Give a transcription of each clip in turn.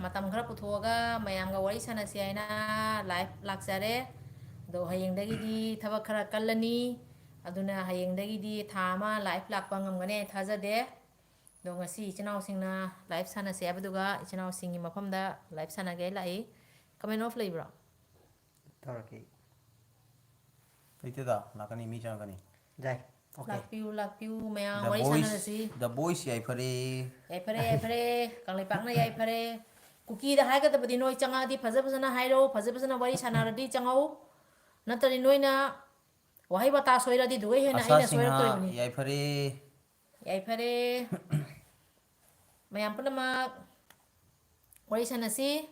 matam khara puthoga mayam ga wari sana si aina live laksare do hayeng dagi di thaba khara kallani aduna hayeng dagi di thama live lakpa ngamgane thajade do ngasi ichinau singna live sana si abaduga ichinau singi mafamda live sana ge lai comment off leibro Turkey. Itu dah, nak ni mi jangan ni. Jai. Okay. lakpiu mayam wari sana si The boys yai pare. yai pare kang le pakna yai pare kuki da hai ka tabdi noi changa di phaja phajana hairo phaja phajana wari sana radi changau natari noina wahai bata soira di duai hena Asa aina soira singa tori yai pare. yai pare mayam puna wari sana si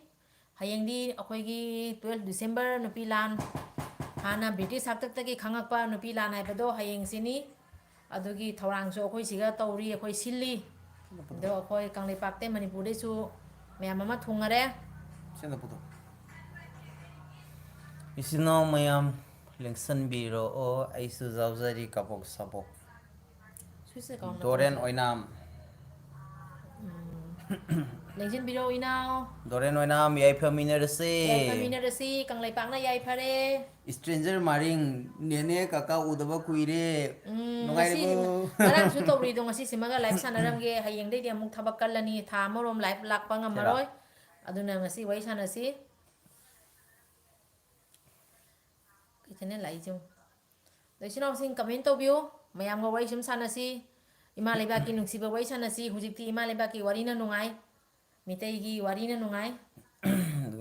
hayeng di akoi gi 12 December nupi lan hana British haktak taki khangakpa nupi lan hai bado hayeng sini adugi thorang so akoi siga tauri akoi silli do akoi kanglei pakte manipur de su mayam ama thungare Senda putu. Isino mayam lengsan biro o aisu zauzari kapok sapok. suise kaung Doren oinam. lengsin biro inao Doren oinam yai pamina yai rese. pamina resi kanglei pakna yai pare Stranger maring nene kaka udaba kuire. Nungai ngasi bo. ngarang su tawri do ngasi simaga live sanaram ge hayeng dei amuk thabak kallani tha morom live lakpa ngamaroi aduna ngasi wai sanasi kitene lai jum doisino sing comment tawbiu mayam ga wai sim sanasi ima leba ki nungsi ba wai sanasi hujikti ima leba ki warina nungai mitei gi warina nungai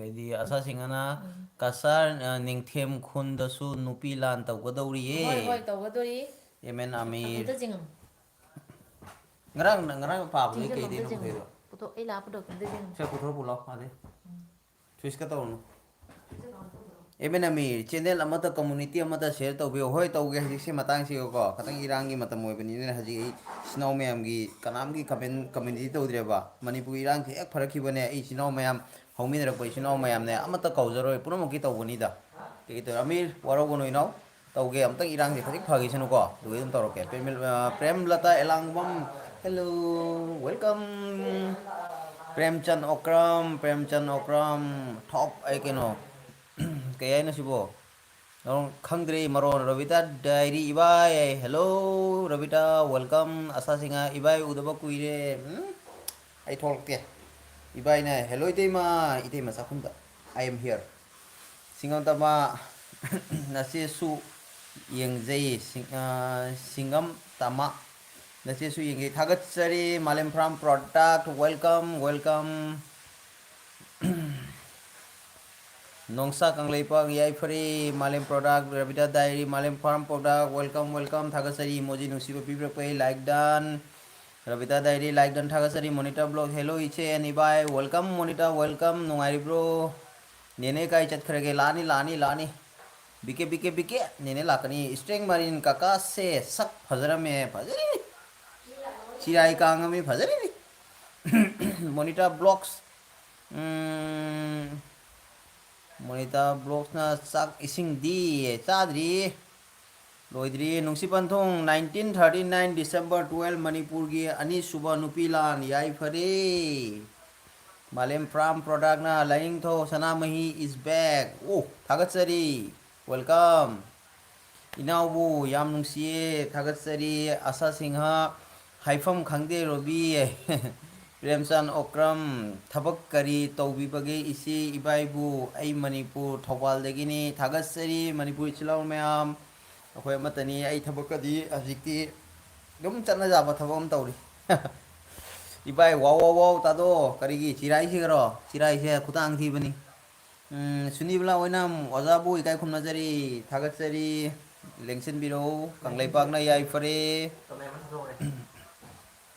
Jadi asa singana kasar ningthem khun dasu nupi lan tau hoi gadawri hoi tawgadori yemen amir amta jingam ngarang pa bli jingam ke di amta no jingam khero puto ila puto amta jingam se puthro pulo ade twist ka tawnu yemen amir channel amata community amata share tau bio hoi tau ge hisi matang si ko katang irangi matam moi bani ne haji snow mayam gi kanam gi community tau dreba manipur irang ke ek pharakhi bane ei snow mayam homi rak pai snow mayam ne amata kaujaro puno ki tau bani da ke to amir waro gono inau tau ge amtang irang ge khatik phagi sanu ko du dum taro ke prem lata elangbam hello welcome premchan okram top ai keno kaya na sibo nong khangdri maron Ravita diary ibai hello Ravita welcome asa singa ibai udaba kuire ai tholk te ibai na hello itema sakhunda I am here singam tama nasi su yengjai singam tama nasi su yengjai thagat sari malem from product welcome Nongsa Kangleipa Yai Fari Malem product Ravita diary Malem farm product welcome Thagasari emoji nusiba people pay like done Ravita diary like done Thagasari monitor blog hello iche and ibai welcome monitor welcome nungai bro nene kai chat kharege lani bike nene lakani string marine kaka se sak phajara me phajari chirai kanga me phajari monitor blogs Monita blocks na sak ising di chadri loidri nungsi panthong 1939 December 12 Manipur gi ani suba nupilan yai phare Malem farm product na lying tho sanamahi is back oh thagatsari welcome inawu yam nungsi thagatsari asa singha haifam khangde robi Premchan Okram Thabak Kari Taubi Bage Isi Ibaibu Ai Manipur Thawal Dagini Thagasari Manipur Chilau Mayam Akhoi Matani Ai Thabakadi Azikti Dum Chana Jaba Thabam Tauri Ibai wow Tado Karigi Chirai Sigaro Chirai Sia Kutang Thibani Sunibla Oinam Wazabu Ikai Kumnazari Thagasari Lengsen Biro Kanglai Pagna Yai Fare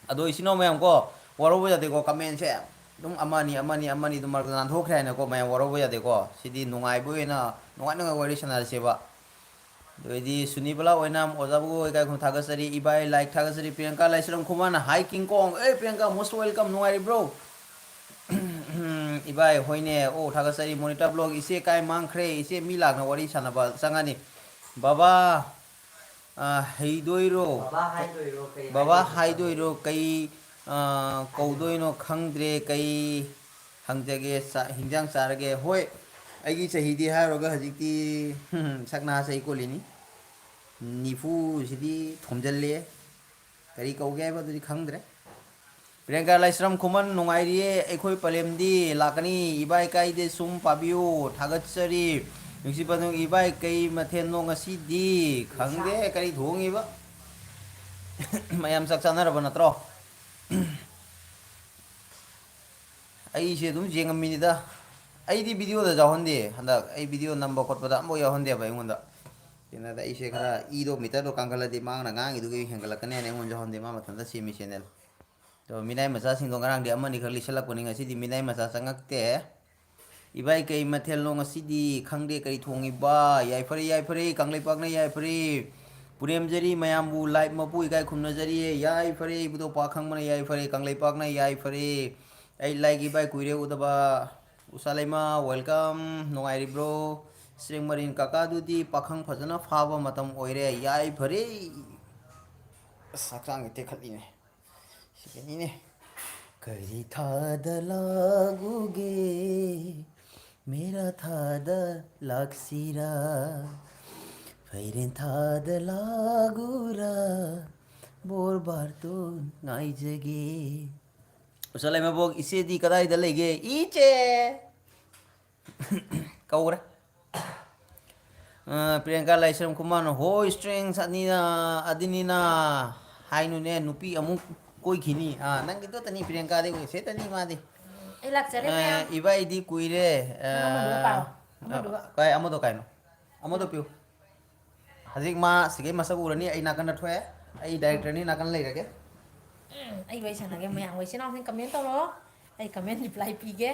Ado Isino Mayam Ko Warobo jate ko comment se dum amani dum mar nan thok khai na ko mai warobo jate ko sidi nungai bo ena nungai wari sanar se ba doidi sunibala oinam ojabu kai khum thagasari ibai like thagasari priyanka laisram khumana hiking kong priyanka most welcome nungai bro ibai hoine o thagasari monitor blog ise kai mangkhre ise mi lak na wari sanaba sangani baba heidoiro baba haidoiro kai कौदोइनो खंगद्रे कई ꯍꯪꯖꯒꯦ ꯍꯤꯟꯖꯥꯡ ꯆꯥꯔꯒꯦ ꯍꯣꯏ ꯑꯩꯒꯤ ꯆꯍꯤꯗꯤ ꯍꯥꯏꯔꯨꯔꯒ ꯍꯧꯖꯤꯛꯇꯤ ꯁꯛꯅꯥ ꯆꯍꯤ ꯀꯣꯜꯂꯤꯅꯤ ꯅꯤꯐꯨꯁꯤꯗꯤ ꯊꯣꯝꯖꯤꯜꯂꯦ ꯀꯔꯤ ꯀꯧꯒꯦ ꯍꯥꯏꯕꯗꯨꯗꯤ ꯈꯪꯗ꯭ꯔꯦ ꯄ꯭रियंका ꯂꯥꯏꯁ꯭ꯔꯝ ꯈꯨꯃꯟ ꯅꯨꯡꯉꯥꯏꯔꯤꯌꯦ ꯑꯩꯈꯣꯏ ꯄꯂꯦꯝꯗꯤ ꯂꯥꯛꯀꯅꯤ ꯏꯕꯥꯏ ꯀꯥꯏꯗꯦ ꯁꯨꯝ ꯄꯥꯕꯤꯌꯨ ꯊꯥꯒꯠꯆꯔꯤ ꯅꯨꯡꯁꯤꯕꯗꯨꯡ ꯏꯕꯥꯏ ꯀꯩ ꯃꯊꯦꯜꯅꯣ ꯉꯁꯤꯗꯤ ꯈꯪꯗꯦ ꯀꯔꯤ ꯊꯣꯡꯉꯤꯕ ꯃꯌꯥꯝ ꯆꯥꯛ ꯆꯥꯅꯔꯕ ꯅꯠꯇ꯭ꯔꯣ ꯑꯩꯁꯦ ꯑꯗꯨꯝ ꯌꯦꯡꯉꯝꯃꯤꯅꯤꯗ ꯑꯩꯗꯤ ꯚꯤꯗꯤꯑꯣꯗ ꯌꯥꯎꯍꯟꯗꯦ ꯍꯟꯗꯛ ꯑꯩ ꯚꯤꯗꯤꯑꯣ ꯅꯝꯕ ꯈꯣꯠꯄꯗ ꯑꯃꯐꯥꯎ ꯌꯥꯎꯍꯟꯗꯦꯕ ꯑꯩꯉꯣꯟꯗ ꯀꯩꯅꯣꯗ ꯑꯩꯁꯦ ꯈꯔ ꯏꯗꯣ ꯃꯤꯇꯔꯗꯣ ꯀꯥꯡꯈꯠꯂꯗꯤ ꯃꯥꯅ ꯉꯥꯡꯉꯤꯗꯨꯒꯤ ꯍꯦꯟꯒꯠꯂꯛꯀꯅꯦꯅ ꯑꯩꯉꯣꯟꯗ ꯌꯥꯎꯍꯟꯗꯦ ꯃꯥ ꯃꯊꯟꯇ ꯁꯦꯝꯃꯤ ꯆꯦꯅꯦꯜ ꯑꯗꯣ ꯃꯤꯅꯥꯏ ꯃꯆꯥꯁꯤꯡꯗꯣ ꯉꯔꯥꯡꯗꯤ ꯑꯃꯅꯤ ꯈꯛ ꯂꯤꯁꯜꯂꯛꯄꯅꯤ ꯉꯁꯤꯗꯤ ꯃꯤꯅꯥꯏ ꯃꯆꯥ ꯆꯪꯉꯛꯇꯦ ꯏꯕꯥꯏ ꯀꯩ ꯃꯊꯦꯜꯅꯣ ꯉꯁꯤꯗꯤ ꯈꯪꯗꯦ ꯀꯔꯤ ꯊꯣꯡꯉꯤꯕ ꯌꯥꯏꯐꯔꯦ ꯌꯥꯏꯐꯔꯦ ꯀꯪꯂꯩꯄꯥꯛꯅ ꯌꯥꯏꯐꯔꯦ ꯄꯨꯔꯦꯝꯖꯔꯤ ꯃꯌꯥꯝꯕꯨ ꯂꯥꯏꯞ ꯃꯄꯨ ꯏꯀꯥꯏ ꯈꯨꯝꯅꯖꯔꯤꯌꯦ ꯌꯥꯏꯐꯔꯦ ꯏꯕꯨꯙꯧ ꯄꯥꯈꯪꯕꯅ ꯌꯥꯏꯐꯔꯦ ꯀꯪꯂꯩꯄꯥꯛꯅ ꯌꯥꯏꯐꯔꯦ ꯑꯩ ꯂꯥꯏꯛ ꯏꯕꯥꯏ ꯀꯨꯏꯔꯦ ꯎꯗꯕ ꯎꯁꯥꯂꯩꯃ ꯋꯦꯜꯀꯝ ꯅꯨꯡꯉꯥꯏꯔꯤꯕ꯭ꯔꯣ ꯁ꯭ꯔꯦꯡ ꯃꯔꯤꯟ ꯀꯀꯥꯗꯨꯗꯤ ꯄꯥꯈꯪ ꯐꯖꯅ ꯐꯥꯕ ꯃꯇꯝ ꯑꯣꯏꯔꯦ ꯌꯥꯏꯐꯔꯦ ꯑꯁ ꯍꯛꯆꯥꯡꯁꯦ ꯇꯦꯛꯈꯠꯂꯤꯅꯦ ꯁꯤꯒꯅꯤꯅꯦ ꯀꯔꯤ ꯊꯥꯗ ꯂꯥꯛꯎꯒꯦ मेरा थादा लाक्सिरा ꯐꯩꯔꯦꯟ ꯊꯥꯗ ꯂꯥꯛꯎꯔꯥ ꯕꯣꯔꯕꯥꯔꯇꯣ ꯉꯥꯏꯖꯒꯦ ꯎꯁꯂꯩꯃꯕꯣꯛ ꯏꯆꯦꯗꯤ ꯀꯗꯥꯏꯗ ꯂꯩꯒꯦ ꯏꯆꯦ ꯀꯧꯔꯦ ꯄ꯭रिꯌꯥꯡꯀꯥ ꯂꯥꯏꯁ꯭ꯔꯝ ꯈꯨꯃꯟ ꯍꯣꯏ ꯏꯁꯇ꯭ꯔꯦꯡꯁ ꯑꯗꯤꯅꯤꯅ ꯍꯥꯏꯅꯨꯅꯦ ꯅꯨꯄꯤ ꯑꯃꯨꯛ ꯀꯣꯏꯈꯤꯅꯤ ꯅꯪꯒꯤꯗꯣꯇꯅꯤ ꯄ꯭रिꯌꯥꯡꯀꯥꯗꯤ ꯁꯦꯠꯇꯅꯤ ꯃꯥꯗꯤ ꯑꯩ ꯂꯥꯛꯆꯔꯦ ꯃꯌꯥꯝ ꯏꯕꯥꯏꯗꯤ ꯀꯨꯏꯔꯦ ꯅꯪ ꯑꯃꯗꯨꯒ ꯄꯥꯔꯣ ꯑꯃꯗꯨꯒ ꯀꯥꯏ ꯑꯃꯗꯣ ꯀꯥꯏꯅꯣ ꯑꯃꯗꯣ ꯄꯤꯔꯣ ꯄꯤꯌꯨ ꯍꯧꯖꯤꯛ ꯃꯥ ꯁꯤꯒꯩ ꯃꯁꯛ ꯎꯔꯅꯤ ꯑꯩ ꯅꯥꯀꯟꯗ ꯊꯣꯛꯑꯦ ꯑꯩ ꯗꯥꯏꯔꯦꯛꯇꯔꯅꯤ ꯅꯥꯀꯟ ꯂꯩꯔꯒꯦ ꯑꯩ ꯋꯥꯔꯤ ꯁꯥꯟꯅꯒꯦ ꯃꯌꯥꯝ ꯏꯆꯤꯟ ꯏꯅꯥꯎꯁꯤꯡ ꯀꯃꯦꯟ ꯇꯧꯔꯛꯑꯣ ꯑꯩ ꯀꯃꯦꯟ ꯔꯤꯄ꯭ꯂꯥꯏ ꯄꯤꯒꯦ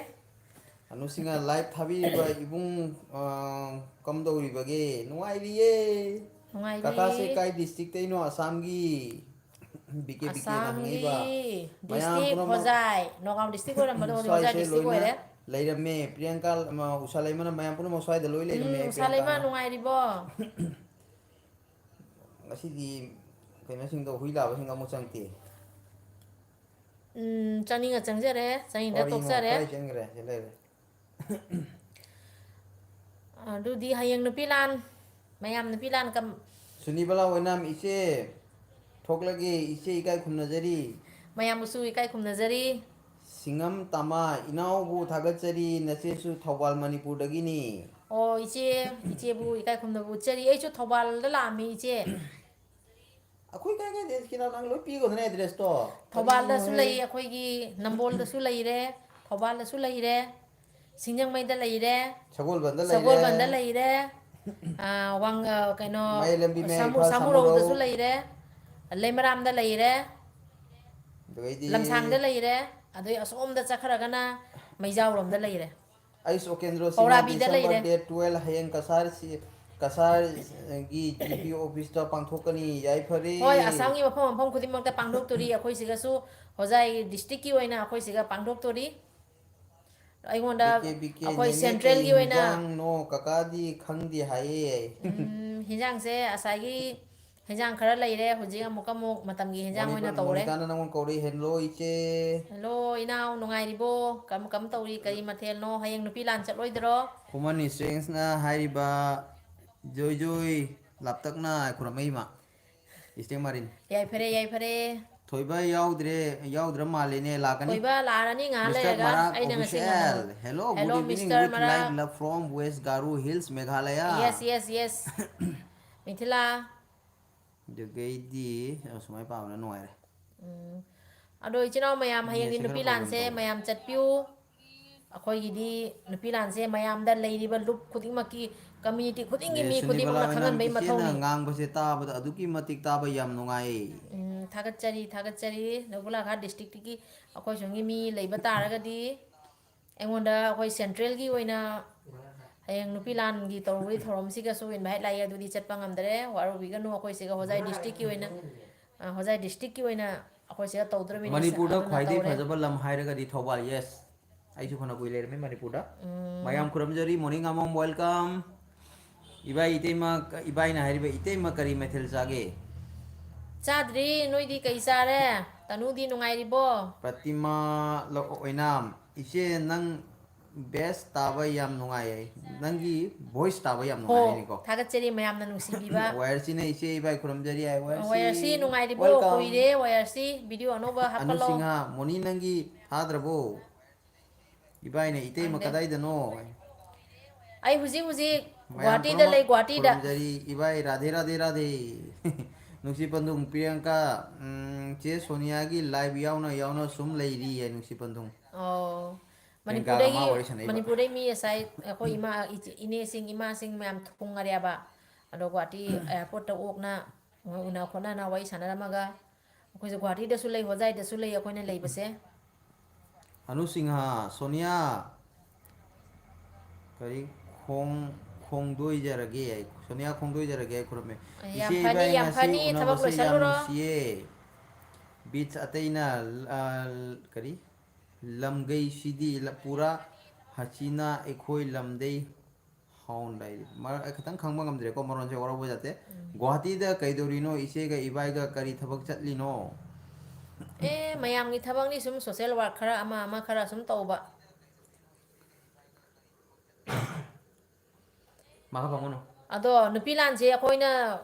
ꯑꯅꯨꯁꯤꯡꯅ ꯂꯥꯏꯚ ꯊꯥꯕꯤꯔꯤꯕ ꯏꯕꯨꯡ ꯀꯝꯗꯧꯔꯤꯕꯒꯦ ꯅꯨꯡꯉꯥꯏꯔꯤꯌꯦ ꯅꯨꯡꯉꯥꯏꯔꯤ ꯀꯀꯥꯁꯦ ꯀꯥꯏ ꯗꯤꯁꯇ꯭ꯔꯤꯛꯇꯩꯅꯣ ꯑꯁꯥꯝꯒꯤ ꯕꯤ ꯀꯦ ꯕꯤꯀꯦꯅ ꯑꯁꯥꯝꯒꯤ ꯍꯪꯉꯛꯏꯕ ꯃꯌꯥꯝ ꯗꯤꯁꯇ꯭ꯔꯤꯛ ꯄꯨꯝꯅꯃꯛ ꯍꯣꯖꯥꯏ ꯅꯣꯒꯥꯝ ꯗꯤꯁꯇ꯭ꯔꯤꯛ ꯑꯣꯏꯔꯝꯕꯗꯣ ꯍꯧꯖꯤꯛ ꯍꯣꯖꯥꯏ ꯁ꯭ꯋꯥꯏꯁꯦ ꯗꯤꯁꯇ꯭ꯔꯤꯛ ꯂꯣꯏꯅ ꯑꯣꯏꯔꯦ ꯂꯩꯔꯝꯃꯦ ꯄ꯭ꯔꯤꯌꯥꯡꯀꯥ ꯎꯁꯥ ꯂꯩꯃꯅ ꯃꯌꯥꯝ ꯄꯨꯝꯅꯃꯛ ꯁ꯭ꯋꯥꯏꯗ ꯂꯣꯏ ꯂꯩꯔꯝꯃꯦ ꯑꯩ ꯎꯁꯥ ꯂꯩꯃ ꯄ꯭ꯔꯤꯌꯥꯡꯀꯥꯅ ꯅꯨꯡꯉꯥꯏꯔꯤꯕꯣ ꯉꯁꯤꯗꯤ ꯀꯩꯅꯣꯁꯤꯡꯗꯣ ꯍꯨꯏ ꯂꯥꯕꯁꯤꯡꯗꯣ ꯑꯃꯨꯛ ꯆꯪꯉꯛꯇꯦ ꯆꯪꯅꯤꯡꯉ ꯆꯪꯖꯔꯦ ꯆꯪꯅꯤꯡꯗ ꯋꯥꯔꯤꯃꯣ ꯇꯣꯛꯆꯔꯦ ꯀꯗꯥꯏ ꯆꯪꯈ꯭ꯔꯦ ꯁꯤ ꯂꯩꯔꯦ ꯑꯗꯨꯗꯤ ꯍꯌꯦꯡ ꯅꯨꯄꯤ ꯂꯥꯟ ꯃꯌꯥꯝ ꯅꯨꯄꯤ ꯂꯥꯟ ꯁꯨꯅꯤꯕꯂꯥ ꯑꯣꯏꯅꯥꯝ ꯏꯆꯦ ꯊꯣꯛꯂꯒꯦ ꯏꯆꯦ ꯏꯀꯥꯏ ꯈꯨꯝꯅꯖꯔꯤ ꯃꯌꯥꯝꯕꯨꯁꯨ ꯏꯀꯥꯏ ꯈꯨꯝꯅꯖꯔꯤ ꯁꯤꯡꯉꯝ ꯇꯝꯃꯥ ꯏꯅꯥꯎꯕꯨ ꯊꯥꯒꯠꯆꯔꯤ ꯅꯆꯦꯁꯨ ꯊꯧꯕꯥꯜ ꯃꯅꯤꯄꯨꯔꯗꯒꯤꯅꯤ ꯑꯣ ꯏꯆꯦꯕꯨ ꯏꯀꯥꯏ ꯈꯨꯝꯅꯕ ꯎꯠꯆꯔꯤ ꯑꯩꯁꯨ ꯊꯧꯕꯥꯜꯗ ꯂꯥꯛꯑꯝꯃꯤ ꯏꯆꯦ ꯑꯩꯈꯣꯏ ꯀꯥꯏ ꯀꯥꯏ ꯀꯤꯅꯣ ꯅꯪ ꯂꯣꯏ ꯄꯤꯈꯣꯗꯅ ꯑꯦꯗ꯭ꯔꯦꯁꯇꯣ ꯊꯧꯕꯥꯜꯗꯁꯨ ꯀꯔꯤꯅꯣꯍꯦ ꯂꯩ ꯑꯩꯈꯣꯏꯒꯤ ꯅꯝꯕꯣꯜꯗꯁꯨ ꯂꯩꯔꯦ ꯊꯧꯕꯥꯜꯗꯁꯨ ꯂꯩꯔꯦ ꯁꯤꯡꯖꯃꯩꯗ ꯂꯩꯔꯦ ꯁꯒꯣꯜꯕꯟꯗ ꯂꯩꯔꯦ ꯁꯒꯣꯜꯕꯟꯗ ꯂꯩꯔꯦ ꯀꯩꯅꯣ ꯃꯌꯥꯏ ꯂꯝꯕꯤ ꯃꯌꯥ ꯏꯝꯐꯥꯜ ꯁꯥꯃꯨꯔꯧꯗꯁꯨ ꯁꯥꯃꯨꯔꯧ ꯂꯩꯔꯦ ꯂꯩꯃꯔꯥꯝꯗ ꯂꯩꯔꯦ ꯑꯗꯩꯗꯤ ꯂꯝꯁꯥꯡꯗ ꯂꯩꯔꯦ ꯑꯗꯩ ꯑꯁꯣꯝꯗ ꯆꯠꯈ꯭ꯔꯒꯅ ꯃꯩꯖꯥꯎꯔꯣꯝꯗ ꯂꯩꯔꯦ ꯑꯩꯁ ꯑꯣꯀꯦꯟꯗ꯭ꯔꯣ ꯁꯤꯡꯍ ꯄꯧꯔꯥꯕꯤꯗ ꯗꯤꯁꯦꯝꯕꯔ ꯂꯩꯔꯦ ꯗꯦꯠ 12 ꯍꯌꯦꯡ ꯀꯁꯥꯔꯒꯤ ꯖꯤ ꯄꯤ ꯑꯣꯐꯤꯁꯇ ꯄꯥꯡꯊꯣꯛꯀꯅꯤ ꯌꯥꯏꯐꯔꯦ ꯍꯣꯏ ꯑꯁꯥꯝꯒꯤ ꯃꯐꯝ ꯃꯐꯝ ꯈꯨꯗꯤꯡꯃꯛꯇ ꯄꯥꯡꯊꯣꯛꯇꯣꯔꯤ ꯑꯩꯈꯣꯏꯁꯤꯒꯁꯨ ꯍꯣꯖꯥꯏ ꯗꯤꯁꯇ꯭ꯔꯤꯛꯀꯤ ꯑꯣꯏꯅ ꯑꯩꯈꯣꯏꯁꯤꯒ ꯄꯥꯡꯊꯣꯛꯇꯣꯔꯤ ꯑꯩꯉꯣꯟꯗ ꯕꯤꯀꯦ ꯑꯩꯈꯣꯏ ꯅꯦꯅꯦ ꯀꯩ ꯁꯦꯟꯇ꯭ꯔꯦꯜꯒꯤ ꯑꯣꯏꯅ ꯍꯤꯟꯖꯥꯡꯅꯣ ꯀꯀꯥꯗꯤ ꯈꯪꯗꯦ ꯍꯥꯏꯌꯦ ꯍꯤꯟꯖꯥꯡꯁꯦ ꯉꯁꯥꯏꯒꯤ ꯍꯦꯟꯖꯥꯡ ꯈꯔ ꯂꯩꯔꯦ ꯍꯧꯖꯤꯛ ꯑꯃꯨꯛ ꯃꯇꯝꯒꯤ ꯍꯦꯟꯖꯥꯡ ꯑꯣꯏꯅ ꯇꯧꯔꯦ ꯃꯣꯅꯤꯀꯥꯅ ꯅꯪꯉꯣꯟ ꯀꯧꯔꯛꯏ ꯍꯦꯜꯂꯣ ꯏꯆꯦ ꯍꯜꯂꯣ ꯏꯅꯥꯎ ꯅꯨꯡꯉꯥꯏꯔꯤꯕꯣ ꯀꯔꯝ ꯇꯧꯔꯤ ꯀꯔꯤ ꯃꯊꯦꯜꯅꯣ ꯍꯌꯦꯡ ꯅꯨꯄꯤ ꯂꯥꯟ ꯆꯠꯂꯣꯏꯗ꯭ꯔꯣ ꯈꯨꯃꯟ ꯏꯁꯇ꯭ꯔꯦꯡꯁꯅ ꯍꯥꯏꯔꯤꯕ ꯖꯣꯏ ꯖꯣꯏ ꯂꯥꯞꯇꯛꯅ ꯈꯨꯔꯝꯃꯛꯏꯃ ꯏꯁꯇꯦꯡ ꯃꯔꯤꯟ ꯌꯥꯏꯐꯔꯦ ꯌꯥꯏꯐꯔꯦ ꯊꯣꯏꯕ ꯌꯥꯎꯗ꯭ꯔ ꯃꯥꯜꯂꯤꯅꯦ ꯂꯥꯛꯀꯅꯤ ꯊꯣꯏꯕ ꯂꯥꯛꯑꯅꯤ ꯉꯥꯏꯍꯥꯛ ꯃꯤꯁꯇꯔ ꯂꯩꯔꯒ ꯃꯔꯥꯛ ꯑꯩꯅ ꯉꯁꯤ ꯑꯣꯐꯤꯁꯦꯜ ꯉꯝꯃꯔꯣꯏ ꯍꯦꯜꯂꯣ ꯒꯨꯗ ꯏꯚꯤꯅꯤꯡ ꯃꯤꯁꯇꯔ ꯋꯤꯠ ꯂꯥꯏꯛ ꯃꯔꯥꯛ ꯂꯞ from West Garo Hills Meghalaya yes ꯃꯤꯊꯤꯂꯥ ꯑꯗꯨꯒꯩꯗꯤ ꯁꯨꯃꯥꯏꯅ ꯄꯥꯕꯅ ꯅꯨꯡꯉꯥꯏꯔꯦ ꯑꯗꯣ ꯏꯆꯤꯜ ꯏꯅꯥꯎ ꯃꯌꯥꯝ ꯍꯌꯦꯡꯗꯤ ꯅꯦꯠꯁꯦ ꯈꯔ ꯅꯨꯄꯤ ꯄ꯭ꯔꯣꯕ꯭ꯂꯦꯝ ꯂꯥꯟꯁꯦ ꯇꯧꯋꯦ ꯃꯌꯥꯝ ꯆꯠꯄꯤꯌꯨ ꯑꯩꯈꯣꯏꯒꯤꯗꯤ ꯅꯨꯄꯤ ꯂꯥꯟꯁꯦ ꯃꯌꯥꯝꯗ ꯂꯩꯔꯤꯕ ꯂꯨꯞ ꯈꯨꯗꯤꯡꯃꯛꯀꯤ ꯀꯝꯃ꯭ꯌꯨꯅꯤꯇꯤ ꯈꯨꯗꯤꯡꯒꯤ ꯃꯤ ꯁꯨꯅꯤꯕꯂꯥ ꯈꯨꯗꯤꯡꯃꯛꯅ ꯑꯣꯏꯅꯥꯝ ꯈꯪꯍꯟꯕꯒꯤ ꯏꯆꯦꯅ ꯃꯊꯧꯅꯤ ꯉꯥꯡꯕꯁꯦ ꯇꯥꯕꯗ ꯑꯗꯨꯛꯀꯤ ꯃꯇꯤꯛ ꯇꯥꯕ ꯌꯥꯝ ꯅꯨꯡꯉꯥꯏ ꯊꯥꯒꯠꯆꯔꯤ ꯅꯕꯨꯂꯥꯘꯥꯠ ꯗꯤꯁꯇ꯭ꯔꯤꯛꯇꯒꯤ ꯑꯩꯈꯣꯏ ꯁꯣꯝꯒꯤ ꯃꯤ ꯂꯩꯕ ꯇꯥꯔꯒꯗꯤ ꯑꯩꯉꯣꯟꯗ ꯑꯩꯈꯣꯏ ꯁꯦꯟꯇ꯭ꯔꯦꯜꯒꯤ ꯑꯣꯏꯅ ꯍꯌꯦꯡ ꯅꯨꯄꯤ ꯂꯥꯟꯒꯤ ꯇꯧꯕꯒꯤ ꯊꯧꯔꯝꯁꯤꯒꯁꯨ ꯏꯟꯚꯥꯏꯠ ꯂꯥꯛꯏ ꯑꯗꯨꯗꯤ ꯆꯠꯄ ꯉꯝꯗꯔꯦ ꯋꯥꯔꯧꯕꯤꯒꯅꯨ ꯑꯩꯈꯣꯏꯁꯤꯒ ꯍꯣꯖꯥꯏ ꯗꯤꯁꯇ꯭ꯔꯤꯛꯀꯤ ꯑꯣꯏꯅ ꯍꯣꯖꯥꯏ ꯗꯤꯁꯇ꯭ꯔꯤꯛꯀꯤ ꯑꯣꯏꯅ ꯑꯩꯈꯣꯏꯁꯤꯒ ꯇꯧꯗꯣꯔꯤꯕꯅꯤ ꯃꯅꯤꯄꯨꯔꯗ ꯑꯗꯨꯅ ꯈ꯭ꯋꯥꯏꯗꯒꯤ ꯇꯧꯔꯦ ꯐꯖꯕ ꯂꯝ ꯍꯥꯏꯔꯒꯗꯤ ꯊꯧꯕꯥꯜ ꯌꯦꯁ ꯑꯩꯁꯨ ꯐꯅ ꯀꯨꯏ ꯂꯩꯔꯝꯃꯤ ꯃꯅꯤꯄꯨꯔꯗ ꯃꯌꯥꯝ ꯈꯨꯔꯨꯝꯖꯔꯤ ꯃꯣꯔꯅꯤꯡ ꯑꯃꯝ ꯋꯦꯜꯀꯝ ꯏꯕꯥꯏ ꯏꯇꯩꯃ ꯏꯕꯥꯏꯅ ꯍꯥꯏꯔꯤꯕ ꯏꯇꯩꯃ ꯀꯔꯤ ꯃꯊꯦꯜ ꯆꯥꯒꯦ ꯆꯥꯗ꯭ꯔꯤ ꯅꯣꯏꯗꯤ ꯀꯩ ꯆꯥꯔꯦ ꯇꯅꯨꯗꯤ ꯅꯨꯡꯉꯥꯏꯔꯤꯕꯣ ꯄ꯭ꯔꯇꯤꯃꯥ ꯑꯣꯏꯅꯥꯝ iche nang best taba yam nungai nangi voice taba yam ho nungai ni ko thagacheri mayamna nungsibiba wire si ne iche ibai kuram jari ai wire si nungai ribo welcome kuire wire si video anoba anu hapalo singa moni nangi hadrabo ibai ne ite Ande. makadai da no ai huji mayam guwahati da lei guwahati da kuram jari ibai radhe radhe radhe nusi pandung priyanka che sonia gi live yauna sum leiri ai nusi pandung oh Priyanka ga ma wari sanai ba. Manipur mi asai ko ima ine sing ima sing mayam thungare ba ado guwahati airport ta okna una khona na wai sanaramaga ko guwahati da su lei hojai da su lei akoina lei base anu singa sonia kari khong doi jarage ai sonia khong doi jarage ai kurame Yam phani thabak lo saluro sie beach ataina kari lamgai sidi pura hachina ekhoi lamdei haun dai mar khatang khangba ngamdre ko maron se wara bo jate guwahati da kaidorino ise ga ibai ga kari thabak chatlino mayam ni thabak ni sum social work khara ama khara sum tauba maka pangono ado nupi lan je akoina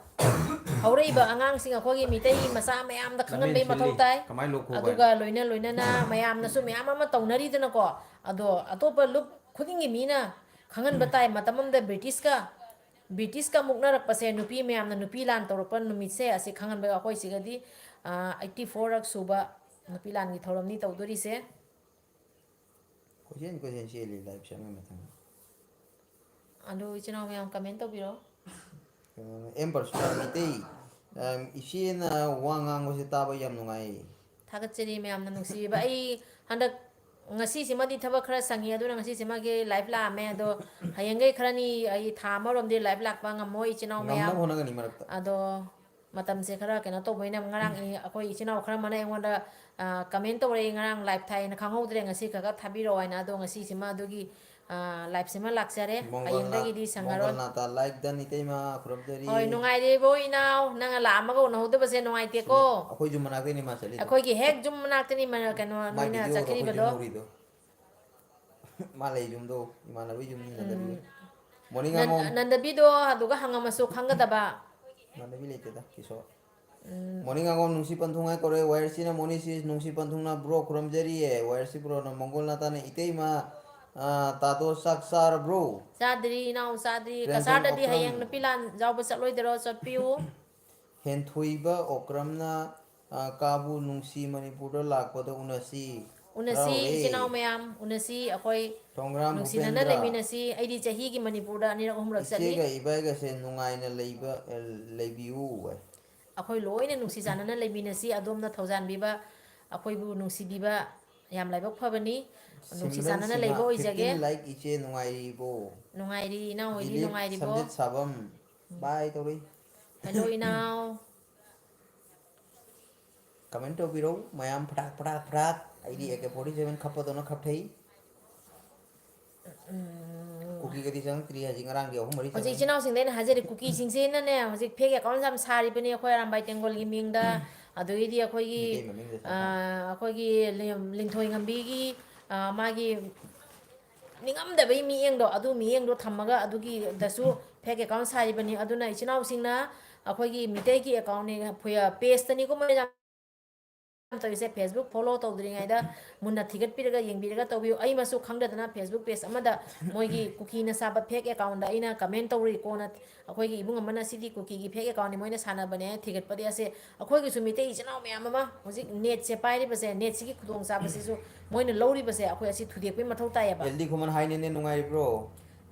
hauraiba angang sing akogi mitai masa mayam da khangan bei mathau tai kamai lokho ba aduga loina na mayam na su mayam ama taunari dina ko ado atopa look khudingi mina khangan batai matamam da british ka mukna rak pase nupi mayam na nupi lan toropan numit se ase khangan ba akoi sigadi 84 rak suba nupi lan gi thoram ni tawdori se kojen cheli live chama matang ado ichina mayam comment tawbiro em personal mitei isina wangang mo si taba yam nungai thagacheri mayam na nungsi ba ai handak ngasi simadi thaba khara sangi aduna ngasi simage live la me ado hayengai kharani ai thama rom de live lak pa ngamoi ichina ngamna mayam hona gani marakta ado matam se khara kena to boina ngarang akoi ichina khara mana engonda comment tore ngarang live thai na khangau dre ngasi ka thabiro aina ado ngasi sima adogi live sima laksare hayengdagi di sangaron mongol nata like dan itei ma khurab dari hoi nungai de bo inau nanga la amaga no de base nungai te ko akoi ju manak ni ma chali akoi gi hek jum manak tani mana kano noina chakri bado ma lei jum do imana wi jum ni na dabi morning ngom nandabi do aduga hangamasu khangadaba mana bi lete da kiso morning ngom nungsi panthungai kore wire si na moni si nungsi panthung na bro khurab jari e wire si bro na mongol nata ne itei ma tato saksar bro sadri inau sadri Friends kasada and di okram. hayang napilan jaw basat loy dero sot piu hen thoiba okramna kabu nungsi manipur lakpada unasi unasi chinau mayam unasi akoi tongram nungsi nana leminasi aidi chahi gi manipur da ni rakum rak sega sali ibaga se nungaina leiba leibiu akoi loina nungsi janana leminasi adom na thaujan biba akoi bu nungsi biba yam laibak phabani nungsi janana leibo ijage like iche nungaibo nungairi inau idi dilip nungairi bo samjit sabam bye tori hello inau comment to biro mayam prak id AK47 khapadona khapthai kuki gadi sang tri haji ngarang ge humari hojik chinau sing den hajari kuki sing se na ne hojik phege account jam sari bani akhoi rambai tengol gi mingda adui di akhoi gi akhoi gi lingthoi ngambi gi magi ningam da bai mi eng do adu mi eng do thamaga adu gi dasu phege account sari bani aduna chinau sing na akhoi gi mitei gi account ne phoya page tani ko ma तौसे Facebook follow तौद्रिङैदा मुन्ना थिगत पिरगा यंगबिरगा तौबियो आई मसु खंगदना फेसबुक पेज अमदा मोइगी कुकी न साबा फेक अकाउंट दा इना कमेंट तौरी कोना अखोइगी इबुंग अमना सिटी कुकी गी फेक अकाउंट नि मोइना साना बने थिगत पदि असे अखोइगी सुमिते इचनाउ म्याम अमा होजिक नेट से पाइरि बसे नेट सिगी खुदोंग साबा सिसु मोइना लौरी बसे अखोइ असि थुदेक पे मथौ तायबा एलडी खुमन हाइ नेने नुंगाइ ब्रो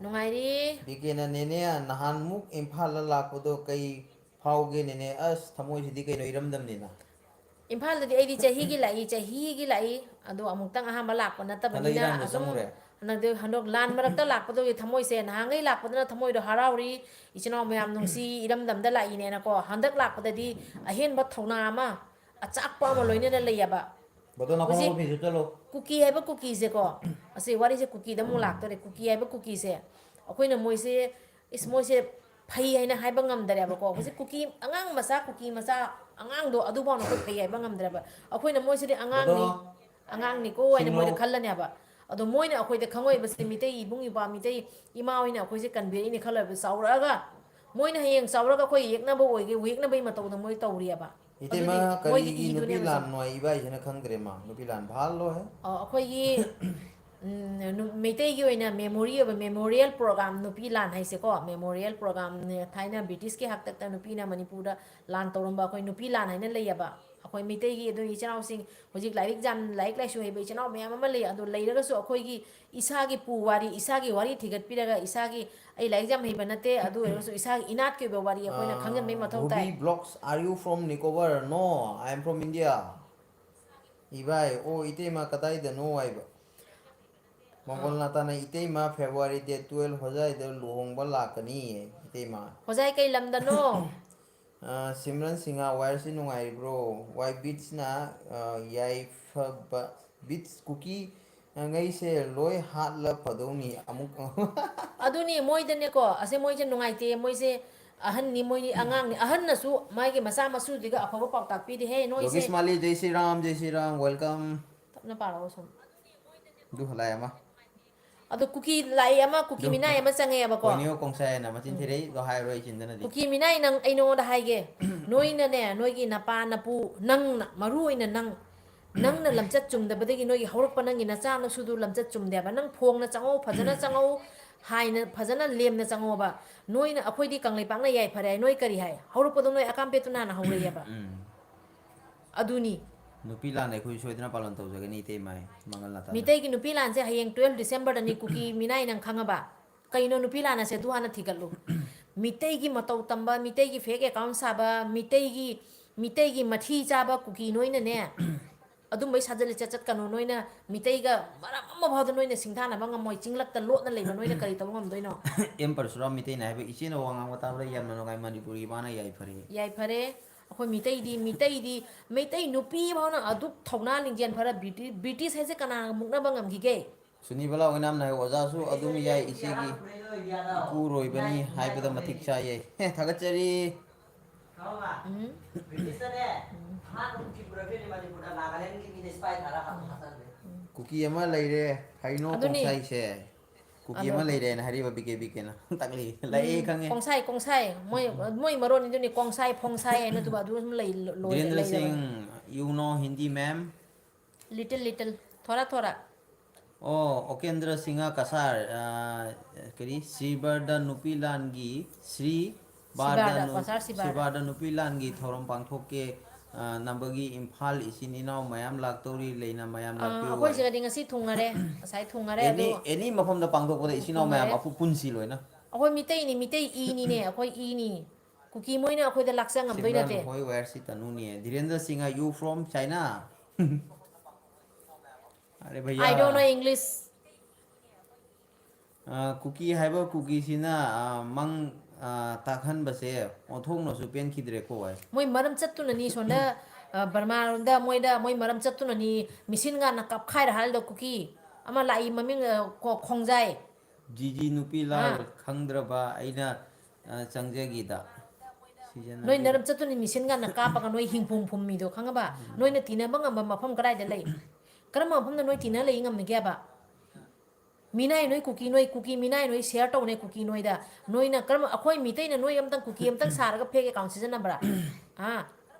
नुंगाइरी बिकेना नेने नहान मुक इम्फाल लापदो कई फाउगे नेने अस थमोइ सिदि कइनो इरमदम नेना इम्फाल दि एदी चाही गी लाई अदो अमुक्तंग अहा मलाक नतबनिना असम नगदे हनोक लान मरक्ता लाकपदो थमोइ से नहांगै लाकपदना थमोइ दो हराउरी इचनाउ मयाम नुंसी इरमदमदा लाइने ना को हंदक लाकपददी अहेन ब थौना अमा अचाकपा म लोइनेना लैयाबा बदो ना को फिजु चलो कुकी हैबा कुकी से को असे वारी से कुकी दमु लाक्तरे कुकी हैबा कुकी से अखोइना मोइसे इस मोइसे फै हैना हाइबा ngamdरेबा को होसे कुकी अंगांग मसा कुकी मसा अंगांग दो अदु बाउ न को फै हैबा ngamdरेबा अखोइना मोइसे दे अंगांग नि को हैना मोइदे खल्लनेबा ꯑꯗꯣ ꯃꯣꯏꯅ ꯑꯩꯈꯣꯏꯗ ꯈꯪꯉꯣꯏꯕꯁꯦ ꯃꯤꯇꯩ ꯏꯕꯨꯡ ꯏꯄ꯭ꯋꯥ ꯃꯤꯇꯩ ꯏꯃꯥ ꯍꯣꯏꯅ ꯑꯩꯈꯣꯏꯁꯦ ꯀꯟꯕꯤꯔꯛꯏꯅꯦ ꯈꯜꯂꯣꯏꯕ ꯆꯥꯎꯔꯛꯑꯒ ꯃꯣꯏꯅ ꯍꯌꯦꯡ ꯆꯥꯎꯔꯒ ꯑꯩꯈꯣꯏ ꯌꯦꯛꯅꯕ ꯑꯣꯏꯒꯦ ꯌꯦꯛꯅꯕꯒꯤ ꯃꯇꯧꯗ ꯃꯣꯏ ꯇꯧꯔꯤꯑꯕ ꯑꯗꯨꯗꯤ ꯏꯇꯩꯃ ꯃꯣꯏꯒꯤ ꯀꯔꯤꯒꯤ ꯅꯨꯄꯤ ꯏꯗꯨꯅꯦꯕꯁꯦ ꯂꯥꯟ ꯅꯣꯏ ꯏꯕꯥꯏꯁꯤꯅ ꯈꯪꯗ꯭ꯔꯦ ꯃꯥ ꯅꯨꯄꯤ ꯂꯥꯟ ꯚꯥꯜꯂꯣ ꯍꯦ ꯑꯩꯈꯣꯏꯒꯤ ꯃꯩꯇꯩꯒꯤ ꯑꯣꯏꯅ ꯃꯦꯃꯣꯔꯤ ꯑꯣꯏꯕ ꯃꯦꯃꯣꯔꯤꯌꯦꯜ ꯄ꯭ꯔꯣꯒ꯭ꯔꯥꯝ ꯅꯨꯄꯤ ꯂꯥꯟ ꯍꯥꯏꯁꯦꯀꯣ ꯃꯦꯃꯣꯔꯤꯌꯦꯜ ꯄ꯭ꯔꯣꯒ꯭ꯔꯥꯝ ꯊꯥꯏꯅ ꯕ꯭ꯔꯤꯇꯤꯁꯀꯤ ꯍꯥꯛꯇꯛꯇ ꯅꯨꯄꯤꯅ ꯃꯅꯤꯄꯨꯔꯗ ꯂꯥꯟ ꯇꯧꯔꯝꯕ ꯑꯩꯈꯣꯏ ꯅꯨꯄꯤ ꯂꯥꯟ ꯍꯥꯏꯅ ꯂꯩꯌꯦꯕ ꯑꯩꯈꯣꯏ ꯃꯩꯇꯩꯒꯤ ꯑꯗꯨ ꯏꯆꯤꯜ ꯏꯅꯥꯎꯁꯤꯡ ꯍꯧꯖꯤꯛ ꯂꯥꯏꯔꯤꯛ ꯂꯥꯏꯁꯨ ꯍꯩꯕ ꯏꯆꯤꯜ ꯏꯅꯥꯎ ꯃꯌꯥꯝ ꯑꯃ ꯂꯩ ꯑꯗꯨ ꯂꯩꯔꯒꯁꯨ ꯑꯩꯈꯣꯏꯒꯤ ꯏꯁꯥꯒꯤ ꯋꯥꯔꯤ ꯏꯁꯥꯒꯤ ꯋꯥꯔꯤ ꯊꯤꯒꯠꯄꯤꯔꯒ ꯏꯁꯥꯒꯤ ꯑꯩ ꯂꯥꯏꯔꯤꯛ ꯌꯥꯝ ꯍꯩꯕ ꯅꯠꯇꯦ ꯑꯗꯨ ꯑꯣꯏꯔꯒꯁꯨ ꯏꯁꯥꯒꯤ ꯏꯅꯥꯠꯀꯤ ꯑꯣꯏꯕ ꯋꯥꯔꯤ ꯑꯩꯈꯣꯏꯅ ꯈꯪꯖꯤꯟꯕꯒꯤ ꯃꯊꯧ ꯇꯥꯏ ruby blocks are you from Nicobar no I am from India 이바이 오 이때마 그다이다 노 와이바 몽골 나타나 이때마 February date 12 호자이들 루홍바 라카니 이때마 ꯍꯣꯖꯥꯏ ꯀꯩ ꯂꯝꯗꯅꯣ सिमरन सिंहा वायरसी नुंगाइब्रो वाई बीट्सना याइफबा बीट्स कुकी ngaiसे loi hatla phadoni amuk ꯑꯗꯨꯅꯤ ꯃꯣꯏꯗꯅꯦꯀꯣ ꯑꯁꯦ ꯃꯣꯏꯁꯦ ꯅꯨꯡꯉꯥꯏꯇꯦ ꯃꯣꯏꯁꯦ ꯑꯍꯟꯅꯤ ꯃꯣꯏꯅꯤ ꯑꯉꯥꯡꯅꯤ ꯑꯍꯟꯅꯁꯨ ꯃꯥꯒꯤ ꯃꯆꯥ ꯃꯁꯨꯗꯨꯒ ꯑꯐꯕ ꯄꯥꯎꯇꯥꯛ ꯄꯤꯗꯦ ꯍꯦ ꯅꯣꯏꯁꯦ Yogesh Mali Jai Shri Ram welcome ꯇꯞꯅ ꯄꯥꯔꯛꯑꯣ ꯁꯨꯝ du halai ama ꯑꯗꯣ ꯀꯨꯀꯤ ꯂꯥꯏ ꯑꯃ ꯀꯨꯀꯤ du ꯃꯤꯅꯥꯏ ꯑꯃ ꯆꯪꯉꯦꯕꯀꯣ koinio kongsai na machin thirei do hai roi chindana di ꯀꯨꯀꯤ ꯃꯤꯅꯥꯏ ꯅꯪ ꯑꯩ ꯅꯉꯣꯟꯗ ꯍꯥꯏꯒꯦ ꯅꯣꯏꯅꯅꯦ ꯅꯣꯏꯒꯤ ꯅꯄꯥ ꯅꯄꯨ ꯅꯪꯅ ꯃꯔꯨ ꯑꯣꯏꯅ ꯅꯪꯅ ꯂꯝꯆꯠ ꯆꯨꯝꯗꯕꯗꯒꯤ ꯅꯣꯏꯒꯤ ꯍꯧꯔꯛꯄ ꯅꯪꯒꯤ ꯅꯆꯥ ꯅꯁꯨꯗꯨ ꯂꯝꯆꯠ ꯆꯨꯝꯗꯦꯕ ꯅꯪ ꯐꯣꯡꯅ ꯆꯪꯉꯧ ꯐꯖꯅ ꯆꯪꯉꯧ ꯍꯥꯏꯅ ꯐꯖꯅ ꯂꯦꯝꯅ ꯆꯪꯉꯣꯕ ꯅꯣꯏꯅ ꯑꯩꯈꯣꯏꯗꯤ ꯀꯪꯂꯩꯄꯥꯛꯅ ꯌꯥꯏꯐꯔꯦ ꯅꯣꯏ ꯀꯔꯤ ꯍꯥꯏ ꯍꯧꯔꯛꯄꯗꯣ ꯅꯣꯏ ꯑꯀꯥꯝꯄꯦꯠꯇꯨꯅ ꯍꯥꯟꯅ ꯍꯧꯔꯛꯑꯦꯕ ꯑꯗꯨꯅꯤ nupi lan ai khui soidana palan tawjagani te mai mangal natana ꯃꯤꯇꯩꯒꯤ ꯅꯨꯄꯤ ꯂꯥꯟꯁꯦ ꯍꯌꯦꯡ 12 ꯗꯤꯁꯦꯝꯕꯔꯗꯅꯤ ꯀꯨꯀꯤ ꯃꯤꯅꯥꯏ ꯅꯪ ꯈꯪꯉꯕ ꯀꯩꯅꯣ ꯅꯨꯄꯤ ꯂꯥꯟ ꯑꯁꯦ ꯑꯗꯨ ꯍꯥꯟꯅ ꯊꯤꯒꯠꯂꯨ ꯃꯤꯇꯩꯒꯤ ꯃꯇꯧ ꯇꯝꯕ ꯃꯤꯇꯩꯒꯤ ꯐꯦꯛ ꯑꯦꯀꯥꯎꯟ ꯁꯥꯕ ꯃꯤꯇꯩꯒꯤ ꯃꯊꯤ ꯆꯥꯕ ꯀꯨꯀꯤ ꯅꯣꯏꯅꯅꯦ ꯑꯗꯨꯝꯕꯩ ꯁꯥꯖꯠ ꯂꯤꯆꯠ ꯆꯠꯀꯅꯨ ꯅꯣꯏꯅ ꯃꯤꯇꯩꯒ ꯃꯔꯝ ꯑꯃ ꯐꯥꯎꯗ ꯅꯣꯏꯅ ꯁꯤꯡꯊꯥꯅꯕ ꯉꯝꯃꯣꯏ ꯆꯤꯡꯂꯛꯇ ꯂꯣꯠꯅ ꯂꯩꯕ ꯅꯣꯏꯅ ꯀꯔꯤ ꯇꯧꯕ ꯉꯝꯗꯣꯏꯅꯣ em parsuram mitei na hai ichena wanga wata bra yan mano gai manipuri bana yai phare ꯌꯥꯏꯐꯔꯦ ꯑꯩꯈꯣꯏ ꯃꯤꯇꯩꯗꯤ ꯃꯩꯇꯩ ꯅꯨꯄꯤ ꯐꯥꯎꯅ ꯑꯗꯨꯛ ꯊꯧꯅꯥ ꯂꯤꯡꯖꯦꯜ ꯐꯔ ꯕ꯭ꯔꯤꯇꯤꯁ ꯍꯥꯏꯁꯦ ꯀꯅꯥꯅ ꯃꯨꯛꯅꯕ ꯉꯝꯈꯤꯒꯦ sunibala oinam na oja su adum yai ichegi ipu roibani haibada matik cha yai thagachari kuki ama leire haino ꯑꯗꯨꯅꯤ kongsai se kuki ꯑꯗꯣ ama leire na hariba bike bike na takli lai khange ꯀꯣꯡꯁꯥꯏ ꯃꯣꯏ ꯃꯔꯣꯟꯅꯤꯗꯨꯅꯤ ꯀꯣꯡꯁꯥꯏ ꯐꯣꯡꯁꯥꯏ ꯍꯥꯏꯅ ꯑꯗꯨꯒ ꯑꯗꯨ ꯑꯗꯨꯝ Dhirendra ꯂꯩꯔꯕꯅꯤ Singh, you know Hindi, ma'am? Little थोड़ा थोड़ा Oh, Okendra Singha Kasar, kari Sribarda Nupilangi, Sri Barda ꯁꯤꯕꯥꯔꯗ ꯀꯣꯟꯁꯥꯔ ꯁꯤꯕꯥꯔꯗ Sribarda Nupilangi Thorom Pangthoke Nambagi Imphal Isin Inau Mayam Laktori Leina Mayam ꯑꯩꯈꯣꯏ Lakpiu. ꯁꯤꯗꯗꯤ ꯉꯁꯤ ꯊꯨꯡꯉꯔꯦ ꯉꯁꯥই ꯊꯨꯡꯉꯔꯦ ꯑꯗꯣ Any mafam da Pangthok pada Isin Inau Mayam ꯊꯨꯡꯉꯔꯦ Apu Punsi Loina. ꯑꯩꯈꯣꯏ ꯃꯤꯇꯩꯅꯤ ꯃꯤꯇꯩ ꯏꯅꯤꯅꯦ ꯑꯩꯈꯣꯏ ꯏꯅꯤ ꯀꯨꯀꯤ ꯃꯣꯏꯅ ꯑꯩꯈꯣꯏꯗ ꯂꯥꯛꯆ ꯉꯝꯗꯣꯏ Simran ꯅꯠꯇꯦ Hoi where si Tanuni. Dhirendra Singha, you from China? Are I don't know bhaiya. English Cookie haiba cookie sina mang takhan base othong no su pen khidre ko ai ꯃꯣꯏ ꯃꯔꯝ ꯆꯠꯇꯨꯅꯅꯤ ꯁꯣꯝꯗ ꯕꯔꯃꯥꯔꯣꯝꯗ ꯃꯣꯏ ꯃꯔꯝ ꯆꯠꯇꯨꯅꯅꯤ ꯃꯤꯁꯤꯟꯒꯥꯟꯅ ꯀꯞꯈꯥꯏꯔ ꯍꯥꯏꯔꯗ ꯀꯨꯀꯤ ꯑꯃ ꯂꯥꯛꯏ ꯃꯃꯤꯡ ꯈꯣꯡꯖꯥꯏ Gigi nupi ꯍꯥ la khangdraba aina changjagida ꯅꯣꯏ sijanagi ꯅꯔꯝ ꯆꯠꯇꯨꯅꯤ ꯃꯤꯁꯤꯟꯒꯥꯟꯅ ꯀꯥꯞꯄꯒ ꯅꯣꯏ ꯍꯤꯡꯐꯨꯝ ꯐꯨꯝꯃꯤꯗꯣ ꯈꯪꯉꯕ ꯅꯣꯏꯅ ꯇꯤꯟꯅꯕ ꯉꯝꯕ ꯃꯐꯝ ꯀꯗꯥꯏꯗ ꯂꯩ ꯀꯔꯝꯕ ꯃꯐꯝꯗ ꯅꯣꯏ ꯇꯤꯟꯅ ꯂꯩ ꯉꯝꯅꯒꯦꯕ ꯃꯤꯅꯥꯏ ꯅꯣꯏ ꯀꯨꯀꯤ ꯃꯤꯅꯥꯏ ꯅꯣꯏ ꯁꯤꯌꯔ ꯇꯧꯅꯩ ꯀꯨꯀꯤ ꯅꯣꯏꯗ ꯅꯣꯏꯅ ꯀꯔꯝꯕ ꯑꯩꯈꯣꯏ ꯃꯤꯇꯩꯅ ꯅꯣꯏ ꯑꯝꯇꯪ ꯀꯨꯀꯤ ꯑꯝꯇꯪ ꯁꯥꯔꯒ ꯐꯦꯛ ꯑꯦꯀꯥꯎꯟ ꯁꯤꯖꯤꯟꯅꯕ꯭ꯔꯥ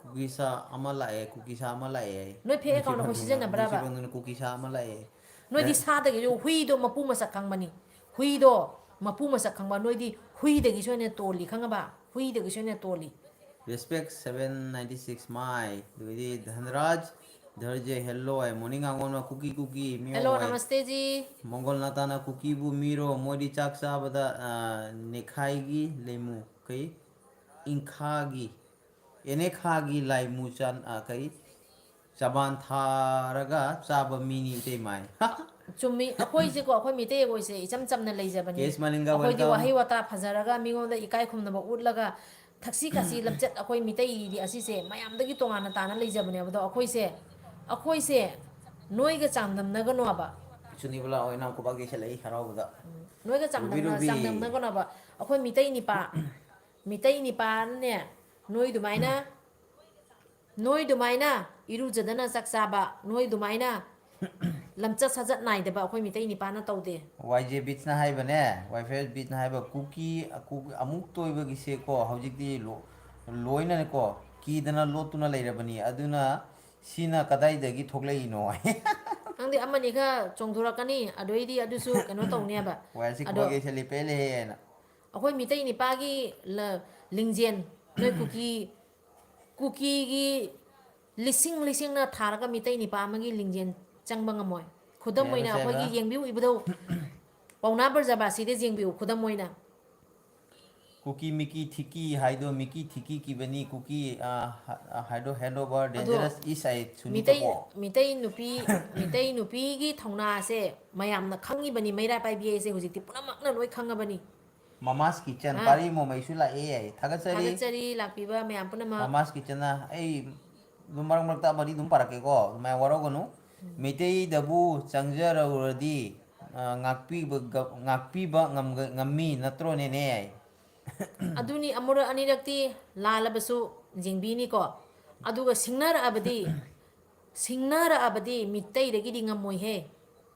kukisa amala e kukisa amala e ꯅꯣꯏ ꯐꯦꯛ ꯑꯦꯀꯥꯎꯟ ꯑꯩꯈꯣꯏ nusi ꯁꯤꯖꯤꯟꯅꯕ꯭ꯔꯕ bandung kukisa amala e ꯅꯣꯏꯗꯤ ꯁꯥꯗꯒꯤꯁꯨ ꯍꯨꯏꯗꯣ ꯃꯄꯨ ꯃꯁꯛ ꯈꯪꯕꯅꯤ ꯍꯨꯏꯗꯣ ꯃꯄꯨ ꯃꯁꯛ ꯈꯪꯕ ꯅꯣꯏꯗꯤ ꯍꯨꯏꯗꯒꯤꯁꯨ ꯑꯣꯏꯅ ꯇꯣꯜꯂꯤ ꯈꯪꯉꯕ ꯍꯨꯏꯗꯒꯤꯁꯨ ꯑꯣꯏꯅ ꯇꯣꯜꯂꯤ respect 796 mai duidi dhanraj dharje hello ai morning angon cookie hello mio ai नमस्ते जी Mongol natana kukibu miro modi chak sabada nekhai lemu kai inkhagi enekhagi laimu chan kai chaban tharaga chaba mini te mai ꯆꯨꯝꯃꯤ ꯑꯩꯈꯣꯏꯁꯦꯀꯣ ꯑꯩꯈꯣꯏ ꯃꯤꯇꯩ ꯑꯩꯈꯣꯏꯁꯦ ꯏꯆꯝ ꯆꯝꯅ ꯂꯩꯖꯕꯅꯤ Kes Malinga ꯑꯩꯈꯣꯏꯗꯤ welcome ꯋꯥꯍꯩ ꯋꯥꯇꯥ ꯐꯖꯔꯒ ꯃꯤꯉꯣꯟꯗ ꯏꯀꯥꯏ ꯈꯨꯝꯅꯕ ꯎꯠꯂꯒ ꯊꯛꯁꯤ ꯈꯥꯁꯤ ꯂꯝꯆꯠ ꯑꯩꯈꯣꯏ ꯃꯤꯇꯩꯒꯤꯗꯤ ꯑꯁꯤꯁꯦ ꯃꯌꯥꯝꯗꯒꯤ ꯇꯣꯉꯥꯟꯅ ꯇꯥꯅ ꯂꯩꯖꯕꯅꯦꯕ ꯑꯗꯣ ꯑꯩꯈꯣꯏꯁꯦ ꯅꯣꯏꯒ ꯆꯥꯡꯗꯝꯅꯒꯅꯣꯕ Sunibula oina kubagi selai harauda ꯅꯣꯏꯒ Ruby Ruby ꯆꯥꯡꯗꯝꯅꯒꯅꯣꯕ ꯑꯩꯈꯣই ꯃꯤꯇꯩ ꯅꯤꯄꯥꯅꯦ ꯅꯣꯏ ꯑꯗꯨꯃꯥꯏꯅ ꯏꯔꯨꯖꯗꯅ ꯆꯥꯛ ꯆꯥꯕ ꯅꯣꯏ ꯑꯗꯨꯃꯥꯏꯅ lamchat sajat naidaba akhoi mitai nipana taude YJ Beats na haibane YFS Beats na haiba cookie amuk toiba gise ko haujikti loina ne ko ki dana lotuna leirabani aduna sina kadai dagi thoklei no angdi amani kha chongthorakani adoidi adusu kano tawne ba YC ado ko ge seli pele na akhoi mitai nipagi lingjen noi kuki gi lising na tharaga mitai nipa amagi lingjen changba ngamoi khudam moina Seba, akhoi gi yengbiu ibdo pauna barjaba side jengbiu khudam moina cookie Mickey Tiki haido Mickey Tiki ki bani cookie haido handover dangerous is ai suni to ko mitai nupi gi thongna se mayamna khangi bani maira pai bi se hujikti punamakna loi khangabani Mama's Kitchen Ah. pari mo mai sula ai thagasari thagachari lakpiba mayam punama Mama's Kitchen na ai dumbarang marta bari dum parake ko mai waro gonu mitei dabu changjara uradi ngakpi ba ngammi natro ne ne ai aduni amura anirakti lalabasu jingbini ko aduga singnara abadi mitai dagi di ngamoi he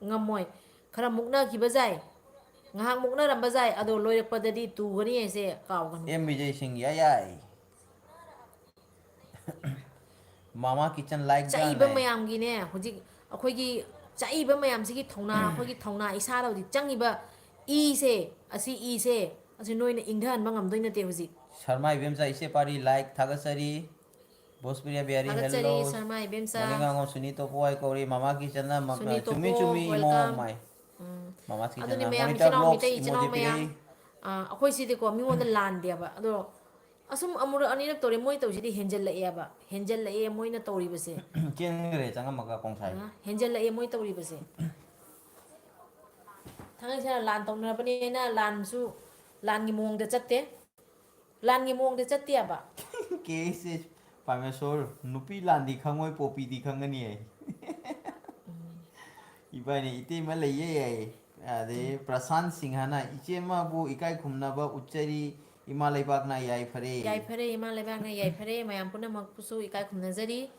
ngamoi khara mukna kibajai ngahak mukna rambajai ado loirakpadadi tugani ese kawganu em Vijay Singh yai Mama Kitchen like chaiba mayam gi ne hujik akhoi gi chaiba mayam sigi thongna akhoi gi thongna isa ro di changiba i se asi noina ingdhan bangam doina te hujik Sharma Ibemsa ise pari like thagasari Bospriya Biari thagachari hello sarma ibemsa Malinga ngo Sunito Puai Kauri Mama Kitchen na Sunito chumi po, chumi mo welcome. mai Mama Kitchen aduni na mayam monitor ichinaw vlogs mitay ichinaw emoji mayam pigay akhoi sidi ko mingonda lande ba ado asum amura anirak tore moi tawsidi henjel la e moina tawri base chen gre changa maga kongsai henjel la e moi tawri base thangai sa lan tawna bani na lan su lan gi mong da chatte ba ke se Parmesor nupi landi khangoi popi di khangani ai ibani ite ma leye ai ade Prasant Singh na ichema bu ikai khumna ba uchari Himalay Park na yai phare yai phare ima lebang na yai phare mayam puna makpusu ikai khumna jari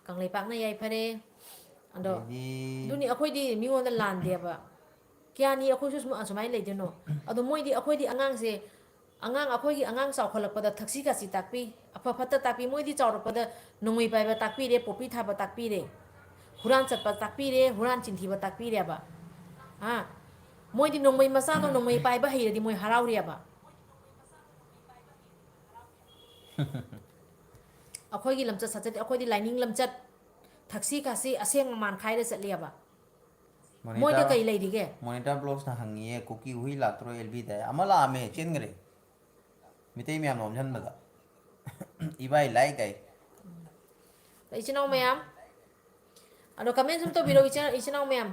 kanglei pak na yai phare ando duni akhoi di mingonda lande ba kyani akhoi su asumai leideno ado moi di akhoi di angang akhoi gi angang chawkholakpada thaksi ka si takpi afa phata takpi moi di chawrakpada nongoi pai ba takpi re popi tha ba takpi re huran chat pa takpi re huran chinthi ba takpi re ba ha moi di nongoi masa no nongoi pai ba hei di moi harau re ba akhoi gi lamchat sachat akhoi di lining lamchat thaksi ka si aseng man khai re chat le ba moi da kai lei dige monitor blogs na hangiye cookie hui la tro lb da amala ame chen gre mitei myam nom jan da ibai like ai ichinaw mayam ado comment sum to biro ichinaw mayam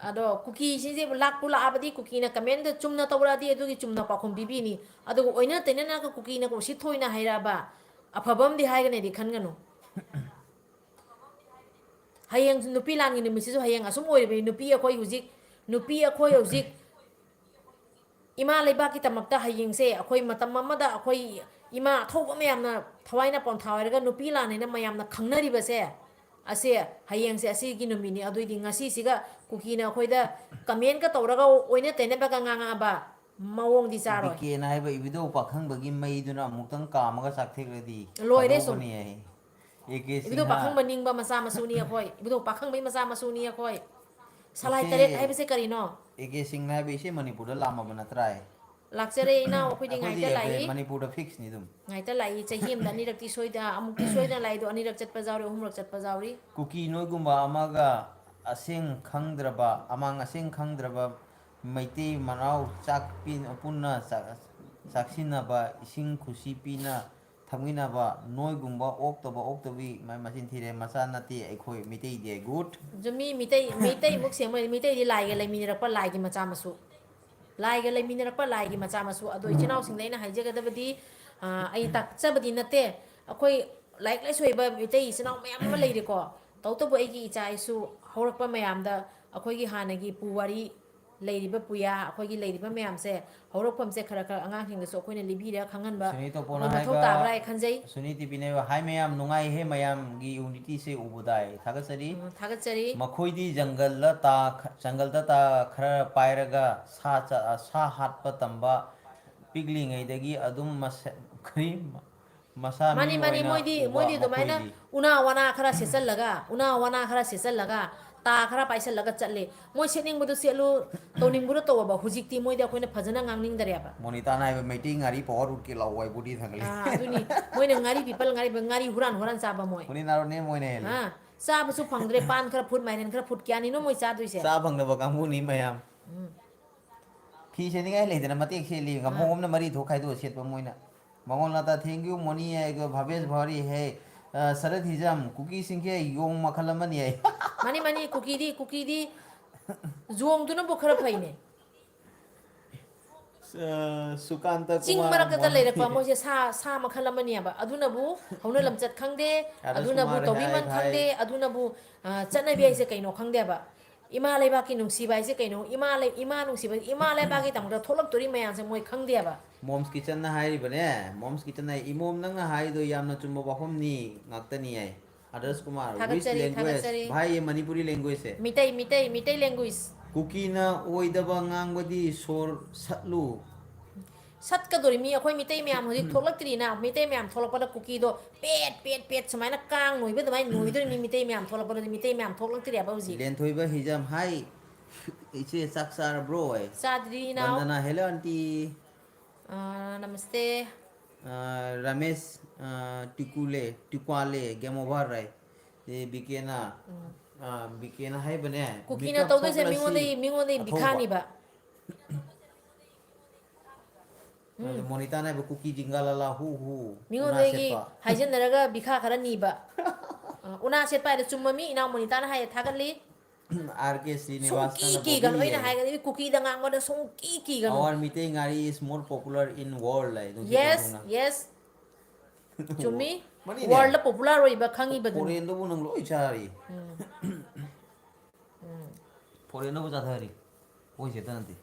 ado cookie sinje lak pula abadi cookie na comment da chumna tawra di adugi chumna pakhum bibi ni ado oina tenena ka cookie na ko si thoina haira ba afabam di haigane di khanganu hayang nupi langi ni misisu hayang asum oi be nupi akhoi hujik ima leiba ki tamakta hayang se akhoi matam mamada akhoi ima thoba mayam na thawaina pon thawairaga nupi lani na mayam na khangnari ba se ase hayang se asi gi numini adoi di ngasi siga kuki na akhoi da comment ka tawraga oina tene ba nganga ba mawong di charo ke na hai ba ibido pakhang bagi mai duna muktang ka maga sakthek redi Loire sum. ni ai eke ibido pakhang baning ba masa masuni akhoi ibido pakhang bai masa masuni akhoi salai tare ai bese karino eke sing na be se manipur da lama bana trai laksere ina akhoi di ngai ta lai manipur da fix ni dum ngai ta lai chahim da ni rakti soida amukti soida lai do ani rak chat pa jawri hum rak chat pa jawri kuki noi gumba amaga asing khangdraba amang asing khangdraba maiti manau chak pin punna saksina ba ising khusi pina thamina ba noi gumba oktobi mai masin thire masa nati aikhoi mitei de good jumi mitai muk semai mitai di lai ga lai min rak pa lai gi macha masu lai ga lai min rak pa lai gi macha masu ado ichinau sing dai na haije ga dabadi ai tak chabadi nate akhoi like lai soi ba mitai ichinau mayam ma lai ri ko tau to bo ai gi icha isu horak pa mayam da akhoi gi hana gi puwari ꯂꯩꯔꯤꯕ ꯄꯨꯌꯥ ꯑꯩꯈꯣꯏꯒꯤ ꯂꯩꯔꯤꯕ ꯃꯌꯥꯝꯁꯦ ꯍꯧꯔꯛꯐꯝꯁꯦ ꯈꯔ ꯈꯔ ꯑꯉꯥꯡꯁꯤꯡꯗꯁꯨ ꯑꯩꯈꯣꯏꯅ ꯂꯤꯕꯤꯔꯒ ꯈꯪꯍꯟꯕ Suni to ꯃꯣꯏ pona hai ꯃꯊꯧ ꯇꯥꯕ꯭ꯔꯥ ba ꯍꯥꯏ ꯈꯟꯖꯩ Suni TV ne hai mayam nungai he mayam gi unity se ubudai thagasari ꯊꯥꯒꯠꯆꯔꯤ makhoi di jungle da ta khara pairaga sa hatpa tamba pigli ngai dagi adum kri masa ꯃꯥꯅꯤ mi ꯃꯥꯅꯤ oina ꯃꯣꯏꯗꯤ uba ꯑꯗꯨꯃꯥꯏꯅ makhoi di ꯎꯅꯥ ꯋꯥꯅꯥ ꯈꯔ ꯁꯦꯠꯆꯜꯂꯒ ꯎꯅꯥ ꯋꯥꯅꯥ ꯈꯔ ꯁꯦꯠꯆꯜꯂꯒ ꯇꯥ ꯈꯔ ꯄꯥꯏꯁꯜꯂꯒ ꯆꯠꯂꯦ ꯃꯣꯏ ꯁꯦꯠꯅꯤꯡꯕꯗꯨ ꯁꯦꯠꯂꯨ ꯇꯧꯅꯤꯡꯕꯗꯨ ꯇꯧꯋꯕ ꯍꯧꯖꯤꯛꯇꯤ ꯃꯣꯏꯗꯤ ꯑꯩꯈꯣꯏꯅ ꯐꯖꯅ ꯉꯥꯡꯅꯤꯡꯗꯔꯦꯕ monita na meeting ngari power ut ke lawai budi thangali ꯑꯗꯨꯅꯤ ꯃꯣꯏꯅ ꯉꯥꯔꯤ ꯄꯤꯄꯜ ꯉꯥꯔꯤ ꯍꯨꯔꯥꯟ ꯍꯨꯔꯥꯟ ꯆꯥꯕ ꯃꯣꯏ muni naro ne moine hele ꯆꯥꯕꯁꯨ ꯐꯪꯗ꯭ꯔꯦ ꯄꯥꯟ ꯈꯔ ꯐꯨꯠ ꯃꯥꯏꯔꯦꯟ ꯈꯔ ꯐꯨꯠ ꯀꯌꯥꯅꯤꯅꯣ ꯃꯣꯏ ꯆꯥꯗꯣꯏꯁꯦ sa bang na ba kamu ni mayam khi se ni ngai le dana mate se li ngam na mari tho khai do set pa moina mangon lata thank you moni ai go bhavesh bhari he sarat hijam cookie singke yong makhala mani ai ꯃꯥꯅꯤ ꯃꯥꯅꯤ ꯀꯨꯀꯤꯗꯤ ꯖꯣꯡꯗꯨꯅꯕꯨ ꯈꯔ ꯐꯩꯅꯦ sukanta ꯆꯤꯡ kumar ꯃꯔꯛꯇ moni ꯂꯩꯔꯛꯄ ꯃꯣꯏꯁꯦ ꯁꯥ ꯃꯈꯜ ꯑꯃꯅꯦꯕ ꯑꯗꯨꯅꯕꯨ ꯍꯧꯅ ꯂꯝꯆꯠ ꯈꯪꯗꯦ Aras ꯑꯗꯨꯅꯕꯨ kumar hai ꯇꯧꯕꯤꯃꯟ bhai ꯈꯪꯗꯦ ꯑꯗꯨꯅꯕꯨ ꯆꯠꯅꯕꯤ ꯍꯥꯏꯁꯦ ꯀꯩꯅꯣ ꯈꯪꯗꯦꯕ ꯏꯃꯥ ꯂꯩꯕꯥꯛꯀꯤ ꯅꯨꯡꯁꯤꯕ ꯍꯥꯏꯁꯦ ꯀꯩꯅꯣ ꯏꯃꯥ ꯅꯨꯡꯁꯤꯕ ꯏꯃꯥ ꯂꯩꯕꯥꯛꯀꯤ ꯇꯝꯗ ꯊꯣꯛꯂꯛꯇꯣꯔꯤ ꯃꯌꯥꯝꯁꯦ ꯃꯣꯏ ꯈꯪꯗꯦꯕ moms kitchen na hai bane moms kitchen na imom nang hai do yamna chumba bahom ni ngaktani ai Adas kumar which ꯊꯥꯒꯠꯆꯔꯤ language ꯊꯥꯒꯠꯆꯔꯤ bhai ye manipuri language se Meitei language cookie na oidaba ngangbadi sor satlu ꯁꯠꯀꯗꯣꯔꯤ ꯃꯤ ꯑꯩꯈꯣꯏ ꯃꯤꯇꯩ ꯃꯌꯥꯝ ꯍꯧꯖꯤꯛ ꯊꯣꯛꯂꯛꯇ꯭ꯔꯤꯅ ꯃꯤꯇꯩ ꯃꯌꯥꯝ ꯊꯣꯛꯂꯛꯄꯗ ꯀꯨꯀꯤꯗꯣ ꯄꯦꯠ ꯁꯨꯃꯥꯏꯅ ꯀꯥꯡ ꯅꯣꯏꯕ ꯑꯗꯨꯃꯥꯏꯅ ꯅꯣꯏꯗꯣꯔꯤ ꯃꯤ ꯃꯤꯇꯩ ꯃꯌꯥꯝ ꯊꯣꯛꯂꯛꯄꯗꯗꯤ ꯃꯤꯇꯩ ꯃꯌꯥꯝ ꯊꯣꯛꯂꯛꯇ꯭ꯔꯤꯕ ꯍꯧꯖꯤꯛ Lenthoiba hijam hai iche saksar bro ai ꯆꯥꯗ꯭ꯔꯤ ꯏꯅꯥꯎ vandana hello aunty ꯅꯃꯁꯇꯦ ramesh tikwale game over rai de bikena hai bane ꯀꯨꯀꯤꯅ makeup ꯇꯧꯗꯣꯏꯁꯦ thoklasi ꯃꯤꯉꯣꯟꯗꯩ athoba ꯕꯤꯈꯥꯅꯤꯕ monita na cookie jingala hu una ꯃꯤꯉꯣꯟꯗꯒꯤ sepa ꯍꯥꯏꯖꯤꯟꯅꯔꯒ ꯕꯤꯈꯥ ꯈꯔ ꯅꯤꯕ ꯎꯅꯥ ꯁꯦꯠꯄ ꯍꯥꯏꯗꯣ ꯆꯨꯝꯃꯃꯤ ꯏꯅꯥꯎ ꯃꯣꯅꯤꯇꯥꯅ ꯍꯥꯏꯌꯦ ꯊꯥꯒꯠꯂꯤ rk srinivas ꯁꯨꯡꯀꯤ na ꯀꯤꯒꯅꯨ bobi ꯑꯩꯅ hai ꯍꯥꯏꯒꯗꯤ ꯀꯨꯀꯤꯗ ꯉꯥꯡꯕꯗ ꯁꯨꯡꯀꯤ ꯀꯤꯒꯅꯨ our meeting ngari is more popular in world like nusi yes panduna yes ꯆꯨꯝꯃꯤ mani ne ꯋꯥꯔꯜꯗ ꯄꯣꯄꯨꯂꯔ ꯑꯣꯏꯕ ꯈꯪꯉꯤꯕꯗꯨꯅꯤ foreign do bunang loi chari foreign do chathari oi se tanti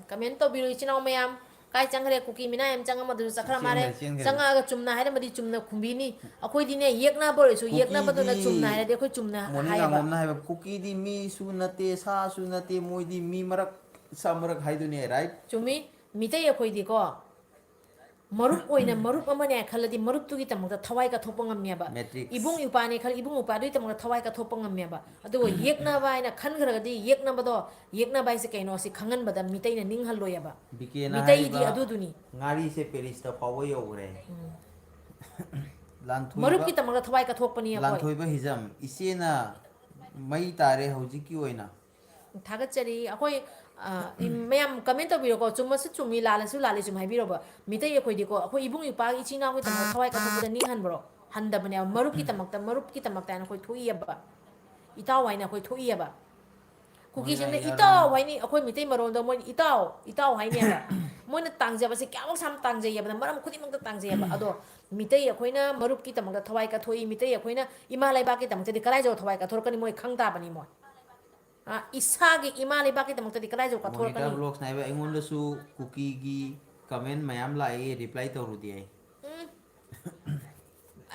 ꯀꯃꯦꯟ ꯇꯧꯕꯤꯔꯨ ꯏꯆꯤꯟ ꯏꯅꯥꯎ ꯃꯌꯥꯝ ꯀꯥꯏ ꯆꯪꯈ꯭ꯔꯦ ꯀꯨꯀꯤ ꯃꯤꯅꯥ ꯌꯥꯝ ꯆꯪꯉꯝꯃꯗꯨꯁꯨ ꯆꯠꯈ꯭ꯔ ꯃꯥꯜꯂꯦ ꯆꯦꯟꯈ꯭ꯔꯦ ꯆꯪꯉꯛꯑꯒ ꯆꯨꯝꯅ ꯍꯥꯏꯔꯝꯃꯗꯤ ꯆꯨꯝꯅ ꯈꯨꯝꯕꯤꯅꯤ ꯑꯩꯈꯣꯏꯗꯤꯅꯦ ꯌꯦꯛꯅꯕ ꯑꯣꯏꯔꯁꯨ ꯌꯦꯛꯅꯕꯗꯨꯅ ꯆꯨꯝꯅ Cookie ꯍꯥꯏꯔꯗꯤ ꯑꯩꯈꯣꯏ ꯆꯨꯝꯅ morning ꯍꯥꯏꯌꯦꯕ ngomna hai cookie di mi su nate sa su nate moi di mi marak sa marak hai duni right ꯆꯨꯝꯃꯤ ꯃꯤꯇꯩ ꯑꯩꯈꯣꯏꯗꯤꯀꯣ ꯃꯔꯨꯞ ꯑꯃꯅꯦ ꯈꯜꯂꯗꯤ ꯃꯔꯨꯞꯇꯨꯒꯤꯗꯃꯛꯇ ꯊꯋꯥꯏ ꯀꯠꯊꯣꯛꯄ ꯉꯝꯃꯦꯕ ꯏꯕꯨꯡ matrix ꯏꯄ꯭ꯋꯥꯅꯦ ꯈꯜ ꯏꯕꯨꯡ ꯏꯄ꯭ꯋꯥꯗꯨꯒꯤꯗꯃꯛꯇ ꯊꯋꯥꯏ ꯀꯠꯊꯣꯛꯄ ꯉꯝꯃꯦꯕ ꯑꯗꯨꯒ ꯌꯦꯛꯅꯕ ꯍꯥꯏꯅ ꯈꯟꯈ꯭ꯔꯒꯗꯤ ꯌꯦꯛꯅꯕ ꯍꯥꯏꯁꯦ ꯀꯩꯅꯣꯁꯤ ꯈꯪꯍꯟꯕꯗ ꯃꯤꯇꯩꯅ ꯅꯤꯡꯍꯜꯂꯣꯏꯑꯕ bike na hai ꯃꯤꯇꯩꯗꯤ ba ꯑꯗꯨꯗꯨꯅꯤ ngari se paris ta pawa yogre ꯃꯔꯨꯞꯀꯤꯗꯃꯛꯇ ꯊꯋꯥꯏ ꯀꯠꯊꯣꯛꯄꯅꯤ ꯑꯩꯈꯣꯏ lanthoi ba hijam ise na mai tare hauji ki oina ꯊꯥꯒꯠꯆꯔꯤ ꯑꯩꯈꯣই ꯃꯌꯥꯝ ꯀꯃꯦꯟ ꯇꯧꯕꯤꯔꯣꯀꯣ ꯆꯨꯝꯃꯁꯨ ꯆꯨꯝꯃꯤ ꯂꯥꯜꯂꯁꯨ ꯂꯥꯜꯂꯤ ꯁꯨꯝ ꯍꯥꯏꯕꯤꯔꯣꯕ ꯃꯤꯇꯩ ꯑꯩꯈꯣꯏꯗꯤꯀꯣ ꯑꯩꯈꯣꯏ ꯏꯕꯨꯡ ꯏꯄ꯭ꯋꯥꯒꯤ ꯏꯆꯤꯟ ꯏꯅꯥꯎꯒꯤꯗꯃꯛꯇ ꯊꯋꯥꯏ ꯀꯠꯊꯣꯛꯄꯗ ꯅꯤꯡꯍꯟꯕ꯭ꯔꯣ ꯍꯟꯗꯕꯅꯦꯕ ꯃꯔꯨꯞꯀꯤꯗꯃꯛꯇ ꯍꯥꯏꯅ ꯑꯩꯈꯣꯏ ꯊꯣꯛꯏꯑꯕ ꯏꯇꯥꯎ ꯍꯥꯏꯅ ꯑꯩꯈꯣꯏ ꯊꯣꯛꯏꯑꯕ moina ꯀꯨꯀꯤꯁꯤꯡꯅ ꯏꯇꯥꯎ yaran ꯍꯥꯏꯅꯤ ꯑꯩꯈꯣꯏ ꯃꯤꯇꯩ ꯃꯔꯣꯟꯗ ꯃꯣꯏꯅ ꯏꯇꯥꯎ ꯍꯥꯏꯅꯦꯕ ꯃꯣꯏꯅ ꯇꯥꯡꯖꯕꯁꯦ ꯀꯌꯥꯃꯨꯛ ꯁꯥꯝ ꯇꯥꯡꯖꯩꯑꯕꯗ ꯃꯔꯝ ꯈꯨꯗꯤꯡꯃꯛꯇ ꯇꯥꯡꯖꯩꯑꯕ ꯑꯗꯣ ꯃꯤꯇꯩ ꯑꯩꯈꯣꯏꯅ ꯃꯔꯨꯞꯀꯤꯗꯃꯛꯇ ꯊꯋꯥꯏ ꯀꯠꯊꯣꯛꯏ ꯃꯤꯇꯩ ꯑꯩꯈꯣꯏꯅ ꯏꯃꯥ ꯂꯩꯕꯥꯛꯀꯤꯗꯃꯛꯇꯗꯤ ꯀꯗꯥꯏꯗꯊꯋꯥꯏ ꯀꯠꯊꯣꯔꯛꯀꯅꯤ ꯃꯣꯏ ꯈꯪ ꯇꯥꯕꯅꯤ ꯃꯣꯏ ꯏꯁꯥꯒꯤ ꯏꯃꯥ ꯂꯩꯕꯥꯛꯀꯤꯗꯃꯛꯇꯗꯤ ꯀꯗꯥꯏꯗ monita ꯀꯠꯊꯣꯔꯛꯀꯅꯤ vlogs naiba aingonda su cookie gi comment mayam lai reply tawrudi ai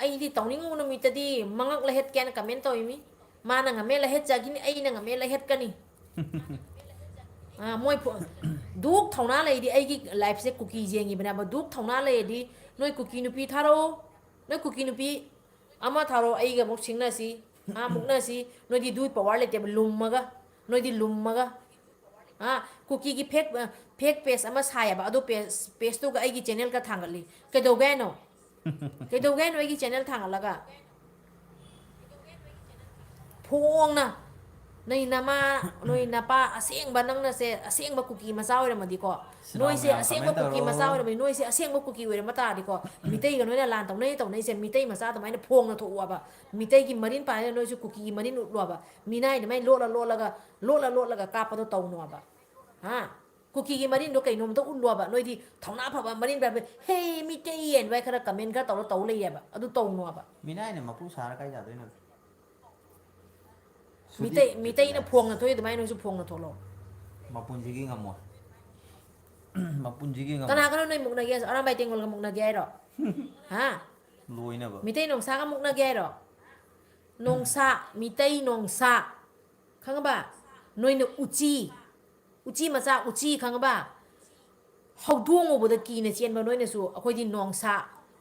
ꯑꯩꯗꯤ ꯇꯧꯅꯤꯡꯉꯨ ꯅꯨꯃꯤꯠꯇꯗꯤ ꯃꯉꯛ ꯂꯩꯍꯠꯀꯦꯅ ꯀꯃꯦꯟ ꯇꯧꯏꯃꯤ ꯃꯥꯅ ꯉꯝꯃꯦ ꯂꯩꯍꯠꯆꯈꯤꯅꯤ ꯑꯩꯅ ꯉꯝꯃꯦ ꯂꯩꯍꯠꯀꯅꯤ ꯃꯣꯏ ꯗꯨꯛ ꯊꯧꯅꯥ ꯂꯩꯔꯗꯤ ꯑꯩꯒꯤ ꯂꯥꯏꯐꯁꯦ ꯀꯨꯀꯤ ꯌꯦꯡꯉꯤꯕꯅꯦꯕ ꯗꯨꯛ ꯊꯧꯅꯥ ꯂꯩꯔꯗꯤ ꯅꯣꯏ ꯀꯨꯀꯤ ꯅꯨꯄꯤ ꯊꯥꯔꯛꯑꯣ ꯅꯣꯏ ꯀꯨꯀꯤ ꯅꯨꯄꯤ ꯑꯃ ꯊꯥꯔꯛꯑꯣ ꯑꯩꯒ ꯑꯃꯨꯛ ꯁꯤꯡꯅꯁꯤ ꯃꯨꯛꯅꯁꯤ ꯅꯣꯏꯗꯤ ꯗꯨꯏ ꯄꯋꯥꯔ ꯂꯩꯇꯦꯕ ꯂꯨꯝꯃꯒ ꯅꯣꯏꯗꯤ ꯂꯨꯝꯃꯒ ꯀꯨꯀꯤꯒꯤ ꯐꯦꯛ ꯄꯦꯖ ꯑꯃ ꯁꯥꯏꯌꯦꯕ ꯑꯗꯣ ꯄꯦꯖꯇꯨꯒ ꯑꯩꯒꯤ ꯆꯦꯅꯦꯜꯒ ꯊꯥꯡꯒꯠꯂꯤ ꯀꯩꯗꯧꯒꯦ ꯍꯥꯏꯅꯣ ꯀꯩꯗꯧꯒꯦ ꯍꯥꯏꯅꯣ ꯑꯩꯒꯤ ꯆꯦꯅꯦꯜ ꯊꯥꯡꯒꯠꯂꯒ ꯐꯣꯡꯅ ꯅꯣꯏ ꯅꯄꯥ ꯑꯁꯦꯡꯕ ꯅꯪꯅꯁꯦ ꯑꯁꯦꯡꯕ ꯀꯨꯀꯤ ꯃꯆꯥ ꯑꯣꯏꯔꯝꯃꯗꯤꯀꯣ Sinong ꯅꯣꯏꯁꯦ mayam ꯑꯁꯦꯡꯕ comment ꯀꯨꯀꯤ ꯃꯆꯥ tawro ꯑꯣꯏꯔꯝꯃꯗꯤ ꯅꯣꯏꯁꯦ ꯑꯁꯦꯡꯕ ꯀꯨꯀꯤ ꯑꯣꯏꯔꯝꯕ ꯇꯥꯔꯗꯤꯀꯣ ꯃꯤꯇꯩꯒ ꯅꯣꯏꯅ ꯂꯥꯟ ꯇꯧꯅꯩꯁꯦ ꯃꯤꯇꯩ ꯃꯆꯥ ꯑꯗꯨꯃꯥꯏꯅ ꯐꯣꯡꯅ ꯊꯣꯛꯎꯑꯕ ꯃꯤꯇꯩꯒꯤ ꯃꯔꯤꯟ ꯄꯥꯏꯔꯒ ꯅꯣꯏꯁꯨ ꯀꯨꯀꯤꯒꯤ ꯃꯔꯤꯟ ꯎꯠꯂꯣꯕ ꯃꯤꯅꯥꯏ ꯑꯗꯨꯃꯥꯏꯅ ꯂꯣꯠꯂꯒ ꯀꯥꯞꯄꯗꯣ ꯇꯧꯅꯣꯕ ꯀꯨꯀꯤꯒꯤ ꯃꯔꯤꯟꯗꯣ ꯀꯩꯅꯣꯝꯇ ꯎꯠꯂꯣꯕ ꯅꯣꯏꯗꯤ ꯊꯧꯅꯥ ꯐꯕ ꯃꯔꯤꯟ ꯄꯥꯏꯕ ꯍꯦ ꯃꯤꯇꯩ ꯌꯦꯟꯕ ꯈꯔ ꯀꯃꯦꯟ ꯈꯔ ꯇꯧ ꯂꯩꯌꯦꯕ ꯑꯗꯨ ꯇꯧꯅꯣꯕ mina ne mapu sara kai jadoina ꯃꯤꯇꯩꯅ ꯐꯣꯡꯅ ꯊꯣꯛꯏ ꯑꯗꯨꯃꯥꯏꯅ ꯅꯣꯏꯁꯨ ꯐꯣꯡꯅ ꯊꯣꯛꯂꯛꯑꯣ ꯃꯄꯨꯟꯁꯤꯒꯤ ꯉꯝꯃꯣꯏ ꯃꯄꯨꯟꯁꯤꯒꯤ ꯀꯅꯥ ꯉꯝꯃꯣꯏ ꯀꯅꯥ ꯅꯣꯏ ꯃꯨꯛꯅꯒꯦ ꯑꯔꯥꯝꯕꯥꯏ ꯇꯦꯡꯒꯣꯜꯒ ꯃꯨꯛꯅꯒꯦ ꯍꯥꯏꯔꯣ ꯍꯥ ꯂꯣꯏꯅꯕ ꯃꯤꯇꯩ ꯅꯣꯡꯁꯥꯒ ꯃꯨꯛꯅꯒꯦ ꯍꯥꯏꯔꯣ ꯅꯣꯡꯁꯥ ꯃꯤꯇꯩ ꯅꯣꯡꯁꯥ ꯈꯪꯉꯕ ꯅꯣꯏꯅ ꯎꯆꯤ ꯃꯆꯥ ꯎꯆꯤ ꯈꯪꯉꯕ ꯍꯧꯗꯣꯡ ꯎꯕꯗ ꯀꯤꯅ ꯆꯦꯟꯕ ꯅꯣꯏꯅꯁꯨ ꯑꯩꯈꯣꯏꯗꯤ ꯅꯣꯡꯁꯥ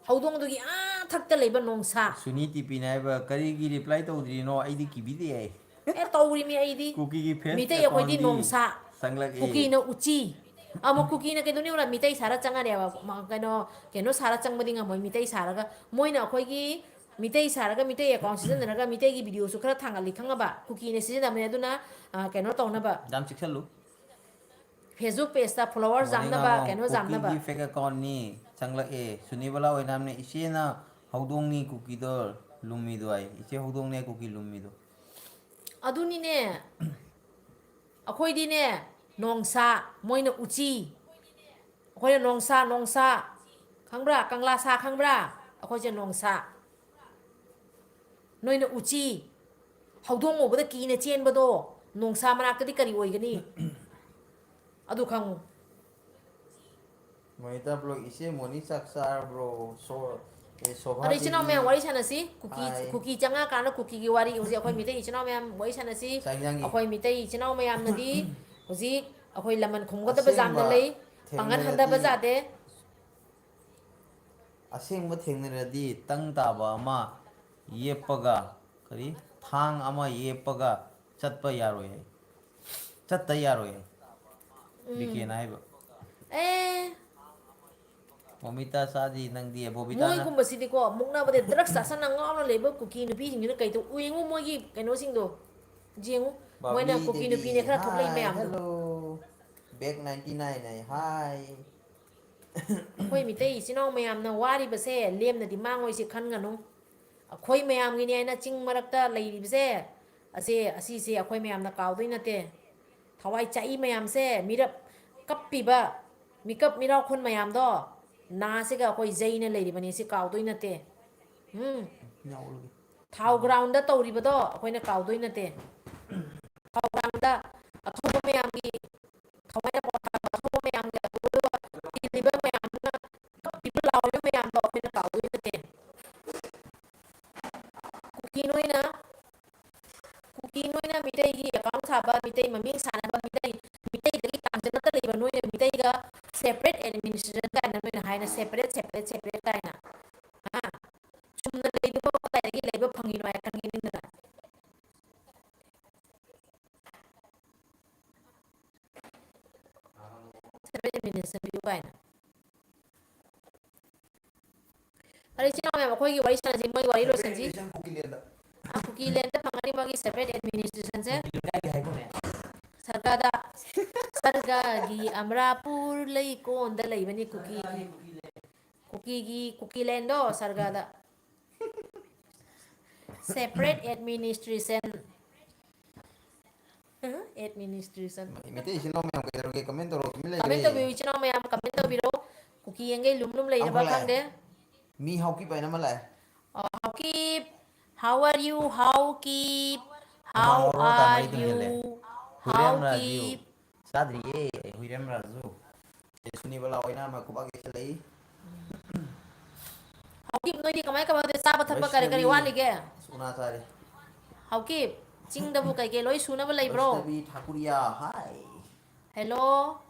ꯍꯧꯗꯣꯡꯗꯨꯒꯤ ꯊꯛꯇ ꯂꯩꯕ ꯅꯣꯡꯁꯥ ꯁꯨꯅꯤ ꯇꯤꯄꯤꯅ ꯍꯥꯏꯕ ꯀꯔꯤꯒꯤ ꯔꯤꯄ꯭ꯂꯥꯏ ꯇꯧꯗ꯭ꯔꯤꯅꯣ ꯑꯩꯗꯤ ꯀꯤꯕꯤꯗꯦ ꯌꯥꯏ ꯇꯧꯔꯤꯃꯤ ꯑꯩꯗꯤ ꯀꯨꯀꯤꯒꯤ ꯐꯦꯁ ꯃꯤꯇꯩ ꯑꯩꯈꯣꯏꯗꯤ ꯑꯦꯀꯥꯎꯟꯗꯤ ꯅꯣꯡꯁꯥ ꯆꯪꯂꯛꯑꯦ ꯀꯨꯀꯤꯅ ꯎꯆꯤ ꯑꯃꯨꯛ ꯀꯨꯀꯤꯅ ꯀꯩꯗꯧꯅꯤꯕ ꯃꯤꯇꯩ ꯁꯥꯔ ꯆꯪꯉꯅꯦꯕ ꯀꯩꯅꯣ ꯁꯥꯔ ꯆꯪꯕꯗꯤ ꯉꯝꯃꯣꯏ ꯃꯤꯇꯩ ꯁꯥꯔꯒ ꯃꯣꯏꯅ ꯑꯩꯈꯣꯏꯒꯤ ꯃꯤꯇꯩ ꯁꯥꯔꯒ ꯃꯤꯇꯩ ꯑꯦꯀꯥꯎꯟ ꯁꯤꯖꯤꯟꯅꯔꯒ ꯃꯤꯇꯩꯒꯤ ꯚꯤꯗꯤꯑꯣꯁꯨ ꯈꯔ ꯊꯥꯡꯒꯠꯂꯤ ꯈꯪꯉꯕ ꯀꯨꯀꯤꯅ ꯁꯤꯖꯤꯟꯅꯕꯅꯦ ꯑꯗꯨꯅ ꯀꯩꯅꯣ ꯇꯧꯅꯕ ꯌꯥꯝ ꯆꯦꯛꯁꯜꯂꯨ ꯐꯦꯁꯕꯨꯛ ꯄꯦꯖꯇ ꯐꯣꯂꯣꯋꯔꯁ ꯃꯣꯔꯅꯤꯡ ꯌꯥꯝꯅꯕ ꯉꯥꯉꯣ ꯀꯩꯅꯣ ꯌꯥꯝꯅꯕ ꯀꯨꯀꯤꯒꯤ ꯐꯦꯛ ꯑꯦꯀꯥꯎꯟꯅꯤ ꯆꯪꯂꯛꯑꯦ ꯁꯨꯅꯤꯕꯂꯥ ꯑꯣꯏꯅꯥꯝꯅꯦ ꯏꯆꯦꯅ ꯍꯧꯗꯣꯡꯅꯤ ꯀꯨꯀꯤꯗꯣ ꯂꯨꯝꯃꯤꯗꯣ ꯑꯩ ꯏꯆꯦ ꯍꯧꯗꯣꯡꯅꯦ ꯀꯨꯀꯤ ꯂꯨꯝꯃꯤꯗꯣ ꯑꯗꯨꯅꯤꯅꯦ ꯑꯩꯈꯣꯏꯗꯤꯅꯦ ꯅꯣꯡꯁꯥ ꯃꯣꯏꯅ ꯎꯆꯤ ꯑꯩꯈꯣꯏꯅ ꯅꯣꯡꯁꯥ ꯈꯪꯕ꯭ꯔꯥ ꯀꯪꯂꯥ ꯁꯥ ꯈꯪꯕ꯭ꯔꯥ ꯑꯩꯈꯣꯏꯁꯦ ꯅꯣꯡꯁꯥ ꯅꯣꯏꯅ ꯎꯆꯤ ꯍꯧꯗꯣꯡ ꯎꯕꯗ ꯀꯤꯅ ꯆꯦꯟꯕꯗꯣ ꯅꯣꯡꯁꯥ ꯃꯅꯥꯛꯇꯗꯤ ꯀꯔꯤ ꯑꯣꯏꯒꯅꯤ ꯑꯗꯨ ꯈꯪꯉꯨ ꯃꯣꯅꯤꯇꯥ ꯕ꯭ꯂꯣꯛ ꯏꯆꯦ ꯃꯣꯅꯤ ꯆꯥꯛ ꯆꯥꯔꯕ꯭ꯔꯣ ꯁꯣꯚꯥ ꯑꯗꯣ ꯏꯆꯤꯜ ꯏꯅꯥꯎ ꯗꯦꯕꯤ ꯃꯌꯥꯝ ꯋꯥꯔꯤ ꯁꯥꯟꯅꯁꯤ ꯍꯥꯏ ꯀꯨꯀꯤ ꯆꯪꯉꯛꯀꯥꯟꯗ ꯀꯨꯀꯤꯒꯤ ꯋꯥꯔꯤ ꯍꯧꯖꯤꯛ ꯑꯩꯈꯣꯏ ꯃꯤꯇꯩ ꯏꯆꯤꯜ ꯏꯅꯥꯎ ꯃꯌꯥꯝ ꯋꯥꯔꯤ ꯁꯥꯟꯅꯁꯤ ꯆꯥꯛ ꯏꯟꯖꯥꯡꯒꯤ ꯑꯩꯈꯣꯏ ꯃꯤꯇꯩ ꯏꯆꯤꯜ ꯏꯅꯥꯎ ꯃꯌꯥꯝꯅꯗꯤ ꯍꯧꯖꯤꯛ ꯑꯩꯈꯣꯏ ꯂꯃꯟ ꯈꯨꯝꯒꯗꯕ ꯖꯥꯝꯅ ꯑꯁꯦꯡꯕ ꯂꯩ ꯄꯥꯡꯒꯜ ꯍꯟꯊꯕ ꯊꯦꯡꯅꯔꯗꯤ ꯌꯥꯗꯦ ꯑꯁꯦꯡꯕ ꯊꯦꯡꯅꯔꯗꯤ ꯇꯪ ꯇꯥꯕ ꯑꯃ ꯌꯦꯞꯄꯒ ꯀꯔꯤ ꯊꯥꯡ ꯑꯃ ꯌꯦꯞꯄꯒ ꯆꯠꯄ ꯌꯥꯔꯣꯏ ꯍꯥꯏ ꯆꯠꯇ ꯌꯥꯔꯣꯏ ꯍꯥꯏ ꯕꯤꯀꯦꯅ ꯍꯥꯏꯕ ꯑꯦ ꯃꯣꯃꯤꯇꯥ ꯆꯥꯗꯤ ꯅꯪꯗꯤ ꯕꯣꯕꯤꯇꯥꯅ ꯃꯣꯏꯒꯨꯝꯕꯁꯤꯗꯤꯀꯣ ꯃꯨꯛꯅꯕꯗ ꯗ꯭ꯔꯛꯁ ꯆꯥꯁꯟꯅ ꯉꯥꯎꯅ ꯂꯩꯕ ꯀꯨꯀꯤ ꯅꯨꯄꯤꯁꯤꯡꯁꯤꯅ ꯀꯩꯗꯧ ꯌꯦꯡꯉꯨ ꯃꯣꯏꯒꯤ ꯀꯩꯅꯣꯁꯤꯡꯗꯣ ꯌꯦꯡꯉꯨ ꯃꯣꯏꯅ ꯕꯕ꯭ꯂꯤ ꯀꯨꯀꯤ ꯅꯨꯄꯤꯅꯦ ꯗꯦꯕꯤ ꯈꯔ ꯊꯣꯛꯂꯛꯏ ꯍꯥꯏ ꯃꯌꯥꯝꯗꯣ ꯍꯦꯜꯂꯣ ꯕꯦꯛ 99 ꯍꯥꯏ ꯑꯩꯈꯣꯏ ꯃꯤꯇꯩ ꯏꯆꯤꯟ ꯏꯅꯥꯎ ꯃꯌꯥꯝꯅ ꯋꯥꯔꯤꯕꯁꯦ ꯂꯦꯝꯅꯗꯤ ꯃꯥꯡꯉꯣꯏꯁꯤ ꯈꯟꯒꯅꯨ ꯑꯩꯈꯣꯏ ꯃꯌꯥꯝꯒꯤꯅꯤ ꯍꯥꯏꯅ ꯆꯤꯡ ꯃꯔꯛꯇ ꯂꯩꯔꯤꯕꯁꯦ ꯑꯁꯤꯁꯦ ꯑꯩꯈꯣꯏ ꯃꯌꯥꯝꯅ ꯀꯥꯎꯗꯣꯏ ꯅꯠꯇꯦ ꯊꯋꯥꯏ ꯆꯥꯛꯏ ꯃꯌꯥꯝꯁꯦ ꯃꯤꯔꯞ ꯀꯞꯄꯤꯕ ꯃꯤꯀꯞ ꯃꯤꯔꯥꯎꯈꯨꯟ ꯃꯌꯥꯝꯗꯣ ꯅꯥꯁꯤꯒ ꯑꯩꯈꯣꯏ ꯖꯩꯅ ꯂꯩꯔꯤꯕꯅꯤ ꯁꯤ ꯀꯥꯎꯗꯣꯏ ꯅꯠꯇꯦ ꯌꯥꯎꯔꯒꯦ ꯊꯥꯎ ꯒ꯭ꯔꯥꯎꯟꯗ ꯇꯧꯔꯤꯕꯗꯣ ꯑꯩꯈꯣꯏꯅ ꯀꯥꯎꯗꯣꯏ ꯅꯠꯇꯦ ꯊꯥꯎ ꯒ꯭ꯔꯥꯎꯟꯗ ꯑꯊꯧꯕ ꯃꯌꯥꯝꯒꯤ ꯊꯋꯥꯏꯅ ꯑꯊꯧꯕ ꯃꯌꯥꯝꯒꯤ ꯏꯜꯂꯤꯕ ꯃꯌꯥꯝꯗꯨꯅ ꯀꯞꯄꯤꯕ ꯂꯥꯎꯔꯤꯕ ꯃꯌꯥꯝꯗꯣ ꯑꯩꯈꯣꯏꯅ ꯀꯥꯎꯗꯣꯏ ꯅꯠꯇꯦ ꯀꯨꯀꯤ ꯅꯣꯏꯅ ꯃꯤꯇꯩꯒꯤ ꯑꯦꯀꯥꯎꯟ ꯁꯥꯕ ꯃꯤꯇꯩ ꯃꯃꯤꯡ ꯁꯥꯟꯅꯕ ꯃꯤꯇꯩꯗꯒꯤ ꯇꯥꯡꯖꯟꯅꯇ ꯂꯩꯕ ꯅꯣꯏꯅ ꯃꯤꯇꯩꯒ ꯁꯦꯄꯔꯦꯠ ꯑꯦꯗꯃꯤꯅꯤꯁꯇ꯭ꯔꯦꯁꯟ ꯀꯥꯏꯅ ꯅꯣꯏꯅ ꯍꯥꯏꯅ ꯁꯦꯄꯔꯦꯠ ꯀꯥꯏꯅ ꯆꯨꯝꯅ ꯂꯩꯗꯨꯕ ꯀꯗꯥꯏꯗꯒꯤ ꯂꯩꯕ ꯐꯪꯉꯤꯅꯣ ꯍꯥꯏ ꯈꯪꯅꯤꯡꯗꯅ ꯁꯦꯄꯔꯦꯠ ꯑꯦꯗꯃꯤꯅꯤꯁꯇ꯭ꯔꯦꯁꯟ ꯄꯤꯌꯨ ꯀꯥꯏꯅ ꯐꯔꯦ ꯏꯆꯤꯜ ꯏꯅꯥꯎ ꯃꯌꯥꯝ ꯑꯩꯈꯣꯏꯒꯤ ꯋꯥꯔꯤ ꯁꯥꯟꯅꯁꯤ ꯃꯣꯏꯒꯤ ꯋꯥꯔꯤ ꯂꯣꯏꯁꯤꯟꯁꯤ ꯀꯨꯀꯤꯂꯦꯟꯗ ꯀꯨꯀꯤꯂꯦꯟꯗ ꯐꯪꯒꯅꯤ ꯃꯣꯏꯒꯤ ꯁꯦꯄꯔꯦꯠ ꯑꯦꯗꯃꯤꯅꯤꯁꯇ꯭ꯔꯦꯁꯟꯁꯦ ꯁꯔꯀꯥꯔꯗ ꯁꯔꯒꯒꯤ ꯑꯃꯔꯥꯄꯨꯔ ꯂꯩꯀꯣꯜꯗ ꯂꯩꯕꯅꯤ ꯀꯨꯀꯤꯂꯦꯟꯗꯣ ꯁꯔꯒꯗ ꯁꯦꯄꯔꯦꯠ ꯑꯦꯗꯃꯤꯅꯤꯁꯇ꯭ꯔꯦꯁꯟ ꯑꯦꯗꯃꯤꯅꯤꯁꯇ꯭ꯔꯦꯁꯟ ꯃꯩꯇꯩ ꯏꯆꯤꯟ ꯏꯅꯥꯎ ꯃꯌꯥꯝ ꯀꯩꯗꯧꯔꯒꯦ ꯀꯃꯦꯟ ꯇꯧꯔꯣ ꯇꯨꯃꯤꯟ ꯂꯩꯈ꯭ꯔꯦ ꯀꯃꯦꯟ ꯇꯧꯕꯤꯌꯨ ꯏꯆꯤꯟ ꯏꯅꯥꯎ ꯃꯌꯥꯝ ꯀꯃꯦꯟ ꯇꯧꯕꯤꯔꯛꯎ ꯀꯨꯀꯤ ꯌꯦꯡꯈꯩ ꯂꯨꯝ ꯂꯩꯔꯕ ꯑꯃꯈꯛ ꯂꯥꯛꯑꯦ ꯈꯪꯗꯦ ꯃꯤ ꯍꯥꯎꯀꯤ ꯄꯥꯏꯅ ꯑꯃ ꯂꯥꯛꯑꯦ Howkip, how are you? Howkip, ꯍꯨꯃꯥꯡ how ꯑꯣꯔꯣꯔꯣꯇꯥ are ꯃꯔꯤ you? ꯇꯨꯡꯁꯤꯜꯂꯦ ꯍꯨꯏꯔꯦꯝ ꯔꯥꯖꯨ Howkip, ꯆꯥꯗ꯭ꯔꯤꯌꯦ ꯍꯨꯏꯔꯦꯝ ꯔꯥꯖꯨ ꯁꯨꯅꯤꯕꯂꯥ ꯑꯣꯏꯅꯥꯝ ꯈꯨꯕꯥꯛ ꯌꯩꯁꯜꯂꯛꯏ Howkip ꯅꯣꯏꯗꯤ ꯀꯃꯥꯏ ꯀꯃꯥꯏ ꯆꯥꯕ ꯊꯛꯄ ꯀꯔꯤ ꯀꯔꯤ ꯋꯩꯁꯅꯕꯤ ꯋꯥꯠꯂꯤꯒꯦ ꯎꯅꯥ ꯆꯥꯔꯤ Howkip ꯆꯤꯡꯗꯕꯨ ꯀꯩꯀꯩ ꯂꯣꯏ ꯁꯨꯅꯕ ꯂꯩꯕ꯭ꯔꯣ ꯋꯩꯁꯅꯕꯤ ꯊꯥꯀꯨꯔꯤꯌꯥ ꯍꯥꯏ ꯍꯦꯜꯂꯣ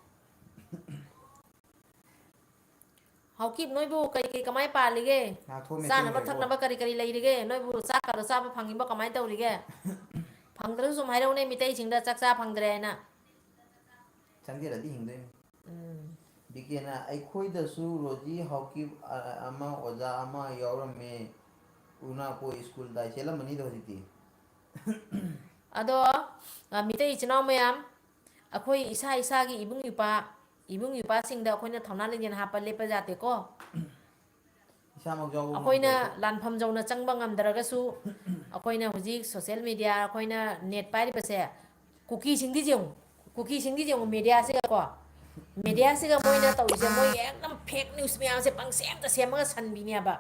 Howkip ꯅꯣꯏꯕꯨ ꯀꯩ ꯀꯩ ꯀꯃꯥꯏ ꯄꯥꯜꯂꯤꯒꯦ ꯉꯥꯛꯊꯣꯛ ꯃꯦꯆꯤꯟ ꯆꯥꯅꯕ ꯂꯩꯔꯛꯑꯣ ꯊꯛꯅꯕ ꯀꯔꯤ ꯀꯔꯤ ꯂꯩꯔꯤꯒꯦ ꯅꯣꯏꯕꯨ ꯆꯥꯛꯀꯗꯣ ꯆꯥꯕ ꯐꯪꯉꯤꯕꯣ ꯀꯃꯥꯏꯅ ꯇꯧꯔꯤꯒꯦ ꯐꯪꯗ꯭ꯔꯁꯨ ꯁꯨꯝ ꯍꯥꯏꯔꯧꯅꯦ ꯃꯤꯇꯩꯁꯤꯡꯗ ꯆꯥꯛ ꯆꯥ ꯐꯪꯗ꯭ꯔꯦ ꯍꯥꯏꯅ ꯆꯪꯖꯔꯗꯤ ꯍꯤꯡꯗꯣꯏꯅꯤ ꯕꯤꯀꯦꯅ ꯑꯩꯈꯣꯏꯗꯁꯨ ꯔꯣꯖꯤ ꯍꯥꯎꯀꯤꯞ ꯑꯃ ꯑꯣꯖꯥ ꯑꯃ ꯌꯥꯎꯔꯝꯃꯦ ꯎꯅꯥꯄꯣ ꯁ꯭ꯀꯨꯜꯗ ꯆꯦꯜꯂꯝꯃꯅꯤꯗ ꯍꯧꯖꯤꯛꯇꯤ ꯑꯗꯣ ꯃꯤꯇꯩ ꯏꯆꯤꯟ ꯏꯅꯥꯎ ꯃꯌꯥꯝ ꯑꯩꯈꯣꯏ ꯏꯁꯥ ꯏꯁꯥꯒꯤ ꯏꯕꯨꯡ ꯏꯄ꯭ꯋꯥꯁꯤꯡꯗ ꯑꯩꯈꯣꯏꯅ ꯊꯧꯅꯥ ꯂꯤꯡꯖꯦꯜ ꯍꯥꯞꯄ ꯂꯦꯞꯄ ꯌꯥꯗꯦꯀꯣ ꯏꯁꯥꯃꯛ ꯌꯥꯎꯕ ꯑꯩꯈꯣꯏꯅ ꯉꯝꯗ꯭ꯔꯁꯨ ꯂꯥꯟꯐꯝ ꯌꯧꯅ ꯆꯪꯕ ꯉꯝꯗ꯭ꯔꯒꯁꯨ ꯑꯩꯈꯣꯏꯅ ꯍꯧꯖꯤꯛ ꯁꯣꯁꯦꯜ ꯃꯦꯗꯤꯌꯥ ꯑꯩꯈꯣꯏꯅ ꯅꯦꯠ ꯄꯥꯏꯔꯤꯕꯁꯦ ꯀꯨꯀꯤꯁꯤꯡꯗꯤ ꯌꯦꯡꯉꯨ ꯃꯦꯗꯤꯌꯥꯁꯤꯒꯀꯣ ꯃꯦꯗꯤꯌꯥꯁꯤꯒ ꯃꯣꯏꯅ ꯇꯧꯔꯤꯁꯦ ꯃꯣꯏ ꯍꯦꯛꯇ ꯐꯦꯛ ꯅ꯭ꯌꯨꯁ ꯃꯌꯥꯝꯁꯦ ꯄꯪꯁꯦꯝꯇ ꯁꯦꯝꯃꯒ ꯁꯟꯕꯤꯅꯦꯕ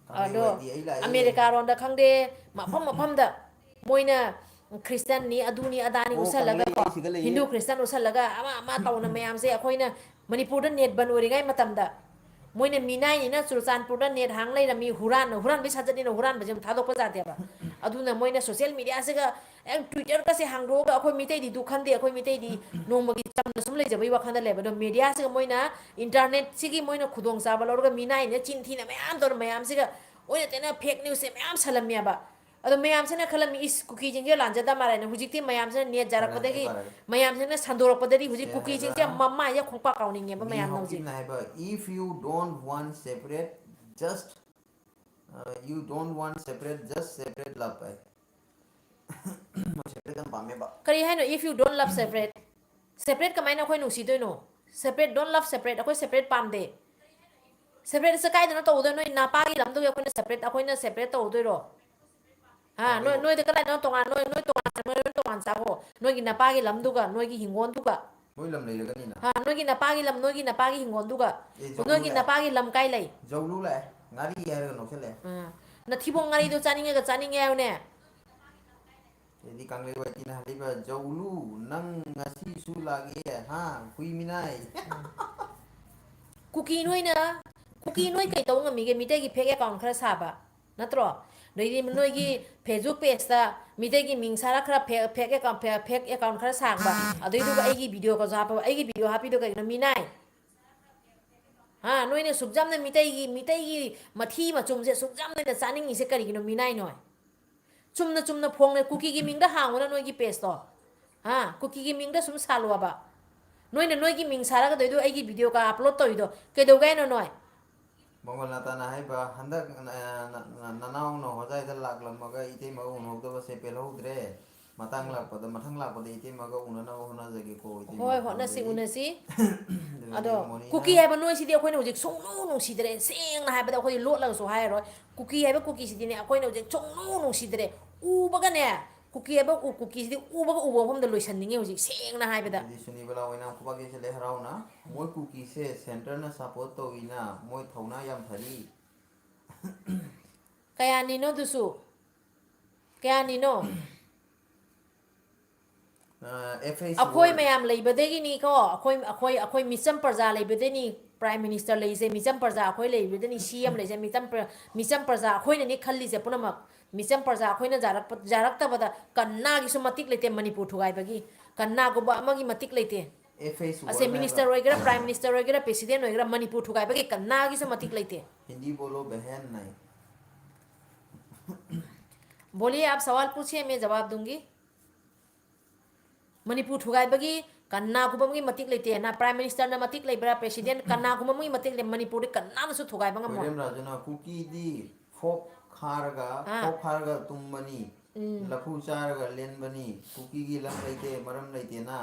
ꯀꯪꯂꯩ ꯑꯗꯣ ꯋꯥꯏꯗꯤ ꯑꯩ ꯂꯥꯛꯑꯦ ꯑꯃꯦꯔꯤꯀꯥꯔꯣꯝꯗ ꯈꯪꯗꯦ ꯃꯐꯝ ꯃꯐꯝꯗ ꯃꯣꯏꯅ คริสเตียนนี้อดูนี้อดานี่อุสลักก็ฮินดูคริสเตียนอุสลักก็มาเต่านะไม่ยามเสียคอยนะมันนี่พูดเน็ตบันวันไงมาทำดะมวยเนี่ยมีนายนี่นะสุรสานพูดเน็ตหางเลยนะมีฮุรันไม่ชัดจะนี่นะฮุรันไปจนท้าดอกประจาเดียบะอดูนะมวยเนี่ยโซเชียลมีเดียสิก็เอ็งทวิตเตอร์ก็เสียหางโรก็คอยมีเตยดีดูคันเดียคอยมีเตยดีนุ่งมากิจจำนะสมเลยจะไปว่าคันเดียเลยบัดมีเดียสิก็มวยนะอินเทอร์เน็ตสิก็มวยนะขุดวงซาบะแล้วก็มีนายเนี่ยจินทีนะไม่ยามตัวไม่ยามสิก็โอ้ยแต่เนี่ยเฟกนิวส์ไม่ยามสลัมเมียบะअदो मयाम से ना खलम इस कुकी जिंगे लांजदा मारे ना हुजिक ती मयाम से नियत जारक पदेगी मयाम से ना संदोरक पदेगी हुजिक कुकी जिंगे मम्मा या खोंपा काउनिंग है मयाम ना हुजिक if you don't want separate just you don't want separate just separate love hai separate kan pame ba करी है no if you don't love separate separate का मायना कोई नुसी दो नो separate don't love separate कोई separate पाम दे separate से काय दो ना तो उधर नो ना पागी लम दो या कोई ना separate तो उधर रो नोय तो कदा नो तोंगा नोय तोंगा सागो नोय की नपा की लम दुगा नोय की हिंगोन दुगा moi lam lai gani na नोय की नपा की लम नोय की नपा की हिंगोन दुगा नोय की नपा की लम काय लै jawlu la ngari ya ga no chale न थिबों ngari दो चानिंगे का चानिंगे आयो ने jadi kanglei wa tina haliba jawlu nang ngasi su lagi ha kui minai Kuki नोय ना कुकी नोय कई तोंगा मिगे मिटे की फेक अकाउंट खरा साबा नत्रो नोय नोय की फेसबुक पेज ता मिटे की मिंग सारा खरा फेक अकाउंट खरा सांगबा अदुई दुगा एगी वीडियो को जापा एगी वीडियो हापी दो कई मिनाय नोय ने सुगजाम ने मिटे की मथी मचुम से सुगजाम ने चानिंग इसे करी गिनो मिनाय नोय चुमना फोंग ने कुकी की मिंग दा हांगना नोय की पेज तो कुकी की मिंग दा सुम सालुआबा नोय की मिंग सारा का दोइदो एगी वीडियो का अपलोड तोइदो केदो गायनो नोय mongol na ta na hai ba handak nanau no hojai da lag lam maga ite ma un hok da se pel hok dre matang la pa ite ma ga un na ho na jagi ko ite होय होना सी उना सी अदो cookie है बा नोय सिदि अखोइन होजिक सोंगनो नुसिदरे सेंग ना हाबदा अखोइ लोट लग सो हाय रो cookie है बा cookie सिदि ने अखोइन होजिक सोंगनो नुसिदरे उबगा ने कुकी है बा कुकी सिदि उबगा उबो हम द लोइसन निगे होजिक सेंग ना हाबदा di suni bala oina kuba ge se le harau na moi kuki se center na support to ina moi thauna yam thari kaya nino dusu kaya nino fa अखोई ma'am लेबदेगी नी को अखोई Mitcham प्रजा लेबदेनी prime minister लेजे Mitcham प्रजा अखोई लेबदेनी CM लेजे Mitcham प्रजा अखोई ने खल्लीजे पुनमक मिचम प्रजा अखोई ने जारक तबदा कन्ना की सुमतिक लेते मणिपुर ठुगाइबगी कन्ना गुबा अमगी मतिक लेते fa असे मिनिस्टर होइगरा प्राइम मिनिस्टर होइगरा प्रेसिडेंट होइगरा मणिपुर ठुगाइबगी कन्ना की सुमतिक लेते hindi bolo behen nai बोलिए आप सवाल पूछिए मैं जवाब दूंगी मणिपुर ठुगाइबगी कन्नागुबमगी मतिक लेते ना प्राइम मिनिस्टर ना मतिक लेबरा प्रेसिडेंट कन्नागुबमगी मतिक ले मणिपुर कन्नानसु ठुगाइबंगा मो William Rajana kuki di folk kharga tumbani lafu charga lenbani kuki gi lam laite maram laite na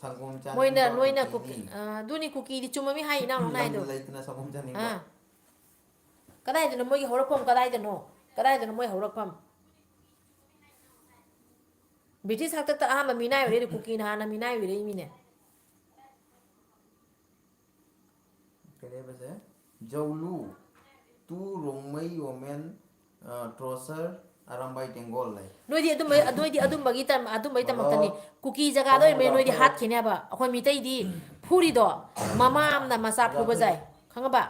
sangom chan मोइना कुकी दुनी कुकी दि चुममी हाइ ना नाइ दो laite na sangom chan ni कदाइ दनो मोइ हौरकफम कदाइ दनो मोइ हौरकफम ब्रिटिश हाक्तक ता आहा मिनाइ ओरे कुकी ना ना मिनाइ ओरे मिने kare base jawlu tu rongmai omen trouser arambai tengol lai नोइदि अदुमबगी तम तनी कुकी जगह दो मे नोइदि हात खिनेबा अखोइ मितै दि फुरी दो ममाम ना मसा फुबा जाय खंगबा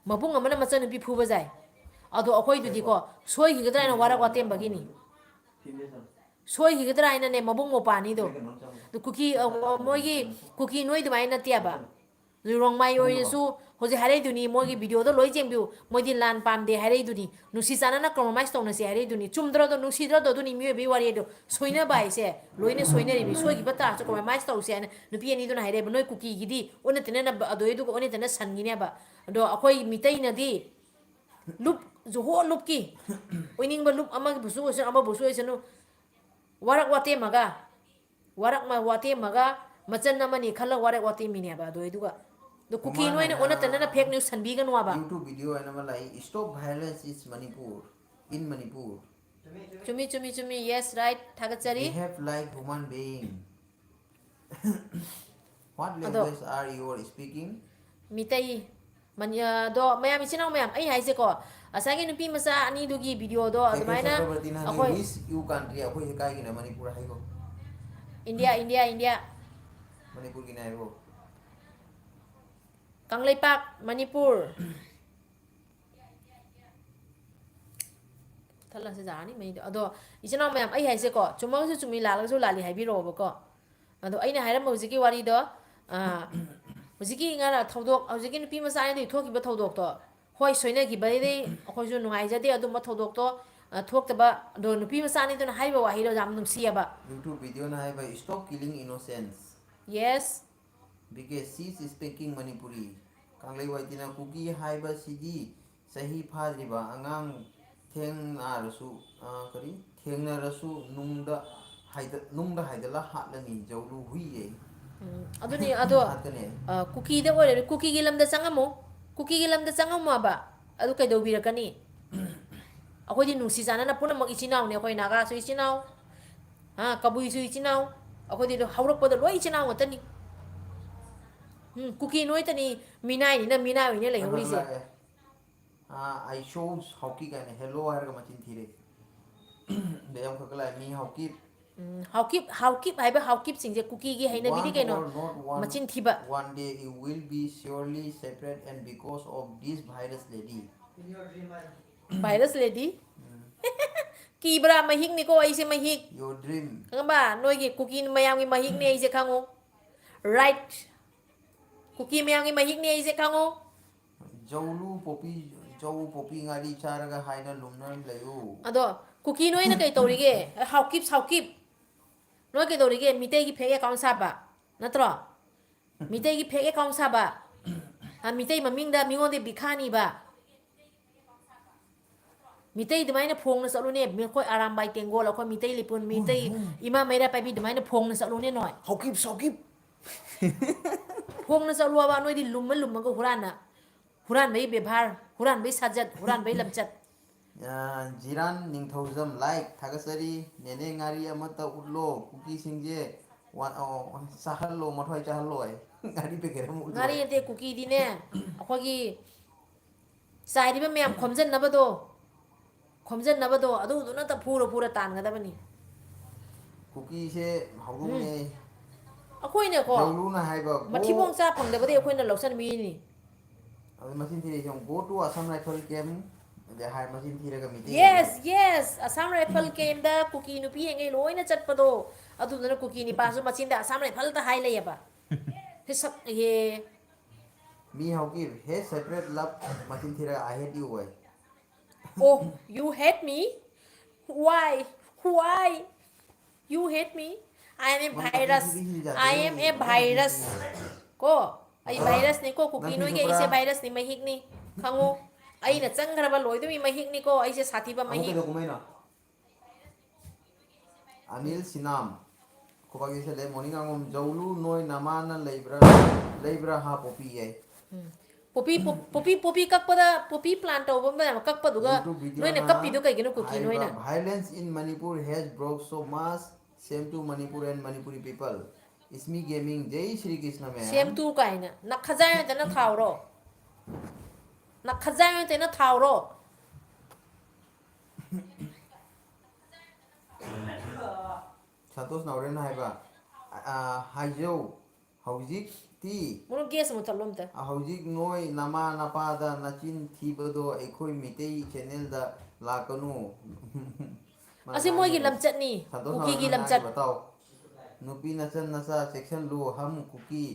मबुंग अमना मचन बि फुबा जाय अदो अखोइ दुदि को सोइ हिगद्रा न वारा वातेम बगिनी सोइ हिगद्रा आइना ने मबुंग मोपानी दो कुकी मोइगी कुकी नोइ दुमाइ नतियाबा रोंगमाइ ओइसु होजे हारै दुनी मोइगी भिडियो दो लोइ जेंबिउ मोइदि लान पामदे हारै दुनी नुसि जाना कम्प्रोमाइज तौनसि हारै दुनी चुमद्र दो नुसिद्र दो दुनी मियो बि वारि दो सोइना बाइसे लोइने सोइने रिबि सोइगी बता च कम्प्रोमाइज तौसि आने नुपि अनि दुना हारै नोइ कुकी गिदि ओने तने न अदोइ दु ओने तने सनगिनेबा दो अखोइ मितै नदि लुप जोहो लुप की ओइनिंग बा लुप अमा बुसु ओसन अमा बुसु ओसनु वारक वाते मगा मचन नमनी खल वारक वाते मिनेबा दोइ दुगा दो कुकी नोइने ओने तने फेक न्यूज सनबिगन वाबा YouTube video ana malai stop violence is Manipur in Manipur चुमी यस राइट थागचरी behave like human being what language are you speaking मितै มันดอมายามอิชินเอามายามไอ้ไฮเซก็อาศัยกันนุปีมาซาอันนี้ดูกี่วิดีโอดอทำไมนะ berarti nah อะ ni คอย which you country aku ye kai gina Manipur hai ko อินเดียอินเดียอินเดีย Manipur gina hai ko กังเลยปักมณิปุรท่านลังเสียนี่ไม่ดูอะดออิชินเอามายามไอ้ไฮเซก็จุมมองสุจุมีลาลักสุลาลีไฮบิโรบก็อะดอไอ้เนี่ยไฮรัมมุสิกิวารีดอมุสิกิงานอะทาวดอกเอาสิกินุปีมาซาเนี่ยทั่วกี่บัททาวดอกตัวห้อยสวยเนี่ยกี่บัดได้คอยชวนหนุ่มไอจะได้อะดูบัททาวดอกตัวทั่วแต่บ่โดนนุปีมาซานี่ตัวนั้นให้บ่ว่าให้เราจำนุ่มเสียบ่ YouTube video na hai ba stop killing innocents yes because she is speaking Manipuri kanglei waitina kuki hai ba sidi sahi phadri ba angang theng na rasu kari theng na rasu nungda haidala hatlani jawlu hui ye aduni ado hatane kuki da ore kuki gi lamda changamo kuki gi lamda changamo ba adu kai do birakani akoi di nusi sana na puna mag ichinaw ne akoi naga su ichinaw ha kabui su ichinaw akoi di haurak pada loi ichinaw ngotani kuki noi tani minai ni na minai ni lai hori se I shows hockey kan hello har ga machin thire de am khakla mi hockey haukip hai ba haukip sing je kuki gi hai na bi di kai no machin thiba one day you will be surely separate and because of this virus lady virus lady ki bra mahik ni ko ai se mahik your dream kang ba noi gi kuki mayam gi mahik ni ai se khango right kuki mayam gi mahik ni ai se khango jawlu popi ngari charaga haina lumna layu ado kuki noi na kai torige haukip noi kai torige mitei gi phege account sa ba natro mitei gi phege account sa ba mitei maming da mingon de bikhani ba mitei dumai na phong na salu ne me khoi aram bai tengo la khoi mitei lipun mitei ima mai da pai bi dumai na phong na salu ne noi hockey phong na salu ba noi di lum ko huran bai bebhar huran bai sajat huran bai lamchat jiran ningthaujam like thagasari nene ngari amata ullo kuki singje wan sahallo mathoi chahallo ngari pe kere mu ngari ate kuki di ne akhoi gi sai di ba me am khomjan na ba do adu du na ta pura tan ga da bani kuki se hawru ne akhoi ne ko jawlu na hai ba mathibong cha phang da ba de akhoi na lausan mi ni machine thire jong go to Assam Rifle Camp de hai machine thire ga meeting yes Assam Rifle Camp da kuki nu pi ngai loi na chat pa do adu na kuki ni pa su machin da Assam Rifle ta hai le ya ba he sab ye me hockey he separate love machine thire I hate you why oh you hate me why you hate me I am a virus ko ai virus ni ko kuki noi ge ise virus ni mahik ni khangu ai na chang khara ba loi du mi mahik ni ko ai se sathi ba mahik Anil Sinam khobagi se le morning angom jawlu noi namana leibra ha popi ai popi kak pada popi plant to ba ma kak pa du ga noi na kap pi du kai gi no kuki noi na violence in Manipur has broke so much same to Manipur and Manipuri people Ismi Gaming Jai Shri Krishna man same tu kai na nak khazai te na thau ro Santos Nauren hai ba haijo haujik ti mun guess mu thalom ta haujik noi nama napa da nachin thibado ekhoi mitei channel da lakanu asi moi gi lam chat ni kuki gi lam chat batao nupi nachan nasa section lu हम cookie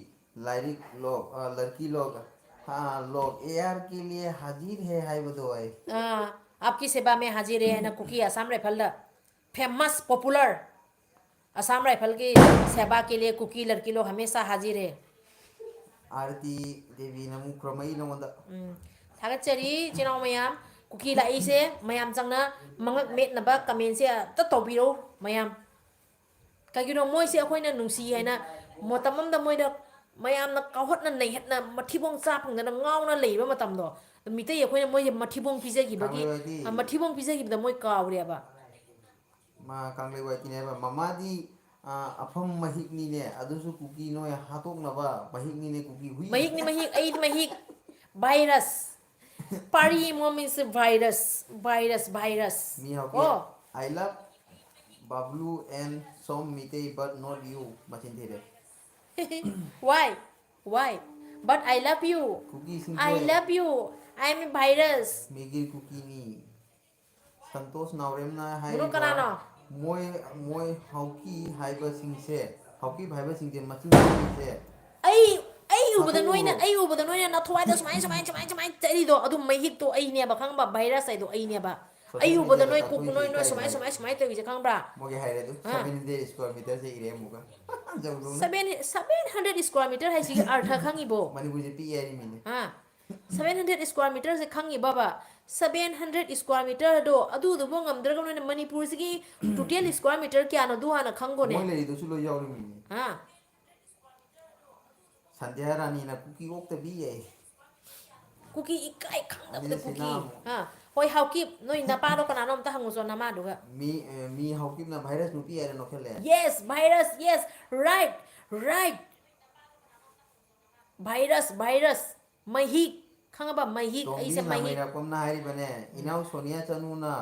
lyric लोग लड़की लोग हाँ लोग AR के लिए हाजिर है हाय बदोय आपकी सेवा में हाजिर है ना कुकी असम राइफल दा फेमस पॉपुलर असम राइफल की सेवा के लिए कुकी लड़की लोग हमेशा हाजिर है आरती देवी नमु क्रमई नमदा थागचरी चिनाव मयाम कुकी लाई से मयाम चंगना मंगक मेट नबा कमेंट से त तोबिरो मयाम कगिनो मोय से अखोइना नुसी हैना मोतमम द मोय द मयाम न काहत न नै हत न मठिबोंग चा फंग न ngaw na leiba matam do mitai अखोइना मोय मठिबोंग पिजे gi bagi मठिबोंग पिजे gi द मोय कावरे बा मा कांगले वाइ किने बा ममादी अफम महिकनी ने अदुसु कुकी नोय हातोक नबा महिकनी ने कुकी हुई mahik ni mahik ai mahik virus pari mo means virus มีเฮากี้ oh I love Bablu and some Mitei but not you มาชินเทเด why but I love you คุกกี้ซิง I love you I'm a virus มีกินคุกกี้นี่สันโตสนาวเรมนาให้ Guru kanano? มวยเฮากี้ไฮเบอร์ซิงเซ่เฮากี้ไฮเบอร์ซิงเซ่มาชินเซ่ ai ubada noina na thwai da smai tari do adu mai hik to ai ne ba khang ba virus ai do ai ne ba ai ubada noi ku noi smai to ji khang bra โมเกไฮเรดู700 square meter เซอีเรมุกะจังลุง 700 square meter hai si artha khangi bo มันกูจะปีเอริมิน ha 700 square meter se khangi baba 700 square meter do adu do bo ngam dra ga noi manipur si total square meter kya no du hana khang go มวย ne เลยดูชุลยาวริมิน ha สันเดียรานีนะคุกกี้อกตะบีเอ kuki ikai khang da Ani kuki sinam. ha hoi hau kip noi na pa do kana nom ta hangu zon na ma do ga มีเฮากิมนะไวรัสนูปีเอเรนโอเคเลย yes virus yes right virus mai hik khang ba mai hik ตรง ai นี้ se นะ mai ไม่ hik รับความน่าให้บันเนี่ยอินเอาโซเนียจันูนะ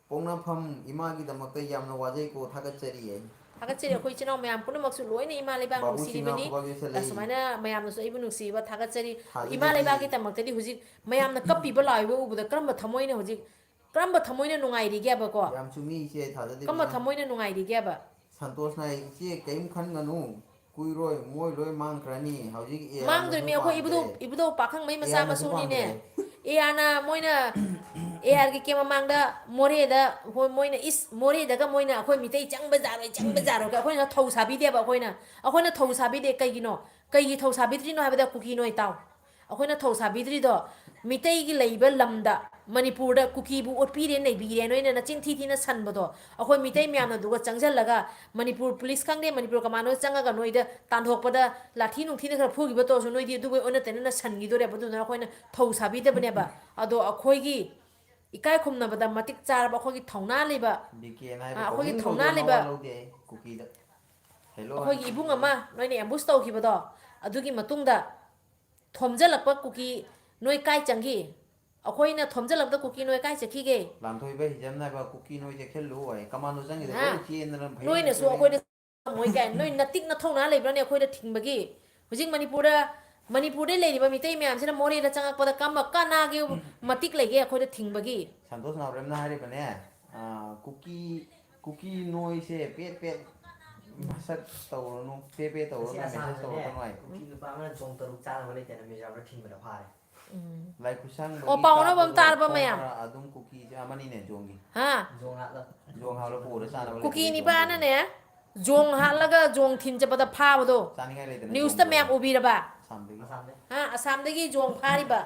ปงน้ำพัมอิมากิดมักเตยามนวาเจโกทักเจรีเอ haga chiri khoi chino mayam puna maksu loi ni ima le bang Babu siri sina bani ko babu se lai. asmana mayam no so ibunu si ba thaga chari Haji ima le babu. ba ki tamak tadi huji mayam na kapi ba lai ba ubu da karamba thamoi na huji karamba thamoi na nungai ri gya ba ko ยามชุมีเชถาจะได้ kamba thamoi na nungai ri gya ba สันโตสนายเจเกมขันกันนูกุยรอยมวยรอยมังครานีเฮาจิเอ mang doi mi khoi ibudu pakhang mai masa masu ni ne e ana moina e har ki kema mang da more da hoi moina is more da ga moina khoi mi tei chang bazar ga khoi na thau sabi de ba khoi na thau sabi de kai gi no kai gi thau sabi tri no ha ba da kuki noi taw khoi na thau sabi tri do mi tei gi leiba lamda manipur da kuki bu otpi re nei bi re noi na chin thi na san ba do khoi mi tei myam na du ga changjal laga manipur police khang de manipur kamano changa ga noi da tan thok pa da lathi nung thi na khar phu gi ba to so noi di du go ona ten na san gi do re ba du na khoi na thau sabi de ba ne ba ado khoi gi ikai khum na ba da matik char ba khoi gi thongna le ba ดีเกนาย khoi gi thongna le ba คุกกี้ดะเฮลโล khoi gi ibung ama noi ne ambush to ki ba do adu gi matung da thomjalak pa kuki noi kai changi khoi na thomjalak da kuki noi kai chakhi ge หลังถอยไปจำได้ว่าคุกกี้น้อยจะเข้รู้ไว้กำมันรู้จังกี่ตัวเชียนนั่น noi ne so khoi da moi kai noi na tik na thongna le ba ne khoi da thing ba gi hujing manipur de le ri ba mi tei myam sina mori da changak pa da kam ka na ge matik le ge khoi da thing ba gi สันโตสนาวเรมนาให้ปะเนี่ยคุกกี้น้อยเช่เป็ดมาสักตัวนู้เป็ดตัวนู้นไม่ใช่ตัวตัวหน่อย คุกกี้คือป้ามันจงตะลุกจ้างมาเลยแต่ไม่ใช่ว่าทิ้งไปแล้วพาย ไลคุช่าง o pa ona bam tar ba mayam อาดุมคุกกี้จะมันนี่เนี่ยจงกี่ ha จงละแล้ว จงเขาแล้วปูดซานะ kuki ni ba na ne jong ha laga jong thin cha ba da pha ba do ซานี่ไงเลยแต่ news ta myam ubi ra ba สามปี มาซ้ำเลย ha asam de gi jong pha ri ba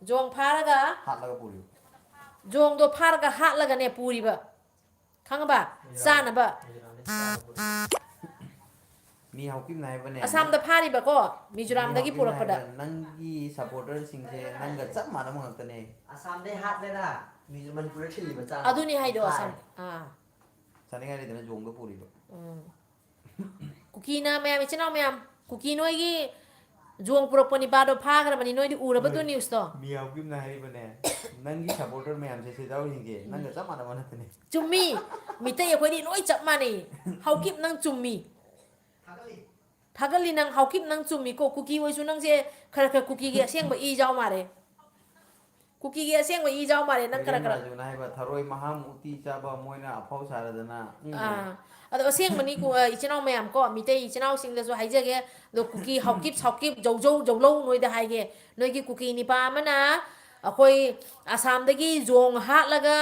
jong pha ra ga หัดแล้วก็ปูอยู่ jong do pha ra ga ha laga ne puri ba khang ba sa na ba มีเฮากิมนายปะเนี่ย asam da pha ri ba ko mizoram da gi pura pa da นั่งกี่ซัพพอร์เตอร์สิงเจนั่งกับจับมาแล้วมึงกันเนี่ย อาซ้ำได้ฮัทได้ละมีมันกูได้ที่มันจ้าง adu ni hai do asamซานี่ไงเลยแต่จงก็ปูอยู่ kuki na myam ichna myam kuki noi gi jong pura pa ni ba do pha ga ba ni noi di ura ba do news to มีเฮากิมนายปะเนี่ยนั่งกี่ซัพพอร์เตอร์แม่มเฉยๆเจ้าสิงเจนั่งกับจับมาแล้วมึงกันเนี่ย chummi mi te khoi di loi chap ma ni haukip nang chummi thagali nang haukip nang chummi ko cookie woi su nang je khara khara cookie ge seng ba i jaw mare cookie ge seng ba i jaw mare nang khara khara อยู่นายว่าทารอยมหามุติจ้าบ่มวยน่ะเฝ้าสารดนะ ado seng mani ku ichinau mayam ko mi te ichinau sing da so hai je ge do cookie haukip jau lo noi da hai ge noi gi cookie ni pa mana akhoi asam da gi jong ha laga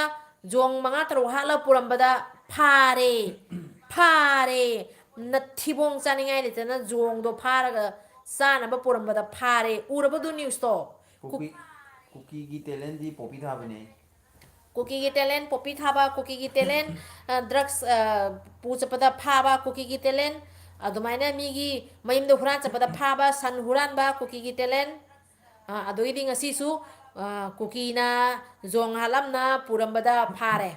jong manga taro ha la puram bada phare nathibong chaningai le tana jong do phara ga sana ba puram bada phare ura ba du news to คุกกี้กี่เทเลนที่ปอปีทาไปเนี่ย cookie gi talent popi thaba cookie gi talent drugs pucha pada phaba cookie gi talent adumaina mi gi mayim do huran chapada phaba san huran ba cookie gi talent adoi ding asi su cookie na jong halam na puram bada phare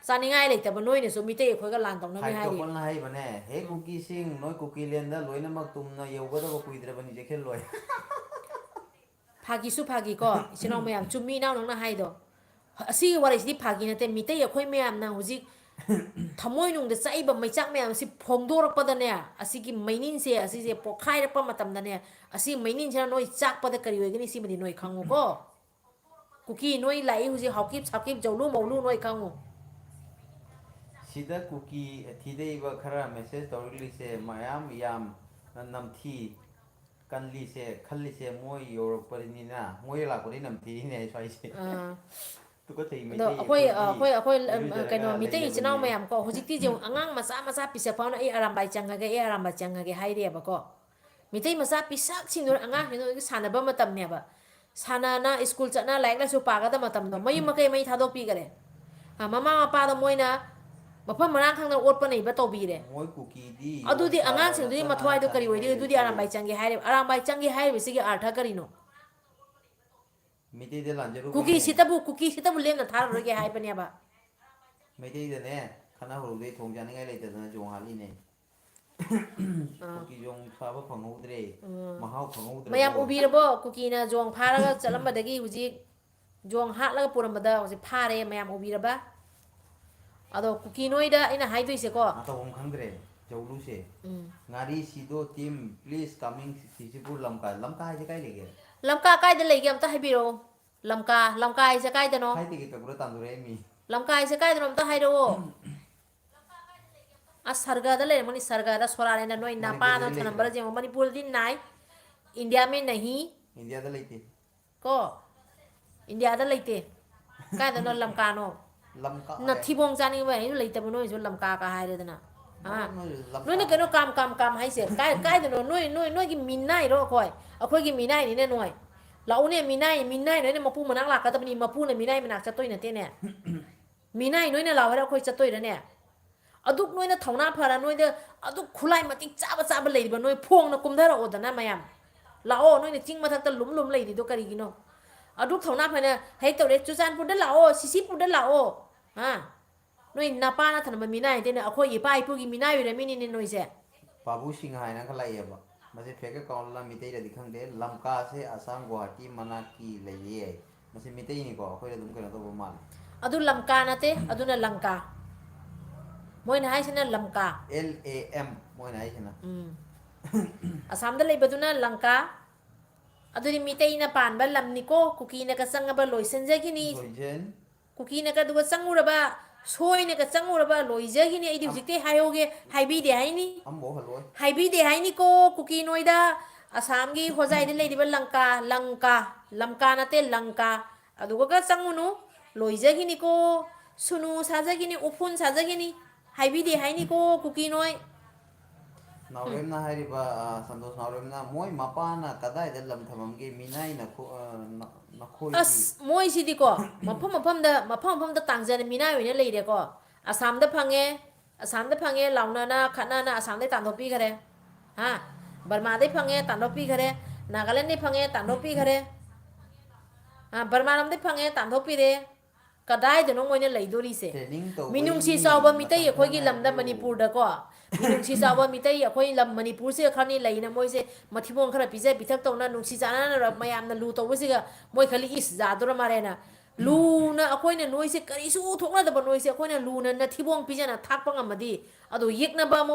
saningai leita ba noi ne so mi te khoi ga lan tong na ใคร mi จ hai บ ri วันไรปะเนี่ยเฮ้คุกกี้ซิงน้อยคุกกี้เลียนได้ลอยน้ำมักตุ่มนะเยาวก็ต้องคุยแต่บันนี้จะแค่ลอย ꯐꯥꯒꯤꯁꯨ ꯐꯥꯒꯤꯀꯣ ꯏꯆꯤꯟ ꯏꯅꯥꯎ ꯃꯌꯥꯝ ꯆꯨꯝꯃꯤ ꯏꯅꯥꯎ ꯅꯪꯅ ꯍꯥꯏꯗꯣ ꯑꯁꯤꯒꯤ ꯋꯥꯔꯤꯁꯤꯗꯤ ꯐꯥꯒꯤ ꯅꯠꯇꯦ ꯃꯤꯇꯩ ꯑꯩꯈꯣꯏ ꯃꯌꯥꯝꯅ ꯍꯧꯖꯤꯛ ꯊꯃꯣꯏꯅꯨꯡꯗ ꯆꯛꯏꯕ ꯃꯩꯆꯥꯛ ꯃꯌꯥꯝ ꯑꯁꯤ ꯐꯣꯡꯗꯣꯔꯛꯄꯗꯅꯦ ꯑꯁꯤꯒꯤ ꯃꯩꯅꯤꯟꯁꯦ ꯑꯁꯤꯁꯦ ꯄꯣꯛꯈꯥꯏꯔꯛꯄ ꯃꯇꯝꯗꯅꯦ ꯑꯁꯤ ꯃꯩꯅꯤꯟꯁꯤꯅ ꯅꯣꯏ ꯆꯥꯛꯄꯗ ꯀꯔꯤ ꯑꯣꯏꯒꯅꯤ ꯁꯤꯃꯗꯤ ꯅꯣꯏ ꯈꯪꯉꯨꯀꯣ ꯀꯨꯀꯤ ꯅꯣꯏ ꯂꯥꯛꯏ ꯍꯧꯖꯤꯛ ꯍꯥꯎꯀꯤꯞ ꯁꯥꯎꯀꯤꯞ ꯖꯧꯂꯨ ꯃꯧꯂꯨ ꯅꯣꯏ ꯈꯪꯉꯨ ꯁꯤꯗ ꯀꯨꯀꯤ ꯊꯤꯗꯩꯕ ꯈꯔ ꯃꯦꯁꯦꯖ ꯇꯧꯔꯛꯂꯤꯁꯦ ꯃꯌꯥꯝ ꯌꯥꯝ ꯅꯝꯊꯤ ꯀꯜꯂꯤꯁꯦ ꯈꯜꯂꯤꯁꯦ ꯃꯣꯏ ꯌꯧꯔꯛꯄꯅꯤꯅ ꯃꯣꯏ ꯂꯥꯛꯄꯗꯩ ꯅꯝꯊꯤꯔꯤꯅꯦ ꯁ꯭ꯋꯥꯏꯁꯦ ꯇꯨꯀꯠꯆꯩ ꯑꯗꯣ ꯃꯩꯇꯩ ꯑꯩꯈꯣꯏ ꯑꯩꯈꯣꯏꯗꯤ ꯀꯩꯅꯣ ꯏꯔꯨꯖꯔꯒ ꯃꯤꯇꯩ ꯏꯆꯤꯟ ꯏꯅꯥꯎ ꯂꯩꯖꯕꯅꯦ ꯃꯌꯥꯝ ꯀꯣ ꯍꯧꯖꯤꯛꯇꯤ ꯌꯦꯡꯉꯨ ꯑꯉꯥꯡ ꯃꯆꯥ ꯄꯤꯁꯛ ꯐꯥꯎꯅ ꯑꯩ ꯑꯔꯥꯝꯕꯥꯏ ꯆꯪꯉꯒꯦ ꯑꯩ ꯑꯔꯥꯝꯕꯥꯏ ꯆꯪꯉꯒꯦ ꯍꯥꯏꯔꯦꯕꯀꯣ ꯃꯤꯇꯩ ꯃꯆꯥ ꯄꯤꯁꯛꯁꯤꯡꯗꯨ ꯑꯉꯥꯡꯁꯤꯡꯗꯨ ꯁꯥꯟꯅꯕ ꯃꯇꯝꯅꯦꯕ ꯁꯥꯟꯅꯅ ꯁ꯭ꯀꯨꯜ ꯆꯠꯅ ꯂꯥꯏꯔꯤꯛ ꯂꯥꯏꯁꯨ ꯄꯥꯒꯗꯕ ꯃꯇꯝꯗꯣ ꯃꯌꯨꯝ ꯃꯀꯩ ꯃꯩ ꯊꯥꯗꯣꯛꯄꯤꯈꯔꯦ ꯃꯃꯥ ꯃꯄꯥꯗ ꯃꯣꯏꯅ ꯃꯐꯝ ꯃꯔꯥꯡ ꯈꯪꯗꯅ ꯑꯣꯠꯄ ꯅꯩꯕ ꯇꯧꯕꯤꯔꯦ ꯃꯣꯏ ꯀꯨꯀꯤꯗꯤ ꯌꯣꯡ ꯑꯗꯨꯗꯤ ꯁꯥꯕ ꯑꯉꯥꯡꯁꯤꯡꯗꯨꯒꯤ ꯅꯠꯇꯅ ꯃꯊ꯭ꯋꯥꯏꯗꯣ ꯀꯔꯤ ꯆꯥꯅꯤꯡꯉꯥꯏ ꯑꯣꯏꯗꯣꯏ ꯑꯗꯨꯗꯤ ꯂꯩꯇꯦ ꯑꯔꯥꯝꯕꯥꯏ ꯆꯪꯒꯦ ꯍꯥꯏꯔꯤꯕ ꯑꯔꯥꯝꯕꯥꯏ ꯆꯪꯒꯦ ꯍꯥꯏꯔꯤꯕꯁꯤꯒꯤ ꯑꯥꯔꯊ ꯀꯔꯤꯅꯣ ꯃꯩꯇꯩꯗ ꯂꯥꯟꯖꯔꯨꯕꯅꯦ ꯀꯨꯀꯤꯁꯤꯇꯕꯨ ꯂꯦꯝꯅ ꯊꯥꯔꯔꯣꯏꯒꯦ ꯍꯥꯏꯕꯅꯦꯕ ꯃꯩꯇꯩꯗꯅꯦ ꯈꯠꯅ ꯍꯧꯔꯧꯕꯗꯩ ꯊꯣꯡ ꯆꯥꯅꯤꯡꯉꯥꯏ ꯂꯩꯇꯗꯅ ꯌꯣꯡ ꯍꯥꯠꯂꯤꯅꯦ ꯀꯨꯀꯤ ꯌꯣꯡ ꯐꯥꯕ ꯐꯪꯍꯧꯗ꯭ꯔꯦ ꯃꯍꯥꯎ ꯃꯌꯥꯝ ꯈꯪꯍꯧꯗ꯭ꯔꯕꯣ ꯎꯕꯤꯔꯕꯣ ꯀꯨꯀꯤꯅ ꯖꯣꯡ ꯐꯥꯔꯒ ꯆꯠꯂꯝꯕꯗꯒꯤ ꯍꯧꯖꯤꯛ ꯖꯣꯡ ꯍꯥꯠꯂꯒ ꯄꯨꯔꯝꯕꯗ ꯍꯧꯖꯤꯛ ꯐꯥꯔꯦ ꯃꯌꯥꯝ ꯎꯕꯤꯔꯕ ꯑꯗꯣ ꯀꯨꯀꯤ ꯅꯣꯏꯗ ꯑꯩꯅ ꯍꯥꯏꯗꯣꯏꯁꯦꯀꯣ ꯇꯧꯐꯝ ꯈꯪꯗ꯭ꯔꯦ ꯖꯧꯂꯨꯁꯦ ꯎꯝ ꯉꯥꯔꯤ ꯁꯤꯗꯣ ꯇꯤꯝ ꯄ꯭ꯂꯤꯖ ꯀꯃꯤꯡ ꯁꯤꯁꯤꯕꯨ ꯂꯝꯀꯥ ꯂꯝꯀꯥ ꯍꯥꯏꯁꯦ ꯀꯥꯏ ꯂꯩꯒꯦ ꯂꯝꯀꯥ ꯀꯥꯏꯗ ꯂꯩꯒꯦ ꯑꯝꯇ ꯍꯥꯏꯕꯤꯔꯛꯑꯣ ꯂꯝꯀꯥ ꯍꯥꯏꯁꯦ ꯀꯥꯏꯗꯅꯣ ꯐ꯭ꯂꯥꯏꯠ ꯇꯤꯀꯦꯠ ꯀꯛꯄꯗ ꯇꯥꯟꯊꯣꯔꯛꯑꯦ ꯃꯤ ꯂꯝꯀꯥ ꯍꯥꯏꯁꯦ ꯀꯥꯏꯗꯅꯣ ꯑꯝꯇ ꯍꯥꯏꯔꯛꯑꯣ ꯑꯁ ꯁꯔꯒꯗ ꯂꯩꯔꯝꯒꯅꯤ ꯁꯔꯒꯗ ꯁꯣꯔꯥꯔꯦꯟꯗ ꯅꯣꯏ ꯅꯄꯥꯅ ꯃꯅꯤꯄꯨꯔꯗꯗꯤ ꯂꯩꯇ꯭ꯔꯦ ꯊꯅꯝꯕꯔ ꯌꯦꯡꯉꯣ ꯃꯅꯤꯄꯨꯔꯗꯤ ꯅꯥꯏ ꯏꯟꯗꯤꯌꯥ ꯃꯦ ꯅꯍꯤ ꯏꯟꯗꯤꯌꯥꯗ ꯂꯩꯇꯦ ꯀꯣ ꯏꯟꯗꯤꯌꯥꯗ ꯂꯩꯇꯦ ꯀꯥꯏꯗꯅꯣ ꯂꯝꯀꯥꯅꯣ ꯂꯝꯀꯥ ꯀꯥꯏ ꯅꯊꯤꯕꯣꯡ ꯆꯥꯅꯤꯡꯕ ꯑꯩꯁꯨ ꯂꯩꯇꯕ ꯅꯣꯏꯁꯨ ꯂꯝꯀꯥꯒ ꯍꯥꯏꯔꯦꯗꯅ ꯅꯣꯏ ꯂꯝꯀꯥ ꯅꯣꯏꯅ ꯀꯩꯅꯣ ꯀꯥꯝ ꯍꯥꯏꯁꯦ ꯀꯥꯏꯗꯅꯣ ꯅꯣꯏꯒꯤ ꯃꯤꯅꯥꯏꯔꯣ ꯑꯩꯈꯣꯏꯒꯤ ꯃꯤꯅꯥꯏꯅꯤꯅꯦ ꯅꯣꯏ ꯂꯥꯛꯎꯅꯦ ꯃꯤꯅꯥꯏ ꯅꯣꯏꯅ ꯃꯄꯨ ꯃꯅꯥꯛ ꯂꯥꯛꯀꯗꯕꯅꯤ ꯃꯄꯨꯅ ꯃꯤꯅꯥꯏ ꯃꯅꯥꯛ ꯆꯠꯇꯣꯏ ꯅꯠꯇꯦꯅꯦ ꯃꯤꯅꯥꯏ ꯅꯣꯏꯅ ꯂꯥꯛꯑꯣ ꯍꯥꯏꯔ ꯑꯩꯈꯣꯏ ꯆꯠꯇꯣꯏꯔꯅꯦ ꯑꯗꯨꯛ ꯅꯣꯏꯅ ꯊꯧꯅꯥ ꯐꯔ ꯅꯣꯏꯗ ꯑꯗꯨꯛ ꯈꯨꯠꯂꯥꯏ ꯃꯇꯤꯛ ꯆꯥꯕ ꯂꯩꯔꯤꯕ ꯅꯣꯏ ꯐꯣꯡꯅ ꯀꯨꯝꯊꯔꯛꯑꯣꯗꯅ ꯃꯌꯥꯝ ꯂꯥꯛꯑꯣ ꯅꯣꯏꯅ ꯆꯤꯡ ꯃꯊꯛꯇ ꯂꯨꯝ ꯂꯩꯔꯤꯗꯣ ꯀꯔꯤꯒꯤꯅꯣ ꯑꯗꯨꯛ ꯊꯧꯅꯥ ꯐꯅ ꯍꯦꯛ ꯇꯧꯔꯦ ꯆꯨꯔꯆꯥꯟꯄꯨꯔꯗ ꯂꯥꯛꯑꯣ ꯁꯤꯁꯤꯄꯨꯔꯗ ꯂꯥꯛꯑꯣ ꯅꯣꯏ ꯅꯄꯥꯅ ꯊꯅꯝꯕ ꯃꯤꯅꯥꯏ ꯅꯠꯇꯦꯅꯦ ꯑꯩꯈꯣꯏ ꯏꯄꯥ ꯏꯄꯨꯒꯤ ꯃꯤꯅꯥꯏ ꯑꯣꯏꯔꯝꯃꯤꯅꯤꯅꯦ ꯅꯣꯏꯁꯦ ꯄꯥꯕꯨ ꯁꯤꯡꯍ ꯍꯥꯏꯅ ꯈ ꯂꯩꯑꯦꯕ ꯃꯁꯤ ꯐꯦꯛ ꯑꯦꯀꯥꯎꯟꯂ ꯃꯤꯇꯩꯗꯗꯤ ꯈꯪꯗꯦ ꯂꯝꯀꯥꯁꯦ ꯑꯁꯥꯝ ꯒꯨꯍꯥꯇꯤ ꯃꯅꯥꯛꯀꯤ ꯂꯩꯌꯦ ꯃꯁꯤ ꯃꯤꯇꯩꯅꯤꯀꯣ ꯑꯩꯈꯣꯏꯗ ꯑꯗꯨꯝ ꯀꯩꯅꯣ ꯇꯧꯕ ꯃꯥꯜꯂꯦ ꯑꯗꯨ ꯂꯝꯀꯥ ꯅꯠꯇꯦ ꯑꯗꯨꯅ ꯂꯪꯀꯥ ꯃꯣꯏꯅ ꯍꯥꯏꯁꯤꯅ ꯂꯝꯀꯥ LAM ꯃꯣꯏꯅ ꯍꯥꯏꯁꯤꯅ ꯑꯁꯥꯝꯗ ꯂꯩꯕꯗꯨꯅ ꯂꯪꯀꯥ ꯑꯗꯨꯗꯤ ꯃꯤꯇꯩꯅ ꯄꯥꯟꯕ ꯂꯝꯅꯤꯀꯣ ꯀꯨꯀꯤꯅꯒ ꯆꯪꯉꯕ ꯂꯣꯏꯁꯤꯟꯖꯈꯤꯅꯤ ꯂꯣꯏꯖꯟ ꯀꯨꯀꯤꯅꯒ ꯑꯗꯨꯒ ꯆꯪꯉꯨꯔꯕ ꯁꯣꯏꯅꯒ ꯆꯪꯉꯨꯔꯕ ꯂꯣꯏꯖꯈꯤꯅꯤ ꯑꯩꯗꯤ ꯍꯧꯖꯤꯛꯇꯤ ꯍꯥꯏꯍꯧꯒꯦ ꯍꯥꯏꯕꯤꯗꯦ ꯍꯥꯏꯅꯤ ꯑꯃꯐꯥꯎ ꯍꯜꯂꯣꯏ ꯍꯥꯏꯕꯤꯗꯦ ꯍꯥꯏꯅꯤꯀꯣ ꯀꯨꯀꯤ ꯅꯣꯏꯗ ꯑꯁꯥꯝꯒꯤ ꯍꯣꯖꯥꯏꯗ ꯂꯩꯔꯤꯕ ꯂꯝꯀꯥ ꯅꯠꯇꯦ ꯂꯪꯀꯥ ꯑꯗꯨꯒ ꯆꯪꯉꯨꯅꯨ ꯂꯣꯏꯖꯈꯤꯅꯤꯀꯣ ꯁꯨꯅꯨ ꯁꯥꯖꯈꯤꯅꯤ ꯎꯐꯨꯟ ꯁꯥꯖꯈꯤꯅꯤ ꯍꯥꯏꯕꯤꯗꯦ ꯍꯥꯏꯅꯤꯀꯣ ꯀꯨꯀꯤ ꯅꯣꯏ ꯅꯥꯎꯔꯦꯝꯅ ꯍꯥꯏꯔꯤꯕ ꯁꯟꯇꯣꯁ ꯅꯥꯎꯔꯦꯝꯅ ꯃꯣꯏ ꯃꯄꯥꯅ ꯀꯗꯥꯏꯗ ꯂꯝ ꯊꯝꯃꯝꯒꯦ ꯃꯤꯅꯥꯏꯅ ꯅꯈꯣꯏꯗꯤ ꯑꯁ ꯃꯣꯏꯁꯤꯗꯤꯀꯣ ꯃꯐꯝ ꯃꯐꯝꯗ ꯇꯥꯡꯖꯅ ꯃꯤꯅꯥꯏ ꯑꯣꯏꯅ ꯂꯩꯔꯦꯀꯣ ꯑꯁꯥꯝꯗ ꯐꯪꯉꯦ ꯂꯥꯎꯅꯅ ꯈꯠꯅꯅ ꯑꯁꯥꯝꯗꯩ ꯇꯥꯟꯊꯣꯛꯄꯤꯈꯔꯦ ꯕꯔꯃꯥꯗꯩ ꯐꯪꯉꯦ ꯇꯥꯟꯊꯣꯛꯄꯤꯈꯔꯦ ꯅꯥꯒꯥꯂꯦꯟꯗꯩ ꯐꯪꯉꯦ ꯇꯥꯟꯊꯣꯛꯄꯤꯈꯔꯦ ꯕꯔꯃꯥꯔꯣꯝꯗꯩ ꯐꯪꯉꯦ ꯇꯥꯟꯊꯣꯛꯄꯤꯔꯦ ꯀꯗꯥꯏꯗꯅꯣ ꯃꯣꯏꯅ ꯂꯩꯗꯣꯔꯤꯁꯦ ꯇ꯭ꯔꯦꯅꯤꯡ ꯃꯤꯅꯨꯡꯁꯤ ꯇꯧꯕꯩꯅꯤ ꯆꯥꯎꯕ ꯃꯤꯇꯩ ꯃꯇꯝ ꯑꯩꯈꯣꯏꯒꯤ ꯈꯔ ꯂꯝꯗ ꯉꯥꯏꯕꯤꯌꯨ ꯃꯅꯤꯄꯨꯔꯗꯀꯣ ꯃꯤꯅꯨꯡꯁꯤ ꯆꯥꯎꯕ ꯃꯤꯇꯩ ꯑꯩꯈꯣꯏ ꯂꯝ ꯃꯅꯤꯄꯨꯔꯁꯤꯒ ꯈꯔꯅꯤ ꯂꯩꯅ ꯃꯣꯏꯁꯦ ꯃꯊꯤꯕꯣꯡ ꯈꯔ ꯄꯤꯖ ꯄꯤꯊꯛ ꯇꯧꯅ ꯅꯨꯡꯁꯤ ꯆꯥꯟꯅꯅ ꯃꯌꯥꯝꯅ ꯂꯨ ꯇꯧꯕꯁꯤꯒ ꯃꯣꯏ ꯈꯜꯂꯤ ꯏꯁ ꯌꯥꯗꯣꯔ ꯃꯥꯜꯂꯦꯅ ꯂꯨꯅ ꯑꯩꯈꯣꯏꯅ ꯅꯣꯏꯁꯦ ꯀꯔꯤꯁꯨ ꯊꯣꯛꯅꯗꯕ ꯅꯣꯏꯁꯦ ꯑꯩꯈꯣꯏꯅ ꯂꯨꯅ ꯅꯊꯤꯕꯣꯡ ꯄꯤꯖꯅ ꯊꯥꯛꯄ ꯉꯝꯃꯗꯤ ꯑꯗꯣ ꯌꯦꯛꯅꯕ ꯑꯃ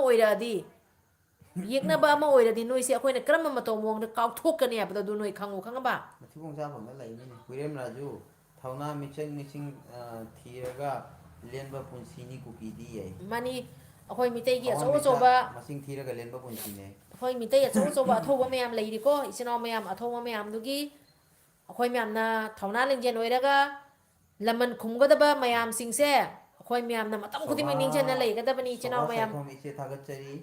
ꯑꯣꯏꯔꯗꯤ ꯅꯣꯏꯁꯦ ꯑꯩꯈꯣꯏꯅ ꯀꯔꯝꯕ ꯃꯇꯧ ꯃꯑꯣꯡꯗ ꯀꯥꯎꯊꯣꯛꯀꯅꯤ ꯍꯥꯏꯕꯗꯣ ꯑꯗꯨ ꯅꯣꯏ ꯈꯪꯉꯕ ꯃꯊꯤꯕꯣꯡ ꯆꯥꯐꯝꯗ ꯂꯩꯅꯤꯅꯦ ꯍꯨꯏꯔꯦꯝ ꯔꯥꯖꯨ ꯊꯧꯅꯥ ꯃꯤꯆꯪ ꯊꯤꯔꯒ ꯂꯦꯟꯕ ꯄꯨꯟꯁꯤꯅꯤ ꯀꯨꯀꯤꯗꯤ ꯌꯥꯏ ꯃꯥꯅꯤ ꯑꯩꯈꯣꯏ ꯃꯤꯇꯩꯒꯤ ꯑꯆꯧ ꯊꯋꯥꯟꯃꯤꯆꯥꯛ ꯑꯆꯧꯕ ꯃꯁꯤꯡ ꯊꯤꯔꯒ ꯂꯦꯟꯕ ꯄꯨꯟꯁꯤꯅꯦ ꯑꯩꯈꯣꯏ ꯃꯤꯇꯩ ꯑꯆꯧ ꯑꯆꯧꯕ ꯑꯊꯧꯕ ꯃꯌꯥꯝ ꯂꯩꯔꯤꯀꯣ ꯏꯆꯤꯟ ꯏꯅꯥꯎ ꯃꯌꯥꯝ ꯑꯊꯧꯕ ꯃꯌꯥꯝꯗꯨꯒꯤ ꯑꯩꯈꯣꯏ ꯃꯌꯥꯝꯅ ꯊꯧꯅꯥ ꯂꯤꯡꯖꯦꯜ ꯑꯣꯏꯔꯒ ꯂꯃꯟ ꯈꯨꯝꯒꯗꯕ ꯃꯌꯥꯝꯁꯤꯡꯁꯦ ꯑꯩꯈꯣꯏ ꯃꯌꯥꯝꯅ ꯃꯇꯝ ꯈꯨꯗꯤꯡꯃꯛ ꯅꯤꯡꯁꯤꯡꯅ ꯂꯩꯒꯗꯕꯅꯤ ꯏꯆꯤꯟ ꯏꯅꯥꯎ ꯁꯣꯚꯥ ꯃꯌꯥꯝ ꯁꯥꯏꯈꯣꯝ ꯏꯆꯦ ꯊꯥꯒꯠꯆꯔꯤ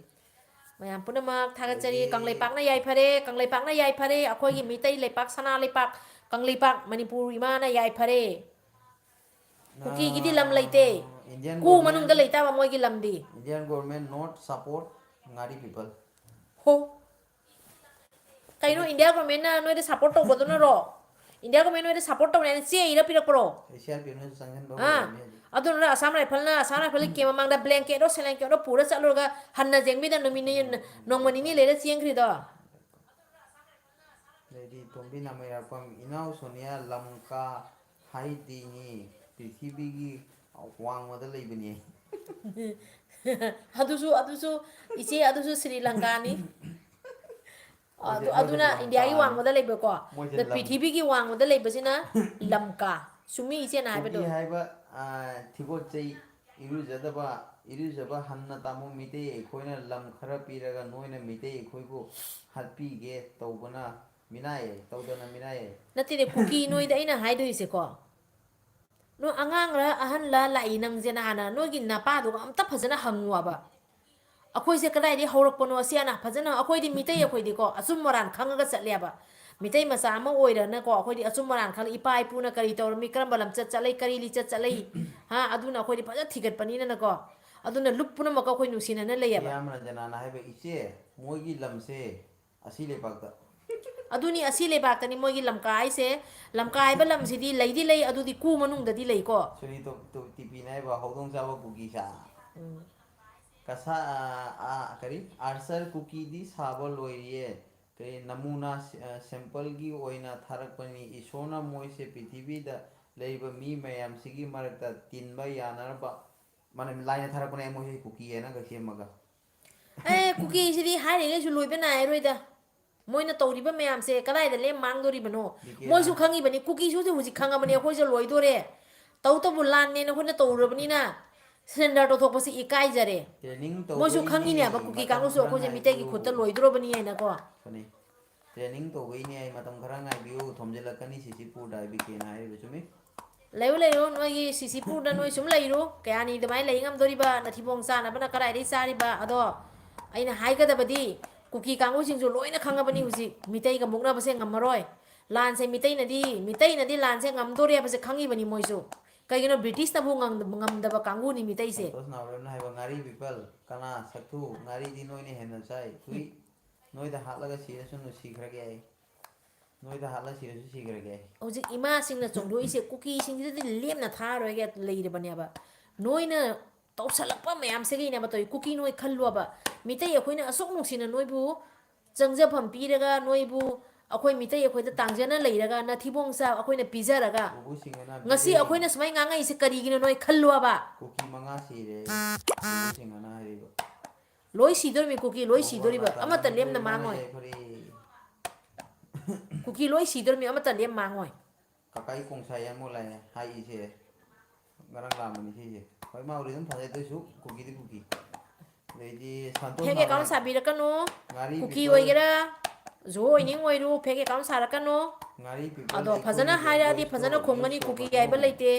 ꯃꯌꯥꯝ ꯄꯨꯝꯅꯃꯛ ꯊꯥꯒꯠꯆꯔꯤ ꯑꯗꯒꯤ ꯀꯪꯂꯩꯄꯥꯛꯅ ꯌꯥꯏꯐꯔꯦ ꯑꯩꯈꯣꯏꯒꯤ ꯃꯤꯇꯩ ꯂꯩꯄꯥꯛ ꯁꯅꯥ ꯂꯩꯄꯥꯛ ꯀꯪꯂꯩꯄꯥꯛ ꯃꯅꯤꯄꯨꯔ ꯏꯃꯥꯅ ꯌꯥꯏꯐꯔꯦ ꯀꯨꯀꯤꯒꯤꯗꯤ ꯂꯝ ꯂꯩꯇꯦ ꯏꯟꯗꯤꯌꯟ ꯀꯨ ꯃꯅꯨꯡꯗ ꯂꯩꯇꯕ ꯃꯣꯏꯒꯤ ꯂꯝꯗꯤ ꯒꯣꯔꯃꯦꯟ ꯅꯣꯠ ꯁꯄꯣꯔꯠ ꯉꯥꯔꯤ ꯄꯤꯄꯜ ꯍꯣ ꯀꯩꯅꯣ ꯁꯤꯗ ꯏꯟꯗꯤꯌꯥ ꯒꯣꯔꯃꯦꯟꯅ ꯅꯣꯏꯗ ꯁꯞꯄꯣꯔꯠ ꯇꯧꯕꯗꯨꯅꯔꯣ ꯏꯟꯗꯤꯌꯥ ꯒꯣꯔꯃꯦꯟ ꯅꯣꯏꯗ ꯁꯞꯄꯣꯔꯠ ꯇꯧꯅꯦꯅ ꯆꯦ ꯏꯔ ꯄꯤꯔꯛꯄ꯭ꯔꯣ CRPF ꯆꯪꯍꯟꯕ ꯍꯧꯔꯛꯑꯝꯃꯤ ꯍꯧꯖꯤꯛ ꯑꯗꯨꯅ ꯑꯁꯥꯝ ꯔꯥꯏꯐꯜꯒꯤ ꯀꯦꯝ ꯃꯃꯥꯡꯗ ꯕ꯭ꯂꯦꯡꯀꯦꯠꯂꯣ ꯁꯦꯂꯦꯡꯀꯦꯠꯂꯣ ꯄꯨꯔ ꯆꯠꯂꯨꯔꯒ ꯍꯟꯅ ꯌꯦꯡꯕꯤꯗ ꯅꯣꯡꯃ ꯅꯤꯅꯤ ꯂꯩꯔ ꯆꯦꯟꯈ꯭ꯔꯤꯗꯣ Lady Tombi Namayapam Inau Sonia Lamka Haitini Prithibi Wang Mother Libani. ꯑꯗꯨꯁꯨ ꯏꯆꯦ ꯑꯗꯨꯁꯨ ꯁ꯭ꯔꯤ ꯂꯪꯀꯥꯅꯤ ꯑꯗꯨꯅ ꯏꯟꯗꯤꯌꯥꯒꯤ ꯋꯥꯡꯃꯗ ꯂꯩꯕꯀꯣ ꯑꯗ ꯄ꯭ꯔꯤꯊꯤꯕꯤꯒꯤ ꯋꯥꯡꯃꯗ ꯂꯩꯕꯁꯤꯅ ꯂꯝꯀꯥ ꯁꯨꯝꯃꯤ ꯏꯆꯦꯅ Kuki ꯍꯥꯏꯕꯗꯣ Haiba Tiboche Iruzaba Hanna Tamu Mite Koina Lam Karapiraga Noina Mite Koibu Happy Gate Tobana Minae Todana Minae. ꯅꯠꯇꯦꯅꯦ ꯀꯨꯀꯤ ꯅꯣꯏꯗ ꯑꯩꯅ ꯍꯥꯏꯗꯣꯏꯁꯦꯀꯣ ꯅꯣ ꯑꯉꯥꯡꯔ ꯑꯍꯟꯂ ꯂꯥꯛꯏ ꯅꯪꯁꯦ ꯅꯍꯥꯟꯅ ꯅꯣꯏꯒꯤ ꯅꯄꯥꯗꯨꯒ ꯑꯝꯇ ꯐꯖꯅ ꯍꯪꯉꯨꯕ ꯑꯩꯈꯣꯏꯁꯦ ꯀꯗꯥꯏꯗꯒꯤ ꯍꯧꯔꯛꯄꯅꯣ ꯁꯤꯅ ꯐꯖꯅ ꯑꯩꯈꯣꯏꯗꯤ ꯃꯤꯇꯩ ꯑꯩꯈꯣꯏꯗꯤꯀꯣ ꯑꯆꯨꯝ ꯃꯔꯥꯟ ꯈꯪꯉꯒ ꯆꯠꯂꯦꯕ ꯃꯤꯇꯩ ꯃꯆꯥ ꯑꯃ ꯑꯣꯏꯔꯅꯀꯣ ꯑꯩꯈꯣꯏꯗꯤ ꯑꯆꯨꯝ ꯃꯔꯥꯟ ꯈꯪꯉ ꯏꯄꯥ ꯏꯄꯨꯅ ꯀꯔꯤ ꯇꯧꯔꯝꯃꯤ ꯀꯔꯝꯕ ꯂꯝꯆꯠ ꯆꯠꯂꯩ ꯀꯔꯤ ꯂꯤꯆꯠ ꯆꯠꯂꯩ ꯍꯥ ꯑꯗꯨꯅ ꯑꯩꯈꯣꯏꯗꯤ ꯐꯖꯅ ꯊꯤꯒꯠꯄꯅꯤꯅꯀꯣ ꯑꯗꯨꯅ ꯂꯨꯞ ꯄꯨꯝꯅꯃꯛ ꯑꯩꯈꯣꯏ ꯅꯨꯡꯁꯤꯅꯅ ꯂꯩꯌꯦꯕ Yamana Janana have Iche Mogi Lamse Asile Bagda. ꯑꯗꯨꯅꯤ ꯑꯁꯤ ꯂꯩꯕꯥꯛꯇꯅꯤ ꯃꯣꯏꯒꯤ ꯂꯝꯀꯥ ꯍꯥꯏꯁꯦ ꯂꯝꯀꯥ ꯍꯥꯏꯕ ꯂꯝꯁꯤꯗꯤ ꯂꯩꯗꯤ ꯂꯩ ꯑꯗꯨꯗꯤ ꯀꯨ ꯃꯅꯨꯡꯗꯗꯤ ꯂꯩꯀꯣ Suri to Tipi Naiba Hodong Java Bugisa. Kasa Kari Arsar Cookie di Saba Loye. Kay Namuna Sample gi Oina Tarakpani Isona Moise PTV da Labor me Mayam Sigi Marata Tinba Yanarba. Manam Line Tarakana Mohi Cookie and a Gasiamaga. ꯑꯦ ꯀꯨꯀꯤꯁꯤꯗꯤ ꯍꯥꯏꯔꯤꯉꯩꯁꯨ ꯂꯣꯏꯕ ꯅꯥꯏꯔꯣꯏꯗ ꯃꯣꯏꯅ ꯇꯧꯔꯤꯕ ꯃꯌꯥꯝꯁꯦ ꯀꯗꯥꯏꯗ ꯂꯦꯝ ꯃꯥꯡꯗꯣꯔꯤꯕꯅꯣ ꯃꯣꯏꯁꯨ ꯈꯪꯉꯤꯕꯅꯤ ꯀꯨꯀꯤꯁꯨ ꯍꯧꯖꯤꯛ ꯈꯪꯉꯕꯅꯤ ꯑꯩꯈꯣꯏꯁꯦ ꯂꯣꯏꯗꯣꯔꯦ ꯇꯧꯕꯇꯕꯨ ꯂꯥꯟꯅꯦꯅ ꯑꯩꯈꯣꯏꯅ ꯇꯧꯔꯨꯔꯕꯅꯤꯅ ꯁꯔꯦꯟꯗꯔ ꯇꯧꯊꯣꯛꯄꯁꯤ ꯏꯀꯥꯏꯖꯔꯦ Training ꯃꯣꯏꯁꯨ Togini ꯈꯪꯉꯤꯅꯦꯕ ꯀꯨꯀꯤ Matam ꯀꯥꯡꯕꯨꯁꯨ ꯑꯩꯈꯣꯏꯁꯦ ꯃꯤꯇꯩꯒꯤ ꯈꯨꯠꯇ Karangai ꯂꯣꯏꯗꯣꯔꯕꯅꯤ ꯍꯥꯏꯅꯀꯣ Funny. Training Togini Matam Karangai view Tomjalakani Sisipu Daibiki and I with me. ꯂꯩꯌꯨ ꯅꯣꯏꯒꯤ ꯁꯤꯁꯤꯄꯨꯔꯗ ꯅꯣꯏ ꯁꯨꯝ ꯂꯩꯔꯨ ꯀꯌꯥꯅꯤ ꯑꯗꯨꯃꯥꯏꯅ ꯂꯩ ꯉꯝꯗꯣꯔꯤꯕ ꯅꯊꯤꯕꯣꯡ ꯆꯥꯅꯕꯅ ꯀꯗꯥꯏꯗꯒꯤ ꯆꯥꯔꯤꯕ ꯑꯗꯣ ꯑꯩꯅ ꯍꯥꯏꯒꯗꯕꯗꯤ ꯀꯨꯀꯤ ꯀꯥꯡꯕꯨꯁꯤꯡꯁꯨ ꯂꯣꯏꯅ ꯈꯪꯉꯕꯅꯤ ꯍꯧꯖꯤꯛ ꯃꯤꯇꯩꯒ ꯃꯨꯛꯅꯕꯁꯦ ꯉꯝꯃꯔꯣꯏ ꯂꯥꯟꯁꯦ ꯃꯤꯇꯩꯅꯗꯤ ꯂꯥꯟꯁꯦ ꯉꯝꯗꯣꯔꯦ ꯍꯥꯏꯕꯁꯦ ꯈꯪꯉꯤꯕꯅꯤ ꯃꯣꯏꯁꯨ ꯀꯩꯒꯤꯅꯣ ꯕ꯭ꯔꯤꯇꯤꯁꯅꯕꯨ ꯉꯝꯗꯕ ꯀꯥꯡꯕꯨꯅꯤ ꯃꯤꯇꯩꯁꯦ Santos Navarana have a Ngari people, Kana, Satu, Ngari Dinoini Henasai, Tui, Noida Halaga Sirasun Sigrage, Noida Hala Sirasu Sigrage. ꯍꯧꯖꯤꯛ ꯏꯃꯥꯁꯤꯡꯅ ꯆꯣꯡꯗꯣꯛꯏꯁꯦ ꯀꯨꯀꯤꯁꯤꯡꯁꯤꯗꯗꯤ ꯂꯦꯝꯅ ꯊꯥꯔꯣꯏꯒ ꯂꯩꯔꯕꯅꯦꯕ ꯅꯣꯏꯅ ꯇꯧꯁꯜꯂꯛꯄ ꯃꯌꯥꯝꯁꯤꯒꯤꯅꯦꯕ ꯇꯧꯏ ꯀꯨꯀꯤ ꯅꯣꯏ ꯈꯜꯂꯣꯕ ꯃꯤꯇꯩ ꯑꯩꯈꯣꯏꯅ ꯑꯁꯨꯛ ꯅꯨꯡꯁꯤꯅ ꯅꯣꯏꯕꯨ ꯆꯪꯖꯐꯝ ꯄꯤꯔꯒ ꯅꯣꯏꯕꯨ ꯑꯩꯈꯣꯏ ꯃꯤꯇꯩ ꯑꯩꯈꯣꯏꯗ ꯇꯥꯡꯖꯅ ꯂꯩꯔꯒ ꯅꯊꯤꯕꯣꯡ ꯆꯥ ꯑꯩꯈꯣꯏꯅ ꯄꯤꯖꯔꯒ Ubu Singana ꯉꯁꯤ Bide, ꯑꯩꯈꯣꯏꯅ ꯁꯨꯃꯥꯏꯅ ꯉꯥꯡꯉꯛꯏꯁꯦ ꯀꯔꯤꯒꯤꯅꯣ ꯅꯣꯏ ꯈꯜꯂꯣꯕ Cookie Mangasi, Ubu Singana Haribo. ꯂꯣꯏ ꯁꯤꯗꯣꯔꯤꯕ ꯀꯨꯀꯤ ꯂꯣꯏ Bongor ꯁꯤꯗꯣꯔꯤꯕ Matana ꯑꯃꯠꯇ ꯂꯦꯝꯅ Mana ꯃꯥꯡꯉꯣꯏ Jaypuri, ꯀꯨꯀꯤ ꯂꯣꯏ ꯁꯤꯗꯣꯔꯤꯕ ꯑꯃꯠꯇ ꯂꯦꯝ ꯃꯥꯡꯉꯣꯏ Kakai Kongsaya Mulai, Hai Ise, Garang Lamani Hise. Why Mauridum Tadesu, Cookie the Cookie. Lady Santos fake account Navarana, ꯁꯥꯕꯤꯔꯛꯀꯅꯨ Ngari Kuki people. ꯑꯣꯏꯒꯦꯔꯥ ꯖꯣ ꯑꯣꯏꯅꯤꯡ ꯑꯣꯏꯔꯨ ꯐꯦꯛ account ꯁꯥꯔꯛꯀꯅꯨ Ngari people ꯑꯗꯣ like ꯐꯖꯅ Kuni ꯍꯥꯏꯔꯛꯑꯗꯤ voice ꯐꯖꯅ to use ꯈꯨꯝꯒꯅꯤ to ꯀꯨꯀꯤ ꯍꯥꯏꯕ Bano. ꯂꯩꯇꯦ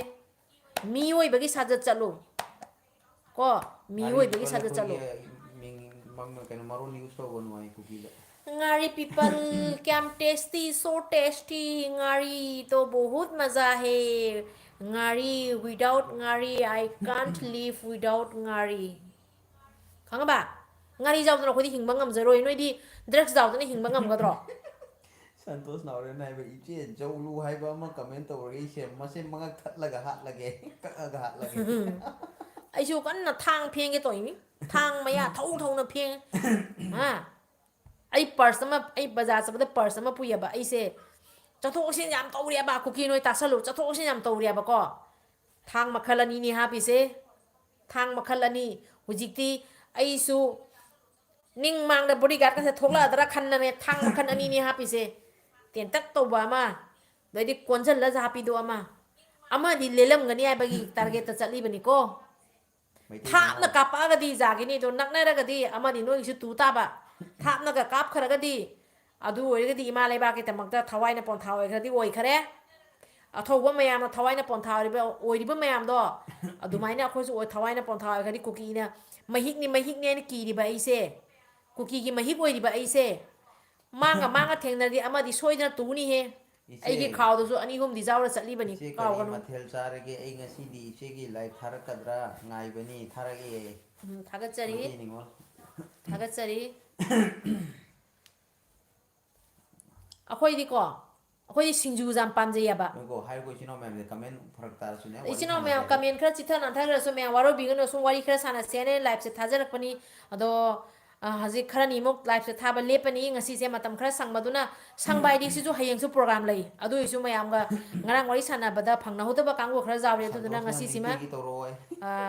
ꯃꯤꯑꯣꯏꯕꯒꯤ ꯁꯥꯖꯠ ꯆꯠꯂꯨ ꯀꯣ Ngari ꯃꯤꯑꯣꯏꯕꯒꯤ people like ꯁꯥꯖꯠ ꯆꯠꯂꯨ Ming Mang can Maron use to one way cookie. ngari people kyam tasty so tasty ngari to bahut maza hai ngari without ngari I can't live without ngari ꯈꯪꯉꯕ ꯉꯥꯔꯤ ꯆꯥꯎꯗꯅ ꯑꯩꯈꯣꯏꯗꯤ ꯍꯤꯡꯕ ꯉꯝꯖꯔꯣꯏ ꯅꯣꯏꯗꯤ drugs ꯆꯥꯎꯗꯅ ꯍꯤꯡꯕ ꯉꯝꯒꯗ꯭ꯔꯣ Santos Navarana have each Jolu Hibama comment over Asia, Masim Manga Katlaga Hatlage, Kataga Hatlage. ꯑꯩꯁꯨ ꯀꯟꯅ ꯊꯥꯡ ꯐꯦꯡꯒꯦ ꯇꯧꯏꯅꯤ ꯊꯥꯡ ꯃꯌꯥ ꯊꯧꯅ ꯐꯦꯡ ꯑꯩ ꯄꯔꯁ ꯑꯃ ꯑꯩ ꯕꯖꯥꯔ ꯆꯠꯄꯗ ꯄꯔꯁ ꯑꯃ ꯄꯨꯏꯌꯦꯕ ꯑꯩꯁꯦ ꯆꯠꯊꯣꯛ ꯆꯠꯁꯤꯟ ꯌꯥꯝ ꯇꯧꯔꯦꯕ ꯀꯨꯀꯤ ꯅꯣꯏ ꯇꯥꯁꯜꯂꯨ ꯆꯠꯊꯣꯛ ꯆꯠꯁꯤꯟ ꯌꯥꯝ ꯇꯧꯔꯦꯕꯀꯣ ꯊꯥꯡ ꯃꯈꯜ ꯑꯅꯤꯅꯤ ꯍꯥꯞꯄꯤꯁꯦ ꯊꯥꯡ ꯃꯈꯜ ꯑꯅꯤ ꯍꯧꯖꯤꯛꯇꯤ ꯑꯩꯁꯨ ꯅꯤꯡ ꯃꯥꯡꯗ ꯕꯣꯗꯤꯒꯥꯔꯗꯀꯁꯦ ꯊꯣꯛꯂꯛꯑꯗ꯭ꯔꯥ ꯈꯟꯅꯅꯦ ꯊꯥꯡ ꯃꯈꯜ ꯑꯅꯤꯅꯤ ꯍꯥꯞꯄꯤꯁꯦ ꯇꯦꯟꯇꯛ ꯇꯧꯕ ꯑꯃ ꯑꯗꯩꯗꯤ ꯀꯣꯟꯁꯤꯜꯂꯁꯨ ꯍꯥꯞꯄꯤꯗꯣ ꯑꯃꯗꯤ ꯂꯦꯜꯂꯝꯒꯅꯤ ꯍꯥꯏꯕꯒꯤ ꯇꯥꯔꯒꯦꯠꯇ ꯆꯠꯂꯤꯕꯅꯤꯀோ Maiti ꯊꯥꯞꯅ Mangao. ꯀꯥꯞꯄꯛꯑꯒꯗꯤ ꯖꯥꯒꯤꯅꯤ ꯑꯗꯣ ꯅꯛꯅꯔꯒꯗꯤ ꯑꯃꯗꯤ ꯅꯣꯏꯒꯤꯁꯨ ꯇꯨ ꯇꯥꯕ ꯊꯥꯞꯅꯒ ꯀꯥꯞꯈ꯭ꯔꯒꯗꯤ ꯑꯗꯨ ꯑꯣꯏꯔꯒꯗꯤ ꯏꯃꯥ ꯂꯩꯕꯥꯛꯀꯤꯗꯃꯛꯇ ꯊꯋꯥꯏꯅ ꯄꯣꯟꯊꯥ ꯑꯣꯏꯈ꯭ꯔꯗꯤ ꯑꯣꯏꯈꯔꯦ ꯑꯊꯧꯕ ꯃꯌꯥꯝꯅ ꯊꯋꯥꯏꯅ ꯄꯣꯟꯊꯥ ꯑꯣꯏꯔꯤꯕ ꯃꯌꯥꯝꯗꯣ ꯑꯗꯨꯃꯥꯏꯅ ꯑꯩꯈꯣꯏꯁꯨ ꯊꯋꯥꯏꯅ ꯄꯣꯟꯊꯥ ꯑꯣꯏꯈ꯭ꯔꯗꯤ ꯀꯨꯀꯤꯅ ꯃꯍꯤꯛꯅꯤ ꯍꯥꯏꯅ ꯀꯤꯔꯤꯕ ꯑꯩꯁꯦ ꯀꯨꯀꯤꯒꯤ ꯃꯍꯤꯛ ꯑꯣꯏꯔꯤꯕ ꯑꯩꯁꯦ ꯃꯥꯡꯉ ꯊꯦꯡꯅꯔꯗꯤ ꯑꯃꯗꯤ ꯁꯣꯏꯗꯅ ꯇꯨꯅꯤꯍꯦ ꯑꯩꯒꯤ Iche, ꯈꯥꯎꯗꯁꯨ ꯑꯅꯤ ꯑꯍꯨꯝꯗꯤ ꯌꯥꯎꯔ ꯆꯠꯂꯤꯕꯅꯤ Iche Kari ꯀꯥꯎꯒꯅꯨ Mathel Sarage, Angasi, Ichegi, like Tarakadra, Naibani, Taragi, ꯊꯥꯒꯠꯆꯔꯤ Maiti Ningo. ꯊꯥꯒꯠꯆꯔꯤ ꯑꯩꯈꯣꯏꯗꯤ ꯁꯤꯡꯖꯨ ꯌꯥꯝ ꯄꯥꯝꯖꯩꯑꯕ Go high question of the comment for Tarsuna. ꯏꯆꯤꯟ ꯏꯅꯥꯎ ꯃꯌꯥꯝ ꯀꯃꯦꯟ ꯈꯔ ꯆꯤꯊ ꯅꯥꯟꯊꯈ꯭ꯔꯁꯨ ꯃꯌꯥꯝ ꯋꯥꯔꯧꯕꯤꯒꯅꯨ ꯁꯨꯝ ꯋꯥꯔꯤ ꯈꯔ ꯁꯥꯟꯅꯁꯦꯅ ꯂꯥꯏꯐꯁꯦ ꯊꯥꯖꯔꯛꯄꯅꯤ ꯑꯗꯣ ꯍꯧꯖꯤꯛ ꯈꯔꯅꯤꯃꯨꯛ ꯂꯥꯏꯐꯁꯦ ꯊꯥꯕ ꯂꯦꯞꯄꯅꯤ ꯉꯁꯤꯁꯦ ꯃꯇꯝ ꯈꯔ ꯁꯪꯕꯗꯨꯅ ꯁꯪꯕ ꯍꯥꯏꯗꯤ ꯁꯤꯁꯨ ꯍꯌꯦꯡꯁꯨ ꯄ꯭ꯔꯣꯒ꯭ꯔꯥꯝ ꯂꯩ ꯑꯗꯨꯏꯁꯨ ꯃꯌꯥꯝꯒ ꯉꯔꯥꯡ ꯋꯥꯔꯤ ꯁꯥꯟꯅꯕꯗ ꯐꯪꯅꯍꯧꯗꯕ ꯀꯥꯡꯕꯨ ꯈꯔ ꯌꯥꯎꯔꯦ ꯑꯗꯨꯗꯨꯅ ꯁꯟꯇꯣꯁꯅ ꯉꯁꯤꯁꯤꯃ ꯅꯤꯡꯇꯤꯒꯤ ꯇꯧꯔꯛꯑꯣꯏ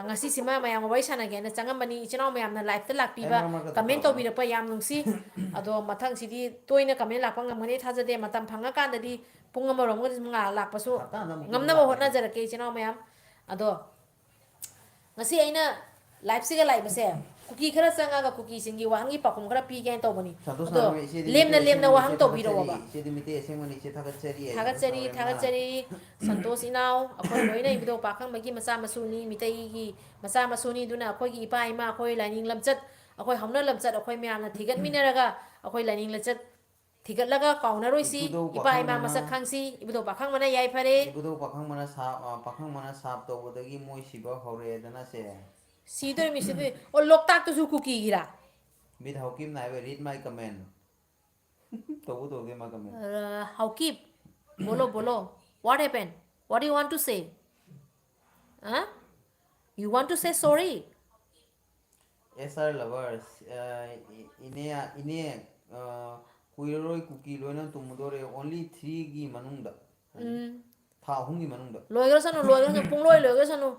ꯉꯁꯤꯁꯤꯃ ꯃꯌꯥꯝꯒ ꯋꯥꯔꯤ ꯁꯥꯟꯅꯒꯦꯅ ꯆꯪꯉꯝꯕꯅꯤ ꯏꯆꯤꯜ ꯏꯅꯥꯎ ꯃꯌꯥꯝꯅ ꯂꯥꯏꯐꯇ ꯑꯩ ꯂꯥꯛꯄꯤꯕ ꯃꯔꯛ ꯃꯔꯛꯇ ꯀꯃꯦꯟ ꯇꯧꯔꯛꯀꯅꯤ ꯇꯧꯕꯤꯔꯛꯄ ꯌꯥꯝ ꯅꯨꯡꯁꯤ ꯑꯗꯣ ꯃꯊꯪꯁꯤꯗꯤ ꯇꯣꯏꯅ ꯀꯃꯦꯟ ꯂꯥꯛꯄ ꯉꯝꯒꯅꯤ ꯊꯥꯖꯗꯦ ꯃꯇꯝ ꯐꯪꯉꯀꯥꯟꯗꯗꯤ ꯄꯨꯡ ꯑꯃꯔꯣꯝꯒ ꯂꯥꯛꯄꯁꯨ ꯍꯞꯇꯥꯗ ꯑꯃꯨꯛꯇꯤ ꯑꯗꯨꯝ ꯉꯝꯅꯕ ꯂꯥꯛꯀꯅꯤ ꯍꯣꯠꯅꯖꯔꯛꯀꯦ ꯏꯆꯤꯜ ꯏꯅꯥꯎ ꯃꯌꯥꯝ ꯑꯗꯣ ꯉꯁꯤ ꯑꯩꯅ ꯂꯥꯏꯐꯁꯤꯒ ꯂꯥꯛꯏꯕꯁꯦ ꯀꯨꯀꯤ ꯈꯔ ꯆꯪꯉꯒ ꯀꯨꯀꯤꯁꯤꯡꯒꯤ ꯋꯥꯍꯪꯒꯤ ꯄꯥꯎꯈꯨꯝ ꯈꯔ ꯄꯤꯒꯦꯅ ꯇꯧꯕꯅꯤ ꯁꯟꯇꯣꯁ ꯑꯗꯣ ꯅꯥꯔꯣꯏ ꯏꯆꯦꯗꯤ ꯂꯦꯝꯅ ꯃꯤꯇꯩ ꯂꯦꯝꯅ ꯑꯁꯦꯡꯕꯅꯤ ꯏꯆꯦ ꯋꯥꯍꯪ ꯊꯥꯒꯠꯆꯔꯤ ꯇꯧꯕꯤꯔꯛꯑꯣꯕ ꯏꯆꯦꯗꯤ ꯃꯤꯇꯩ ꯑꯁꯦꯡꯕꯅꯤ ꯏꯆꯦ ꯊꯥꯒꯠꯆꯔꯤ ꯁꯟꯇꯣꯁ ꯊꯥꯒꯠꯆꯔꯤ ꯅꯥꯎꯔꯦꯝꯅ ꯊꯥꯒꯠꯆꯔꯤ ꯁꯟꯇꯣꯁ ꯏꯅꯥꯎ ꯑꯩꯈꯣꯏ ꯂꯣꯏꯅ ꯏꯕꯨꯙꯧ ꯄꯥꯈꯪꯕꯒꯤ ꯃꯆꯥ ꯃꯁꯨꯅꯤ ꯃꯤꯇꯩꯒꯤ ꯃꯆꯥ ꯃꯁꯨꯅꯤ ꯑꯗꯨꯅ ꯑꯩꯈꯣꯏꯒꯤ ꯏꯄꯥ ꯏꯃꯥ ꯑꯩꯈꯣꯏ ꯂꯥꯏꯅꯤꯡ ꯂꯝꯆꯠ ꯑꯩꯈꯣꯏ ꯍꯧꯅ ꯂꯝꯆꯠ ꯑꯩꯈꯣꯏ ꯃꯌꯥꯝꯅ ꯊꯤꯒꯠꯃꯤꯟꯅꯔꯒ ꯑꯩꯈꯣꯏ ꯂꯥꯏꯅꯤꯡ ꯂꯝꯆꯠ ꯊꯤꯒꯠꯂꯒ ꯀꯥꯎꯅꯔꯣꯏꯁꯤ ꯏꯕꯨꯙꯧ ꯏꯄꯥ ꯏꯃꯥ ꯄꯥꯈꯪꯕꯅ ꯃꯁꯛ ꯈꯪꯁꯤ ꯏꯕꯨꯙꯧ ꯄꯥꯈꯪꯕꯅ ꯌꯥꯏꯐꯔꯦ ꯏꯕꯨꯙꯧ ꯄꯥꯈꯪꯕꯅ ꯁꯥꯞ ꯇꯧꯕꯗꯒꯤ ꯃꯣꯏ ꯁꯤꯕ ꯍꯧꯔꯛꯑꯦꯗꯅ ꯁꯦ ꯁꯤꯗꯣꯏꯃꯤ ꯁꯤꯗꯣꯏ ꯑꯣ ꯂꯣꯛꯇꯥꯛꯇꯁꯨ ꯀꯨꯀꯤꯒꯤꯔꯥ ꯃꯤꯠ ꯍꯧꯀꯤꯝꯅ ꯍꯥꯏꯕ ꯔꯤꯠ ꯃꯥꯏ ꯀꯃꯦꯟ ꯇꯧꯕ ꯇꯧꯗꯦ ꯃꯥ ꯀꯃꯦꯟ ꯍꯥꯎꯀꯤꯞ ꯕꯣꯂꯣ ꯕꯣꯂꯣ what happen what you want to say you want to say sorry S R lovers ꯏꯅꯦ ꯀꯨꯏꯔꯔꯣꯏ ꯀꯨꯀꯤ ꯂꯣꯏꯅ ꯇꯨꯝꯃꯗꯣꯔꯦ ꯑꯣꯟꯂꯤ 3ꯒꯤ ꯃꯅꯨꯡꯗ ꯊꯥ 3ꯒꯤ ꯃꯅꯨꯡꯗ ꯂꯣꯏꯈ꯭ꯔꯁꯅꯨ ꯄꯨꯡꯂꯣꯏ ꯂꯣꯏꯈ꯭ꯔꯁꯅꯨ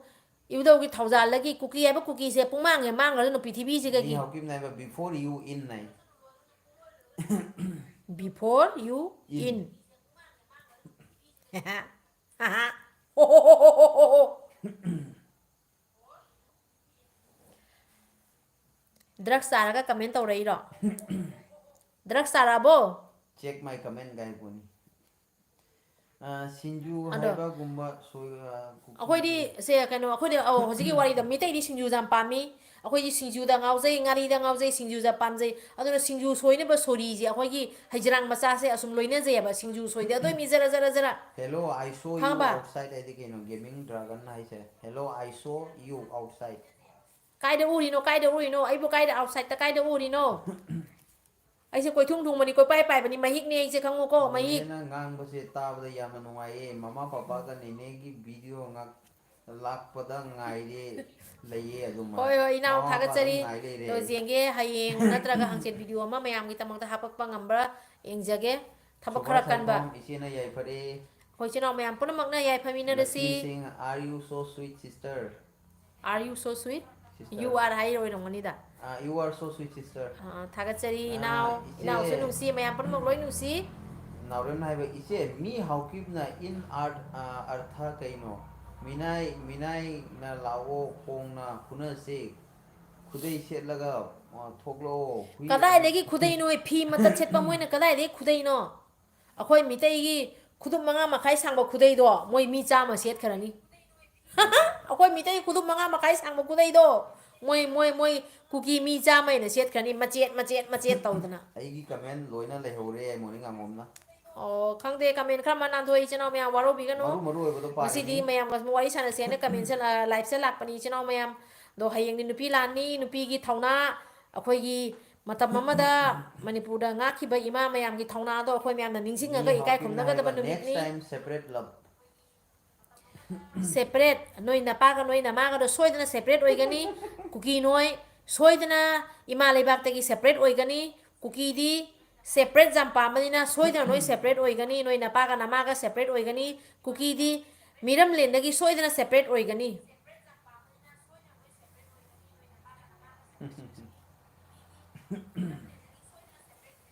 ꯏꯕꯨꯙꯧꯒꯤ ꯊꯧꯖꯥꯜꯗꯒꯤ ꯀꯨꯀꯤ ꯍꯥꯏꯕ ꯀꯨꯀꯤꯁꯦ ꯄꯨꯡꯃꯥꯡꯉꯦ ꯃꯥꯡꯈ꯭ꯔꯁꯅꯨ ꯃꯤ ꯄ꯭ꯔꯤꯊꯤꯕꯤꯁꯤꯗꯒꯤ ꯍꯧꯀꯤꯝꯅ ꯍꯥꯏꯕ ꯕꯤꯐꯣꯔ ꯌꯨ ꯏꯟ ꯅꯥꯏ ꯕꯤꯐꯣꯔ ꯌꯨ ꯏꯟ ꯏꯟ ꯍꯣ ꯍꯣ ꯍꯣ ꯍꯣ ꯍꯣ ꯍꯣ ꯗ꯭ꯔꯛꯁ ꯆꯥꯔꯒ ꯀꯃꯦꯟ ꯇꯧꯔꯛꯏꯔꯣ ꯗ꯭ꯔꯛꯁ ꯆꯥꯔꯛꯑꯕꯣ ꯆꯦꯛ ꯃꯥꯏ ꯀꯃꯦꯟ ꯒꯥꯏꯕꯣꯅꯤ ꯁꯤꯡꯖꯨ ꯑꯗꯣ ꯍꯥꯏꯕꯒꯨꯝꯕ ꯑꯩꯈꯣꯏꯗꯤ ꯀꯨꯀꯤꯒꯤ ꯁꯦ ꯀꯩꯅꯣ ꯑꯩꯈꯣꯏꯗꯤ ꯍꯧꯖꯤꯛꯀꯤ ꯋꯥꯔꯤꯗ ꯃꯤꯇꯩꯗꯤ ꯁꯤꯡꯖꯨꯁꯦ ꯌꯥꯝ ꯄꯥꯝꯃꯤ ꯑꯩꯈꯣꯏꯗꯤ ꯁꯤꯡꯖꯨꯗ ꯉꯥꯎꯖꯩ ꯉꯥꯔꯤꯗ ꯉꯥꯎꯖꯩ ꯁꯤꯡꯖꯨꯗ ꯄꯥꯝꯖꯩ ꯑꯗꯨꯅ ꯁꯤꯡꯖꯨ ꯁꯣꯏꯅꯕ ꯁꯣꯔꯤꯁꯦ ꯑꯩꯈꯣꯏꯒꯤ ꯍꯩꯖꯔꯥꯡ ꯃꯆꯥꯁꯦ ꯑꯁꯨꯝ ꯂꯣꯏꯅꯖꯩꯑꯕ ꯁꯤꯡꯖꯨ ꯁꯣꯏꯗ ꯑꯗꯨꯏ ꯃꯤ ꯖꯔ ꯖꯔ ꯖꯔ ꯍꯦꯜꯂꯣ ꯑꯥꯏ ꯁꯣ ꯌꯨ ꯈꯪꯉꯕ ꯑꯥꯎꯠꯁꯥꯏꯠ ꯍꯥꯏꯗꯤ ꯀꯩꯅꯣ ꯒꯦꯃꯤꯡ ꯗ꯭ꯔꯥꯒꯟ ꯍꯥꯏꯁꯦ ꯍꯦꯜꯂꯣ ꯑꯥꯏ ꯁꯣ ꯌꯨ ꯑꯥꯎꯠꯁꯥꯏꯠ ꯀꯥꯏꯗ ꯎꯔꯤꯅꯣ ꯀꯥꯏꯗ ꯎꯔꯤꯅꯣ ꯑꯩꯕꯨ ꯀꯥꯏꯗ ꯑꯥꯎꯠꯁꯥꯏꯗꯠꯇ ꯀꯥꯏꯗ ꯎꯔꯤꯅꯣ ꯑꯩꯁꯦ ꯀꯣꯏꯊꯨꯡ ꯊꯨꯡꯕꯅꯤ ꯀꯣꯏꯄꯥꯏ ꯄꯥꯏꯕꯅꯤ ꯃꯍꯤꯛꯅꯤ ꯑꯩꯁꯦ ꯈꯪꯉꯨꯀꯣ ꯃꯍꯤꯛ ꯅꯣꯔꯦꯅ ꯉꯥꯡꯕꯁꯦ ꯇꯥꯕꯗ ꯌꯥꯝꯅ ꯅꯨꯡꯉꯥꯏꯌꯦ ꯃꯃꯥ ꯄꯄꯥꯒ ꯅꯦꯅꯦꯒꯤ ꯚꯤꯗꯤꯑꯣ ꯂꯥꯛꯄꯗ ꯉꯥꯏꯔꯦ ꯂꯩꯌꯦ ꯑꯗꯨꯃꯥꯏ ꯍꯣꯏ ꯍꯣꯏ ꯏꯅꯥꯎ ꯃꯃꯥ ꯃꯄꯥ ꯑꯗꯨꯝ ꯊꯥꯒꯠꯆꯔꯤ ꯉꯥꯏ ꯂꯩꯔꯦ ꯑꯗꯣ ꯌꯦꯡꯒꯦ ꯍꯌꯦꯡ ꯅꯠꯇ꯭ꯔꯒ ꯍꯪꯆꯤꯠ ꯚꯤꯗꯤꯑꯣ ꯑꯃ ꯃꯌꯥꯝꯒꯤꯗꯃꯛꯇ ꯍꯥꯄꯛꯄ ꯉꯝꯕ꯭ꯔꯥ ꯌꯦꯡꯖꯒꯦ ꯊꯕꯛ ꯈꯔ ꯁꯨꯄꯔ ꯀꯟꯕ ꯁꯥꯏꯐꯝ ꯏꯆꯦꯅ ꯌꯥꯏꯐꯔꯦ ꯑꯩꯈꯣꯏ ꯏꯆꯤꯜ ꯏꯅꯥꯎ ꯃꯌꯥꯝ ꯄꯨꯝꯅꯃꯛꯅ ꯌꯥꯏꯐꯃꯤꯟꯅꯔꯁꯤ ꯂꯛꯀꯤ ꯁꯤꯡ are you so sweet sister are you so sweet you sister are ꯍꯥꯏꯔ ꯑꯣꯏꯔꯝꯒꯅꯤꯗ you are so sweet sister ꯊꯥꯒꯠꯆꯔꯤ ꯏꯅꯥꯎ ꯏꯆꯦ ꯏꯅꯥꯎꯁꯨ ꯅꯨꯡꯁꯤ ꯃꯌꯥꯝ ꯄꯨꯝꯅꯃꯛ ꯂꯣꯏ ꯅꯨꯡꯁꯤ ꯅꯥꯎꯔꯦꯝꯅ ꯍꯥꯏꯕ ꯏꯆꯦ ꯃꯤ ꯍꯥꯎꯀꯤꯞꯅ ꯏꯟ ꯑꯥꯔꯊ ꯀꯩꯅꯣ ꯃꯤꯅꯥꯏꯅ ꯂꯥꯛꯑꯣ ꯈꯣꯡꯅ ꯐꯨꯅꯁꯦ ꯈꯨꯗꯩ ꯁꯦꯠꯂꯒ ꯊꯣꯛꯂꯛꯑꯣ ꯍꯨꯏ ꯑꯃ ꯀꯗꯥꯏꯗꯒꯤ ꯈꯨꯗꯩꯅꯣ ꯐꯤ ꯃꯇꯠ ꯁꯦꯠꯄ ꯃꯣꯏꯅ ꯀꯗꯥꯏꯗꯒꯤ ꯈꯨꯗꯩꯅꯣ ꯑꯩꯈꯣꯏ ꯃꯤꯇꯩꯒꯤ ꯈꯨꯗꯨꯞ 5 ꯃꯈꯥꯏ ꯁꯥꯡꯕ ꯈꯨꯗꯩꯗꯣ ꯃꯣꯏ ꯃꯤ 100 ꯁꯦꯠꯈ꯭ꯔꯅꯤ ꯑꯩꯈꯣꯏ ꯃꯤꯇꯩ ꯈꯨꯗꯨꯞ 5 ꯃꯈꯥꯏ ꯁꯥꯡꯕ ꯈꯨꯗꯩꯗꯣ ꯃꯣꯏ ꯀꯨꯀꯤ ꯃꯤ 100ꯅ ꯁꯦꯠꯈ꯭ꯔꯅꯤ ꯃꯆꯦꯠ ꯃꯆꯦꯠ ꯃꯆꯦꯠ ꯇꯧꯗꯅ ꯑꯩꯒꯤ ꯀꯃꯦꯟ ꯂꯣꯏꯅ ꯂꯩꯍꯧꯔꯦ ꯃꯣꯔꯅꯤꯡ ꯉꯥꯉꯣꯝꯅ ꯑꯣ ꯈꯪꯗꯦ ꯀꯃꯦꯟ ꯈꯔ ꯑꯃ ꯅꯥꯟꯊꯣꯛꯏ ꯏꯆꯤꯜ ꯏꯅꯥꯎ ꯃꯌꯥꯝ ꯋꯥꯔꯧꯕꯤꯒꯅꯨ ꯃꯔꯨ ꯃꯔꯨ ꯑꯣꯏꯕꯗꯣ ꯉꯁꯤꯗꯤ ꯄꯥꯔꯤꯅꯤ ꯃꯌꯥꯝꯒ ꯋꯥꯔꯤ ꯁꯥꯟꯅꯁꯦꯅ ꯀꯃꯦꯟꯁꯦ ꯂꯥꯏꯐꯁꯦ ꯂꯥꯛꯄꯅꯤ ꯏꯆꯤꯜ ꯏꯅꯥꯎ ꯃꯌꯥꯝ ꯑꯗꯣ ꯍꯌꯦꯡꯗꯤ ꯅꯨꯄꯤ ꯂꯥꯟꯅꯤ ꯅꯨꯄꯤꯒꯤ ꯊꯧꯅꯥ ꯑꯩꯈꯣꯏꯒꯤ ꯃꯇꯝ ꯑꯃꯗ ꯃꯅꯤꯄꯨꯔꯗ ꯉꯥꯛꯈꯤꯕ ꯏꯃꯥ ꯃꯌꯥꯝꯒꯤ ꯊꯧꯅꯥꯗꯣ ꯑꯩꯈꯣꯏ ꯃꯌꯥꯝꯅ ꯃꯤ ꯅꯤꯡꯁꯤꯡꯉꯒ ꯏꯀꯥꯏ ꯍꯥꯎꯀꯤꯞꯅ ꯈꯨꯝꯅꯒꯗꯕ ꯍꯥꯏꯕ ꯅꯦꯛꯁ ꯅꯨꯃꯤꯠꯅꯤ ꯇꯥꯏꯝ ꯁꯦꯄꯔꯦꯠ ꯂꯞ ꯁꯦꯄꯔꯦꯠ ꯅꯣꯏ ꯅꯄꯥꯒ ꯅꯣꯏ ꯅꯃꯥꯒꯗꯣ ꯁꯣꯏꯗꯅ ꯁꯦꯄꯔꯦꯠ ꯑꯣꯏꯒꯅꯤ ꯀꯨꯀꯤ ꯅꯣꯏ ꯁꯣꯏꯗꯅ ꯏꯃꯥ ꯂꯩꯕꯥꯛꯇꯒꯤ ꯁꯦꯄꯔꯦꯠ ꯑꯣꯏꯒꯅꯤ ꯀꯨꯀꯤꯗꯤ ꯁꯦꯄꯔꯦꯠ ꯌꯥꯝ ꯄꯥꯝꯕꯅꯤꯅ ꯁꯣꯏꯗꯅ ꯅꯣꯏ ꯁꯦꯄꯔꯦꯠ ꯑꯣꯏꯒꯅꯤ ꯅꯣꯏ ꯅꯄꯥꯒ ꯅꯃꯥꯒ ꯁꯦꯄꯔꯦꯠ ꯑꯣꯏꯒꯅꯤ ꯀꯨꯀꯤꯗꯤ ꯃꯤꯔꯝꯂꯦꯟꯗꯒꯤ ꯁꯣꯏꯗꯅ ꯁꯦꯄꯔꯦꯠ ꯑꯣꯏꯒꯅꯤ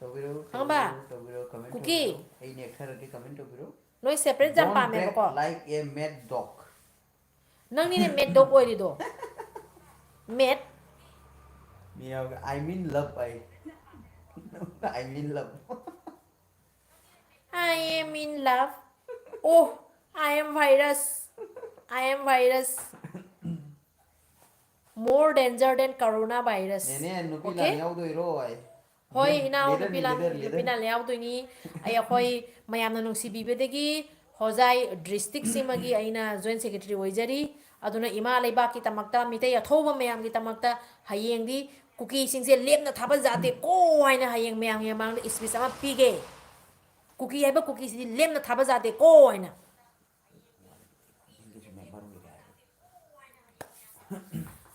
ꯇꯧꯕꯤꯔꯣ ꯈꯪꯕ ꯇꯧꯕꯤꯔꯣ ꯇꯧꯕꯤꯔꯣ ꯀꯃꯦꯟ ꯀꯨꯀꯤ ꯇꯧꯕꯤꯔꯣ ꯑꯩ ꯅꯦꯛꯊꯔꯒꯦ ꯀꯃꯦꯟ ꯇꯧꯕꯤꯔꯣ ꯅꯣꯏ ꯁꯦꯄꯔꯦꯠ ꯌꯥꯝ ꯗꯣꯟ ꯕ꯭ꯔꯦꯛ ꯄꯥꯝꯃꯦꯕꯀꯣ ꯂꯥꯏꯛ ꯑꯦ ꯃꯦꯠ ꯗꯣꯛ ꯅꯪꯅꯤꯅꯦ ꯃꯦꯠ ꯗꯣꯛ ꯑꯣꯏꯔꯤꯗꯣ ꯃꯦꯠ ꯑꯥꯏ ꯃꯤꯟ ꯂꯞ ꯑꯩ ꯑꯥꯏ ꯃꯤꯟ ꯂꯞ I am in love. Oh, I am virus. I am virus. More danger than coronavirus. ꯅꯦꯅꯦ ꯅꯨꯄꯤ ꯂꯥꯟ Okay? ꯌꯥꯎꯗꯣꯏꯔꯣ ꯑꯩ ꯍꯣꯏ ꯏꯅꯥꯎ ꯂꯦꯗꯔꯅꯤ ꯂꯦꯗꯔ ꯅꯨꯄꯤ ꯂꯦꯗꯔ ꯂꯥꯟ ꯌꯥꯎꯗꯣꯏꯅꯤ ꯑꯩꯈꯣꯏ ꯃꯌꯥꯝꯅ ꯅꯨꯡꯁꯤꯕꯤꯕꯗꯒꯤ ꯍꯣꯖꯥꯏ ꯗꯤꯁꯇ꯭ꯔꯤꯛꯁꯤꯃꯒꯤ ꯑꯩꯅ ꯖꯣꯏꯟ ꯁꯦꯀ꯭ꯔꯦꯇꯔꯤ ꯑꯣꯏꯖꯔꯤ ꯑꯗꯨꯅ ꯏꯃꯥ ꯂꯩꯕꯥꯛꯀꯤꯗꯃꯛꯇ ꯃꯤꯇꯩ ꯑꯊꯧꯕ ꯃꯌꯥꯝꯒꯤꯗꯃꯛꯇ ꯍꯌꯦꯡꯗꯤ ꯀꯨꯀꯤꯁꯤꯡꯁꯦ ꯂꯦꯝꯅ ꯊꯥꯕ ꯌꯥꯗꯦꯀꯣ ꯍꯥꯏꯅ ꯍꯌꯦꯡ ꯃꯌꯥꯝꯒꯤ ꯃꯃꯥꯡꯗ ꯏꯁꯄꯤꯆ ꯑꯃ ꯄꯤꯒꯦ ꯀꯨꯀꯤ ꯍꯥꯏꯕ ꯀꯨꯀꯤꯁꯤꯗꯤ ꯂꯦꯝꯅ ꯊꯥꯕ ꯌꯥꯗꯦꯀꯣ ꯍꯥꯏꯅ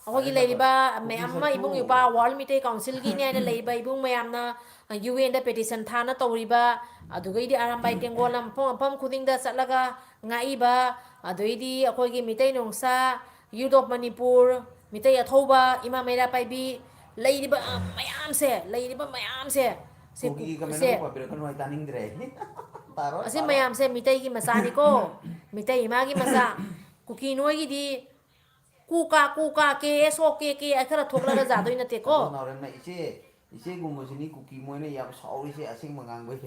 ꯑꯩꯈꯣꯏꯒꯤ ꯂꯩꯔꯤꯕ ꯃꯌꯥꯝ ꯑꯃ ꯏꯕꯨꯡ ꯏꯄ꯭ꯋꯥ ꯋꯥꯔꯜ ꯃꯤꯇꯩ ꯀꯥꯎꯟꯁꯤꯜꯒꯤꯅꯦ ꯍꯥꯏꯅ ꯂꯩꯔꯤꯕ ꯏꯕꯨꯡ ꯃꯌꯥꯝꯅ UN ꯗ ꯄꯦꯇꯤꯁꯟ ꯊꯥꯅ ꯇꯧꯔꯤꯕ ꯑꯗꯨꯒꯩꯗꯤ ꯑꯔꯥꯝꯕꯥꯏ ꯇꯦꯡꯒꯣꯜꯅ ꯃꯐꯝ ꯃꯐꯝ ꯈꯨꯗꯤꯡꯗ ꯆꯠꯂꯒ ꯉꯥꯛꯏꯕ ꯑꯗꯩꯗꯤ ꯑꯩꯈꯣꯏꯒꯤ ꯃꯤꯇꯩ ꯅꯨꯡꯁꯥ ꯌꯨꯠ ꯑꯣꯐ ꯃꯅꯤꯄꯨꯔ ꯃꯤꯇꯩ ꯑꯊꯧꯕ ꯏꯃꯥ ꯃꯩꯔꯥ ꯄꯥꯏꯕꯤ ꯂꯩꯔꯤꯕ ꯃꯌꯥꯝꯁꯦ ꯂꯩꯔꯤꯕ ꯃꯌꯥꯝꯁꯦ ꯀꯨꯀꯤ ꯀꯃꯦꯟ ꯑꯃ ꯄꯥꯕꯤꯔꯛꯀꯅꯨ ꯑꯩ ꯇꯥꯅꯤꯡꯗ꯭ꯔꯦ ꯇꯥꯔꯣꯏ ꯑꯁꯤ ꯇꯥꯔꯣꯏ ꯃꯌꯥꯝꯁꯦ ꯃꯤꯇꯩꯒꯤ ꯃꯆꯥꯅꯤꯀꯣ ꯃꯤꯇꯩ ꯏꯃꯥꯒꯤ ꯃꯆꯥ ꯀꯨꯀꯤ ꯅꯣꯏꯒꯤꯗꯤ ꯀꯨꯀꯥ ꯀꯦ ꯈꯔ ꯊꯣꯛꯂꯒ ꯖꯥꯗꯣꯏ ꯅꯠꯇꯦꯀꯣ ꯁꯟꯇꯣꯁ ꯅꯥꯎꯔꯦꯝꯅ ꯏꯆꯦꯒꯨꯝꯕꯁꯤꯅꯤ ꯀꯨꯀꯤ ꯃꯣꯏꯅ ꯌꯥꯝ ꯁꯥꯎꯔꯤꯁꯦ ꯑꯁꯦꯡꯕ ꯉꯥꯡꯕꯩ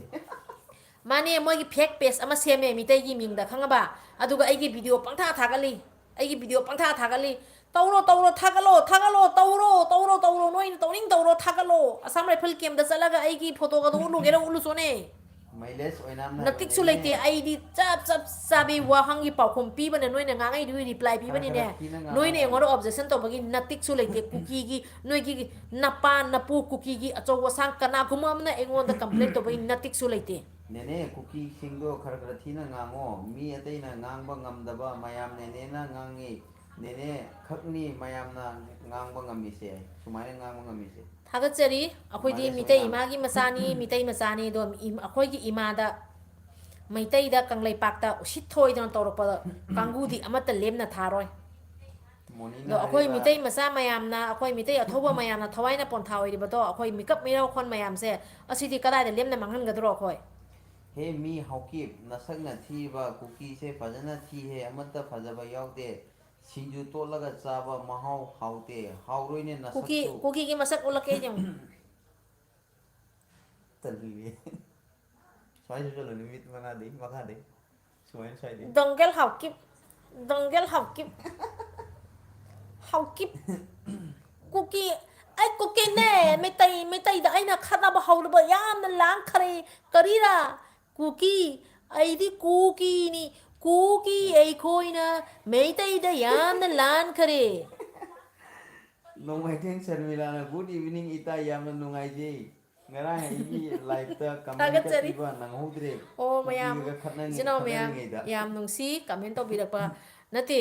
ꯃꯥꯅꯦ ꯃꯣꯏꯒꯤ ꯐꯦꯛ ꯄꯦꯖ ꯑꯃ ꯁꯦꯝꯃꯦ ꯃꯤꯇꯩꯒꯤ ꯃꯤꯡꯗ ꯈꯪꯉꯕ ꯑꯗꯨꯒ ꯑꯩꯒꯤ ꯚꯤꯗꯤꯑꯣ ꯄꯪꯊꯥ ꯊꯥꯒꯠꯂꯤ ꯑꯩꯒꯤ ꯚꯤꯗꯤꯑꯣ ꯄꯪꯊꯥ ꯊꯥꯒꯠꯂꯤ ꯇꯧꯔꯣ ꯊꯥꯒꯠꯂꯣ ꯇꯧꯔꯣ ꯅꯣꯏꯅ ꯇꯧꯅꯤꯡ ꯇꯧꯔꯣ ꯊꯥꯒꯠꯂꯣ ꯑꯁꯥꯝ ꯔꯥꯏꯐꯜ ꯀꯦꯝꯗ ꯆꯠꯂꯒ ꯑꯩꯒꯤ ꯐꯣꯇꯣꯒꯗꯣ ꯎꯠꯂꯨꯒꯦꯔ ꯎꯠꯂꯨꯆꯣꯅꯦ ꯃꯩꯂꯦꯁ ꯑꯣꯏꯅꯥꯝꯅ ꯅꯇꯤꯛꯁꯨ ꯍꯥꯏꯕꯅꯦ ꯂꯩꯇꯦ ꯑꯩꯗꯤ ꯆꯞ ꯆꯥꯕꯤ ꯋꯥꯍꯪꯒꯤ ꯄꯥꯎꯈꯨꯝ ꯄꯤꯕꯅ ꯅꯣꯏꯅ ꯉꯥꯡꯉꯩꯗꯨꯒꯤ ꯔꯤꯄ꯭ꯂꯥꯏ ꯈꯔ ꯈꯔ ꯄꯤꯕꯅꯤꯅꯦ ꯊꯤꯅ ꯅꯣꯏꯅ ꯉꯥꯡꯉꯣ ꯑꯩꯉꯣꯟꯗ ꯑꯣꯕꯖꯦꯛꯁꯟ ꯇꯧꯕꯒꯤ ꯅꯇꯤꯛꯁꯨ ꯂꯩꯇꯦ ꯀꯨꯀꯤꯒꯤ ꯅꯣꯏꯒꯤ ꯅꯄꯥ ꯅꯄꯨ ꯀꯨꯀꯤꯒꯤ ꯑꯆꯧ ꯑꯁꯥꯡ ꯀꯅꯥꯒꯨꯝꯕ ꯑꯃꯅ ꯑꯩꯉꯣꯟꯗ ꯀꯝꯄ꯭ꯂꯦꯟ ꯇꯧꯕꯒꯤ ꯅꯇꯤꯛꯁꯨ ꯂꯩꯇꯦ ꯅꯦꯅꯦ ꯀꯨꯀꯤꯁꯤꯡꯗꯣ ꯈꯔ ꯈꯔ ꯊꯤꯅ ꯉꯥꯡꯉꯣ ꯃꯤ ꯑꯇꯩꯅ ꯉꯥꯡꯕ ꯉꯝꯗꯕ ꯃꯌꯥꯝ ꯅꯦꯅꯦꯅ ꯉꯥꯡꯉꯤ ꯅꯦꯅꯦ ꯈꯛꯅꯤ ꯃꯌꯥꯝꯅ ꯉꯥꯡꯕ ꯉꯝꯃꯤꯁꯦ ꯁꯨꯃꯥꯏꯅ ꯉꯥꯡꯕ ꯉꯝꯃꯤꯁꯦ ꯊꯥꯒꯠꯆꯔꯤ ꯑꯩꯈꯣꯏꯗꯤ ꯃꯩꯂꯦꯁ ꯃꯤꯇꯩ ꯑꯣꯏꯅꯥꯝ ꯏꯃꯥꯒꯤ ꯃꯆꯥꯅꯤ ꯃꯤꯇꯩ ꯃꯆꯥꯅꯤ ꯑꯗꯣ ꯑꯩꯈꯣꯏꯒꯤ ꯏꯃꯥꯗ ꯃꯩꯇꯩꯗ ꯀꯪꯂꯩꯄꯥꯛꯇ ꯎꯁꯤꯠ ꯊꯣꯏꯗꯅ ꯇꯧꯔꯛꯄꯗ ꯀꯥꯡꯕꯨꯗꯤ ꯑꯃꯠꯇ ꯂꯦꯝꯅ ꯊꯥꯔꯣꯏ ꯃꯣꯅꯤꯅ ꯑꯗꯣ ꯑꯩꯈꯣꯏ ꯍꯥꯏꯔꯤꯕ ꯃꯤꯇꯩ ꯃꯆꯥ ꯃꯌꯥꯝꯅ ꯑꯩꯈꯣꯏ ꯃꯤꯇꯩ ꯑꯊꯧꯕ ꯃꯌꯥꯝꯅ ꯊꯋꯥꯏꯅ ꯄꯣꯟꯊꯥ ꯑꯣꯏꯔꯤꯕꯗꯣ ꯑꯩꯈꯣꯏ ꯃꯤꯀꯞ ꯃꯤꯔꯧꯈꯣꯟ ꯃꯌꯥꯝꯁꯦ ꯑꯁꯤꯗꯤ ꯀꯗꯥꯏꯗ ꯂꯦꯝꯅ ꯃꯥꯡꯍꯟꯒꯗ꯭ꯔꯣ ꯑꯩꯈꯣꯏ ꯍꯦ ꯃꯤ ꯍꯧꯀꯤꯞ ꯅꯁꯛꯅ ꯊꯤꯕ ꯀꯨꯀꯤꯁꯦ ꯐꯖꯅ ꯊꯤꯍꯦ ꯑꯃꯠꯇ ꯐꯖꯕ ꯌꯥꯎꯗꯦ ꯁꯤꯡꯖꯨ ꯇꯣꯠꯂꯒ ꯆꯥꯕ ꯃꯍꯥꯎ ꯍꯥꯎꯇꯦ ꯍꯥꯎꯔꯣꯏꯅꯦ ꯅꯁꯛꯁꯨ ꯀꯨꯀꯤꯒꯤ ꯃꯁꯛ ꯎꯠꯂꯛꯀꯦ ꯌꯦꯡꯉꯨ ꯇꯜꯂꯤ ꯁ꯭ꯋꯥꯏꯁꯨ ꯆꯠꯂꯨ ꯅꯨꯃꯤꯠ ꯃꯈꯥꯗꯩ ꯁꯨꯃꯥꯏꯅ ꯁ꯭ꯋꯥꯏꯗꯩ ꯗꯪꯒꯦꯜ ꯍꯥꯎꯀꯤꯞ ꯍꯥꯎꯀꯤꯞ ꯀꯨꯀꯤ ꯑꯩ ꯀꯨꯀꯤꯅꯦ ꯃꯩꯇꯩꯗ ꯑꯩꯅ ꯈꯠꯅꯕ ꯍꯧꯔꯕ ꯌꯥꯝꯅ ꯂꯥꯡꯈꯔꯦ ꯀꯔꯤꯔꯥ ꯀꯨꯀꯤ ꯑꯩꯗꯤ ꯀꯨꯀꯤꯅꯤ ꯀꯨꯀꯤ ꯑꯩꯈꯣꯏꯅ ꯃꯩꯇꯩꯗ ꯌꯥꯝꯅ ꯂꯥꯟꯈꯔꯦ ꯅꯣꯡꯃꯥꯏꯊꯦꯡ ꯁꯔꯃꯤꯂꯥꯅ ꯒꯨꯗ ꯏꯚꯤꯅꯤꯡ ꯏꯇꯥ ꯌꯥꯝꯅ ꯅꯨꯡꯉꯥꯏꯖꯩ ꯉꯔꯥꯡ ꯑꯩꯒꯤ ꯂꯥꯏꯐꯇ ꯀꯃꯦꯟꯒ ꯊꯥꯒꯠꯆꯔꯤ ꯄꯤꯕ ꯅꯪꯍꯧꯗ꯭ꯔꯦ ꯑꯣ ꯃꯌꯥꯝ ꯀꯨꯀꯤꯒ ꯏꯆꯤꯟ ꯏꯅꯥꯎ ꯃꯌꯥꯝ ꯈꯠꯅꯔꯤꯉꯩꯗ ꯌꯥꯝ ꯅꯨꯡꯁꯤ ꯀꯃꯦꯟ ꯇꯧꯕꯤꯔꯛꯄ ꯅꯠꯇꯦ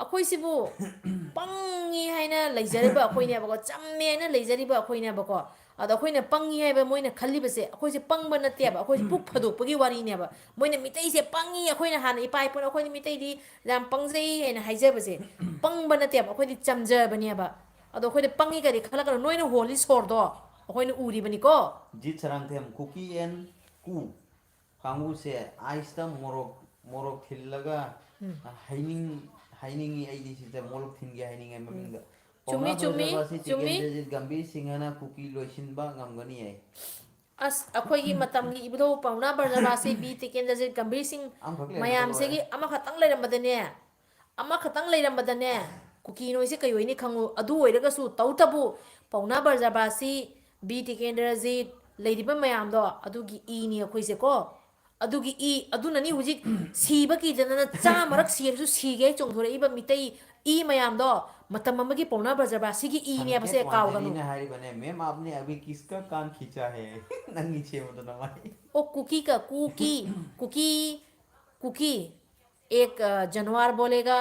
ꯑꯩꯈꯣꯏꯁꯤꯕꯨ ꯄꯪꯉꯤ ꯍꯥꯏꯅ ꯂꯩꯖꯔꯤꯕ ꯑꯩꯈꯣꯏꯅꯦꯕꯀꯣ ꯆꯝꯃꯦ ꯍꯥꯏꯅ ꯂꯩꯖꯔꯤꯕ ꯑꯩꯈꯣꯏꯅꯦꯕꯀꯣ ꯑꯗꯣ ꯑꯩꯈꯣꯏꯅ ꯄꯪꯉꯤ ꯍꯥꯏꯕ ꯃꯣꯏꯅ ꯈꯜꯂꯤꯕꯁꯦ ꯑꯩꯈꯣꯏꯁꯦ ꯄꯪꯕ ꯅꯠꯇꯦꯕ ꯑꯩꯈꯣꯏꯁꯦ ꯄꯨꯛ ꯐꯗꯣꯛꯄꯒꯤ ꯋꯥꯔꯤꯅꯦꯕ ꯃꯣꯏꯅ ꯃꯤꯇꯩꯁꯦ ꯄꯪꯉꯤ ꯑꯩꯈꯣꯏꯅ ꯍꯥꯟꯅ ꯏꯄꯥ ꯏꯄꯨꯅ ꯑꯩꯈꯣꯏꯅ ꯃꯤꯇꯩꯗꯤ ꯌꯥꯝ ꯄꯪꯖꯩ ꯍꯥꯏꯅ ꯍꯥꯏꯖꯕꯁꯦ ꯄꯪꯕ ꯅꯠꯇꯦꯕ ꯑꯩꯈꯣꯏꯗꯤ ꯆꯝꯖꯕꯅꯦꯕ ꯑꯗꯣ ꯑꯩꯈꯣꯏꯗ ꯄꯪꯉꯤ ꯀꯔꯤ ꯈꯜꯂꯛꯀꯅꯣ ꯅꯣꯏꯅ ꯍꯣꯜꯂꯤ ꯁꯣꯔꯗꯣ ꯑꯩꯈꯣꯏꯅ ꯎꯔꯤꯕꯅꯤꯀꯣ ꯖꯤꯠ ꯁꯔꯥꯡꯊꯦꯝ ꯀꯨꯀꯤ ꯑꯦꯟ ꯀꯨ ꯀꯥꯡꯕꯨꯁꯦ ꯑꯥꯏꯁꯇ ꯃꯣꯔꯣꯛ ꯊꯤꯜꯂꯒ ꯍꯩꯅꯤꯡꯉꯤ ꯑꯩꯗꯤ ꯁꯤꯗ ꯃꯣꯔꯣꯛ ꯊꯤꯟꯒꯦ ꯍꯥꯏꯅꯤꯡꯉꯦ ꯃꯃꯤꯡꯗ ꯄꯥꯎꯅꯥ ꯆꯨꯝꯃꯤ ꯆꯨꯝꯃꯤ ꯕ꯭ꯔꯖꯕꯥꯁꯤ ꯆꯨꯝꯃꯤ ꯇꯤꯀꯦꯟꯗ꯭ꯔꯖꯤꯠ ꯒꯝꯚꯤꯔ ꯁꯤꯡꯍꯅ ꯀꯨꯀꯤ ꯂꯣꯏꯁꯤꯟꯕ ꯉꯝꯒꯅꯤ ꯌꯥꯏ ꯑꯁ ꯑꯩꯈꯣꯏꯒꯤ ꯃꯇꯝꯒꯤ ꯏꯕꯨꯙꯧ ꯄꯥꯎꯅꯥ ꯕ꯭ꯔꯖꯕꯥꯁꯤ ꯕꯤ ꯇꯤꯀꯦꯟꯗ꯭ꯔꯖꯤꯠ ꯒꯝꯚꯤꯔ ꯁꯤꯡ ꯑꯃꯈꯛ ꯂꯩꯔꯝꯕꯗ ꯂꯣꯏꯔꯦ ꯃꯌꯥꯝꯁꯤꯒꯤ ꯑꯃꯈꯛꯇꯪ ꯂꯩꯔꯝꯕꯗꯅꯦ ꯀꯨꯀꯤ ꯅꯣꯏꯁꯦ ꯀꯩ ꯑꯣꯏꯅꯤ ꯈꯪꯉꯨ ꯑꯗꯨ ꯑꯣꯏꯔꯒꯁꯨ ꯇꯧꯇꯕꯨ ꯄꯥꯎꯅꯥ ꯕ꯭ꯔꯖꯕꯥꯁꯤ ꯕꯤ ꯇꯤꯀꯦꯟꯗ꯭ꯔꯖꯤꯠ ꯂꯩꯔꯤꯕ ꯃꯌꯥꯝꯗꯣ ꯑꯗꯨꯒꯤ ꯏꯅꯤ ꯑꯩꯈꯣꯏꯁꯦꯀꯣ ꯑꯗꯨꯒꯤ ꯏ ꯑꯗꯨꯅꯅꯤ ꯍꯧꯖꯤꯛ ꯁꯤꯕ ꯀꯤꯗꯗꯅ ꯆꯥꯃꯔꯛ ꯁꯤꯔꯁꯨ ꯁꯤꯒꯦ ꯆꯣꯡꯊꯣꯔꯛꯏꯕ ꯃꯤꯇꯩ ꯏ ꯃꯌꯥꯝꯗꯣ ꯃꯇꯝ ꯑꯃꯒꯤ ꯄꯥꯎꯅꯥ ꯕ꯭ꯔꯖꯕꯥꯁꯤꯒꯤ ꯏꯅꯦꯕꯁꯦ ꯁꯪꯀꯦꯠ ꯀꯥꯎꯒꯅꯨ ꯋꯥꯡꯖꯅꯤꯅ ꯍꯥꯏꯔꯤꯕꯅꯦ ꯃꯦꯝ आपने अभी किसका कान खींचा है नंगी छेमदो नमाई ओ कुकी कुकी एक जानवर बोलेगा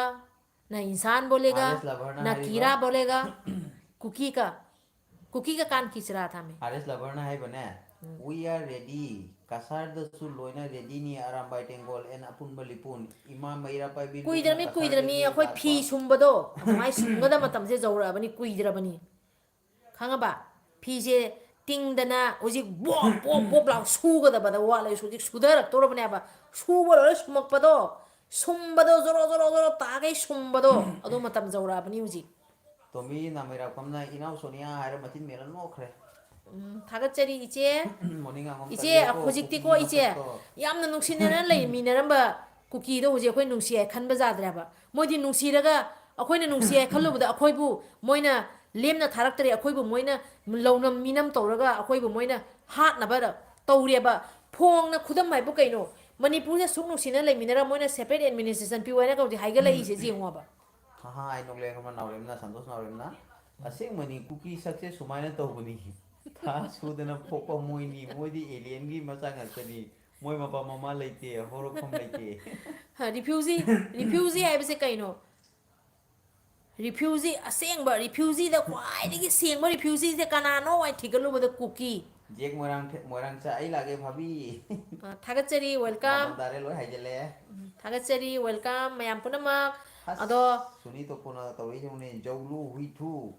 न इंसान बोलेगा आर एस लभरना न हरिबा कीड़ा बोलेगा कुकी का कुकी का कान खींच रहा था मैं आर एस लभरना हाइबने वी आर रेडी कसारदसु लोइना रेडीनी अरामबाई टेंगोल एन अपुनबा लिपुन इमा मैरा पाइबि लोइना कुइद्रमी कसारदगी अखोई फी लाकपा सुमबदो अदुमाई सुमगदा मतमसे जौराबनी कुइद्रबनी खंगबा फीसे टिंगदना उजिक बोप बोप बोप लाउ सुगदबदा वाले सुजिक सुदरक तोरबनेबा सुबरो सुमकपदो सुमबदो जोरो जोरो जोरो तागै सुमबदो अदो मतम जौराबनी उजिक तोमी नामेरापमना इनाव सोनिया हायर मचिन मेरन मोखरे थागतचरी इचे मोर्निंग आंगम इचे तल्लेको हुजिक्तिको कुकी इचे मसक्तो यामना नुक्सिनेना लेमिनरंबा कुकीदो हुजे अखोय नुक्सी है खनबा जाद्रेबा मोइदि नुक्सीरगा अखोयना नुक्सी है खल्लुबदा अखोयबु मोइना लेमना थारक्तरे अखोयबु मोइना लौनम मिनम तौरगा अखोयबु मोइना हातनबा तौरेबा फोंगना खुदम हाइबु कइनो मणिपुर से सुक नुक्सीना लेमिनरा मोइना सेपरेट एडमिनिस्ट्रेशन पिवाइना कौदि हाइगलइसे जेंगोबा हाँ आई नोगले हम नावरेमना संतोष नावरेमना असेंग मनी कुकी सक्से सुमाइना तौबनी था सुदना पोपा मोइनी मोइदी एलियन की मचा ngakani मोइ मपा ममा लेते होरोफम लेते रिफ्यूजी रिफ्यूजी हाइबसे कइनो refugee asengba refugee da kwai digi sengba refugee se kanano wai thigalu bada kuki Jek morang cha ai lage bhabi. thagachari welcome Dare loi haijale. thagachari welcome mayam punamak Has ado suni to puna tawi jone jawlu hui thu.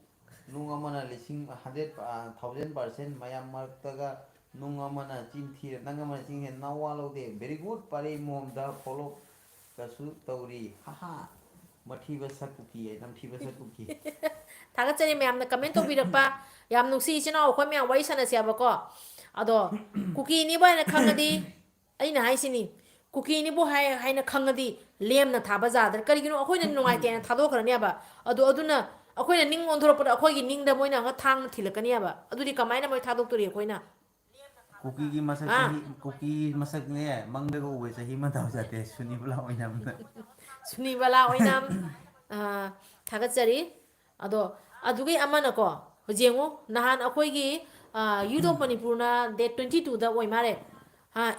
Nung amana lising 100,000% mayam martaga nung amana chin thi nang amana chin hen nawa lo de very good pare mom da follow kasu tauri haha mathi ba sakuki ai nam thi ba sakuki. thagachari mayam na comment to birakpa yam nusi china khoi mayam wai sana sia ba ko ado kuki ni ba na khangadi aina haisini kuki ni bu hai na khangadi lem na thaba zadar kari gino akhoi na nungai te na thado khrani ba ado aduna akhoi na ning onthora pa akhoi gi ning da moina nga thang thilakani ba adudi kamai na moi thadok tori akhoi na Kuki ki masak sahi kuki masak ne mangde ko we sahi ma daw jate suni bula oi nam na. suni bala oinam thagachari ado adugai amana ko hojengu nahan akhoi gi youth of manipur na date 22 da oi mare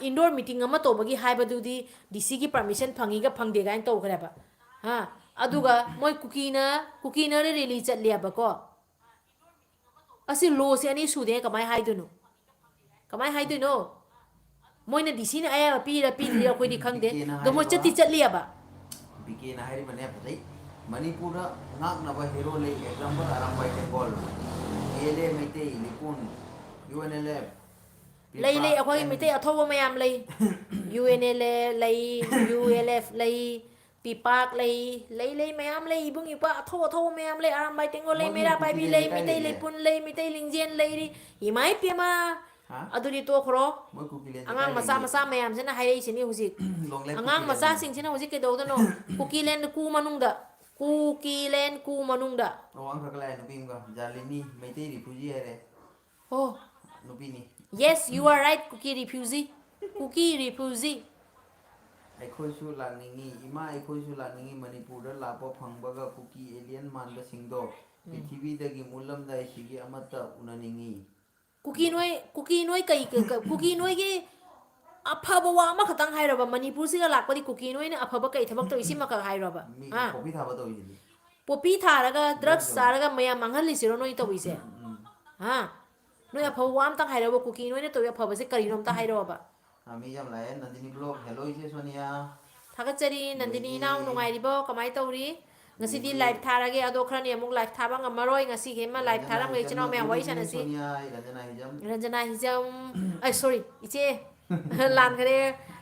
indoor meeting ama to bagi haibadudi dc gi permission phangi ga phangde ga to khare ba aduga moi kukina re release chat liya ba ko asi lo se ani su de kamai haiduno kamai haiduno moina dc na aya pi ri akhoi di khangde do mo chati chat liya ba Biki na hari mane phai Manipura ngak na ba hero le example aram bai Bengal. Ele mete lipun UNLF lay akhoi mite athoba mayam lay UNL lay ULF lay pipak lay mayam lay ibung ipa athoba mayam lay aram bai tengo lay mera pai bi lay mite lay pun lay mite lingjen lay ri imai pema aduri to khro moi kuki le angang masa mayam sina hairei sini husik angang masa sing sina husik ke do no kukilen ku manungda kukilen ku manungda oh ang kakala no pim ka jalini mete refugee are oh no pini yes you are right kuki refugee ai su langningi ima ai su langningi Manipur da lapo phangbaga kuki alien man ba singdo prithibi dagi mulam dai sigi amata unaningi kuki noi kai kuki noi ge afaba wa ma khatang hairaba manipur siga lakpadi kuki noi na afaba kai thabak to isi maka hairaba mi kopi thaba to yili popi tharaga drugs saraga maya manghal lisiro noi to ise noi afaba wa am tang hairaba kuki noi na to afaba se kari nom ta hairaba ami jam lae Nandini blog hello ise Sonia thagachari Nandini naw nungai ribo kamai tawri ngasidi live tharage ado khrani amuk live thaba ngamaroi ngasi ge ma live tharam ge chino me wai sanasi Sonia Ranjana hijam ai sorry iche lan khare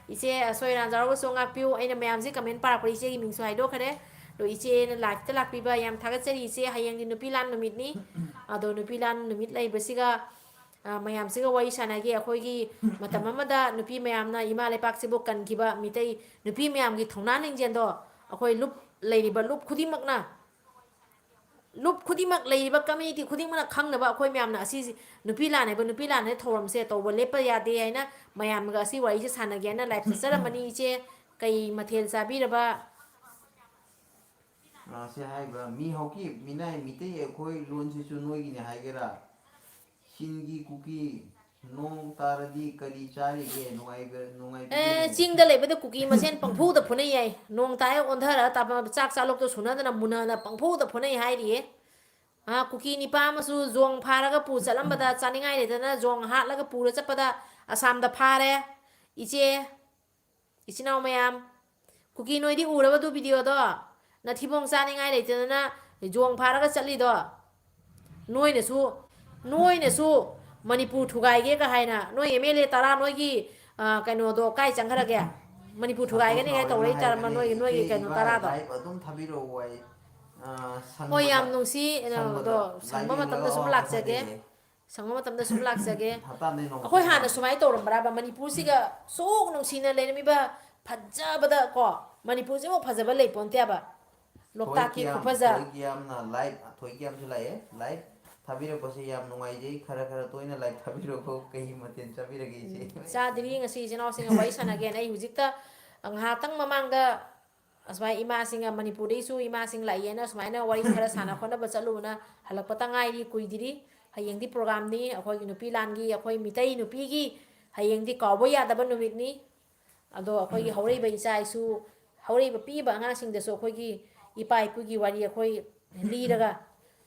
iche soi ran jaro so ngak piu aina mayam ji comment para pari iche gi mingsu haido khare do iche live ta lak piba yam thagachari iche hayang di nupi lan numit ni ado nupi lan numit lai basiga mayam siga wai sanage akhoi gi matam amada nupi mayam na ima lepak sibo kan kiba mitai nupi mayam gi thongna ningjen do akhoi lup leiriba lup khudimak na lup khudimak leiba community khudimana khangnaba akhoi mayam na asi nupi lan ne thoram se to lepa ya de haina mayam ga asi wai se sanage na life se saramani che kai mathel sabiraba se hai ba mi hoki minai mite khoi lon se chu noi gi ne hai gera singi kuki nong taradi kari chari ge nungai chingda lebada kuki masen pangphu da phunai yai nong tai ondhara ta chak chalok to suna da muna na pangphu da phunai hai ri kuki ni pa masu zong phara ga pu chalam bada chaningai le da zong hat la ga pu ra chapada asam da phare ichinaw mayam kuki noi di ura ba du video do na thibong chaningai le da na zong phara ga chali do noi ne su Manipur thugai ge ka haina noi MLA tara noi gi kaino do kai changhara ge Manipur thugai ge ni kai tawrei tar ma noi gi kaino tara do adum thabiro wai hoi yam nungsi do sangma matam da sum lak jage akhoi hana sumai tawram bara ba Manipur siga sok nungsina leirami ba phajabada ko Manipur se mo phajaba lei ponte ba lokta ki khuphaja yam na live thoi yam su live thabiro ko se yam nungai jei khara toina live thabiro ko kai maten chabira ge se chadri ngasi jinaw singa wai sana gen ai hujikta angha tang mamangda asmai ima singa Manipur dei su ima sing lai yena asmai na wari khara sana khona ba chalu na halakpata ngai ri kuidiri hayeng di program ni akhoi nupi langi akhoi mitai nupi gi hayeng di kawbo ya da ba numit ni ado akhoi gi haurei ba isa isu haurei ba pi ba nga sing de so akhoi gi ipai pu gi wari akhoi ꯂꯤꯔꯒ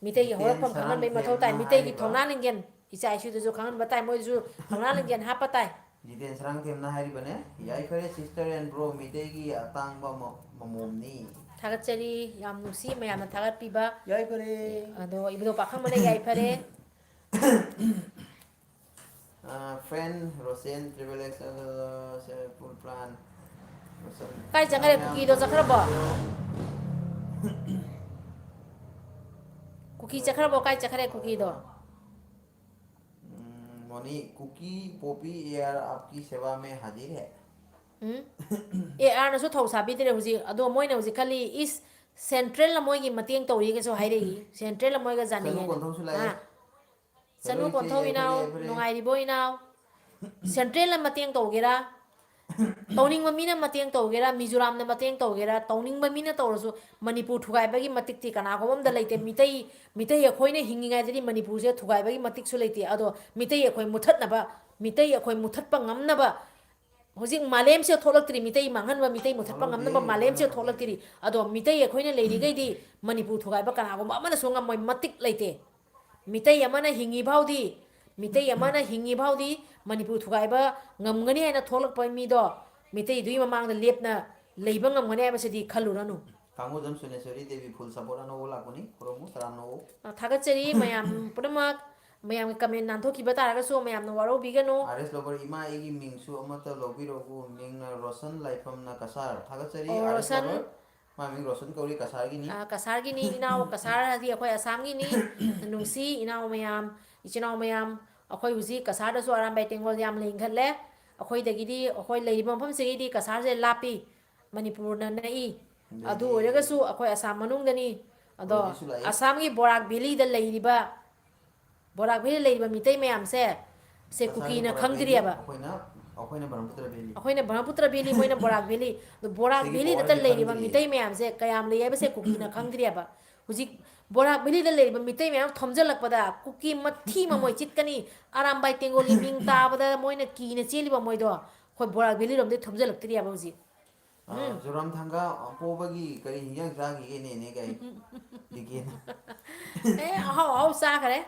ꯃꯤꯇꯩꯒꯤ ꯍꯧꯔꯛꯐꯝ ꯈꯪꯍꯟꯕꯩ ꯃꯊꯧ ꯇꯥꯏ ꯃꯤꯇꯩꯒꯤ ꯊꯧꯅꯥ ꯂꯤꯡꯖꯦꯜ ꯏꯆꯥ ꯏꯁꯨꯗꯁꯨ ꯈꯪꯍꯟꯕ ꯇꯥꯏ ꯃꯣꯏꯗꯁꯨ ꯊꯧꯅꯥ ꯂꯤꯡꯖꯦꯜ ꯍꯥꯞꯄ ꯇꯥꯏ Jiten serang temna haribane yaifare sister and bro mitegi atangba mamomni ꯊꯥꯒꯠꯆꯔꯤ ꯌꯥꯝ ꯅꯨꯡꯁꯤ ꯃꯌꯥꯝꯅ ꯊꯥꯒꯠꯄꯤꯕ yaifare ꯑꯗꯣ ꯏꯕꯨꯙꯧ ꯄꯥꯈꯪꯕꯅ ꯌꯥꯏꯐꯔꯦ friend Rosen Triple X full plan ꯀꯥꯏ ꯆꯠꯈ꯭ꯔꯦ ꯀꯨꯀꯤꯗꯣ ꯆꯠꯈ꯭ꯔꯕꯣ कुकी चखरबो काय चखरे कुकी दो मनी कुकी पॉपी एयर आपकी सेवा में हाजिर है ए आर नसु थौ साबिदरे हुजी अदो मोइना हुजी खाली इस सेंट्रल ल मोइगी मतेंग तौरी गेसो हाइरेगी सेंट्रल ल मोइगा जानी चलो है कौन थों सुलाए हां चलो चनु कोन थौ इनाव नुंगाइरिबो इनाव सेंट्रल ल मतेंग तौगेरा तौनिंग मीना मतेंग तौगेरा मिजोराम न मतेंग तौगेरा तौनिंग मीना तौरसु मणिपुर थुगाइबगी मतिकति कनागोम द लेते मितै मितै अखोइने हिंगिगाइदि मणिपुर से थुगाइबगी मतिकसु लेते अदो मितै अखोइ मुथतनबा मितै अखोइ मुथतपा ngamnaba होजिक मालेम से थोलक्तरी मितै मांगनबा मितै मुथतपा ngamnaba मालेम से थोलक्तरी अदो मितै अखोइने लेरिगैदि मणिपुर थुगाइबा कनागोम अमना सोंगा मोइ मतिक लेते मितै अमना हिंगी भाउदी मितै अमना हिंगी भाउदी मणिपुर थुगाइबा ngamgani हाइना थोलक्पा मिदो मितै दुई ममांग द लेपना लेबा ngamgani हाइबसदि खलुरनु कांगो जम सुनेश्वरी देवी फुल सपोर्ट अनो लाकुनी प्रोमो तरानो थागतचरी मयाम पुनमक मयाम कमेंट नांथोखिबा तारगसो मयाम वारो बिगनो आरएस लोबर इमा एगी मिंगसु अमत लोबिरोगु मिंग रोशन लाइफम ना कसार थागतचरी और आरएस रोशन लोबर मामिंग रोशन कौरी कसार गिनी कसारगिनी इनाव कसार हदी अखोय असमगिनी नुंसी इनाव मयाम इचिनाव मयाम अखोय हुजी कसारदसो आरामबाई टेंगोल याम लेंखले अखोय दगिदी अखोय लेरिबा मफम सेगिदी कसार से लापी मणिपुर न नई अदु ओरगसु अखोय असम मनुंगदनी अदो असम की बोराक वैली द लेरिबा बोराक वैली लेरिबा मितै मयाम से कुकी न खंगद्रियाबा अखोयना ब्रह्मपुत्र वैली मोइना बोराक वैली द लेरिबा मितै मयाम से कयाम लेयबा से कुकी न खंगद्रियाबा हुजिक बोराक वैली द लेरिबा मितै मयाम थमजलकपदा कुकी मथी ममोय चितकनी आरामबाई टेंगोली मिंग ताबदा मोइना कीना चेलिबा मोइदो खोय बोराक वैली रोमदे थमजलकत्रियाबा हुजिक जोराम थांगा पोबगी करी हिंग जागी ने गई दिगेन ए हाउ हाउ साखरे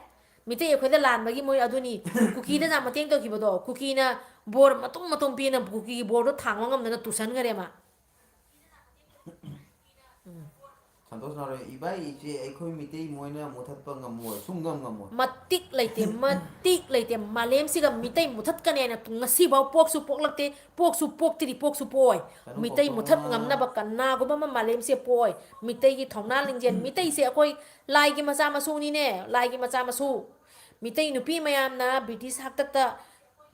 मितै अखोयदा लानबगी मोय अदुनी कुकी दा जा मतेंग तोखिबदो कुकी ना बोर मतुम मतुम पीना कुकी बोर दो थांगो ngamdana तुसन गरे मा संतोष नारो इबाई इचे एखोय मितै मोइना मुथतप ngamo sungam ngamo मतिक लेते मालेम सिगा मितै मुथत कने ना ngasi बाव पोकसु पोकलक्ते पोकसु पोकतिरि पोकसु पोय मितै मुथत ngamnaba kanna goma मालेम से पोय मितै की थौना लिंजेन मितै से अखोय लाई की मचा मसुनी ने लाई की मचा मसु मितै नुपी मयाम ना ब्रिटिश हाक्तता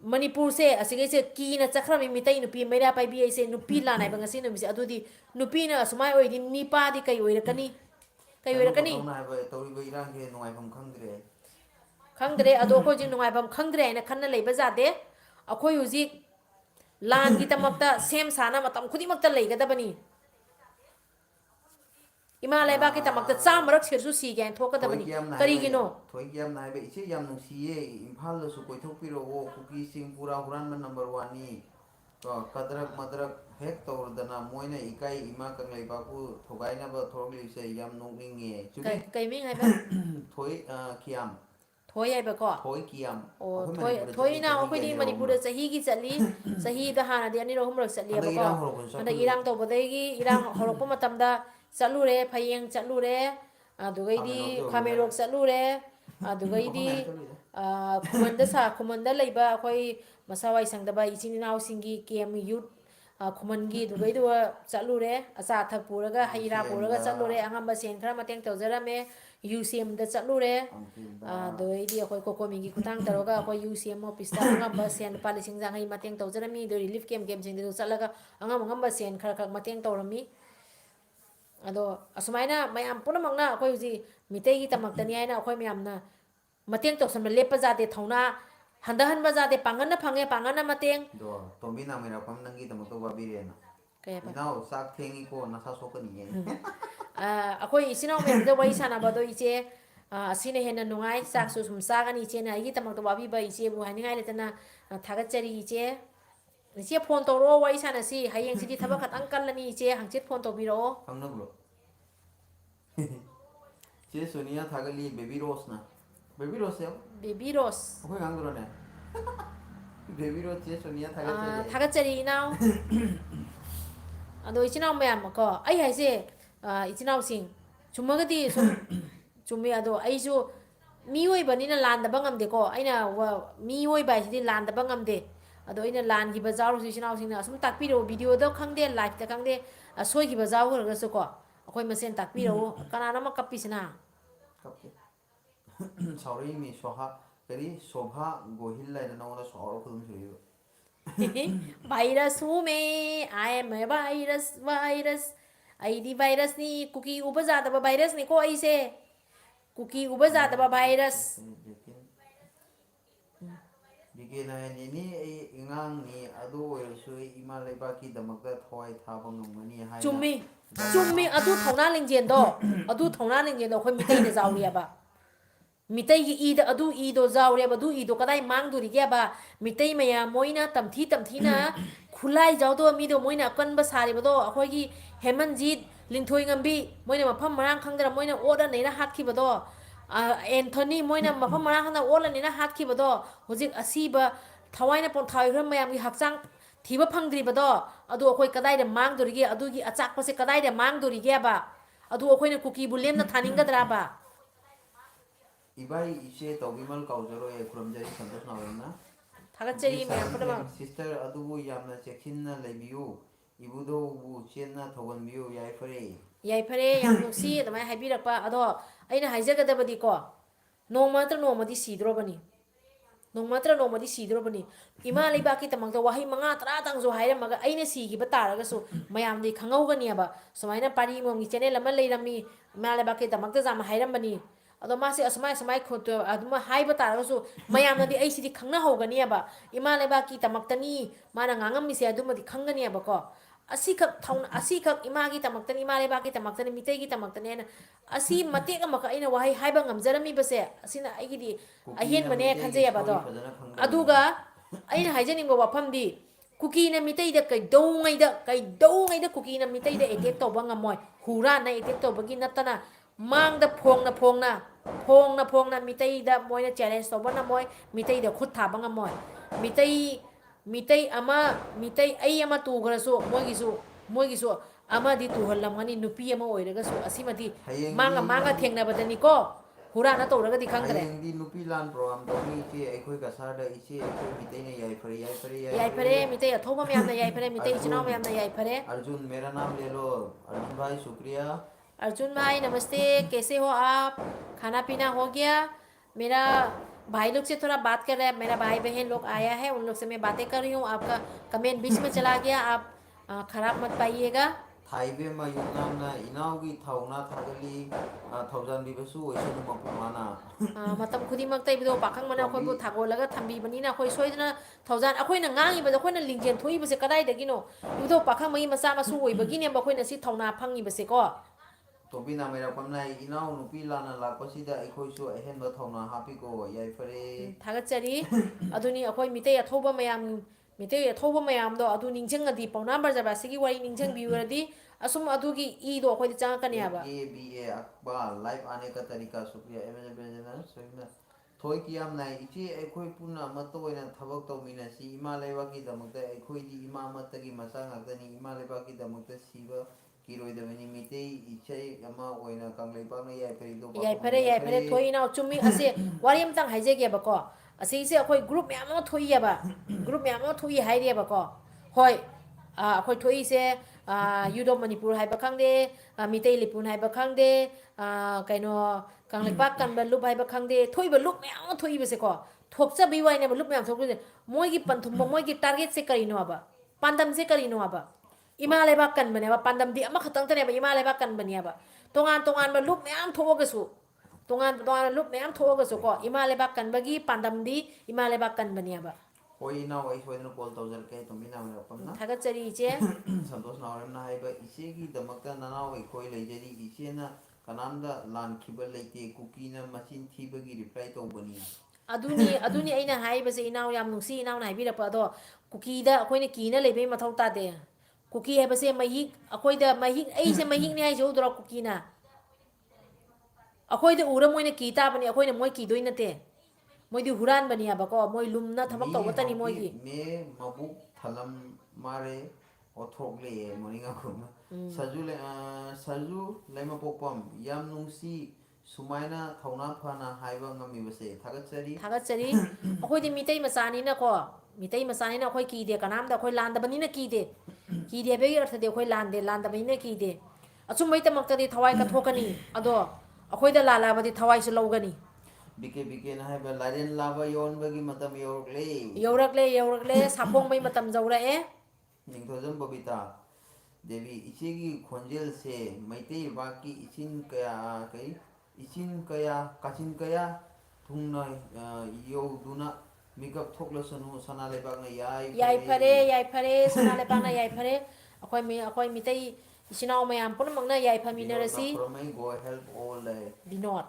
मणिपुर से असिगे से कीना चखरमी मितै नुपी मेरा पाइबी ऐसे नुपी लानाय बंगसी नुमिसे अदुदी नुपी ना असुमाय ओइदि निपादी कई ओइरकनी कई ओइरकनी तौरी इरांग के नुआइफम खंगद्रे खंगद्रे अदो अखोय जिन नुआइफम खंगद्रे ना खन्ना लेबा जादे अखोय हुजिक लान की तमकता सेम साना मतम खुदिमकता लेगदबनी इमा लेबा की तमकता चामरक सेरसु सीगे थोकदबनी करिगिनो थोई कियाम नाइबे इचे याम नुसिये इम्फाल दसु कोइथोकपिरो वो कुकी सिंग पूरा हुरान नंबर 1 नी तो कदरक मदरक हेक तौरदना मोइना इकाई इमा कंगलेबाकु थोगाइनाबा थोरगलिसे याम नोंगिंगे चुबी कइमिंग हाइबा थोई कियाम थोई हाइबा को थोई कियाम ओ थोई ना अखोयदी मणिपुर सही की चली सही द हाना दे अनि रोहम रक चली बको अंदा इरांग तो बदैगी इरांग हरकप मतमदा चलुरे फयेंग चलुरे अदुगैदी खामेरोक चलुरे अदुगैदी खुमंदा लेबा अखोय मसावाई संगदबा इचिनाव सिंगी केम यूथ खुमनगी दुगैदो चलुरे अचा थक पुरगा हैरा पुरगा चलुरे अंगamba सेन खरा मतेंग तौजरामे यूसीएम द चलुरे दोइदी अखोय कोकोमिगी खुतांग तरोगा अखोय यूसीएम ऑफिस दा अंगamba सेन पालिसिंग जांgai मतेंग तौजरामी दो रिलीफ कैम सिंग दो चलगा अंगamba सेन खरा खक मतेंग तौरमी अदो असुमाइना मयाम पुनमंगना अखोय हुजी मितैगी तमक्तनी आइना अखोय मयामना मतेंग तौसन लेपा जाते थौना हंदहन बजाते पांगन फंगे पांगन मतेंग दो तोंबी ना मेरा पम नंगी तमतो बाबिरेना कयबा नाउ साक थेंगी को नसा सोकनी अखोय इसिनाव मेम द वई सानाबदो इचे असिने हेन नुंगाई साकसु सुम सागनी इचे ना आइगी तमक्तो बाबिबा इचे बु हानिंगाई लेतना थागतचरी इचे इचे फोन तौरो वई सानासी हयेंग सिदि थबक खतंग कल्लनी इचे हंचित फोन तौबिरो हमनब्लो चे सोनिया थागली बेबी रोस ना बेबी रोस है बेबी रोस कोई गांग दो ने बेबी रोस चे सोनिया थागली थागचरी इनाव अदो इचिनाव मैम को आई हाइसे इचिनाव सिंह चुमगदी सुम चुमे अदो आइसु मीओइबनिना लांदबा ngamdeko aina मीओइबा सिदि लांदबा ngamde अदो अइना लानगिबा जाउरु इचिनाव सिंहना असुम ताकपिरो वीडियो दो खंगदे लाइव ता खंगदे सोइगिबा जाउरगसु को अखोय मसेन ताकपिरो कनानामा कप्पिसना सॉरी मी सोहा करी शोभा गोहिल लाइन नौना सॉरो खुदम सुइबो वायरस हूँ मैं I am a virus ID virus नी कुकी उब जादबा वायरस नी को ऐसे कुकी उब जादबा वायरस बिगे ना नि इंगांग नि अदो ओरसु इमा लेबा की दमक थोय थाबा ngमनी हाय चुम्मी चुम्मी अदु थौना लिंजेन दो खोय मितै ने जावरियाबा मितै की ईद अदु ईदो जावरियाबा दु ईदो कदाई मांगदुरिगेबा मितै मया मोइना तमथीना खुलाई जावदो मीदो मोइना अकनबा सारिबदो अखोयगी हेमनजीत लिंथोय ngंबी मोइना मफम मरांग खंगदरा मोइना ओदा नेना हातखिबदो एंथोनी मोइना मफम मरांग खंगदा ओला नेना हातखिबदो होजिक असीबा थवाइना पोंथायग्रम मयामगी हक्चांग थीबा फंगद्रिबदो अदु अखोय कदाइदा मांगदुरिगे अदुगी अचाकपसे कदाइदा मांगदुरिगेबा अदु अखोयना कुकी बुलेमना थानिंगदराबा इबाई इसे तौगिमल काउजरो ए खुरमजरी संतोष नावरना थागचरी मयाम पदमा सिस्टर अदुबु यामना चेकिनना लेबियु इबुदो बु चेनना थौगनबियु याइफरे याम नुसी अदमाय हाइबिरकपा अदो अइना हाइजगदबदी को नोंमादी सीद्रोबनी इमा लेबाकी तमंगदा वाही मंगा तरा तंगजो हाइरमगा अइना सीगिबा तारगसु मयामदि खंगौगनियाबा समाइना पारी मोंगी चैनल अमा लेरमी इमा लेबाकी तमंगदा जाम हाइरमबनी अदो मासे असमाय खोत अदुमा हाइबा तारगसु मयामदि अइसिदि खंगना होगनियाबा इमा लेबाकी तमक्तनी माना ngangammise अदुमदि खंगनियाबा को असीखक इमागी तमक्तनी इमा लेबाकी तमक्तनी मितैगी तमक्तनी असी मतेक अमक अइना वाही हाइबा ngamjaramiबसे असिना अइगिदि अहेनबने खंजैयाबदो अदुगा अइना हाइजनिंगबा वाफमदि कुकीना मितैदा कइदौङैदा कुकीना मितैदा एटेक तौबा ngamoi हुराना एटेक तौबगी नतना मांगदा फोंगना मितैदा मोइना चैलेंज तौबा ngamoi मितैदा खुद थाबा ngamoi मितै अई अमा तुगरसु मोइगिसु अमादि तुहल्लमगनी नुपी अमा ओइरगसु असिमदि मांगा थेंगनाबदनी को हुराना तौरगदि खंगरे हयेंगदि नुपी लान प्रोग्राम तौनी इचे अखोय कसारदा इचे अखोय मितैने याइफरे मितै अथौबा मयामना याइफरे मितै चिनाव मयामना याइफरे अर्जुन मेरा नाम ले लो अर्जुन भाई शुक्रिया अर्जुन भाई नमस्ते कैसे हो आप खाना पीना हो गया मेरा भाई लोग से थोड़ा बात कर रहे हैं मेरा भाई बहन लोग आया है उन लोग से मैं बातें कर रही हूँ आपका कमेंट बीच में चला गया आप खराब मत पाइएगा थाइबे मयुनामना इनाउगी थाउना थागली थाउजन बिबसु ओइसनु मपुमाना मतम खुदिमक्ता इबदो पाखंग मना अखोयबु थागोलगा थंबीबनिना अखोय सोइदना थाउजन अखोयना ngangiबदो अखोयना लिंजेन थोइबसे कदाइदगिनो इबदो पाखंग मई मसा मसु ओइबगिने अखोयना सि थाउना फंगिबसे को तोबिना मेरा पमना इनाउ नुपी लाना लाकोसिदा अखोयसु अहेनबा थाउना हापिको याइफरे थागचरी अदुनी अखोय मितै अथौबा मयामदो अदु निंजंगदी पौना बरजाबासिगी वाई निंजंग बिवरदी असुम अदुगी ईदो अखोय चांगकनियाबा ए अकबा लाइव आने का तरीका शुक्रिया एमएन सोइना थोय कियाम नाइ इचे अखोय पुना मतोयना थबक तौमिना सी इमा लेबाकी दमकता अखोयदी इमा मतगी मसा ngakdani इमा लेबाकी दमकता सीबा किरोइदबनी मितै इचे अमा ओइना कांगलेबांग याइफरे थोय नाउ चुम्मी असे वारी अमतंग हाइजेगेबको असेसे अखोय ग्रुप म्याम थोई हाइरेबको होय अखोय थोइसे यूडो मणिपुर हाइबा खंगदे मितै लिपुन हाइबा खंगदे कइनो कांगलेपा कनबा लुप हाइबा खंगदे थोइबा लुप म्याम थोइबसे को थोकचबी वाइनेबा लुप म्याम थोकदे मोइगी पंथुम मोइगी टारगेट से करिनो अबा पांदम से करिनो अबा इमा लेबा कनबनेबा पांदमदी अमा खतंगतनेबा इमा लेबा कनबनेबा तोंगान लुप म्याम थोगसु तोंगान लुप म्याम थोगसु को इमा लेबा कनबगी पांदमदी इमा लेबा कनबनेबा होय ना वै सोइदन कॉल तौजल के तुमिना मे अपना थागचरी इचे संतोष नावरना हाइबा इचेगी दमकता ननाव अखोय लेजरी इचेना कनामदा लान खिबा लेते कुकीना मचिन थीबगी रिप्लाई तौबनी अदुनी अइना हाइबसे इनाव याम नुसी इनाव ना हाइबिरपा दो कुकीदा अखोयने कीना लेबे मथौ तादे कुकी है महिक अखोयदा महिक ऐसे महिक ने हाइजो दरो कुकीना ꯑꯩꯈꯣꯏꯗ ꯎꯔ ꯃꯣꯏꯅ ꯀꯤ ꯇꯥꯕꯅꯤ ꯑꯩꯈꯣꯏꯅ ꯃꯣꯏ ꯀꯤꯗꯣꯏ ꯅꯠꯇꯦ ꯃꯣꯏꯗꯤ ꯍꯨꯔꯥꯟꯕꯅꯤ ꯍꯥꯏꯕꯀꯣ ꯃꯣꯏ ꯂꯨꯝꯅ ꯊꯕꯛ mi ꯇꯧꯕꯇꯅꯤ hauki ꯃꯣꯏꯒꯤ me mabuk thalam mare othok le moninga khum saju le saju lema pokpam yam nungsi sumaina thauna phana haiba ngami base thagatsari ꯊꯥꯒꯠꯆꯔꯤ ꯑꯩꯈꯣꯏꯗꯤ ꯃꯤꯇꯩ ꯃꯆꯥꯅꯤꯅꯀꯣ ꯃꯤꯇꯩ ꯃꯆꯥꯅꯤꯅ ꯑꯩꯈꯣꯏ ꯀꯤꯗꯦ ꯀꯅꯥꯝꯇ ꯑꯩꯈꯣꯏ ꯂꯥꯟꯗꯕꯅꯤꯅ ꯀꯤꯗꯦ ꯀꯤꯗꯦ ꯍꯥꯏꯕꯒꯤ ꯑꯔꯊꯗꯤ ꯑꯩꯈꯣꯏ ꯂꯥꯟꯗꯦ ꯂꯥꯟꯗꯕꯅꯤꯅ ꯀꯤꯗꯦ ꯑꯆꯨꯝꯕꯒꯤꯗꯃꯛꯇꯗꯤ ꯊꯋꯥꯏ ꯀꯠꯊꯣꯛꯀꯅꯤ ꯑꯗꯣ ꯑꯩꯈꯣꯏꯗ ꯂꯥꯜꯂꯛꯑꯕꯗꯤ ꯊꯋꯥꯏꯁꯨ ꯂꯧꯒꯅꯤ bike na haiba laren laba yon bagi matam yorkle ꯌꯧꯔꯛꯂꯦ ꯁꯥꯐꯣꯡꯕꯩ ꯃꯇꯝ ꯌꯧꯔꯛꯑꯦ ꯅꯤꯡꯊꯧꯖꯝ ꯕꯕꯤꯇꯥ ꯗꯦꯕꯤ ꯏꯆꯦꯒꯤ ꯈꯣꯟꯖꯦꯜꯁꯦ ꯃꯩꯇꯩ ꯂꯩꯕꯥꯛꯀꯤ ꯏꯆꯤꯟ ꯀꯌꯥ ꯀꯩ ꯏꯆꯤꯟ ꯀꯌꯥ ꯀꯥꯆꯤꯟ ꯀꯌꯥ ꯊꯨꯡꯅ ꯌꯧꯗꯨꯅ ꯃꯤꯀꯞ ꯊꯣꯛꯂꯁꯅꯨ ꯁꯅꯥ ꯂꯩꯕꯥꯛꯅ ꯌꯥꯏꯐꯔꯦ ꯁꯅꯥ ꯂꯩꯕꯥꯛꯅ ꯌꯥꯏꯐꯔꯦ ꯑꯩꯈꯣꯏ ꯃꯤꯇꯩ ꯏꯆꯤꯟ ꯏꯅꯥꯎ ꯃꯌꯥꯝ ꯄꯨꯝꯅꯃꯛꯅ ꯕꯤꯅꯣꯗ ꯌꯥꯏꯐꯃꯤꯟꯅꯔꯁꯤ ꯈꯨꯔꯃꯩ God help all ꯂꯩ ꯕꯤꯅꯣꯠ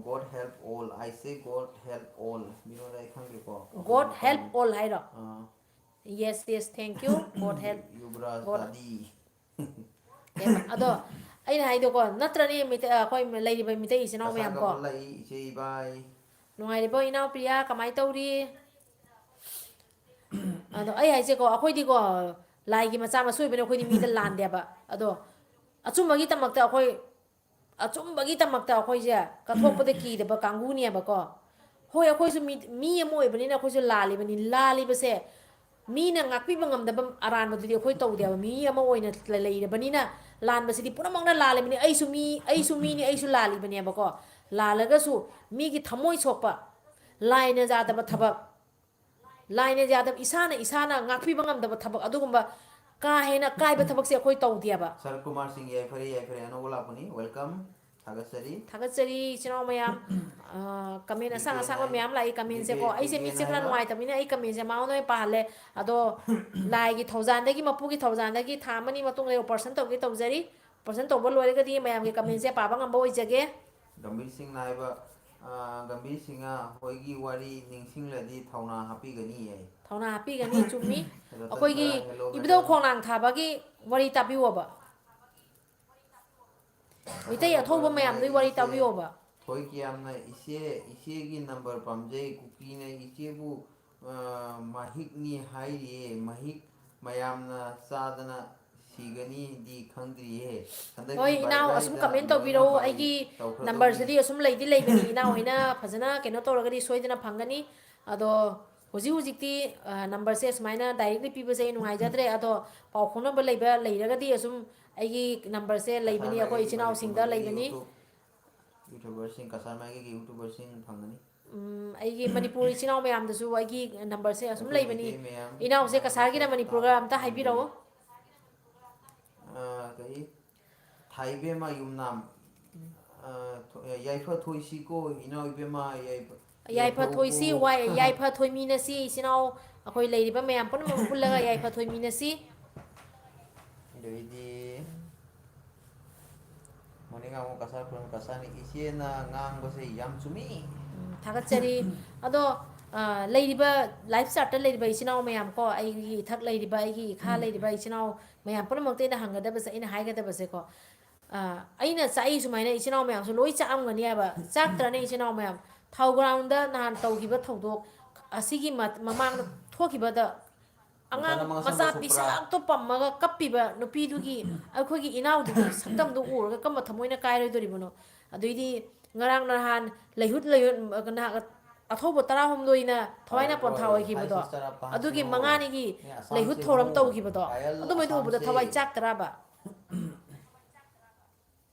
God help all I say God help all Vinod ꯑꯩ ꯈꯪꯗꯦꯀꯣ ꯑꯩꯈꯣꯏ God help ꯃꯇꯝ all ꯍꯥꯏꯔꯣ yes thank you God help Yuvraj God ꯗꯥꯗꯤ ꯑꯗꯣ ꯑꯩꯅ ꯍꯥꯏꯗꯣꯀꯣ ꯅꯠꯇ꯭ꯔꯅꯤ ꯑꯩꯈꯣꯏ ꯂꯩꯔꯤꯕ ꯃꯤꯇꯩ ꯏꯆꯤꯟ ꯏꯅꯥꯎ ꯀꯁꯥ ꯃꯌꯥꯝ ꯀꯣ ꯀꯃꯜ ꯂꯩ ꯏꯆꯦ ꯏꯕꯥꯏ ꯅꯨꯡꯉꯥꯏꯔꯤꯕꯣ ꯏꯅꯥꯎꯄ꯭रिꯌꯥ ꯀꯃꯥꯏꯅ ꯇꯧꯔꯤ ꯑꯗꯣ ꯑꯩ ꯍꯥꯏꯁꯦꯀꯣ ꯑꯩꯈꯣꯏꯗꯤꯀꯣ ꯂꯥꯏꯒꯤ ꯃꯆꯥ ꯃꯁꯨ ꯑꯣꯏꯕꯅꯤ ꯑꯩꯈꯣꯏꯗꯤ ꯃꯤꯗ ꯂꯥꯟꯗꯦꯕ ꯑꯗꯣ ꯑꯆꯨꯝꯕꯒꯤꯗꯃꯛꯇ ꯑꯩꯈꯣꯏꯁꯦ ꯀꯠꯊꯣꯛꯄꯗ ꯀꯤꯗꯕ ꯀꯥꯡꯕꯨꯅꯦꯕꯀꯣ ꯍꯣꯏ ꯑꯩꯈꯣꯏꯁꯨ ꯃꯤ ꯑꯃ ꯑꯣꯏꯕꯅꯤꯅ ꯑꯩꯈꯣꯏꯁꯨ ꯂꯥꯜꯂꯤꯕꯅꯤ ꯂꯥꯜꯂꯤꯕꯁꯦ ꯃꯤꯅ ꯉꯥꯛꯄꯤꯕ ꯉꯝꯗꯕ ꯑꯔꯥꯟꯕꯗꯨꯗꯤ ꯑꯩꯈꯣꯏ ꯇꯧꯗꯦꯕ ꯃꯤ ꯑꯃ ꯑꯣꯏꯅ ꯂꯩꯔꯕꯅꯤꯅ ꯂꯥꯟꯕꯁꯤꯗꯤ ꯄꯨꯝꯅꯃꯛꯅ ꯂꯥꯜꯂꯤꯕꯅꯤ ꯑꯩꯁꯨ ꯃꯤꯅꯤ ꯑꯩꯁꯨ ꯂꯥꯜꯂꯤꯕꯅꯦꯕꯀꯣ ꯂꯥꯜꯂꯒꯁꯨ ꯃꯤꯒꯤ ꯊꯃꯣꯏ ꯁꯣꯛꯄ ꯂꯥꯏꯅ ꯌꯥꯗꯕ ꯊꯕꯛ ꯂꯥꯏꯅ ꯌꯥꯗꯕ ꯏꯁꯥꯅ ꯉꯥꯛꯄꯤꯕ ꯉꯝꯗꯕ ꯊꯕꯛ ꯑꯗꯨꯒꯨꯝꯕ ꯀꯥ ꯍꯦꯟꯅ ꯀꯥꯏꯕ ꯊꯕꯛꯁꯦ ꯑꯩꯈꯣꯏ ꯇꯧꯗꯦꯕ ꯁꯔ ꯀꯨꯃꯥꯔ ꯁꯤꯡ ꯌꯥꯏꯐꯔꯦ ꯑꯅꯧꯕ ꯂꯥꯛꯄꯅꯤ ꯋꯦꯜꯀꯝ ꯊꯥꯒꯠꯆꯔꯤ ꯊꯥꯒꯠꯆꯔꯤ ꯏꯆꯤꯟ ꯏꯅꯥꯎ ꯃꯌꯥꯝ ꯀꯃꯦꯟ ꯑꯁꯥꯡ ꯕꯤꯀꯦ ꯑꯁꯥꯡꯕ ꯅꯥꯏ ꯃꯌꯥꯝ ꯂꯥꯛꯏ ꯕꯤꯀꯦ ꯀꯃꯦꯟꯁꯦꯀꯣ ꯑꯩꯁꯦ ꯕꯤꯀꯦꯅ ꯃꯤꯠꯁꯦ ꯈꯔ ꯍꯥꯏꯕ ꯅꯨꯡꯉꯥꯏꯇꯕꯅꯤꯅ ꯑꯩ ꯀꯃꯦꯟꯁꯦ ꯃꯉꯣꯟꯗ ꯑꯣꯏꯅ ꯄꯥꯍꯜꯂꯦ ꯑꯗꯣ ꯂꯥꯏꯒꯤ ꯊꯧꯖꯥꯟꯗꯒꯤ ꯃꯄꯨꯒꯤ ꯊꯧꯖꯥꯟꯗꯒꯤ ꯊꯥ ꯑꯃꯅꯤ ꯃꯇꯨꯡꯗ ꯑꯣꯄꯔꯦꯁꯟ ꯇꯧꯒꯦ ꯇꯧꯖꯔꯤ ꯑꯣꯄꯔꯦꯁꯟ ꯇꯧꯕ ꯂꯣꯏꯔꯒꯗꯤ ꯃꯌꯥꯝꯒꯤ ꯀꯃꯦꯟꯁꯦ ꯄꯥꯕ ꯉꯝꯕ ꯑꯣꯏꯖꯒꯦ ꯒꯝꯚꯤꯔ ꯁꯤꯡꯅ ꯍꯥꯏꯕ ꯒꯝꯚꯤꯔ ꯁꯤꯡꯅ ꯍꯣꯏꯒꯤ ꯋꯥꯔꯤ ꯅꯤꯡꯁꯤꯡꯂꯗꯤ ꯊꯧꯅꯥ ꯍꯥꯞꯄꯤꯒꯅꯤ ꯌꯥꯏ ꯊꯧꯅꯥ ꯍꯥꯞꯄꯤꯒꯅꯤ ꯆꯨꯝꯃꯤ ꯑꯩꯈꯣꯏꯒꯤ ꯔꯇꯟꯄꯨꯔꯥ ꯍꯦꯜꯂꯣ ꯏꯕꯨꯙꯧ ꯃꯦꯗꯝ ꯈꯣꯡꯅꯥꯡ ꯊꯥꯕꯒꯤ ꯋꯥꯔꯤ ꯇꯥꯕꯤꯌꯣꯕ ꯃꯩꯇꯩ ꯃꯁꯥꯒ ꯑꯊꯧꯕ ꯃꯌꯥꯝꯗꯨꯒꯤ ꯋꯥꯔꯤ ꯅꯨꯡꯉꯥꯏꯔꯤ ꯇꯥꯕꯤꯌꯣꯕ ꯊꯣꯏ ꯀꯌꯥꯝꯅ ꯏꯆꯦꯒꯤ ꯅꯝꯕꯔ ꯄꯥꯝꯖꯩ ꯀꯨꯀꯤꯅ ꯏꯆꯦꯕꯨ ꯃꯍꯤꯛꯅꯤ ꯍꯥꯏꯔꯤꯌꯦ ꯃꯍꯤꯛ ꯃꯌꯥꯝꯅ ꯆꯥꯗꯅ ꯁꯤꯒꯅꯤꯗꯤ ꯈꯪꯗ꯭ꯔꯤꯌꯦ ꯍꯟꯗꯛꯀꯤ ꯍꯣꯏ ꯕꯥꯏ ꯏꯅꯥꯎ ꯑꯁꯨꯝ ꯕꯥꯏꯗ ꯀꯃꯦꯟ ꯂꯣꯏꯅ ꯇꯧꯕꯤꯔꯛꯎ ꯕꯥꯏ ꯑꯩꯒꯤ ꯇꯧꯈ꯭ꯔꯗꯧꯅꯤ ꯅꯝꯕꯔꯁꯤꯗꯤ ꯑꯁꯨꯝ ꯂꯩꯗꯤ ꯂꯩꯕꯅꯤ ꯏꯅꯥꯎ ꯍꯣꯏꯅ ꯐꯖꯅ ꯀꯩꯅꯣ ꯇꯧꯔꯒꯗꯤ ꯁꯣꯏꯗꯅ ꯐꯪꯒꯅꯤ ꯑꯗꯣ ꯍꯧꯖꯤꯛꯇꯤ ꯅꯝꯕꯔꯁꯦ ꯁꯨꯃꯥꯏꯅ ꯗꯥꯏꯔꯦꯛꯂꯤ ꯄꯤꯕꯁꯦ ꯑꯩ ꯅꯨꯡꯉꯥꯏꯖꯗ꯭ꯔꯦ ꯑꯗꯣ ꯄꯥꯎ ꯐꯥꯎꯅꯕ ꯂꯩꯔꯒꯗꯤ ꯑꯁꯨꯝ ꯑꯩꯒꯤ ꯅꯝꯕꯔꯁꯦ ꯀꯁꯥꯔ ꯂꯩꯕꯅꯤ ꯑꯩꯈꯣꯏ ꯃꯥꯏꯀꯩꯒꯤ ꯏꯆꯤꯟ ꯏꯅꯥꯎꯁꯤꯡꯗ ꯃꯅꯤꯄꯨꯔ ꯂꯩꯕꯅꯤ ꯌꯨꯇꯨꯕꯔꯁꯤꯡ ꯀꯁꯥꯔ ꯃꯥꯏꯀꯩꯒꯤ ꯌꯨꯇꯨꯕꯔꯁꯤꯡ ꯐꯪꯒꯅꯤ ꯑꯩꯒꯤ ꯃꯅꯤꯄꯨꯔ ꯏꯆꯤꯟ ꯏꯅꯥꯎ ꯃꯌꯥꯝꯗꯁꯨ ꯑꯩꯒꯤ ꯅꯝꯕꯔꯁꯦ ꯑꯁꯨꯝ ꯑꯩꯈꯣꯏ ꯂꯩꯕꯅꯤ ꯃꯩꯇꯩ ꯃꯌꯥꯝ ꯏꯅꯥꯎꯁꯦ ꯅꯪ ꯀꯁꯥꯔꯒꯤꯅ ꯃꯈꯣꯟ ꯃꯅꯤꯄꯨꯔꯒ ꯇꯥꯕ ꯑꯝꯇ ꯉꯝꯗꯔꯦ ꯍꯥꯏꯕꯤꯔꯛꯎ ꯀꯔꯤ ꯊꯥꯏꯕꯦꯝꯃ ꯌꯨꯝꯅꯥꯝ ꯌꯥꯏꯐ ꯊꯣꯏꯁꯤꯀꯣ ꯏꯅꯥꯎ ꯏꯕꯦꯝꯃ ꯌꯥꯏꯐ ꯌꯥꯏꯐꯧꯀꯣ ꯊꯣꯏꯁꯤ ꯌꯥꯏꯐ ꯊꯣꯏꯃꯤꯟꯅꯁꯤ ꯏꯆꯤꯟ ꯏꯅꯥꯎ ꯑꯩꯈꯣꯏ ꯂꯩꯔꯤꯕ ꯃꯌꯥꯝ ꯄꯨꯝꯅꯃꯛ ꯄꯨꯜꯂꯒ ꯌꯥꯏꯐ ꯊꯣꯏꯃꯤꯟꯅꯁꯤ ꯑꯗꯩꯗꯤ ꯃꯣꯔꯅꯤꯡꯉꯥꯃꯨꯛ ꯀꯁꯥꯔ ꯈꯨꯔꯝ ꯀꯁꯥꯔꯅꯤ ꯏꯆꯦꯅ ꯉꯥꯡꯕꯁꯦ ꯌꯥꯝ ꯆꯨꯝꯃꯤ ꯊꯥꯒꯠꯆꯔꯤ ꯑꯗꯣ ꯂꯩꯔꯤꯕ ꯂꯥꯏꯐ ꯆꯥꯔꯠꯇ ꯂꯩꯔꯤꯕ ꯏꯆꯤꯟ ꯏꯅꯥꯎ ꯃꯌꯥꯝ ꯀꯣ ꯑꯩꯒꯤ ꯏꯊꯛ ꯂꯩꯔꯤꯕ ꯑꯩꯒꯤ ꯏꯈꯥ ꯂꯩꯔꯤꯕ ꯏꯆꯤꯟ ꯏꯅꯥꯎ ꯃꯌꯥꯝ ꯄꯨꯝꯅꯃꯛꯇ ꯑꯩꯅ ꯍꯪꯒꯗꯕꯁꯦ ꯑꯩꯅ ꯍꯥꯏꯒꯗꯕꯁꯦꯀꯣ ꯑꯩꯅ ꯆꯥꯛꯏ ꯁꯨꯃꯥꯏꯅ ꯏꯆꯤꯟ ꯏꯅꯥꯎ ꯃꯌꯥꯝꯁꯨ ꯂꯣꯏ ꯆꯥꯛꯑꯝꯒꯅꯤ ꯍꯥꯏꯕ ꯆꯥꯛꯇ꯭ꯔꯅꯦ ꯏꯆꯤꯟ ꯏꯅꯥꯎ ꯃꯌꯥꯝ ꯊꯧꯒ꯭ꯔꯥꯎꯟꯗ ꯅꯍꯥꯟ ꯇꯧꯈꯤꯕ ꯊꯧꯗꯣꯛ ꯑꯁꯤꯒꯤ ꯃꯃꯥꯡꯗ ꯊꯣꯛꯈꯤꯕꯗ ꯑꯉꯥꯡ ꯃꯊꯟꯗ ꯃꯆꯥ ꯃꯉꯁꯝꯕ ꯁꯨꯄ꯭ꯔꯥ ꯄꯤꯁꯛꯇꯣ ꯄꯝꯃꯒ ꯀꯞꯄꯤꯕ ꯅꯨꯄꯤꯗꯨꯒꯤ ꯑꯩꯈꯣꯏꯒꯤ ꯏꯅꯥꯎꯗꯨꯒꯤ ꯁꯛꯇꯝꯗꯨ ꯎꯔꯒ ꯀꯝꯕ ꯊꯃꯣꯏꯅ ꯀꯥꯏꯔꯣꯏꯗꯣꯔꯤꯕꯅꯣ ꯑꯗꯨꯏꯗꯤ ꯉꯔꯥꯡ ꯅꯍꯥꯟ ꯂꯩꯍꯨꯠ ꯑꯊꯧꯕ 18ꯅ ꯊꯋꯥꯏꯅ ꯄꯥꯌꯜ ꯄꯣꯟꯊꯥ ꯔꯣꯏ ꯍꯥꯏ ꯑꯣꯏꯈꯤꯕꯗꯣ ꯁꯤꯁꯇꯔ आप कहाँ से ꯑꯗꯨꯒꯤ हो ꯃꯉꯥꯅꯤꯒꯤ मैं असम ꯂꯩꯍꯨꯠ से ꯊꯧꯔꯝ हूँ ꯇꯧꯈꯤꯕꯗꯣ पायल ꯑꯗꯨꯃꯥꯏꯅ असम ꯎꯕꯗ से ꯊꯋꯥꯏ ꯆꯥꯛꯇꯔꯕ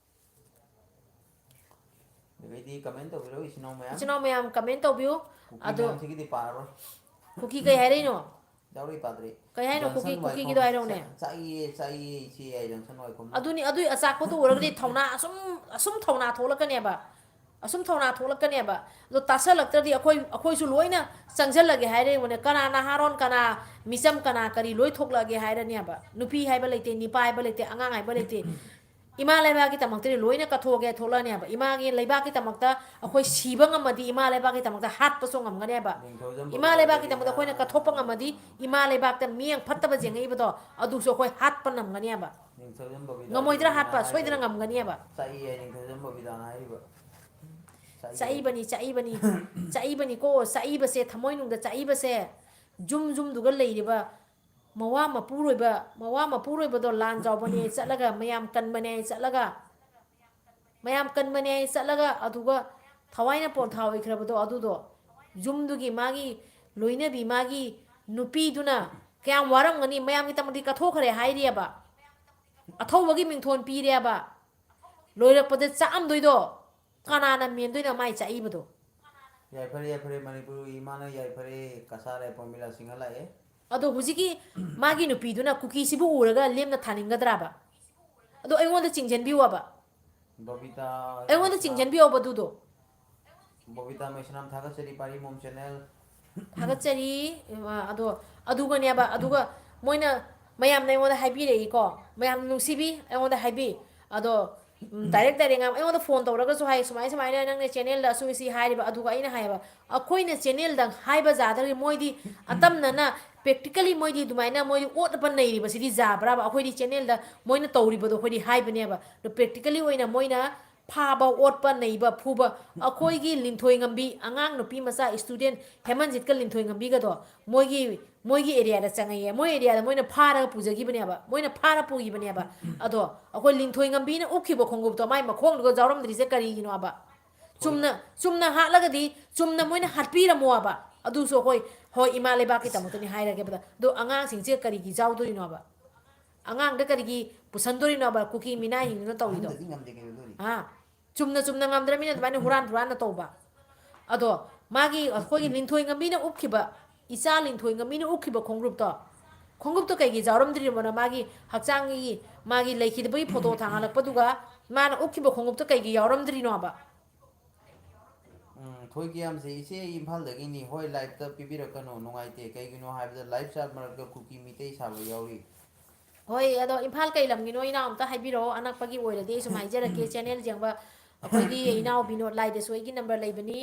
ꯑꯗꯩꯗꯤ ꯀꯃꯦꯟ ꯇꯧꯕꯤꯔꯛꯎ ꯏꯆꯤꯟ ꯏꯅꯥꯎ ꯃꯌꯥꯝ ꯏꯆꯤꯟ ꯏꯅꯥꯎ ꯃꯌꯥꯝ ꯀꯃꯦꯟ ꯇꯧꯕꯤꯌꯨ ꯀꯨꯀꯤ ꯑꯗꯣ ꯃꯌꯥꯝꯁꯤꯒꯤꯗꯤ ꯄꯥꯔꯔꯣꯏ ꯀꯨꯀꯤ ꯀꯩ ꯍꯥꯏꯔꯛꯏꯅꯣ ꯌꯥꯎꯔꯤ ꯄꯥꯗ꯭ꯔꯤ ꯀꯩ ꯍꯥꯏꯅꯣ ꯖꯣꯟꯁꯟ ꯀꯨꯀꯤꯒꯤꯗꯣ ꯋꯥꯏꯈꯣꯝ ꯍꯥꯏꯔꯛꯎꯅꯦ ꯆꯥꯛꯏꯌꯦ ꯏꯆꯦ ꯌꯥꯏ ꯖꯣꯟꯁꯟ ꯋꯥꯏꯈꯣꯝꯅ ꯑꯗꯨꯅꯤ ꯑꯗꯨꯏ ꯑꯆꯥꯛꯄꯗꯨ ꯎꯔꯒꯗꯤ ꯊꯧꯅꯥ ꯑꯁꯨꯝ ꯊꯧꯅꯥ ꯊꯣꯛꯂꯛꯀꯅꯦꯕ ꯑꯁꯨꯝ ꯊꯧꯅꯥ ꯊꯣꯛꯂꯛꯀꯅꯦꯕ ꯑꯗꯣ ꯇꯥꯁꯜꯂꯛꯇ꯭ꯔꯗꯤ ꯑꯩꯈꯣꯏꯁꯨ ꯂꯣꯏꯅ ꯆꯪꯁꯤꯜꯂꯒꯦ ꯍꯥꯏꯔꯦꯕꯅꯦ ꯀꯅꯥ ꯅꯍꯥꯔꯣꯟ ꯀꯅꯥ ꯃꯤꯆꯝ ꯀꯅꯥ ꯀꯔꯤ ꯂꯣꯏ ꯊꯣꯛꯂꯛꯑꯒꯦ ꯍꯥꯏꯔꯅꯦꯕ ꯅꯨꯄꯤ ꯍꯥꯏꯕ ꯂꯩꯇꯦ ꯅꯤꯄꯥ ꯍꯥꯏꯕ ꯂꯩꯇꯦ ꯑꯉꯥꯡ ꯍꯥꯏꯕ ꯂꯩꯇꯦ ꯏꯃꯥ ꯂꯩꯕꯥꯛꯀꯤꯗꯃꯛꯇꯗꯤ ꯂꯣꯏꯅ ꯀꯠꯊꯣꯛꯑꯒꯦ ꯊꯣꯛꯂꯛꯑꯅꯦꯕ ꯏꯃꯥꯒꯤ ꯂꯩꯕꯥꯛꯀꯤꯗꯃꯛꯇ ꯑꯩꯈꯣꯏ ꯁꯤꯕ ꯉꯝꯃꯗꯤ ꯏꯃꯥ ꯂꯩꯕꯥꯛꯀꯤꯗꯃꯛꯇ ꯍꯥꯠꯄꯁꯨ ꯉꯝꯒꯅꯦꯕ ꯅꯤꯡꯊꯧꯖꯝ ꯏꯃꯥ ꯕꯕꯤꯇꯥ ꯂꯩꯕꯥꯛꯀꯤꯗꯃꯛꯇ ꯗꯦꯕꯤꯅ ꯑꯩꯈꯣꯏꯅ ꯀꯠꯊꯣꯛꯄ ꯉꯝꯃꯗꯤ ꯏꯃꯥ ꯂꯩꯕꯥꯛꯇ ꯃꯤꯠꯌꯦꯡ ꯐꯠꯇꯕ ꯌꯦꯡꯉꯛꯏꯕꯗꯣ ꯑꯗꯨꯁꯨ ꯑꯩꯈꯣꯏ ꯍꯥꯠꯄ ꯉꯝꯒꯅꯦꯕ ꯅꯤꯡꯊꯧꯖꯝ ꯕꯕꯤꯇꯥ ꯉꯝꯃꯣꯏꯗ꯭ꯔꯥ ꯗꯦꯕꯤꯅ ꯍꯥꯠꯄ ꯍꯥꯏꯕ ꯁꯣꯏꯗꯅ ꯉꯝꯒꯅꯦꯕ ꯆꯥꯛꯏꯌꯦ ꯅꯤꯡꯊꯧꯖꯝ ꯕꯕꯤꯇꯥꯅ ꯍꯥꯏꯔꯤꯕ ꯆꯥꯏꯕꯅꯤ ꯆꯥꯏꯕꯅꯤ ꯆꯥꯏꯕꯅꯤ ꯀꯣ ꯆꯥꯏꯕꯁꯦ ꯊꯃꯣꯏ ꯅꯨꯡꯗ ꯆꯥꯏꯕꯁꯦ ꯖꯨꯝ ꯖꯨꯝꯗꯨꯒ ꯂꯩꯔꯤꯕ ꯃꯋꯥ ꯃꯄꯨꯔꯣꯏꯕꯗꯣ ꯂꯥꯟ ꯖꯥꯎꯕꯅꯦ ꯆꯠꯂꯒ ꯃꯌꯥꯝ ꯀꯟꯕꯅꯦ ꯆꯠꯂꯒ ꯃꯌꯥꯝ ꯀꯟꯕꯅꯦ ꯆꯠꯂꯒ ꯑꯗꯨꯒ ꯊꯋꯥꯏꯅ ꯄꯣꯟꯊꯥ ꯑꯣꯏꯈ꯭ꯔꯕꯗꯣ ꯑꯗꯨꯗꯣ ꯖꯨꯝꯗꯨꯒꯤ ꯃꯥꯒꯤ ꯂꯣꯏꯅꯕꯤ ꯃꯥꯒꯤ ꯅꯨꯄꯤꯗꯨꯅ ꯀꯌꯥꯝ ꯋꯥꯔꯝꯒꯅꯤ ꯃꯌꯥꯝꯒꯤꯗꯃꯛꯇꯤ ꯀꯠꯊꯣꯛꯈ꯭ꯔꯦ ꯍꯥꯏꯔꯤꯑꯕ ꯑꯊꯧꯕꯒꯤ ꯃꯤꯡꯊꯣꯟ ꯄꯤꯔꯦꯕ ꯂꯣꯏꯔꯛꯄꯗ ꯆꯥꯛꯑꯝꯗꯣꯏꯗꯣ ꯀꯅꯥꯅ ꯃꯦꯟꯗꯣꯏꯅꯣ ꯃꯥꯏ ꯆꯥꯛꯏꯕꯗꯣ ꯌꯥꯏꯐꯔꯦ ꯃꯅꯤꯄꯨꯔ ꯏꯃꯥꯅ ꯌꯥꯏꯐꯔꯦ ꯀꯁꯥꯔꯦ ꯄꯣꯝꯕꯤꯂꯥ ꯁꯤꯡꯍ ꯂꯥꯛꯑꯦ ꯑꯗꯣ ꯍꯧꯖꯤꯛꯀꯤ ꯃꯥꯒꯤ ꯅꯨꯄꯤꯗꯨꯅ ꯀꯨꯀꯤꯁꯤꯕꯨ ꯎꯔꯒ ꯂꯦꯝꯅ ꯊꯥꯅꯤꯡꯒꯗ꯭ꯔꯥꯕ ꯑꯗꯣ ꯑꯩꯉꯣꯟꯗ ꯆꯤꯡꯁꯤꯟꯕꯤꯌꯣꯕ ꯕꯕꯤꯇꯥ ꯑꯩꯉꯣꯟꯗ ꯃꯩꯁꯅꯥꯝ ꯆꯤꯡꯁꯤꯟꯕꯤꯌꯣꯕ ꯑꯗꯨꯗꯣ ꯕꯕꯤꯇꯥ ꯃꯩꯁꯅꯥꯝ ꯊꯥꯒꯠꯆꯔꯤ ꯄꯥꯔꯤ ꯃꯣꯝ ꯆꯦꯅꯦꯜ ꯊꯥꯒꯠꯆꯔꯤ ꯑꯗꯣ ꯑꯗꯨꯒꯅꯦꯕ ꯑꯗꯨꯒ ꯃꯣꯏꯅ ꯃꯌꯥꯝꯅ ꯑꯩꯉꯣꯟꯗ ꯍꯥꯏꯕꯤꯔꯛꯏꯀꯣ ꯃꯌꯥꯝꯅ ꯅꯨꯡꯁꯤꯕꯤ ꯑꯩꯉꯣꯟꯗ ꯍꯥꯏꯕꯤ ꯑꯗꯣ ꯗꯥꯏꯔꯦꯛ ꯑꯩꯉꯣꯟꯗ ꯐꯣꯟ ꯇꯧꯔꯒꯁꯨ ꯍꯥꯏ ꯁꯨꯃꯥꯏ ꯁꯨꯃꯥꯏꯅ ꯅꯪꯅ ꯆꯦꯅꯦꯜꯗ ꯑꯁꯨ ꯁꯤ ꯍꯥꯏꯔꯤꯕ ꯑꯗꯨꯒ ꯑꯩꯅ ꯍꯥꯏꯌꯦꯕ ꯑꯩꯈꯣꯏꯅ ꯆꯦꯅꯦꯜꯗꯪ ꯍꯥꯏꯕ ꯖꯥꯗ꯭ꯔꯒꯤ ꯃꯣꯏꯗꯤ ꯑꯇꯝꯅꯅ ꯄ꯭ꯔꯦꯛꯇꯤꯀꯦꯂꯤ ꯃꯣꯏꯗꯤ ꯑꯗꯨꯃꯥꯏꯅ ꯃꯣꯏꯗꯤ ꯑꯣꯠꯄ ꯅꯩꯔꯤꯕꯁꯤꯗꯤ ꯖꯥꯕ꯭ꯔꯥꯕ ꯑꯩꯈꯣꯏꯗꯤ ꯆꯦꯅꯦꯜꯗ ꯃꯣꯏꯅ ꯇꯧꯔꯤꯕꯗꯣ ꯑꯩꯈꯣꯏꯗꯤ ꯍꯥꯏꯕꯅꯦꯕ ꯑꯗꯣ ꯄ꯭ꯔꯦꯛꯇꯤꯀꯦꯂꯤ ꯑꯣꯏꯅ ꯃꯣꯏꯅ ꯐꯥꯕ ꯑꯣꯠꯄ ꯅꯩꯕ ꯐꯨꯕ ꯑꯩꯈꯣꯏꯒꯤ ꯂꯤꯟꯊꯣꯏ ꯉꯝꯕꯤ ꯑꯉꯥꯡ ꯅꯨꯄꯤ ꯃꯆꯥ ꯏꯁꯇꯨꯗꯦꯟ ꯍꯦꯃꯟꯖꯤꯠꯀ ꯂꯤꯟꯊꯣꯏ ꯉꯝꯕꯤꯒꯗꯣ ꯃꯣꯏꯒꯤ ꯑꯦꯔꯤꯌꯥꯗ ꯆꯪꯉꯛꯑꯦ ꯃꯣꯏ ꯑꯦꯔꯤꯌꯥꯗ ꯃꯣꯏꯅ ꯐꯥꯔꯒ ꯄꯨꯖꯈꯤꯕꯅꯦꯕ ꯃꯣꯏꯅ ꯐꯥꯔ ꯄꯨꯈꯤꯕꯅꯦꯕ ꯑꯗꯣ ꯑꯩꯈꯣꯏ ꯂꯤꯟꯊꯣꯏ ꯉꯝꯕꯤꯅ ꯎꯞꯈꯤꯕ ꯈꯣꯡꯎꯞꯇꯣ ꯃꯥꯏ ꯃꯈꯣꯡꯗꯨꯒ ꯌꯥꯎꯔꯝꯗ꯭ꯔꯤꯁꯦ ꯀꯔꯤꯒꯤꯅꯣꯕ ꯊꯣꯏ ꯆꯨꯝꯅ ꯍꯥꯠꯂꯒꯗꯤ ꯆꯨꯝꯅ ꯃꯣꯏꯅ ꯍꯥꯠꯄꯤꯔꯝꯃꯣꯕ ꯑꯗꯨꯁꯨ ꯑꯩꯈꯣꯏ ꯍꯣꯏ ꯏꯃꯥ ꯂꯩꯕꯥꯛꯀꯤꯗꯃꯛꯇꯅꯤ ꯍꯥꯏꯔꯒꯦꯕꯗ ꯑꯗꯣ ꯑꯉꯥꯡꯁꯤꯡꯁꯦ ꯀꯔꯤꯒꯤ ꯌꯥꯎꯗꯣꯏꯅꯣꯕ ꯑꯉꯥꯡꯗ ꯀꯔꯤꯒꯤ ꯄꯨꯁꯟꯗꯣꯔꯤꯅꯣꯕ ꯀꯨꯀꯤ ꯃꯤꯅꯥꯏꯁꯤꯡꯗꯨꯅ ꯇꯧꯔꯤꯗꯣ ꯑꯍꯟꯗꯗꯤ ꯉꯝꯗꯦ ꯀꯩꯗꯧꯗꯣꯔꯤ ꯆꯨꯝꯅ ꯉꯝꯗ꯭ꯔꯕꯅꯤꯅ ꯑꯗꯨꯃꯥꯏꯅ ꯍꯨꯔꯥꯟ ꯇꯧꯕ ꯑꯗꯣ ꯃꯥꯒꯤ ꯑꯩꯈꯣꯏꯒꯤ ꯂꯤꯟꯊꯣꯏ ꯉꯝꯕꯤꯅ ꯎꯞꯈꯤꯕ ꯏꯆꯥ ꯂꯤꯟꯊꯣꯏ ꯉꯝꯕꯤꯅ ꯎꯞꯈꯤꯕ ꯈꯣꯡꯎꯞꯇꯣ ꯀꯩꯒꯤ ꯌꯥꯎꯔꯝꯗ꯭ꯔꯤꯕꯅꯣ ꯃꯥꯒꯤ ꯍꯛꯆꯥꯡꯒꯤ ꯃꯥꯒꯤ ꯂꯩꯈꯤꯗꯕꯒꯤ ꯐꯣꯇꯣ ꯊꯥꯡꯒꯠꯂꯛꯄꯗꯨꯒ ꯃꯥꯅ ꯎꯞꯈꯤꯕ ꯈꯣꯡꯎꯞꯇꯣ ꯀꯩꯒꯤ ꯌꯥꯎꯔꯝꯗ꯭ꯔꯤꯅꯣꯕ ꯊꯣꯏꯀꯤꯌꯥꯝꯁꯦ ꯏꯆꯦ ꯏꯝꯐꯥꯜꯗꯒꯤꯅꯤ ꯍꯣꯏ ꯂꯥꯏꯚꯇ ꯄꯤꯕꯤꯔꯛꯀꯅꯨ ꯅꯨꯡꯉꯥꯏꯇꯦ ꯀꯩꯒꯤꯅꯣ ꯍꯥꯏꯕꯗ ꯂꯥꯏꯚ ꯆꯥꯠ ꯃꯔꯛꯇ ꯀꯨꯀꯤ ꯃꯤꯇꯩ ꯁꯥꯕ ꯌꯥꯎꯔꯤ ꯍꯣꯏ ꯑꯗꯣ ꯏꯝꯐꯥꯜ ꯀꯩ ꯂꯝꯒꯤꯅꯣ ꯏꯅꯥꯎ ꯑꯝꯇ ꯍꯥꯏꯕꯤꯔꯛꯑꯣ ꯑꯅꯛꯄꯒꯤ ꯑꯣꯏꯔꯗꯤ ꯑꯩ ꯁꯨꯝ ꯍꯥꯏꯖꯔꯛꯀꯦ ꯆꯦꯅꯦꯜ ꯌꯦꯡꯕ ꯑꯩꯈꯣꯏꯒꯤ ꯏꯅꯥꯎ ꯕꯤꯅꯣꯠ ꯂꯥꯏꯗꯁꯨ ꯑꯩꯒꯤ ꯅꯝꯕꯔ ꯂꯩꯕꯅꯤ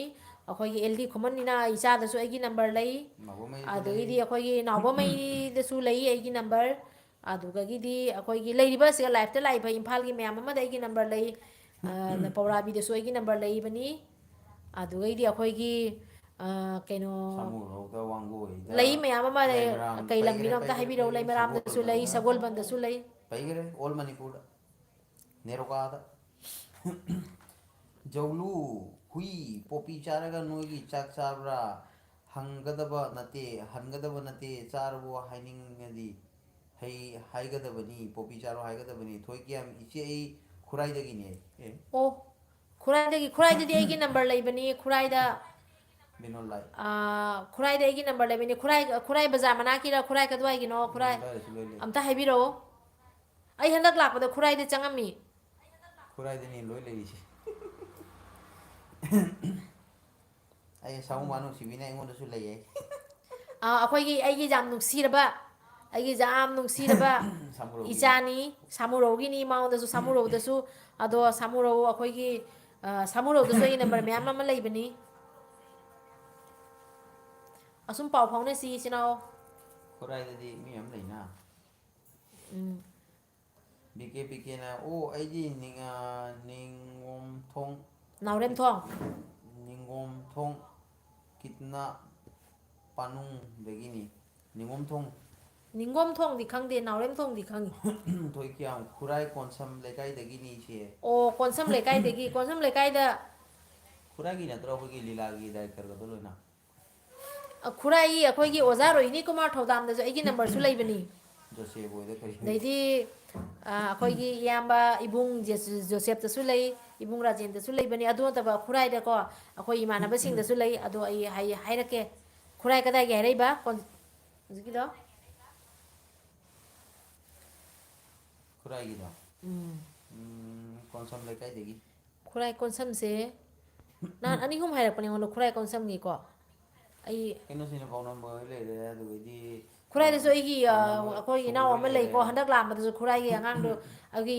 ꯑꯩꯈꯣꯏꯒꯤ ꯑꯦꯜ ꯗꯤ ꯈꯨꯃꯟ ꯏꯆꯥꯗꯁꯨ ꯑꯩꯒꯤ ꯅꯝꯕꯔ ꯂꯩ ꯃꯕꯨꯃꯩꯗꯁꯨ ꯂꯩ ꯑꯗꯒꯤꯗꯤ ꯑꯩꯈꯣꯏꯒꯤ ꯅꯥꯎꯕꯉꯩꯗꯁꯨ ꯂꯩ ꯑꯩꯒꯤ ꯅꯝꯕꯔ ꯑꯗꯨꯗꯒꯤꯗꯤ ꯑꯩꯈꯣꯏꯒꯤ ꯂꯩꯔꯤꯕꯁꯦ ꯂꯥꯏꯐꯇ ꯂꯥꯛꯏꯕ ꯏꯝꯐꯥꯜꯒꯤ ꯃꯌꯥꯝ ꯑꯃꯗ ꯑꯩꯒꯤ ꯅꯝꯕꯔ ꯂꯩ ꯄꯧꯔꯥꯕꯤꯗꯁꯨ ꯑꯩꯒꯤ ꯅꯝꯕꯔ ꯂꯩꯕꯅꯤ ꯑꯗꯨꯒꯩꯗꯤ ꯑꯩꯈꯣꯏꯒꯤ ꯀꯩꯅꯣ ꯁꯥꯃꯨꯔꯧꯗ ꯋꯥꯡꯒꯣꯏꯗ ꯂꯩ ꯃꯌꯥꯝ ꯑꯃ ꯂꯩꯃꯔꯥꯝ ꯀꯩ ꯄꯩꯒꯔꯦ ꯂꯝꯒꯤꯅꯣ ꯑꯝꯇ ꯄꯩꯒꯔꯦ ꯍꯥꯏꯕꯤꯔꯛꯎ ꯄꯩꯒꯔꯦ ꯂꯩꯃꯔꯥꯝꯗꯁꯨ ꯂꯩ ꯁꯒꯣꯜꯕꯟꯗ ꯁꯒꯣꯜꯕꯟꯗꯁꯨ ꯂꯩ ꯄꯩꯒꯔꯦ ꯑꯣꯜ ꯃꯅꯤꯄꯨꯔꯗ ꯅꯦꯔꯣꯀꯥꯗ ꯖꯧꯂꯨ ꯍꯨꯏ ꯄꯣꯄꯤ ꯆꯥꯔꯒ ꯅꯣꯏꯒꯤ ꯆꯥꯛ ꯆꯥꯕ꯭ꯔꯥ ꯍꯟꯒꯗꯕ ꯅꯠꯇꯦ ꯆꯥꯔꯕꯣ ꯍꯥꯏꯅꯤꯡꯉꯗꯤ ꯍꯥꯏꯒꯗꯕꯅꯤ ꯄꯣꯄꯤ ꯆꯥꯔꯣ ꯍꯥꯏꯒꯗꯕꯅꯤ ꯊꯣꯏꯀꯤꯌꯥꯝ ꯏꯆꯦ ꯑꯩ ꯈꯨꯔꯥꯏꯗꯒꯤꯅꯦ ꯑꯣ ꯈꯨꯔꯥꯏꯗꯗꯤ ꯑꯩꯒꯤ ꯅꯝꯕꯔ ꯂꯩꯕꯅꯤ ꯕꯤꯅꯣꯜ ꯂꯥꯏ ꯈꯨꯔꯥꯏꯗ ꯑꯩꯒꯤ ꯅꯝꯕꯔ ꯂꯩꯕꯅꯤ ꯈꯨꯔꯥꯏ ꯕꯖꯥꯔ ꯃꯅꯥꯛꯀꯤꯔ ꯈꯨꯔꯥꯏ ꯀꯗꯨꯋꯥꯏꯒꯤꯅꯣ ꯈꯨꯔꯥꯏ ꯑꯗꯨꯋꯥꯏꯗꯁꯨ ꯂꯣꯏ ꯂꯩ ꯑꯝꯇ ꯍꯥꯏꯕꯤꯔꯛꯑꯣ ꯑꯩ ꯍꯟꯗꯛ ꯂꯥꯛꯄꯗ ꯈꯨꯔꯥꯏꯗ ꯆꯪꯉꯝꯃꯤ ꯈꯨꯔꯥꯏꯗꯅꯤ ꯂꯣꯏ ꯂꯩꯔꯤꯁꯦ ꯑꯩ ꯁꯥꯃꯨ ꯅꯨꯡꯁꯤꯕꯤꯅ ꯑꯩꯉꯣꯟꯗꯁꯨ ꯂꯩꯌꯦ ꯑꯩꯒꯤ ꯌꯥꯝ ꯅꯨꯡꯁꯤꯔꯕ ꯑꯩꯒꯤ ꯌꯥꯝ ꯅꯨꯡꯁꯤꯔꯕ ꯁꯥꯃꯨꯔꯧꯒꯤꯅꯤ ꯏꯆꯥꯅꯤ ꯁꯥꯃꯨꯔꯧꯒꯤꯅꯤ ꯃꯉꯣꯟꯗꯁꯨ ꯁꯥꯃꯨꯔꯧꯗꯁꯨ ꯑꯗꯣ ꯁꯥꯃꯨꯔꯧ ꯑꯩꯈꯣꯏꯒꯤ ꯁꯥꯃꯨꯔꯧꯗꯁꯨ ꯑꯩꯒꯤ ꯅꯝꯕꯔ ꯃꯌꯥꯝ ꯑꯃ ꯂꯩꯕꯅꯤ ꯑꯁꯨꯝ ꯄꯥꯎ ꯐꯥꯎꯅꯁꯤ ꯏꯆꯤꯟ ꯏꯅꯥꯎ ꯈꯨꯔꯥꯏꯗꯗꯤ ꯃꯤ ꯑꯃ ꯂꯩꯅ ꯎꯝ ꯕꯤꯀꯦꯅ ꯑꯣ ꯑꯩꯗꯤ ꯅꯤꯉꯣꯝꯊꯣꯡ ꯅꯥꯎꯔꯦꯝꯊꯣꯡ ꯅꯤꯉꯣꯝꯊꯣꯡ ꯀꯤꯠꯅ ꯄꯥꯅꯨꯡꯗꯒꯤꯅꯤ ꯅꯤꯉꯣꯝꯊꯣꯡ ꯅꯤꯡꯒꯣꯝ ꯊꯣꯡꯗꯤ ꯈꯪꯗꯦ ꯅꯥꯎꯔꯦꯝ ꯊꯣꯡꯗꯤ ꯈꯪꯉꯤ ꯊꯣꯏꯀꯤꯌꯥꯝ ꯈꯨꯔꯥꯏ ꯀꯣꯟꯁꯝ ꯂꯩꯀꯥꯏꯗꯒꯤꯅꯤ ꯏꯆꯦ ꯑꯣ ꯀꯣꯟꯁꯝ ꯂꯩꯀꯥꯏꯗ ꯈꯨꯔꯥꯏꯒꯤ ꯅꯠꯇ꯭ꯔꯣ ꯑꯩꯈꯣꯏꯒꯤ ꯂꯤꯂꯥꯒꯤ ꯗꯥꯏꯔꯦꯛꯇꯔꯒꯗꯣ ꯂꯣꯏꯅ ꯈꯨꯔꯥꯏꯒꯤ ꯑꯩꯈꯣꯏꯒꯤ ꯑꯣꯖꯥ ꯔꯣꯍꯤꯅꯤ ꯀꯨꯃꯥꯔ ꯊꯧꯗꯥꯝꯗꯁꯨ ꯑꯩꯒꯤ ꯅꯝꯕꯔꯁꯨ ꯂꯩꯕꯅꯤ ꯖꯣꯁꯦꯞ ꯍꯣꯏꯗ ꯀꯔꯤ ꯑꯗꯩꯗꯤ ꯑꯩꯈꯣꯏꯒꯤ ꯏꯌꯥꯝꯕ ꯏꯕꯨꯡ ꯖꯣꯁꯦꯞꯇꯁꯨ ꯂꯩ ꯏꯕꯨꯡ ꯔꯥꯖꯦꯟꯗꯁꯨ ꯂꯩꯕꯅꯤ ꯑꯗꯨ ꯅꯠꯇꯕ ꯈꯨꯔꯥꯏꯗꯀꯣ ꯑꯩꯈꯣꯏ ꯏꯃꯥꯟꯅꯕꯁꯤꯡꯗꯁꯨ ꯂꯩ ꯑꯗꯣ ꯑꯩ ꯍꯥꯏꯔꯛꯀꯦ ꯈꯨꯔꯥꯏ ꯀꯗꯥꯏꯒꯤ ꯍꯥꯏꯔꯛꯏꯕ ꯍꯧꯖꯤꯛꯀꯤꯗꯣ ꯈꯨꯔꯥꯏꯒꯤꯗꯣ ꯎꯝ ꯀꯣꯟꯁꯝ ꯂꯩꯀꯥꯏꯗꯒꯤ ꯈꯨꯔꯥꯏ ꯀꯣꯟꯁꯝꯁꯦ ꯅꯍꯥꯟ ꯑꯅꯤ ꯑꯍꯨꯝ ꯍꯥꯏꯔꯛꯄꯅꯦ ꯑꯩꯉꯣꯟꯗ ꯈꯨꯔꯥꯏ ꯀꯣꯟꯁꯝꯒꯤꯀꯣ ꯑꯩ ꯀꯩꯅꯣꯁꯤꯅ ꯄꯥꯎ ꯅꯝꯕꯔ ꯂꯩꯔꯦ ꯑꯗꯨꯒꯗꯤ ꯈꯨꯔꯥꯏꯗꯁꯨ ꯑꯩꯒꯤ ꯐꯣꯟ ꯅꯝꯕꯔ ꯑꯩꯈꯣꯏ ꯁꯨꯕ ꯏꯅꯥꯎ ꯂꯣꯏ ꯑꯃ ꯂꯩꯔꯦ ꯂꯩꯀꯣ ꯍꯟꯗꯛ ꯂꯥꯛꯑꯝꯕꯗꯁꯨ ꯈꯨꯔꯥꯏꯒꯤ ꯑꯉꯥꯡꯗꯣ ꯑꯩꯒꯤ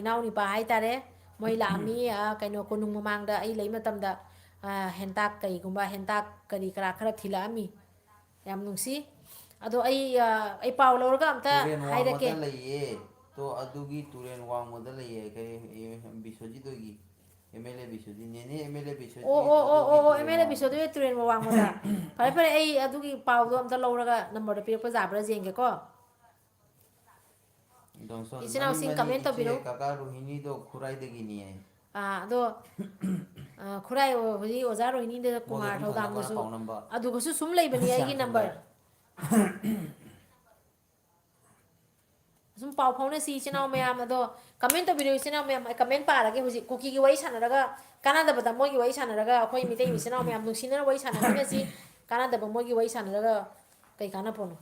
ꯏꯅꯥꯎꯅꯤꯄꯥ ꯍꯥꯏꯇꯥꯔꯦ ꯃꯣꯏ ꯂꯥꯛꯑꯝꯃꯤ ꯀꯩꯅꯣ ꯀꯣꯅꯨꯡ ꯃꯃꯥꯡꯗ ꯑꯩ ꯂꯩ ꯃꯇꯝꯗ ꯍꯦꯟꯇꯥꯛ ꯍꯦꯟꯇꯥꯛ ꯀꯔꯤ ꯀꯔꯥ ꯈꯔ ꯊꯤꯜꯂꯛꯑꯝꯃꯤ ꯌꯥꯝ ꯅꯨꯡꯁꯤ ꯑꯗꯣ ꯑꯩ ꯄꯥꯎ ꯂꯧꯔꯒ ꯑꯝꯇ ꯇꯨꯔꯦꯟ ꯍꯥꯏꯔꯛꯀꯦ ꯋꯥꯡꯃꯗ ꯂꯩꯌꯦ ꯇꯣ ꯑꯗꯨꯒꯤ ꯇꯨꯔꯦꯟ ꯋꯥꯡꯃꯗ ꯂꯩꯌꯦ ꯕꯤꯁꯣꯖꯤꯠ ꯍꯣꯏꯒꯤ MLA Bisudi nene MLA Bisudi โอ้โอ้โอ้โอ้โอ้เอ็มเอลบิโซด้วยเทรนมาวางมาละพareไอ้adugi เปาตัวอันตะลรานัมเบอร์เปียกภาษาบราซิลเกก็ Dongson Isin au sing comment to biro Kakak Rohini do Kurai de Gini ai โดคุไรโอ้พอดีโอซาโรฮินีเดกุมารเท่าดำก็สู้ดูก็สู้ซุ่มเลยบันนี้ไอ้กินนัมเบอร์ซุ่มเป่าพงเนี่ยซีชแนลเมียมาดูคอมเมนต์ตัววิดีโอชแนลเมียคอมเมนต์ป่าแล้วก็หุ่นคุกกี้ไว้ฉันแล้วก็การนั่นแต่บัดมวยไว้ฉันแล้วก็ค่อยมีแต่มีชแนลเมียนุ่งชิ้นนั้นไว้ฉันแล้วก็สิการนั่นแต่บัดมวยไว้ฉันแล้วก็ไก่การนั่นพอนุ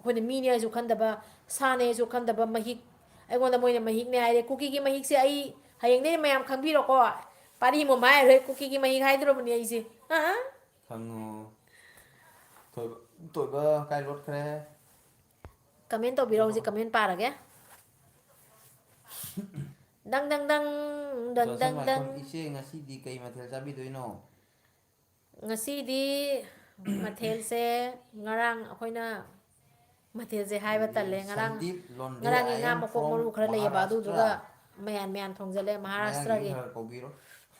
คนมีเนี่ยสุขันแต่บัดซาเนี่ยสุขันแต่บัดมาฮิกไอ้คนแต่มวยเนี่ยมาฮิกเนี่ยไอ้คุกกี้มาฮิกเสียไอ้ให้ยังได้เมียคังพี่เราก็Pari mo mai re cookie ki mahi khai dro bani aisi ha Khangu Toi ba kai rot kre comment to biro ji comment pa ra ke dang dang dang dang dang dang Ise ngasi di kai mathel sabi doi no ngasi di mathel se ngarang akhoina mathel se hai ba talle ngarang ngarang nga mo ko moru khara le ba du duga mayan thongjale Maharashtra ki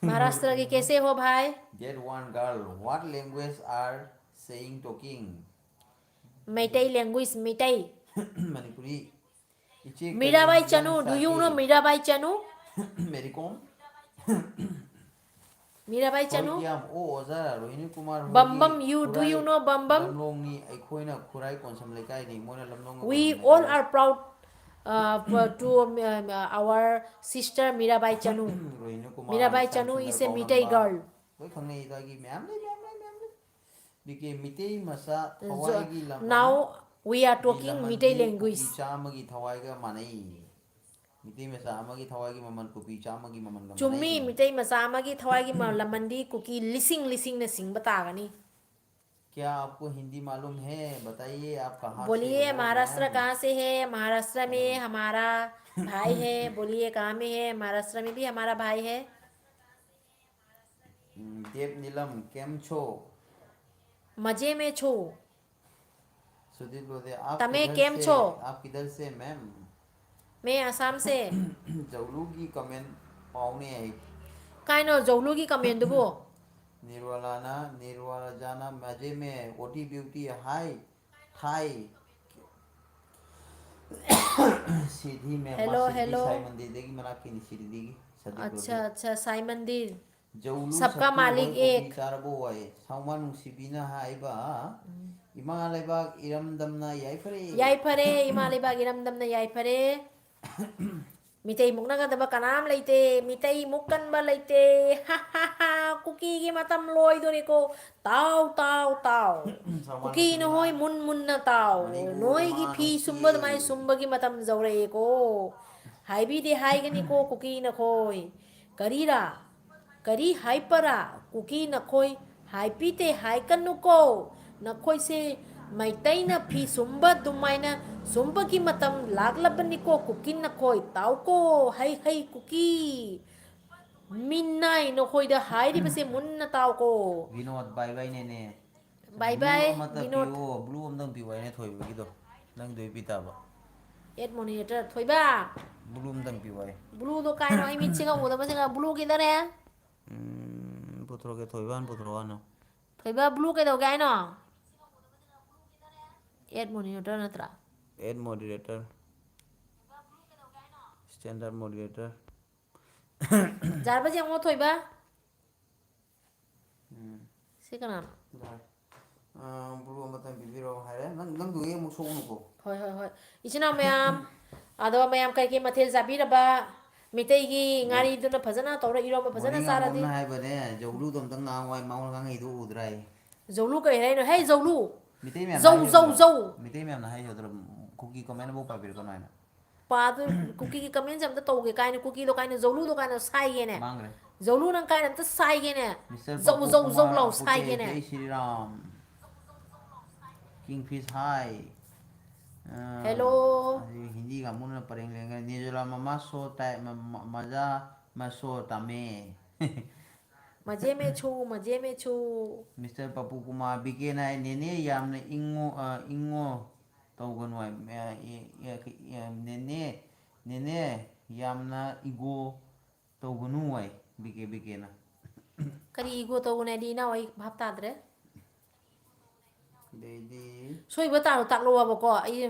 Maharashtra ki kaise ho bhai Get one girl what language are saying talking Meitei language Meitei Manipuri Mirabai Chanu do you know Mirabai Chanu Mericom Mirabai Chanu Oh oza Rohini Kumar Bambam you do you know Bambam Lamlong ni aikhoina khurai konsam lekai ni mona lamlong We all are proud to our sister Mirabai Chanu. Mirabai Chanu is a Meitei girl. Now we are talking Meitei language. Chumi Meitei masa amagi thawai gi lamandi kuki lising na sing batagani. क्या आपको हिंदी मालूम है बताइए आप कहाँ बोलिए महाराष्ट्र कहाँ से है महाराष्ट्र में हमारा भाई है बोलिए कहाँ में है महाराष्ट्र में भी हमारा भाई है देव नीलम केम छो मजे में छो सुदीप बोलते आप तमे केम छो आप किधर से मैम मैं असम से जौलू की कमेंट पाउने है काइनो जौलू की कमेंट दुबो निर्वाला जाना मजे में ओटी ब्यूटी हाय थाई सीधी में हेलो हेलो साई मंदिर देगी मना की सीधी देगी अच्छा साई मंदिर जौलू सबका मालिक एक चारबो है साउमान सिबिना हाइबा इमा लेबाग इरमदमना याई फरे इमा लेबाग इरमदमना याई फरे Mitei mukna ka daba kanam leite mitei mukkan ba leite ha ha ha kuki gi matam loi do ko tau kuki no hoi mun na tau noi gi phi sumba mai sumba gi matam zaure ko hai bi de hai gani ko kuki na khoi karira kari hai para kuki na khoi hai pi te hai kan nu ko na khoi se mai tai na phi sumba dumai na sumba ki matam laglabani ko kukin na khoi tau ko hai kuki minnai no khoi da hai ri base mun na tau ko Vinod bye bye ne bye bye Vinod blue am dang pi wai ne thoi ba gi do nang doi pi ta ba et monitor thoi ba blue am dang pi wai blue do kai no ai mi chinga mu da ma chinga blue ki da ne putro ke thoi ban putro ano thoi ba blue ke do gai no et monitor na tra add moderator standard moderator jar ba jang mo thoi ba si kana blue am tang pi biro hai nang doi mu so nu ko hoi ichina mayam ado mayam kai ke mathel jabi ra ba mitei gi ngari du na phajana tora iro ba phajana sara di hai ba ne jowlu dom tang ngang wai mau ngang ei du udrai jowlu kai hai no hey jowlu mitei me zau mitei me na hai jodro cookie comment bo pa bir ko na pa du cookie ki comment jam ta to ge kai ne cookie do kai ne jowlu do kai ne sai ge ne mang re jowlu nang kai ne ta sai ge ne zau lau sai ge ne jai shri ram kingfish hi hello hindi ka mun na pareng lenga nijula mama so tai maja maso tame maje me chu Mr. Papu Kumar bike na nene yamna ingo tawgan wai nene yamna igo tawganu wai BK na. Kari ego tawne di na oi bhap tadre. Dedi Soiba taro taklo ba ko ai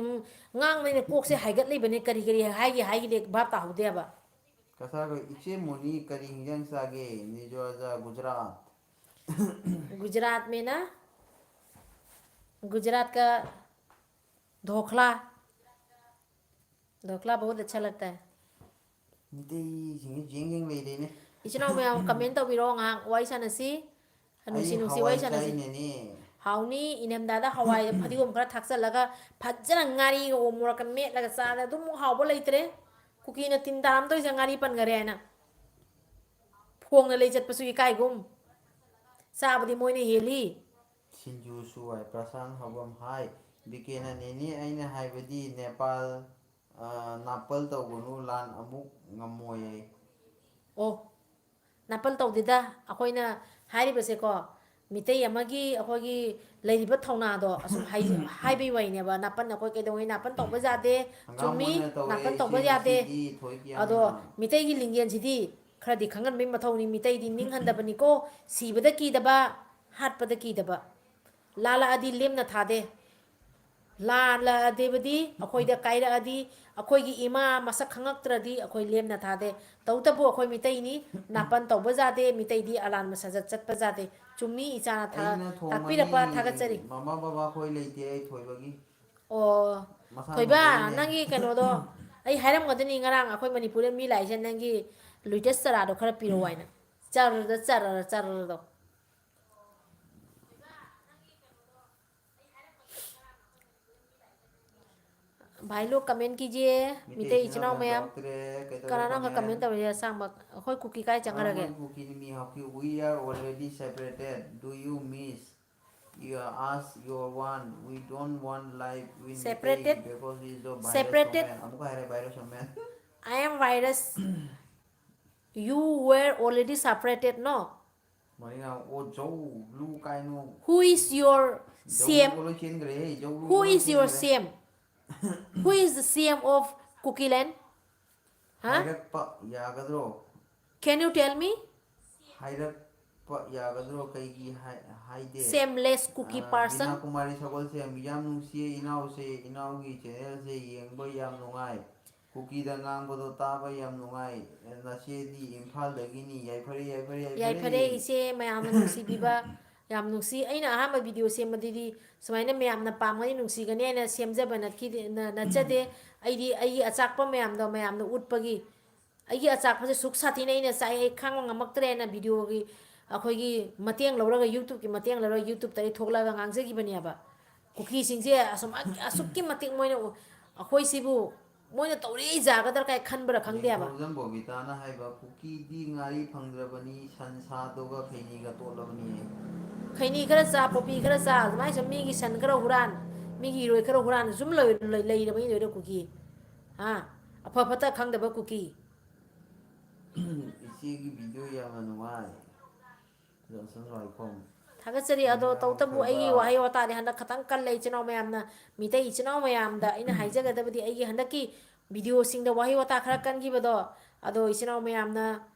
ngang ne kok se haigat le bane kari kari hai de bhap ta hude ba. kasa ko iche moni kari hingjang sage nijo aja Gujarat. Gujarat में ना गुजरात का ढोकला ढोकला बहुत अच्छा लगता है Dedi singi jengeng le de ne. इचना में हम कमेंट तो बिरो ngang wai sana si Ai nusi hawai wai sana chai si ne ne. hauni inem dada hawai phadiom khara thaksa laga phajjana ngari o mura ka met laga sa dum haw bo leitre kuki na tin dam to ngari pan gare na phong na lei chat pasu kai gum sa badi moine heli Sinju suwai prasang hawam hai BK na ne ni aina hai badi Nepal napal to gunu lan amuk ngamoy. ꯑꯣ ꯅꯥꯄꯜ ꯇꯧꯗꯦꯗ ꯑꯩꯈꯣꯏꯅ ꯍꯥꯏꯔꯤꯕꯁꯦ ꯀꯣ ꯃꯤꯇꯩ ꯑꯃꯒꯤ ꯑꯩꯈꯣꯏꯒꯤ ꯂꯩꯔꯤꯕ ꯊꯧꯅꯥꯗꯣ ꯑꯁꯨꯝ ꯍꯥꯏꯕꯩ ꯋꯥꯔꯤꯅꯦꯕ ꯅꯥꯄꯜ ꯑꯩꯈꯣꯏ ꯀꯩꯗꯧꯉꯩ ꯅꯥꯄꯜ ꯇꯧꯕ ꯌꯥꯗꯦ Hangam ꯆꯨꯝꯃꯤ moina tawe ꯅꯥꯄꯜ ꯇꯧꯕ ꯏꯆꯦ ꯌꯥꯗꯦ ꯉꯁꯤꯗꯤ ꯊꯣꯏꯕꯤ ꯑꯗꯣ ꯑꯃꯅ ꯃꯤꯇꯩꯒꯤ ꯂꯤꯡꯖꯦꯜꯁꯤꯗꯤ ꯈꯔꯗꯤ ꯈꯪꯍꯟꯕꯩ ꯃꯊꯧꯅꯤ ꯃꯤꯇꯩꯗꯤ ꯅꯤꯡꯍꯟꯗꯕꯅꯤꯀꯣ ꯁꯤꯕꯗ ꯀꯤꯗꯕ ꯍꯥꯠꯄꯗ ꯀꯤꯗꯕ ꯂꯥꯜꯂꯛꯑꯗꯤ ꯂꯦꯝꯅ ꯊꯥꯗꯦ ꯂꯥꯜꯂꯛꯑꯗꯤꯕꯗꯤ ꯑꯩꯈꯣꯏꯗ ꯀꯥꯏꯔꯛꯑꯗꯤ ꯑꯩꯈꯣꯏꯒꯤ ꯏꯃꯥ ꯃꯁꯛ ꯈꯪꯉꯛꯇ꯭ꯔꯗꯤ ꯑꯩꯈꯣꯏ ꯂꯦꯝꯅ ꯊꯥꯗꯦ ꯇꯧꯇꯕꯨ ꯑꯩꯈꯣꯏ ꯃꯤꯇꯩꯅꯤ ꯅꯥꯄꯟ ꯇꯧꯕ ꯌꯥꯗꯦ ꯃꯤꯇꯩꯗꯤ ꯑꯂꯥꯟꯕ ꯁꯥꯖꯠ ꯆꯠꯄ ꯌꯥꯗꯦ ꯆꯨꯝꯃꯤ ꯏꯆꯥꯅ ꯑꯩꯅ ꯇꯥꯛꯄꯤꯔꯛꯄ ꯊꯣꯡꯕꯅꯤ ꯊꯥꯒꯠꯆꯔꯤ ꯃꯃꯥ ꯕꯕꯥ ꯈꯣꯏ ꯂꯩꯇꯦ ꯑꯩ ꯊꯣꯏꯕꯒꯤ ꯑꯣ ꯃꯁꯥ ꯊꯣꯏꯕ ꯊꯣꯡꯖꯔꯤꯅꯦ ꯅꯪꯒꯤ ꯀꯩꯅꯣꯗꯣ ꯑꯩ ꯍꯥꯏꯔꯝꯒꯗꯅꯤ ꯉꯔꯥꯡ ꯑꯩꯈꯣꯏ ꯃꯅꯤꯄꯨꯔꯗ ꯃꯤ ꯂꯥꯛꯏꯁꯦ ꯅꯪꯒꯤ ꯂꯨꯏꯇꯁ ꯆꯔꯥꯗꯣ ꯈꯔ ꯄꯤꯔꯛꯑꯣ ꯍꯥꯏꯅ ꯆꯔꯗꯣ भाई लोग कमेंट कीजिए मिते ꯃꯤꯇꯩ ꯏꯆꯤꯟ इचनाओ ꯏꯅꯥꯎ मैम ꯇꯧꯔꯛꯇ꯭ꯔꯦ ꯀꯩꯗꯧꯔꯦ कनाना का ꯀꯃꯦꯟ कमेंट तौर सांब अखोई कुकी काय चंगरगे ꯑꯩꯈꯣꯏ ꯀꯨꯀꯤꯅꯤ ꯃꯤ ꯍꯥꯞꯄꯤ we are already separated do you miss you ask your one we don't want life with Mitai separated because he is a virus separated woman अमुक है virus woman I am virus you were already separated no मरिगा ओ जौ लू काइनो who is your जौ लू CM को लो chain करे जौ लू who को लो is चेन your करे CM who is the CM of Cookie Land huh हाइरक प यागद्रो can you tell me हाइरक प यागद्रो कई हाइदे shameless cookie ꯕꯤꯅꯥ person ꯀꯨꯃꯥꯔꯤ ꯁꯒꯣꯜꯁꯦ ꯌꯥꯝ ꯅꯨꯡꯁꯤꯌꯦ ꯏꯅꯥꯎꯁꯦ ꯏꯅꯥꯎꯒꯤ ꯆꯦꯅꯦꯜꯁꯦ ꯌꯦꯡꯕ ꯌꯥꯝ ꯅꯨꯡꯉꯥꯏ ꯀꯨꯀꯤꯗ ꯉꯥꯡꯕꯗꯣ ꯇꯥꯕ ꯌꯥꯝ ꯅꯨꯡꯉꯥꯏ ꯅꯆꯦꯗꯤ ꯏꯝꯐꯥꯜꯗꯒꯤꯅꯤ ꯌꯥꯏꯐꯔꯦ ꯌꯥꯏꯐꯔꯦ ꯌꯥꯏꯐꯔꯦ ꯌꯥꯏꯐꯔꯦ ꯏꯆꯦ ꯃꯌꯥꯝꯅ ꯅꯨꯡꯁꯤꯕꯤꯕ ꯌꯥꯝ ꯅꯨꯡꯁꯤ ꯑꯩꯅ ꯑꯍꯥꯟꯕ ꯚꯤꯗꯤꯑꯣ ꯁꯦꯝꯕꯗꯗꯤ ꯁꯨꯃꯥꯏꯅ ꯃꯌꯥꯝꯅ ꯄꯥꯝꯒꯅꯤ ꯅꯨꯡꯁꯤꯒꯅꯤ ꯍꯥꯏꯅ ꯁꯦꯝꯖꯕ ꯅꯠꯆꯗꯦ ꯑꯩꯗꯤ ꯑꯩꯒꯤ ꯑꯆꯥꯛꯄ ꯃꯌꯥꯝꯗꯣ ꯃꯌꯥꯝꯅ ꯎꯠꯄꯒꯤ ꯑꯩꯒꯤ ꯑꯆꯥꯛꯄꯁꯦ ꯁꯨꯛ ꯁꯥꯊꯤꯅ ꯑꯩꯅ ꯆꯥꯏ ꯑꯩ ꯈꯥꯡꯕ ꯉꯝꯃꯛꯇ꯭ꯔꯦꯅ ꯚꯤꯗꯤꯑꯣꯒꯤ ꯑꯩꯈꯣꯏꯒꯤ ꯃꯇꯦꯡ ꯂꯧꯔꯒ ꯌꯨꯇꯨꯕꯀꯤ ꯃꯇꯦꯡ ꯂꯧꯔꯒ ꯌꯨꯇꯨꯕꯇ ꯑꯩ ꯊꯣꯛꯂꯛꯑꯒ ꯉꯥꯡꯖꯈꯤꯕꯅꯦꯕ ꯀꯨꯀꯤꯁꯤꯡꯁꯦ ꯑꯁꯨꯛꯀꯤ ꯃꯇꯤꯛ ꯃꯣꯏꯅ ꯑꯩꯈꯣꯏꯁꯤꯕꯨ ꯃꯣꯏꯅ ꯇꯧꯔꯤ ꯌꯥꯒꯗ꯭ꯔꯥ ꯀꯥꯏ ꯈꯟꯕ꯭ꯔꯥ ꯈꯪꯗꯦꯕ ꯅꯤꯡꯊꯧꯖꯝ ꯕꯣꯕꯤꯇꯥꯅ ꯍꯥꯏꯕ ꯀꯨꯀꯤꯗꯤ ꯉꯥꯔꯤ ꯐꯪꯗ꯭ꯔꯕꯅꯤ ꯁꯟ ꯁꯥꯗꯨꯒ ꯈꯩꯅꯤꯒ ꯇꯣꯠꯂꯕꯅꯤ ꯈꯩꯅꯤ ꯈꯔ ꯆꯥ ꯄꯣꯄꯤ ꯈꯔ ꯆꯥ ꯑꯗꯨꯃꯥꯏꯅ ꯁꯨꯝ ꯃꯤꯒꯤ ꯁꯟ ꯈꯔ ꯍꯨꯔꯥꯟ ꯃꯤꯒꯤ ꯏꯔꯣꯏ ꯈꯔ ꯍꯨꯔꯥꯟ ꯁꯨꯝ ꯂꯩꯔꯕꯅꯤ ꯂꯣꯏꯔ ꯀꯨꯀꯤ ꯍꯥ ꯑꯐ ꯐꯠꯇ ꯈꯪꯗꯕ ꯀꯨꯀꯤ ꯏꯆꯦꯒꯤ ꯚꯤꯗꯤꯑꯣ ꯌꯥꯝꯅ ꯅꯨꯡꯉꯥꯏ ꯖꯣꯟꯁꯟ ꯋꯥꯏꯈꯣꯝ ꯊꯥꯒꯠꯆꯔꯤ ꯑꯗꯣ ꯃꯣꯏꯔꯥꯡ ꯇꯧꯇꯕꯨ ꯊꯣꯏꯕ ꯑꯩꯒꯤ ꯋꯥꯍꯩ ꯋꯥꯇꯥꯗꯤ ꯍꯟꯗꯛ ꯈꯇꯪ ꯀꯜꯂꯦ ꯏꯆꯤꯜ ꯏꯅꯥꯎ ꯃꯌꯥꯝꯅ ꯃꯤꯇꯩ ꯏꯆꯤꯜ ꯏꯅꯥꯎ ꯃꯌꯥꯝꯗ ꯑꯩꯅ ꯍꯥꯏꯖꯒꯗꯕꯗꯤ ꯑꯩꯒꯤ ꯍꯟꯗꯛꯀꯤ ꯚꯤꯗꯤꯑꯣꯁꯤꯡꯗ ꯋꯥꯍꯩ ꯋꯥꯇꯥ ꯈꯔ ꯀꯟꯈꯤꯕꯗꯣ ꯑꯗꯣ ꯏꯆꯤꯜ ꯏꯅꯥꯎ ꯃꯌꯥꯝꯅ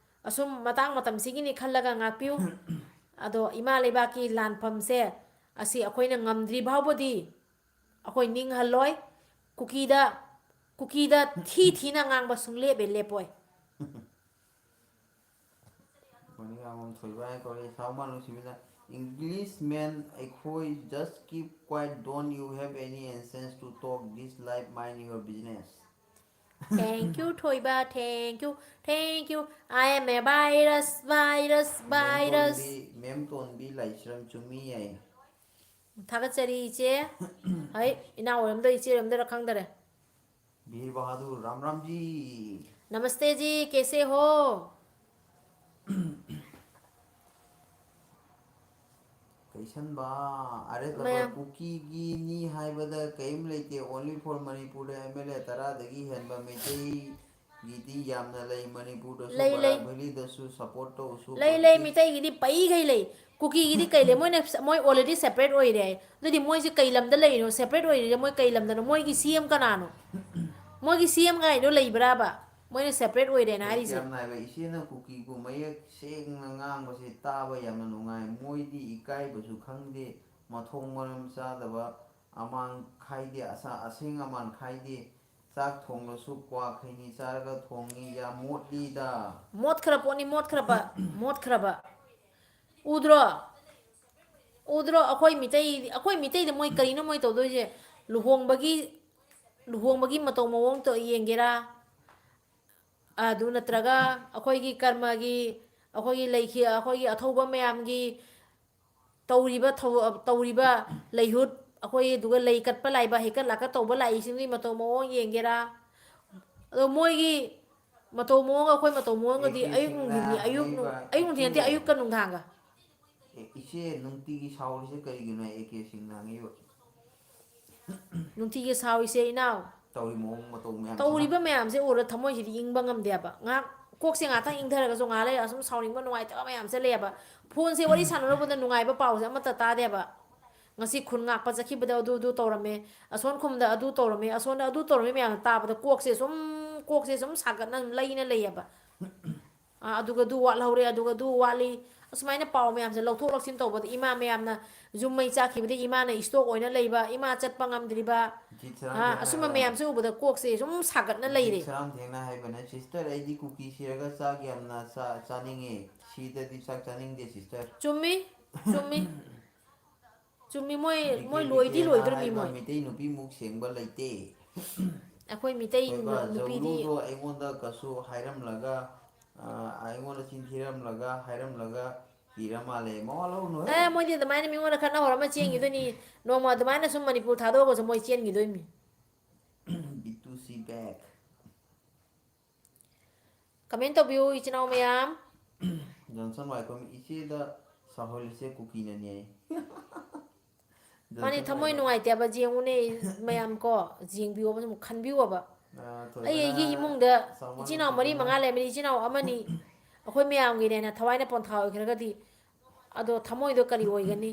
ꯑꯁꯨꯝ ꯃꯇꯥꯡ ꯃꯇꯝꯁꯤꯒꯤꯅꯤ ꯈꯜꯂꯒ ꯉꯥꯛꯄꯤꯌꯨ ꯑꯗꯣ ꯏꯃꯥ ꯂꯩꯕꯥꯛꯀꯤ ꯂꯥꯟꯐꯝꯁꯦ ꯑꯁꯤ ꯑꯩꯈꯣꯏꯅ ꯉꯝꯗ꯭ꯔꯤ ꯐꯥꯎꯕꯗꯤ ꯑꯩꯈꯣꯏ ꯅꯤꯡꯍꯜꯂꯣꯏ ꯀꯨꯀꯤꯗ ꯀꯨꯀꯤꯗ ꯊꯤꯅ ꯉꯥꯡꯕ ꯁꯨꯡꯂꯦꯞ ꯂꯦꯞꯄꯣꯏ ꯃꯅꯤꯡꯉꯥꯡꯕꯝ ꯊꯣꯏꯕ ꯍꯥꯏ ꯀꯧꯔꯦ ꯁꯥꯎꯃ ꯅꯨꯡꯁꯤꯕꯤꯅ English man ꯑꯩꯈꯣꯏ just keep quiet don't you have any sense to talk this life mind your business Thank you, Thoiba. Thank you. Thank you. I am a virus, virus, virus. ꯃꯦꯝ ꯇꯣꯟꯕꯤ ꯂꯥꯏꯁ꯭ꯔꯝ ꯆꯨꯝꯃꯤ ꯌꯥꯏ ꯊꯥꯒꯠꯆꯔꯤ ꯏꯆꯦ ꯍꯩ ꯏꯅꯥꯎ ꯑꯣꯏꯔꯝꯗꯣꯏ ꯏꯆꯦ ꯑꯣꯏꯔꯝꯗꯣꯏꯔꯥ ꯈꯪꯗꯔꯦ वीर बहादुर राम राम जी नमस्ते जी कैसे हो कैसनबा अरे लबर मैं कुकी की नी हाइबदा कईम लेते only for Manipur MLA तरादगी हेनबा Meitei गीदी यामना लई मणिपुर दसु लई लई बराभली दसु सपोर्ट तो उसु लई लई पॉजिटिव मिtai गिदी पई गई लई कुकी गिदी कई ले मोय ऑलरेडी सेपरेट ओइ रे ददी मोय से कई लमदा लई नो सेपरेट ओइ रे मोय कई लमदा नो मोय की सीएम कनानो मोय की सीएम गाय दो लई बराबा ꯃꯣꯏꯅ ꯁꯦꯄꯔꯦꯠ ꯑꯣꯏꯔꯦꯅ ꯍꯥꯏꯔꯤꯁꯦ ꯌꯥꯝ ꯅꯥꯏꯕ ꯏꯆꯦꯅ ꯀꯨꯀꯤꯕꯨ ꯃꯌꯦꯛ ꯁꯦꯡꯅ ꯉꯥꯡꯕꯁꯦ ꯇꯥꯕ ꯌꯥꯝꯅ ꯅꯨꯡꯉꯥꯏ ꯃꯣꯏꯗꯤ ꯏꯀꯥꯏꯕꯁꯨ ꯈꯪꯗꯦ ꯃꯊꯣꯡ ꯃꯔꯝ ꯆꯥꯗꯕ ꯑꯃꯥꯡ ꯈꯥꯏꯗꯦ ꯑꯁꯦꯡ ꯑꯃꯥꯟ ꯈꯥꯏꯗꯦ ꯆꯥꯛ ꯊꯣꯡꯂꯁꯨ ꯀ꯭ꯋꯥ ꯈꯩꯅꯤ ꯆꯥꯔꯒ ꯊꯣꯡꯉꯤ ꯌꯥꯝ ꯃꯣꯠꯂꯤꯗ ꯃꯣꯠꯈ꯭ꯔ ꯄꯣꯠꯅꯤ ꯃꯣꯠꯈ꯭ꯔꯕ ꯎꯗ꯭ꯔꯣ ꯎꯗ꯭ꯔꯣ ꯑꯩꯈꯣꯏ ꯃꯤꯇꯩꯗ ꯃꯣꯏ ꯀꯔꯤꯅꯣ ꯃꯣꯏ ꯇꯧꯗꯣꯏꯁꯦ ꯂꯨꯍꯣꯡꯕꯒꯤ ꯃꯇꯧ ꯃꯑꯣꯡ ꯌꯦꯡꯒꯦꯔꯥ ꯑꯗꯨ ꯅꯠꯇ꯭ꯔꯒ ꯑꯩꯈꯣꯏꯒꯤ ꯀꯔꯃꯒꯤ ꯑꯩꯈꯣꯏꯒꯤ ꯑꯊꯧꯕ ꯃꯌꯥꯝꯒꯤ ꯇꯧꯔꯤꯕ ꯂꯩꯍꯨꯠ ꯑꯩꯈꯣꯏ ꯑꯗꯨꯒ ꯂꯩ ꯀꯠꯄ ꯂꯥꯛꯏꯕ ꯍꯩꯀꯠ ꯂꯥꯀꯠ ꯇꯧꯕ ꯂꯥꯛꯏꯁꯤꯡꯒꯤ ꯃꯇꯧ ꯃꯑꯣꯡ ꯌꯦꯡꯒꯦꯔꯥ ꯑꯗꯣ ꯃꯣꯏꯒꯤ ꯃꯇꯧ ꯃꯑꯣꯡꯒ ꯑꯩꯈꯣꯏ ꯃꯇꯧ ꯃꯑꯣꯡꯒꯗꯤ ꯑꯦꯀꯦ ꯑꯌꯨꯛ ꯁꯦꯡꯅ ꯅꯨꯡꯊꯤꯟꯅꯤ ꯍꯥꯏꯕ ꯑꯌꯨꯛ ꯅꯨꯡꯊꯤꯟ ꯏꯆꯦ ꯅꯠꯇꯦ ꯑꯌꯨꯛꯀ ꯅꯨꯡꯗꯥꯡꯒ ꯏꯆꯦ ꯅꯨꯡꯇꯤꯒꯤ ꯁꯥꯎꯔꯤꯁꯦ ꯀꯔꯤꯒꯤꯅꯣ ꯑꯦꯀꯦ ꯁꯦꯡꯅ ꯍꯪꯉꯤꯕ ꯅꯨꯡꯇꯤꯒꯤ ꯁꯥꯎꯔꯤꯁꯦ ꯏꯅꯥꯎ ꯇꯧꯔꯤ ꯃꯑꯣꯡ ꯃꯇꯧ ꯃꯌꯥꯝꯁꯤꯅ ꯇꯧꯔꯤꯕ ꯃꯌꯥꯝꯁꯦ ꯎꯔ ꯊꯃꯣꯏꯁꯤꯗꯤ ꯏꯪꯕ ꯉꯝꯗꯦꯕ ꯉꯥꯏꯍꯥꯛ ꯀꯣꯛꯁꯦ ꯉꯥꯛꯇꯪ ꯏꯪꯊꯔꯒꯁꯨ ꯉꯥꯏꯍꯥꯛ ꯂꯩꯔ ꯑꯁꯨꯝ ꯁꯥꯎꯅꯤꯡꯕ ꯅꯨꯡꯉꯥꯏꯇꯕ ꯃꯌꯥꯝꯁꯦ ꯂꯩꯌꯦꯕ ꯐꯣꯟꯁꯦ ꯋꯥꯔꯤ ꯁꯥꯟꯅꯔꯨꯕꯗ ꯅꯨꯡꯉꯥꯏꯕ ꯄꯥꯎꯁꯦ ꯑꯃꯠꯇ ꯇꯥꯗꯦꯕ ꯉꯁꯤ ꯈꯨꯟ ꯉꯥꯛꯄ ꯆꯠꯈꯤꯕꯗ ꯑꯗꯨ ꯇꯧꯔꯝꯃꯦ ꯑꯁꯣꯟ ꯈꯨꯟꯗ ꯑꯗꯨ ꯇꯧꯔꯝꯃꯦ ꯑꯁꯣꯟꯗ ꯑꯗꯨ ꯇꯧꯔꯝꯃꯦ ꯃꯌꯥꯝꯅ ꯇꯥꯕꯗ ꯀꯣꯛꯁꯦ ꯁꯨꯝ ꯁꯥꯒꯠꯅ ꯂꯩꯅ ꯂꯩꯌꯦꯕ ꯑꯗꯨꯒ ꯑꯗꯨ ꯋꯥꯠꯍꯧꯔꯦ ꯑꯗꯨꯒ ꯑꯗꯨ ꯋꯥꯠꯂꯤ ꯑꯁꯨꯃꯥꯏꯅ ꯄꯥꯎ ꯃꯌꯥꯝꯁꯦ ꯂꯧꯊꯣꯛ ꯂꯧꯁꯤꯟ ꯇꯧꯕꯗ ꯏꯃꯥ ꯃꯌꯥꯝꯅ ꯌꯨꯝ ꯃꯩ ꯆꯥꯛꯈꯤꯕꯗꯒꯤ ꯏꯃꯥꯅ ꯏꯁꯇꯣꯛ ꯑꯣꯏꯅ ꯂꯩꯕ ꯏꯃꯥ ꯆꯠꯄ ꯉꯝꯗ꯭ꯔꯤꯕ ꯖꯤꯠ ꯁꯔꯥꯝꯊꯦꯡꯅ ꯑꯁꯨꯝꯕ ꯍꯥꯏꯕ ꯃꯌꯥꯝꯁꯦ ꯎꯕꯗ ꯀꯣꯛꯁꯦ ꯁꯨꯝ ꯁꯥꯒꯠꯅ ꯖꯤꯠ ꯂꯩꯔꯦ ꯁꯔꯥꯝꯊꯦꯡꯅ ꯍꯥꯏꯕꯅꯦ ꯁꯤꯁꯇꯔ ꯑꯩꯗꯤ ꯀꯨꯀꯤ ꯁꯤꯔꯒ ꯆꯥꯛ ꯌꯥꯝꯅ ꯆꯥꯅꯤꯡꯉꯦ ꯁꯤꯗꯗꯤ ꯆꯥꯛ ꯆꯥꯅꯤꯡꯗꯦ ꯁꯤꯁꯇꯔ ꯆꯨꯝꯃꯤ ꯆꯨꯝꯃꯤ ꯆꯨꯝꯃꯤ ꯃꯣꯏ ꯕꯤꯀꯦ ꯂꯣꯏꯗꯤ ꯕꯤꯀꯦꯅ ꯂꯣꯏꯗꯣꯔꯤꯃꯤ ꯍꯥꯏꯕ ꯃꯣꯏ ꯃꯩꯇꯩ ꯅꯨꯄꯤꯃꯨꯛ ꯁꯦꯡꯕ ꯂꯩꯇꯦ ꯑꯩꯈꯣꯏ ꯃꯤꯇꯩ ꯊꯣꯏꯕ ꯅꯨꯄꯤꯗꯤ ꯖꯧꯂꯨꯗꯣ ꯑꯩꯉꯣꯟꯗ ꯀꯁꯨ ꯍꯥꯏꯔꯝꯂꯒ ꯑꯩꯉꯣꯟꯗ ꯆꯤꯟꯊꯤꯔꯝꯂꯒ ꯍꯥꯏꯔꯝꯂꯒ ꯀꯤꯔ ꯃꯥꯜꯂꯦ ꯃꯋꯥ ꯂꯧꯔꯨꯅꯨꯍꯦ ꯃꯣꯏꯗꯤ ꯑꯗꯨꯃꯥꯏꯅ ꯃꯤꯉꯣꯟꯗ ꯈꯠꯅ ꯍꯧꯔꯝꯃ ꯆꯦꯟꯈꯤꯗꯣꯏꯅꯤ ꯅꯣꯡꯃ ꯑꯗꯨꯃꯥꯏꯅ ꯁꯨꯝ ꯃꯅꯤꯄꯨꯔ ꯊꯥꯗꯣꯛꯑꯒꯁꯨ ꯃꯣꯏ ꯆꯦꯟꯈꯤꯗꯣꯏꯅꯤ B2C back ꯀꯃꯦꯟ ꯇꯧꯕꯤꯌꯨ ꯏꯆꯤꯟ ꯏꯅꯥꯎ ꯃꯌꯥꯝ ꯖꯣꯟꯁꯟ ꯋꯥꯏꯈꯣꯝ ꯏꯆꯦꯗ ꯁꯥꯍꯨꯜꯂꯤꯁꯦ ꯀꯨꯀꯤꯅꯅꯦ ꯃꯥꯅꯤ ꯖꯣꯟꯁꯟ ꯊꯃꯣꯏ ꯋꯥꯏꯈꯣꯝ ꯅꯨꯡꯉꯥꯏꯇꯦꯕ ꯌꯦꯡꯉꯨꯅꯦ ꯃꯌꯥꯝ ꯀꯣ ꯌꯦꯡꯕꯤꯌꯣꯕ ꯁꯨꯝ ꯈꯟꯕꯤꯌꯣꯕ ꯊꯣꯏꯕꯅ ꯑꯩꯒꯤ ꯏꯃꯨꯡꯗ ꯁꯜꯃꯥꯟ ꯏꯆꯤꯜ ꯏꯅꯥꯎ ꯃꯔꯤ ꯅꯨꯡꯁꯤꯕꯅ ꯃꯉꯥ ꯂꯩꯔꯝꯃꯤ ꯏꯆꯤꯜ ꯏꯅꯥꯎ ꯑꯃꯅꯤ ꯑꯩꯈꯣꯏ ꯃꯌꯥꯝꯒꯤꯅꯦꯅ ꯊꯋꯥꯏꯅ ꯄꯣꯟꯊꯥ ꯑꯣꯏꯈ꯭ꯔꯒꯗꯤ ꯑꯗꯣ ꯊꯃꯣꯏꯗꯣ ꯀꯔꯤ ꯑꯣꯏꯒꯅꯤ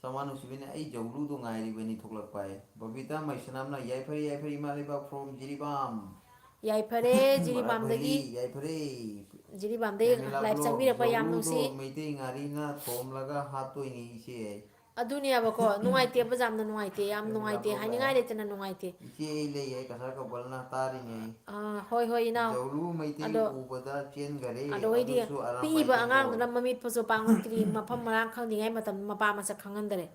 ꯁꯜꯃꯥꯟ ꯅꯨꯡꯁꯤꯕꯤꯅ ꯑꯩ ꯖꯧꯂꯨꯗꯣ ꯉꯥꯏꯔꯤꯕꯅꯤ ꯊꯣꯛꯂꯛꯄ ꯍꯥꯏ ꯕꯕꯤꯇꯥ ꯃꯩꯁꯅꯥꯝꯅ ꯌꯥꯏꯐꯔꯦ ꯌꯥꯏꯐꯔꯦ ꯏꯃꯥ ꯂꯩꯕꯥꯛ ꯐ꯭ꯔꯣꯝ ꯖꯤꯔꯤꯕꯥꯝ ꯌꯥꯏꯐꯔꯦ ꯕꯔꯥꯕꯂꯤ ꯖꯤꯔꯤꯕꯥꯝꯗꯒꯤ ꯌꯥꯏꯐꯔꯦ ꯖꯤꯔꯤꯕꯥꯝꯗꯒꯤ ꯄ꯭ꯔꯦꯃꯤꯂꯥ ꯂꯥꯏꯐ ꯕ꯭ꯂꯣꯛ ꯆꯪꯕꯤꯔꯛꯄ ꯌꯥꯝ ꯖꯧꯂꯨꯗꯣ ꯅꯨꯡꯁꯤ ꯃꯩꯇꯩ ꯉꯥꯔꯤꯅ ꯊꯣꯝꯂꯒ ꯍꯥꯠꯇꯣꯏꯅꯤ ꯏꯆꯦ ꯑꯗꯨꯅꯦꯕꯀꯣ ꯅꯨꯡꯉꯥꯏꯇꯦꯕ ꯌꯥꯝꯅ ꯅꯨꯡꯉꯥꯏꯇꯦ ꯌꯥꯝ ꯄ꯭ꯔꯦꯃꯤꯂꯥ ꯅꯨꯡꯉꯥꯏꯇꯦ ꯕ꯭ꯂꯣꯛ ꯍꯥꯏꯅꯤꯡꯉꯥꯏ ꯂꯥꯛꯑꯦ ꯂꯩꯇꯅ ꯅꯨꯡꯉꯥꯏꯇꯦ ꯏꯆꯦ ꯑꯩ ꯂꯩꯌꯦ ꯀꯁꯥꯔ ꯀꯣꯄꯜꯅ ꯇꯥꯔꯤꯅꯦ ꯍꯣꯏ ꯍꯣꯏ ꯏꯅꯥꯎ ꯖꯧꯂꯨ ꯃꯩꯇꯩ ꯑꯗꯣ ꯎꯕꯗ ꯆꯦꯟꯈꯔꯦ ꯑꯗꯣ ꯑꯩꯗꯤ ꯑꯗꯨꯁꯨ ꯑꯔꯥꯝꯕꯥꯏ ꯄꯤꯛꯏꯕ ꯇꯦꯡꯒꯣꯜ ꯑꯉꯥꯡꯗꯨꯅ ꯃꯃꯤꯠꯄꯁꯨ ꯄꯥꯡꯉꯛꯇ꯭ꯔꯤ ꯃꯐꯝ ꯃꯔꯥꯡ ꯈꯪꯗ꯭ꯔꯤꯉꯩ ꯃꯇꯝꯗ ꯃꯄꯥ ꯃꯁꯛ ꯈꯪꯍꯟꯗꯔꯦ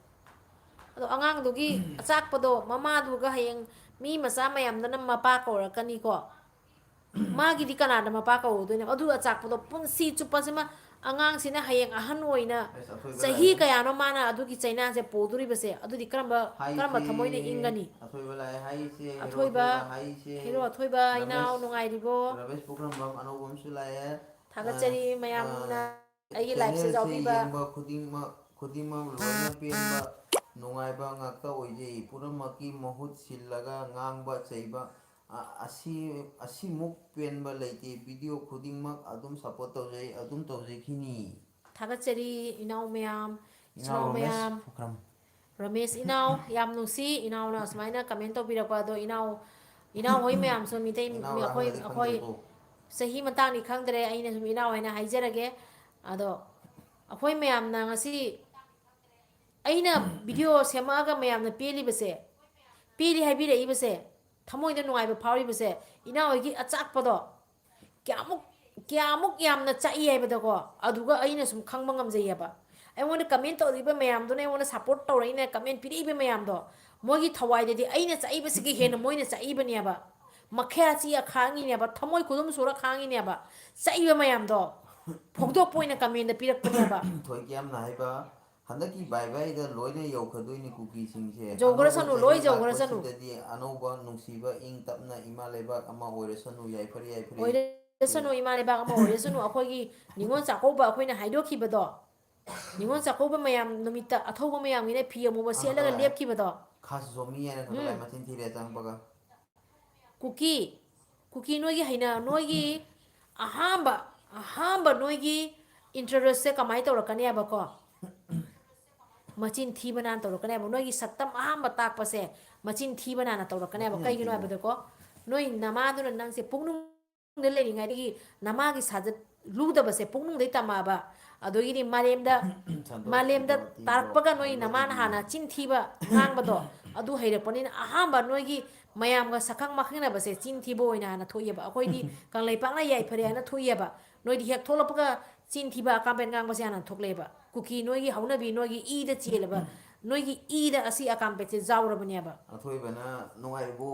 ꯑꯗꯣ ꯑꯉꯥꯡꯗꯨꯒꯤ ꯑꯆꯥꯛꯄꯗꯣ ꯃꯃꯥꯗꯨꯒ ꯍꯌꯦꯡ ꯃꯤ ꯃꯆꯥ ꯃꯌꯥꯝꯗꯨꯅ ꯃꯄꯥ ꯀꯧꯔꯛꯀꯅꯤꯀꯣ ꯃꯥꯒꯤꯗꯤ ꯀꯅꯥꯗ ꯃꯄꯥ ꯀꯧꯔꯨꯗꯣꯏꯅꯣ ꯑꯗꯨ ꯑꯆꯥꯛꯄꯗꯣ ꯄꯨꯟꯁꯤ ꯆꯨꯞꯄꯁꯤꯃ ꯑꯉꯥꯡꯁꯤꯅ ꯍꯌꯦꯡ ꯑꯍꯟ ꯑꯣꯏꯅ ꯑꯁ ꯑꯊꯣꯏꯕ ꯆꯍꯤ ꯂꯥꯛꯑꯦ ꯀꯌꯥꯅꯣ ꯃꯥꯅ ꯑꯗꯨꯒꯤ ꯆꯩꯅꯥꯁꯦ ꯄꯨꯗꯣꯔꯤꯕꯁꯦ ꯑꯗꯨꯗꯤ ꯀꯔꯝꯕ ꯍꯥꯏꯁꯦ ꯊꯃꯣꯏꯅ ꯏꯪꯒꯅꯤ ꯑꯊꯣꯏꯕ ꯂꯥꯛꯑꯦ ꯍꯥꯏꯁꯦ ꯍꯦꯔꯣ ꯑꯊꯣꯏꯕ ꯑꯊꯣꯏꯕ ꯍꯥꯏꯁꯦ ꯍꯦꯔꯣ ꯑꯊꯣꯏꯕ ꯏꯅꯥꯎ ꯅꯨꯡꯉꯥꯏꯔꯤꯕꯣ ꯔꯃꯦꯁ ꯄꯣꯛꯈ꯭ꯔꯝꯕꯝ ꯑꯅꯧꯕ ꯑꯃꯁꯨ ꯂꯥꯛꯑꯦ ꯊꯥꯒꯠꯆꯔꯤ ꯃꯌꯥꯝꯅ ꯑꯩꯒꯤ ꯂꯥꯏꯐꯁꯦ ꯆꯦꯅꯦꯜꯁꯦ ꯌꯥꯎꯕꯤꯕ ꯌꯦꯡꯕ ꯈꯨꯗꯤꯡꯃꯛ ꯂꯣꯏꯅ ꯄꯦꯟꯕ ꯅꯨꯡꯉꯥꯏꯕ ꯉꯥꯛꯇ ꯑꯣꯏꯖꯩ ꯄꯨꯝꯅꯃꯛꯀꯤ ꯃꯍꯨꯠ ꯁꯤꯜꯂꯒ ꯉꯥꯡꯕ ꯆꯩꯕ ꯑꯁꯤꯃꯨꯛ ꯄꯦꯟꯕ ꯂꯩꯇꯦ ꯚꯤꯗꯤꯑꯣ ꯈꯨꯗꯤꯡꯃꯛ ꯑꯗꯨꯝ ꯁꯞꯄꯣꯔꯠ ꯇꯧꯖꯩ ꯑꯗꯨꯝ ꯇꯧꯖꯈꯤꯅꯤ ꯊꯥꯒꯠꯆꯔꯤ ꯏꯅꯥꯎ ꯃꯌꯥꯝ ꯏꯅꯥꯎ ꯏꯆꯤꯟꯅꯥꯎ ꯔꯣꯃꯦꯁ ꯃꯌꯥꯝ ꯄꯨꯈ꯭ꯔꯝ ꯔꯃꯦꯁ ꯏꯅꯥꯎ ꯌꯥꯝ ꯅꯨꯡꯁꯤ ꯏꯅꯥꯎꯅ ꯑꯁꯨꯃꯥꯏꯅ ꯀꯃꯦꯟ ꯇꯧꯕꯤꯔꯛꯄ ꯑꯗꯣ ꯏꯅꯥꯎ ꯍꯣꯏ ꯃꯌꯥꯝꯁꯨ ꯃꯤꯇꯩ ꯏꯅꯥꯎ ꯑꯩꯈꯣꯏ ꯔꯥꯡꯉꯗꯤ ꯑꯩꯈꯣꯏ ꯈꯪꯗ꯭ꯔꯦꯀꯣ ꯆꯍꯤ ꯃꯇꯥꯡꯗꯤ ꯈꯪꯗ꯭ꯔꯦ ꯑꯩꯅ ꯁꯨꯝ ꯏꯅꯥꯎ ꯍꯥꯏꯅ ꯍꯥꯏꯖꯔꯒꯦ ꯑꯗꯣ ꯑꯩꯈꯣꯏ ꯃꯌꯥꯝꯅ ꯉꯁꯤ ꯑꯩꯅ ꯚꯤꯗꯤꯑꯣ ꯁꯦꯝꯃꯛꯑꯒ ꯃꯌꯥꯝꯅ ꯄꯦꯜꯂꯤꯕꯁꯦ ꯄꯦꯜꯂꯤ ꯍꯥꯏꯕꯤꯔꯛꯏꯕꯁꯦ ꯊꯃꯣꯏꯗ ꯅꯨꯡꯉꯥꯏꯕ ꯐꯥꯎꯔꯤꯕꯁꯦ ꯏꯅꯥꯎ ꯍꯣꯏꯒꯤ ꯑꯆꯥꯛꯄꯗꯣ ꯀꯌꯥꯃꯨꯛ ꯌꯥꯝꯅ ꯆꯥꯛꯏ ꯍꯥꯏꯕꯗꯣꯀꯣ ꯑꯗꯨꯒ ꯑꯩꯅ ꯁꯨꯝ ꯈꯪꯕ ꯉꯝꯖꯩꯑꯕ ꯑꯩꯉꯣꯟꯗ ꯀꯃꯦꯟ ꯇꯧꯔꯛꯏꯕ ꯃꯌꯥꯝꯗꯨꯅ ꯑꯩꯉꯣꯟꯗ ꯁꯞꯄꯣꯔꯠ ꯇꯧꯔꯛꯏꯅꯦ ꯀꯃꯦꯟ ꯄꯤꯔꯛꯏꯕ ꯃꯌꯥꯝꯗꯣ ꯃꯣꯏꯒꯤ ꯊꯋꯥꯏꯗꯗꯤ ꯑꯩꯅ ꯆꯛꯏꯕꯁꯤꯒꯤ ꯍꯦꯟꯅ ꯃꯣꯏꯅ ꯆꯛꯏꯕꯅꯦꯕ ꯃꯈꯌꯥ ꯆꯤꯛꯑ ꯈꯥꯡꯉꯤꯅꯦꯕ ꯊꯃꯣꯏ ꯈꯨꯗꯨꯝ ꯁꯨꯔ ꯈꯥꯡꯉꯤꯅꯦꯕ ꯆꯛꯏꯕ ꯃꯌꯥꯝꯗꯣ ꯐꯣꯡꯗꯣꯛꯄ ꯑꯣꯏꯅ ꯀꯃꯦꯟꯗ ꯄꯤꯔꯛꯄꯅꯦꯕ ꯊꯣꯏꯀꯤꯌꯥꯝꯅ ꯍꯥꯏꯕ ꯍꯟꯗꯛꯀꯤ ꯕꯥꯏ ꯕꯥꯏꯗ ꯂꯣꯏꯅ ꯌꯧꯈ꯭ꯔꯗꯣꯏꯅꯤ ꯀꯨꯀꯤꯁꯤꯡꯁꯦ ꯑꯅꯧꯕ ꯌꯧꯈ꯭ꯔꯁꯅꯨ ꯆꯍꯤ ꯂꯣꯏ ꯌꯧꯈ꯭ꯔꯁꯅꯨ ꯂꯥꯛꯄꯁꯤꯗꯗꯤ ꯑꯅꯧꯕ ꯅꯨꯡꯁꯤꯕ ꯏꯪ ꯇꯞꯅ ꯏꯃꯥ ꯂꯩꯕꯥꯛ ꯑꯃ ꯑꯣꯏꯔꯁꯅꯨ ꯌꯥꯏꯐꯔꯦ ꯌꯥꯏꯐꯔꯦ ꯑꯣꯏꯔꯁꯅꯨ ꯏꯃꯥ ꯂꯩꯕꯥꯛ ꯑꯃ ꯑꯣꯏꯔꯁꯅꯨ ꯑꯩꯈꯣꯏꯒꯤ ꯅꯤꯉꯣꯜ ꯆꯥꯛꯀꯧꯕ ꯑꯩꯈꯣꯏꯅ ꯍꯥꯏꯗꯣꯛꯈꯤꯕꯗꯣ ꯅꯤꯉꯣꯜ ꯆꯥꯛꯀꯧꯕ ꯃꯌꯥꯝ ꯅꯨꯃꯤꯠꯇ ꯑꯊꯧꯕ ꯃꯌꯥꯝꯒꯤꯅ ꯐꯤ ꯑꯃꯨꯕ ꯑꯃꯈꯛ ꯁꯦꯠꯂꯒ ꯂꯥꯛꯑꯦ ꯂꯦꯞꯈꯤꯕꯗꯣ ꯈꯥꯁ ꯖꯣꯃꯤ ꯍꯥꯏꯅ ꯈꯛ ꯂꯥꯛꯑꯦ ꯃꯆꯤꯟ ꯊꯤꯔꯦ ꯆꯪꯉꯛꯄꯒ ꯀꯨꯀꯤ ꯅꯣꯏꯒꯤ ꯅꯣꯏꯒꯤ ꯑꯍꯥꯝꯕ ꯅꯣꯏꯒꯤ ꯏꯟꯇ꯭ꯔꯗ꯭ꯌꯨꯁꯁꯦ ꯀꯃꯥꯏꯅ ꯇꯧꯔꯛꯀꯅꯦꯕꯀꯣ ꯃꯆꯤꯟ ꯊꯤꯕ ꯅꯥꯅ ꯇꯧꯔꯛꯀꯅꯦꯕ ꯅꯣꯏꯒꯤ ꯁꯛꯇꯝ ꯑꯍꯥꯟꯕ ꯇꯥꯛꯄꯁꯦ ꯃꯆꯤꯟ ꯊꯤꯕ ꯅꯥꯅ ꯇꯧꯔꯛꯀꯅꯦꯕ ꯃꯆꯤꯟ ꯌꯥꯝ ꯀꯩꯒꯤꯅꯣ ꯊꯤꯕꯅꯦ ꯍꯥꯏꯕꯗꯀꯣ ꯅꯣꯏ ꯅꯃꯥꯗꯨꯅ ꯅꯪꯁꯦ ꯄꯨꯛꯅꯨꯡ ꯗ ꯂꯩꯔꯤꯉꯩꯗꯒꯤ ꯅꯃꯥꯒꯤ ꯁꯥꯖꯠ ꯂꯨꯗꯕꯁꯦ ꯄꯨꯛꯅꯤꯡꯗꯩ ꯇꯝꯃꯛꯑꯕ ꯑꯗꯒꯤꯗꯤ ꯃꯥꯂꯦꯝꯗ ꯇꯥꯔꯛꯄꯒ ꯅꯣꯏ ꯅꯃꯥꯅ ꯍꯥꯟꯅ ꯆꯤꯟ ꯊꯤꯕ ꯉꯥꯡꯕꯗꯣ ꯑꯗꯨ ꯍꯩꯔꯛꯄꯅꯤꯅ ꯑꯍꯥꯟꯕ ꯅꯣꯏꯒꯤ ꯃꯌꯥꯝꯒ ꯁꯛꯈꯪ ꯃꯥꯈꯪꯅꯕꯁꯦ ꯆꯤꯟ ꯊꯤꯕ ꯑꯣꯏꯅ ꯍꯥꯟꯅ ꯊꯣꯛꯏꯕ ꯑꯩꯈꯣꯏꯗꯤ ꯀꯪꯂꯩꯄꯥꯛꯅ ꯌꯥꯏꯐꯔꯦ ꯍꯥꯏꯅ ꯊꯣꯛꯏꯕ ꯅꯣꯏꯗꯤ ꯍꯦꯛ ꯊꯣꯛꯂꯛꯄꯒ ꯆꯤꯟ ꯊꯤꯕ ꯑꯀꯥꯝꯄꯦꯠ ꯉꯥꯡꯕꯁꯦ ꯍꯥꯟꯅ ꯊꯣꯛꯂꯛꯑꯦꯕ ꯀꯨꯀꯤ ꯅꯣꯏꯒꯤ ꯍꯧꯅꯕꯤ ꯅꯣꯏꯒꯤ ꯏꯗ ꯆꯦꯜꯂꯕ ꯅꯣꯏꯒꯤ ꯏꯗ ꯑꯁꯤ ꯑꯀꯥꯝꯄꯦꯠꯁꯦ ꯌꯥꯎꯔꯕꯅꯦꯕ ꯑꯊꯣꯏꯕꯅ ꯅꯨꯡꯉꯥꯏꯔꯤꯕꯣ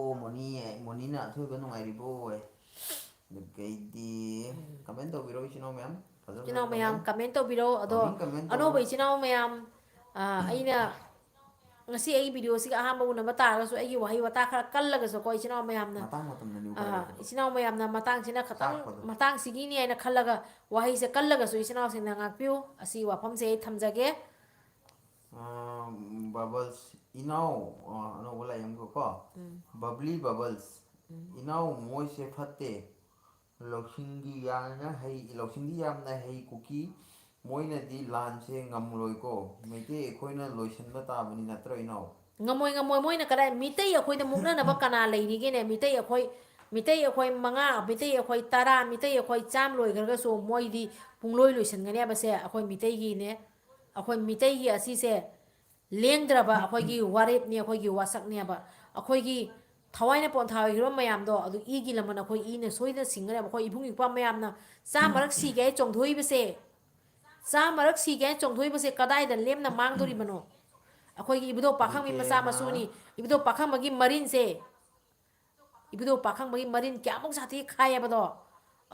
ꯃꯣꯅꯤꯅ ꯑꯊꯣꯏꯕ ꯅꯨꯡꯉꯥꯏꯔꯤꯕꯣ ꯑꯗꯨꯒꯩꯗꯤ ꯀꯃꯦꯟ ꯇꯧꯕꯤꯔꯣ ꯏꯆꯤꯟ ꯏꯅꯥꯎ ꯃꯌꯥꯝ ꯐꯖ ꯏꯆꯤꯟ ꯏꯅꯥꯎ ꯐꯖꯕ ꯃꯌꯥꯝ ꯀꯃꯦꯟ ꯇꯧꯕꯤꯔꯣ ꯑꯗꯣ ꯀꯃꯦꯟ ꯀꯃꯦꯟ ꯇꯧ ꯑꯅꯧꯕ ꯏꯆꯤꯟ ꯏꯅꯥꯎ ꯃꯌꯥꯝ ꯑꯩꯅ ꯉꯁꯤ ꯑꯩꯒꯤ ꯚꯤꯗꯤꯑꯣꯁꯤꯒ ꯑꯍꯥꯟꯕ ꯎꯅꯕ ꯇꯥꯔꯒꯁꯨ ꯑꯩꯒꯤ ꯋꯥꯍꯩ ꯋꯥꯇꯥ ꯈꯔ ꯀꯜꯂꯒꯁꯨꯀꯣ ꯏꯆꯤꯟ ꯏꯅꯥꯎ ꯃꯌꯥꯝꯅ ꯃꯇꯥꯡ ꯃꯇꯝꯗꯅꯤ ꯎꯄꯥꯏ ꯂꯩꯇꯕ ꯏꯆꯤꯟ ꯏꯅꯥꯎ ꯃꯌꯥꯝꯅ ꯃꯇꯥꯡꯁꯤꯅ ꯈꯇꯪ ꯆꯥꯛꯄꯗꯣ ꯃꯇꯥꯡꯁꯤꯒꯤꯅꯤ ꯍꯥꯏꯅ ꯈꯜꯂꯒ ꯋꯥꯍꯩꯁꯦ ꯀꯜꯂꯒꯁꯨ ꯏꯆꯤꯟ ꯏꯅꯥꯎꯁꯤꯡꯅ ꯉꯥꯛꯄꯤꯌꯨ ꯑꯁꯤ ꯋꯥꯐꯝꯁꯦ ꯑꯩ ꯊꯝꯖꯒꯦ ꯕꯕꯜꯁ ꯏꯅꯥꯎ ꯑꯅꯧꯕ ꯂꯥꯛꯑꯦ ꯑꯃꯨꯛꯀꯀꯣ ꯕꯕ꯭ꯂꯤ ꯕꯕꯜꯁ ꯏꯅꯥꯎ ꯃꯣꯏꯁꯦ ꯐꯠꯇꯦ ꯂꯧꯁꯤꯡꯗꯤ ꯌꯥꯝꯅ ꯍꯩ ꯀꯨꯀꯤ ꯃꯣꯏꯅꯗꯤ ꯂꯥꯟꯁꯦ ꯉꯝꯃꯔꯣꯏꯀꯣ ꯃꯩꯇꯩ ꯑꯩꯈꯣꯏꯅ ꯂꯣꯏꯁꯤꯟꯕ ꯇꯥꯕꯅꯤ ꯅꯠꯇ꯭ꯔꯣ ꯏꯅꯥꯎ ꯉꯝꯃꯣꯏ ꯉꯝꯃꯣꯏ ꯃꯣꯏꯅ ꯀꯗꯥꯏ ꯃꯤꯇꯩ ꯑꯩꯈꯣꯏꯗ ꯃꯨꯛꯅꯅꯕ ꯀꯅꯥ ꯂꯩꯔꯤꯒꯦꯅꯦ ꯃꯤꯇꯩ ꯑꯩꯈꯣꯏ ꯃꯉꯥ ꯃꯤꯇꯩ ꯑꯩꯈꯣꯏ ꯇꯔꯥ ꯃꯤꯇꯩ ꯑꯩꯈꯣꯏ ꯆꯥꯝ ꯂꯣꯏꯈ꯭ꯔꯒꯁꯨ ꯃꯣꯏꯗꯤ ꯄꯨꯡꯂꯣꯏ ꯂꯣꯏꯁꯤꯟꯒꯅꯤ ꯍꯥꯏꯕꯁꯦ ꯑꯩꯈꯣꯏ ꯃꯤꯇꯩꯒꯤꯅꯦ ꯑꯩꯈꯣꯏ ꯃꯤꯇꯩꯒꯤ ꯑꯁꯤꯁꯦ ꯂꯦꯡꯗ꯭ꯔꯕ ꯑꯩꯈꯣꯏꯒꯤ ꯋꯥꯔꯦꯞꯅꯤ ꯑꯩꯈꯣꯏꯒꯤ ꯋꯥꯁꯛꯅꯦꯕ ꯑꯩꯈꯣꯏꯒꯤ ꯊꯋꯥꯏꯅ ꯄꯣꯟꯊꯥ ꯑꯣꯏꯈꯤꯕ ꯃꯌꯥꯝꯗꯣ ꯑꯗꯨ ꯏꯒꯤ ꯂꯃꯟ ꯑꯩꯈꯣꯏ ꯏꯅ ꯁꯣꯏꯗꯅ ꯁꯤꯡꯒꯅꯦꯕ ꯑꯩꯈꯣꯏ ꯏꯕꯨꯡ ꯏꯄ꯭ꯋꯥ ꯃꯌꯥꯝꯅ ꯆꯥꯃꯔꯛ ꯁꯤꯒꯦ ꯍꯥꯏ ꯆꯣꯡꯊꯣꯛꯏꯕꯁꯦ ꯆꯥꯃꯔꯛ ꯁꯤꯒꯦ ꯍꯥꯏ ꯆꯣꯡꯊꯣꯛꯏꯕꯁꯦ ꯀꯗꯥꯏꯗ ꯂꯦꯝꯅ ꯃꯥꯡꯗꯣꯔꯤꯕꯅꯣ ꯑꯩꯈꯣꯏꯒꯤ ꯏꯕꯨꯙꯧ ꯄꯥꯈꯪꯕꯤ ꯃꯆꯥ ꯃꯩꯇꯩꯅ ꯃꯁꯨꯅꯤ ꯏꯕꯨꯙꯧ ꯄꯥꯈꯪꯕꯒꯤ ꯃꯔꯤꯟꯁꯦ ꯏꯕꯨꯙꯧ ꯄꯥꯈꯪꯕꯒꯤ ꯃꯔꯤꯟ ꯀꯌꯥꯃꯨꯛ ꯁꯥꯊꯤ ꯈꯥꯏꯌꯦꯕꯗꯣ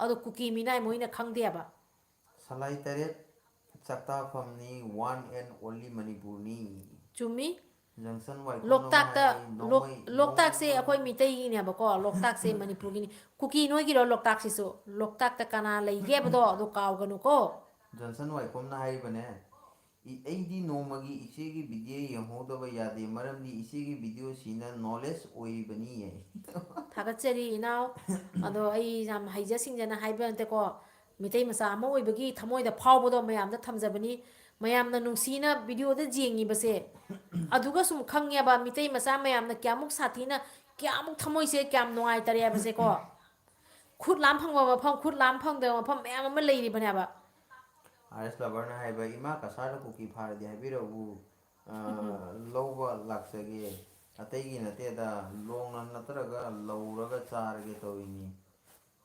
ꯑꯗꯣ ꯀꯨꯀꯤ ꯃꯤꯅꯥꯏ ꯃꯣꯏꯅ ꯈꯪꯗꯦꯕ ꯁꯂꯥꯏ ꯇꯔꯦꯠ ꯆꯥꯛꯇꯥꯐꯝꯅꯤ ꯋꯥꯟ ꯑꯦꯟ ꯑꯣꯟꯂꯤ ꯃꯅꯤꯄꯨꯔꯅꯤ ꯆꯨꯝꯃꯤ ꯖꯪꯁꯟ ꯋꯥꯏꯈꯣꯝꯅ ꯑꯃ ꯂꯣꯛꯇꯥꯛꯇ ꯍꯥꯏ ꯅꯣꯡꯃꯩ ꯂꯣꯛꯇꯥꯛꯁꯦ ꯑꯩꯈꯣꯏ ꯃꯤꯇꯩꯒꯤꯅꯦꯕꯀꯣ ꯂꯣꯛꯇꯥꯛꯁꯦ ꯃꯅꯤꯄꯨꯔꯒꯤꯅꯤ ꯀꯨꯀꯤ ꯅꯣꯏꯒꯤꯔꯣ ꯂꯣꯛꯇꯥꯛꯁꯤꯁꯨ ꯂꯣꯛꯇꯥꯛꯇ ꯀꯅꯥ ꯂꯩꯒꯦ ꯍꯥꯏꯕꯗꯣ ꯑꯗꯨ ꯀꯥꯎꯒꯅꯨꯀꯣ ꯖꯣꯟꯁꯟ ꯋꯥꯏꯈꯣꯝꯅ ꯍꯥꯏꯔꯤꯕꯅꯦ ꯑꯩꯗꯤ ꯅꯣꯡꯃꯒꯤ ꯏꯆꯦꯒꯤ ꯚꯤꯗꯤꯑꯣ ꯌꯦꯡꯍꯧꯗꯕ ꯌꯥꯗꯦ ꯃꯔꯝꯗꯤ ꯏꯆꯦꯒꯤ ꯚꯤꯗꯤꯑꯣꯁꯤꯅ ꯅꯣꯂꯦꯖ ꯑꯣꯏꯕꯅꯤ ꯌꯥꯏ ꯊꯥꯒꯠꯆꯔꯤ ꯏꯅꯥꯎ ꯑꯗꯣ ꯑꯩ ꯌꯥꯝ ꯍꯩꯖ ꯁꯤꯡꯖꯅ ꯍꯥꯏꯕ ꯅꯠꯇꯦꯀꯣ ꯃꯤꯇꯩ ꯃꯆꯥ ꯑꯃ ꯑꯣꯏꯕꯒꯤ ꯊꯃꯣꯏꯗ ꯐꯥꯎꯕꯗꯣ ꯃꯌꯥꯝꯗ ꯊꯝꯖꯕꯅꯤ ꯃꯌꯥꯝꯅ ꯅꯨꯡꯁꯤꯅ ꯚꯤꯗꯤꯑꯣꯗ ꯌꯦꯡꯉꯤꯕꯁꯦ ꯑꯗꯨꯒ ꯁꯨꯝ ꯈꯪꯉꯦꯕ ꯃꯤꯇꯩ ꯃꯆꯥ ꯃꯌꯥꯝꯅ ꯀꯌꯥꯃꯨꯛ ꯁꯥꯊꯤꯅ ꯀꯌꯥꯃꯨꯛ ꯊꯃꯣꯏꯁꯦ ꯀꯌꯥꯝ ꯅꯨꯡꯉꯥꯏꯇꯔꯦ ꯍꯥꯏꯕꯁꯦꯀꯣ ꯈꯨꯠ ꯂꯥꯝ ꯐꯪꯕ ꯃꯐꯝ ꯈꯨꯠ ꯂꯥꯝ ꯐꯪꯗꯕ ꯃꯐꯝ ꯃꯌꯥꯝ ꯑꯃ ꯂꯩꯔꯤꯕꯅꯦꯕ ꯑꯥꯔ ꯑꯦꯁ ꯂꯕꯔꯅ ꯍꯥꯏꯕ ꯏꯃꯥ ꯀꯁꯥꯔꯗ ꯀꯨꯀꯤ ꯐꯥꯔꯗꯤ ꯍꯥꯏꯕꯤꯔꯛꯎ ꯂꯧꯕ ꯂꯥꯛꯆꯒꯦ ꯑꯇꯩꯒꯤ ꯅꯠꯇꯦꯗ ꯂꯣꯡꯅ ꯅꯠꯇ꯭ꯔꯒ ꯂꯧꯔꯒ ꯆꯥꯔꯒꯦ ꯇꯧꯔꯤꯅꯤ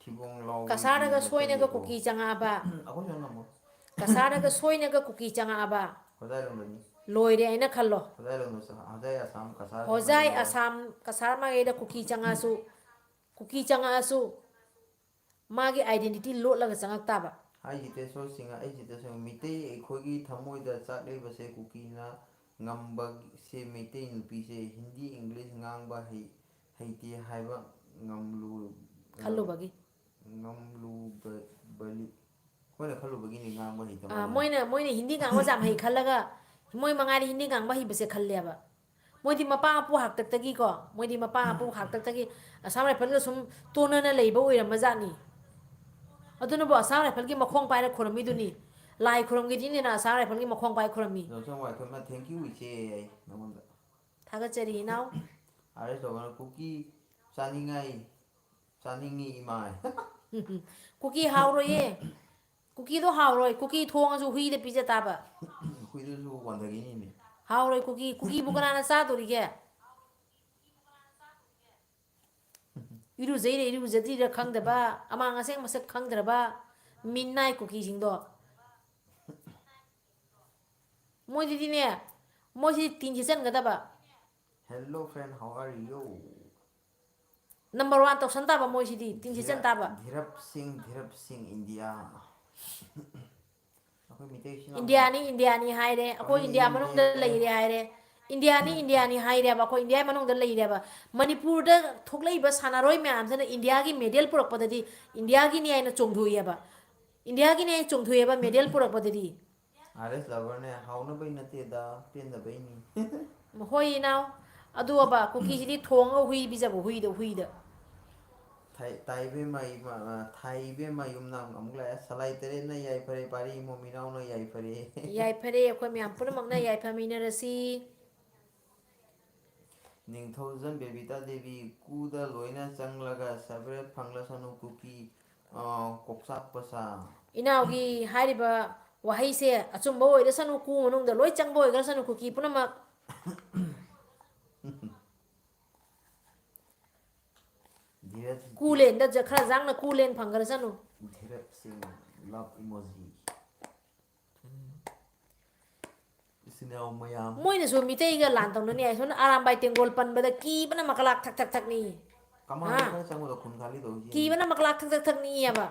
ꯊꯤꯕꯣꯡ ꯂꯥꯎꯕꯤꯗꯤ ꯀꯁꯥꯔꯗꯒ ꯁꯣꯏꯅꯒ ꯅꯠꯆꯗꯦꯀꯣ ꯀꯨꯀꯤ ꯆꯪꯉꯛꯑꯕ ꯑꯩꯈꯣꯏꯁꯨ ꯉꯝꯃꯣꯏ ꯀꯁꯥꯔꯗꯒ ꯁꯣꯏꯅꯒ ꯀꯨꯀꯤ ꯆꯪꯉꯛꯑꯕ ꯈꯨꯔꯥꯏꯔꯣꯝꯗꯅꯤ ꯂꯣꯏꯔꯦ ꯍꯥꯏꯅ ꯈꯜꯂꯣ ꯈꯨꯔꯥꯏꯔꯣꯝꯗ ꯍꯗꯩ ꯑꯁꯥꯝ ꯀꯁꯥꯔ ꯍꯣꯖꯥꯏ ꯆꯪꯉꯛꯑꯗꯤ ꯂꯣꯏꯔꯦ ꯑꯁꯥꯝ ꯀꯁꯥꯔ ꯃꯥꯏꯀꯩꯗ ꯀꯨꯀꯤ ꯆꯪꯉꯛꯑꯁꯨ ꯃꯥꯒꯤ ꯑꯥꯏꯗꯦꯟꯇꯤꯇꯤ ꯂꯣꯠꯂꯒ ꯆꯪꯉꯛ ꯇꯥꯕ ꯑꯩꯁꯤꯗꯁꯨ ꯃꯤꯇꯩ ꯑꯩꯈꯣꯏꯒꯤ ꯊꯃꯣꯏꯗ ꯆꯥꯛꯂꯤꯕꯁꯦ ꯀꯨꯀꯤꯅ ꯉꯝꯕꯁꯦ ꯃꯩꯇꯩ ꯅꯨꯄꯤꯁꯦ ꯍꯤꯟꯗꯤ ꯏꯪꯂꯤꯁ ꯉꯥꯡꯕ ꯍꯩꯇꯦ ꯍꯥꯏꯕ ꯈꯜꯂꯨꯕꯒꯤ ꯉꯝꯂꯨꯕꯕꯂꯤ ꯑꯩꯈꯣꯏꯅ ꯈꯜꯂꯨꯕꯒꯤꯅꯤ ꯉꯥꯡꯕ ꯍꯩꯇ ꯃꯥꯜꯂꯦ ꯃꯣꯏꯅ ꯍꯤꯟꯗꯤ ꯉꯥꯡꯕꯁꯦ ꯌꯥꯝ ꯍꯩ ꯈꯜꯂꯒ ꯃꯣꯏ ꯃꯉꯥꯏꯔꯦ ꯍꯤꯟꯗꯤ ꯉꯥꯡꯕ ꯍꯩꯕꯁꯦ ꯈꯜꯂꯦꯕ ꯃꯣꯏꯗꯤ ꯃꯄꯥ ꯃꯄꯨ ꯍꯥꯛꯇꯛꯇꯒꯤꯀꯣ ꯃꯣꯏꯗꯤ ꯃꯄꯥ ꯃꯄꯨ ꯍꯥꯛꯇꯛꯇꯒꯤ ꯑꯁꯥꯝ ꯔꯥꯏꯐꯜꯗ ꯁꯨꯝ ꯇꯣꯟꯅꯅ ꯂꯩꯕ ꯑꯣꯏꯔꯝꯕ ꯖꯥꯠꯅꯤ ꯑꯗꯨꯅꯕꯨ ꯑꯁꯥꯝ ꯔꯥꯏꯐꯜꯒꯤ ꯃꯈꯣꯡ ꯄꯥꯏꯔ ꯈꯨꯔꯝꯃꯤꯗꯨꯅꯤ ꯂꯥꯏ ꯈꯨꯔꯝꯒꯤꯗꯤꯅꯤꯅ ꯑꯁꯥꯝ ꯔꯥꯏꯐꯜꯒꯤ ꯃꯈꯣꯡ ꯄꯥꯏ ꯈꯨꯔꯝꯃꯤ ꯖꯣꯟꯁꯟ ꯋꯥꯏꯈꯣꯝꯅ ꯊꯦꯡꯀ꯭ꯌꯨ ꯏꯆꯦ ꯑꯩ ꯅꯉꯣꯟꯗ ꯊꯥꯒꯠꯆꯔꯤ ꯏꯅꯥꯎ ꯑꯥꯔ ꯑꯦꯁ ꯂꯕꯔꯅ ꯀꯨꯀꯤ ꯆꯥꯅꯤꯡꯉꯤ ꯏꯃꯥꯏ ꯀꯨꯀꯤ ꯍꯥꯎꯔꯣꯏꯌꯦ ꯀꯨꯀꯤꯗꯣ ꯍꯥꯎꯔꯣꯏ ꯀꯨꯀꯤ ꯊꯣꯡꯉꯁꯨ ꯍꯨꯏꯗ ꯄꯤꯖ ꯇꯥꯕ ꯍꯨꯏꯗꯨꯁꯨ ꯋꯥꯟꯊꯒꯤꯅꯤꯅꯦ ꯍꯥꯎꯔꯣꯏ ꯀꯨꯀꯤꯕꯨ ꯀꯅꯥꯅ ꯆꯥꯗꯣꯔꯤꯒꯦ ꯏꯔꯨꯖꯩꯔ ꯏꯔꯨꯖꯗ꯭ꯔꯤꯔꯥ ꯈꯪꯗꯕ ꯑꯃꯥꯡ ꯑꯁꯦꯡ ꯃꯁꯛ ꯈꯪꯗ꯭ꯔꯕ ꯃꯤꯅꯥꯏ ꯀꯨꯀꯤꯁꯤꯡꯗꯣ ꯃꯣꯏꯁꯤꯗꯤꯅꯦ ꯃꯣꯏꯁꯤꯗꯤ ꯇꯤꯟ ꯁꯤꯠꯆꯟꯒꯗꯕ hello friend how are you number one ꯇꯧꯁꯟ ꯇꯥꯕ ꯃꯣꯏꯁꯤꯗꯤ ꯇꯤꯟ ꯁꯤꯠꯆꯟ ꯇꯥꯕ ꯙꯤꯔꯞ ꯁꯤꯡ ꯏꯟꯗꯤꯌꯥ ꯑꯩꯈꯣꯏ ꯃꯩꯇꯩ ꯏꯆꯤꯟ ꯏꯅꯥꯎꯁꯦ ꯏꯟꯗꯤꯌꯥꯅꯤ ꯍꯥꯏꯔꯦ ꯑꯩꯈꯣꯏ ꯃꯃꯤꯡ ꯏꯟꯗꯤꯌꯥ ꯏꯔꯝꯗꯦ ꯃꯅꯨꯡꯗ ꯂꯩꯔꯦ ꯍꯥꯏꯔꯦ ꯏꯟꯗꯤꯌꯥꯅꯤ ꯍꯥꯏꯔꯦꯕ ꯑꯩꯈꯣꯏ ꯏꯟꯗꯤꯌꯥ ꯃꯅꯨꯡꯗ ꯂꯩꯔꯦꯕ ꯃꯅꯤꯄꯨꯔꯗ ꯊꯣꯛꯂꯛꯏꯕ ꯁꯥꯟꯅꯔꯣꯏ ꯃꯌꯥꯝꯁꯤꯅ ꯏꯟꯗꯤꯌꯥꯒꯤ ꯃꯦꯗꯦꯜ ꯄꯨꯔꯛꯄꯗꯗꯤ ꯏꯟꯗꯤꯌꯥꯒꯤꯅꯤ ꯍꯥꯏꯅ ꯆꯣꯡꯊꯣꯛꯏꯑꯕ ꯏꯟꯗꯤꯌꯥꯒꯤꯅꯤ ꯍꯥꯏꯅ ꯆꯣꯡꯊꯣꯛꯑꯦꯕ ꯃꯦꯗꯦꯜ ꯄꯨꯔꯛꯄꯗꯗꯤ ꯑꯥꯔ ꯑꯦꯁ ꯂꯚꯔꯅꯦ ꯍꯥꯎꯅꯕꯩ ꯅꯠꯇꯦꯗ ꯄꯦꯟꯗꯕꯩꯅꯤ ꯍꯣꯏ ꯏꯅꯥꯎ ꯑꯗꯨꯕ ꯀꯨꯀꯤꯁꯤꯗꯤ ꯊꯣꯡꯉꯒ ꯍꯨꯏ ꯄꯤꯖꯕ ꯍꯨꯏꯗ ꯊꯥꯏꯕꯦꯝ ꯃꯌꯨꯝꯅ ꯑꯃꯨꯛ ꯂꯥꯛꯑꯦ ꯁꯂꯥꯏ ꯇꯔꯦꯠꯅ ꯌꯥꯏꯐꯔꯦ ꯄꯥꯔꯤ ꯏꯃꯣꯝ ꯏꯅꯥꯎꯅ ꯌꯥꯏꯐꯔꯦ ꯌꯥꯏꯐꯔꯦ ꯑꯩꯈꯣꯏ ꯃꯌꯥꯝ ꯄꯨꯝꯅꯃꯛꯅ ꯌꯥꯏꯐꯃꯤꯟꯅꯔꯁꯤ ꯅꯤꯡꯊꯧꯖꯝ ꯕꯦꯕꯤꯇꯥ ꯗꯦꯕꯤ ꯀꯨꯗ ꯂꯣꯏꯅ ꯆꯪꯂꯒ ꯁꯕꯔꯦꯠ ꯐꯪꯂꯁꯅꯨ ꯀꯨꯀꯤ ꯀꯣꯛꯆꯥꯛ ꯄꯁꯥ ꯏꯅꯥꯎꯒꯤ ꯍꯥꯏꯔꯤꯕ ꯋꯥꯍꯩꯁꯦ ꯑꯆꯨꯝꯕ ꯑꯣꯏꯔꯁꯅꯨ ꯀꯨ ꯃꯅꯨꯡꯗ ꯂꯣꯏ ꯆꯪꯕ ꯑꯣꯏꯒ꯭ꯔꯁꯅꯨ ꯀꯨꯀꯤ ꯄꯨꯝꯅꯃꯛ ꯙꯤꯔꯖ ꯀꯨꯂꯦꯟꯗ ꯈꯔ ꯖꯥꯡꯅ ꯀꯨꯂꯦꯟ ꯐꯪꯒ꯭ꯔꯁꯅꯨ ꯙꯤꯔꯖ ꯁꯤꯡ ꯂꯚ ꯏꯃꯣꯖꯤ ꯏꯆꯤꯟ ꯏꯅꯥꯎ ꯃꯌꯥꯝ ꯃꯣꯏꯅꯁꯨ ꯃꯤꯇꯩꯒ ꯂꯥꯟ ꯇꯧꯅꯅꯤ ꯍꯥꯏ ꯁꯣꯝꯅ ꯑꯔꯥꯝꯕꯥꯏ ꯇꯦꯡꯒꯣꯜ ꯄꯟꯕꯗ ꯀꯤꯕꯅ ꯃꯀꯂꯥꯛ ꯊꯛ ꯊꯛ ꯊꯛꯅꯤ ꯀꯃꯥꯟꯗꯣ ꯈꯔ ꯆꯪꯕꯗ ꯈꯨꯟ ꯈꯥꯂꯤ ꯇꯧꯔꯤꯁꯤ ꯀꯤꯕꯅ ꯃꯀꯂꯥꯛ ꯊꯛ ꯊꯛ ꯊꯛꯅꯤꯑꯕ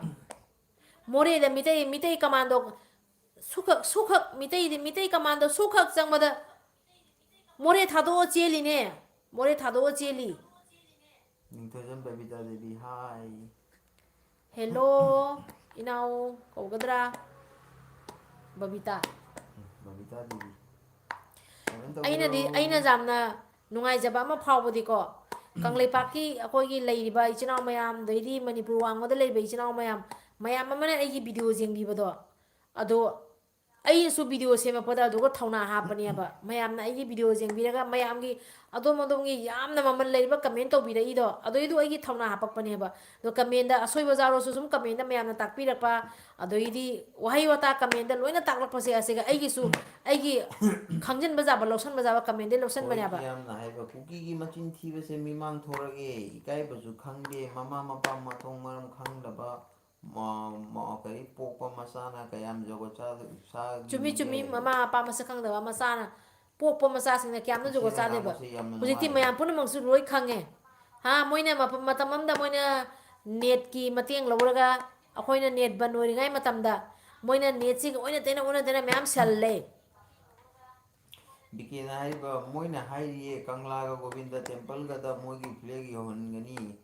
ꯃꯣꯔꯦꯗ ꯃꯤꯇꯩ ꯀꯃꯥꯟꯗꯣ ꯁꯨꯈꯛ ꯃꯤꯇꯩ ꯀꯃꯥꯟꯗꯣ ꯁꯨꯈꯛ ꯆꯪꯕꯗ ꯃꯣꯔꯦ ꯊꯥꯗꯣꯛꯑ ꯆꯦꯜꯂꯤꯅꯦ ꯃꯣꯔꯦ ꯊꯥꯗꯣꯛꯑ ꯆꯦꯜꯂꯤ ꯅꯤꯡꯊꯧꯖꯝ ꯕꯕꯤꯇꯥ ꯗꯦꯕꯤ ꯍꯥꯏ ꯍꯦꯜꯂꯣ ꯏꯅꯥꯎ ꯀꯧꯒꯗ꯭ꯔꯥ ꯕꯕꯤꯇꯥ ꯕꯕꯤꯇꯥ ꯗꯦꯕꯤ ꯑꯩꯅ ꯌꯥꯝꯅ ꯅꯨꯡꯉꯥꯏꯖꯕ ꯑꯃ ꯐꯥꯎꯕꯗꯤꯀꯣ ꯀꯪꯂꯩꯄꯥꯛꯀꯤ ꯑꯩꯈꯣꯏꯒꯤ ꯂꯩꯔꯤꯕ ꯏꯆꯤꯜ ꯏꯅꯥꯎ ꯃꯌꯥꯝ ꯑꯗꯩꯗꯤ ꯃꯅꯤꯄꯨꯔ ꯋꯥꯡꯃꯗ ꯂꯩꯔꯤꯕ ꯏꯆꯤꯜ ꯏꯅꯥꯎ ꯃꯌꯥꯝ ꯑꯃꯅ ꯑꯩꯒꯤ ꯚꯤꯗꯤꯑꯣ ꯌꯦꯡꯕꯤꯕꯗꯣ ꯑꯗꯣ ꯑꯩꯅꯁꯨ ꯚꯤꯗꯤꯑꯣ ꯁꯦꯝꯃꯛꯄꯗ ꯑꯗꯨꯒ ꯊꯧꯅꯥ ꯍꯥꯞꯄꯅꯦꯕ ꯃꯌꯥꯝꯅ ꯑꯩꯒꯤ ꯚꯤꯗꯤꯑꯣ ꯌꯦꯡꯕꯤꯔꯒ ꯃꯌꯥꯝꯒꯤ ꯑꯗꯣꯝꯒꯤ ꯌꯥꯝꯅ ꯃꯃꯜ ꯂꯩꯔꯤꯕ ꯀꯃꯦꯟ ꯇꯧꯕꯤꯔꯛꯏꯗꯣ ꯑꯗꯨꯏꯗꯣ ꯑꯩꯒꯤ ꯊꯧꯅꯥ ꯍꯥꯞꯄꯛꯄꯅꯦꯕ ꯑꯗꯣ ꯀꯃꯦꯟꯗ ꯑꯁꯣꯏꯕ ꯌꯥꯎꯔꯁꯨ ꯁꯨꯝ ꯀꯃꯦꯟꯗ ꯃꯌꯥꯝꯅ ꯇꯥꯛꯄꯤꯔꯛꯄ ꯑꯗꯩꯗꯤ ꯋꯥꯍꯩ ꯋꯥꯇꯥ ꯀꯃꯦꯟꯗ ꯂꯣꯏꯅ ꯇꯥꯛꯂꯛꯄꯁꯦ ꯑꯁꯤꯒ ꯑꯩꯒꯤꯁꯨ ꯑꯩꯒꯤ ꯈꯪꯖꯤꯟꯕ ꯌꯥꯕ ꯂꯧꯁꯟꯕ ꯌꯥꯕ ꯀꯃꯦꯟꯗꯩ ꯍꯣꯏ ꯂꯧꯁꯟꯕꯅꯦꯕ ꯌꯥꯝꯅ ꯍꯥꯏꯕ ꯀꯨꯀꯤꯒꯤ ꯃꯆꯤꯟ ꯊꯤꯕꯁꯦ ꯃꯤꯃꯥꯡ ꯊꯣꯔꯛꯑꯦ ꯏꯀꯥꯏꯕꯁꯨ ꯈꯪꯗꯦ ꯃꯃꯥ ꯃꯄꯥ ꯃꯊꯣꯡ ꯃꯔꯝ ꯈꯪꯗꯕ ꯀꯔꯤ ꯄꯣꯛꯄ ꯃꯆꯥꯅ ꯀꯌꯥꯝ ꯖꯒꯣꯠ ꯆꯨꯝꯃꯤ ꯆꯥꯒꯤꯅꯤꯒꯦ ꯆꯨꯝꯃꯤ ꯃꯃꯥ ꯃꯄꯥ ꯃꯁꯛ ꯈꯪꯗꯕ ꯃꯆꯥꯅ ꯄꯣꯛꯄ ꯃꯆꯥꯁꯤꯡꯅ ꯀꯌꯥꯝꯅ ꯖꯨꯒꯣꯠ ꯏꯆꯦꯅ ꯆꯥꯗꯣꯏꯕ ꯉꯥꯡꯕꯁꯦ ꯌꯥꯝꯅ ꯍꯧꯖꯤꯛꯇꯤ ꯅꯨꯡꯉꯥꯏ ꯃꯌꯥꯝ ꯄꯨꯝꯅꯃꯛꯁꯨ ꯂꯣꯏ ꯈꯪꯉꯦ ꯃꯣꯏꯅ ꯃꯇꯝ ꯑꯃꯗ ꯃꯣꯏꯅ ꯅꯦꯠꯀꯤ ꯃꯇꯦꯡ ꯂꯧꯔꯒ ꯑꯩꯈꯣꯏꯅ ꯅꯦꯠ ꯕꯟ ꯑꯣꯏꯔꯤꯉꯩ ꯃꯇꯝꯗ ꯃꯣꯏꯅ ꯅꯦꯠꯁꯤꯒ ꯑꯣꯟꯅ ꯇꯩꯅ ꯃꯌꯥꯝ ꯁꯜꯂꯦ ꯕꯤꯀꯦꯅ ꯍꯥꯏꯔꯤꯕ ꯃꯣꯏꯅ ꯍꯥꯏꯔꯤꯌꯦ ꯀꯪꯂꯥꯒ ꯒꯣꯕꯤꯟꯗ ꯇꯦꯝꯄꯜꯒꯗ ꯃꯣꯏꯒꯤ ꯐ꯭ꯂꯦꯛ ꯌꯧꯍꯟꯒꯅꯤ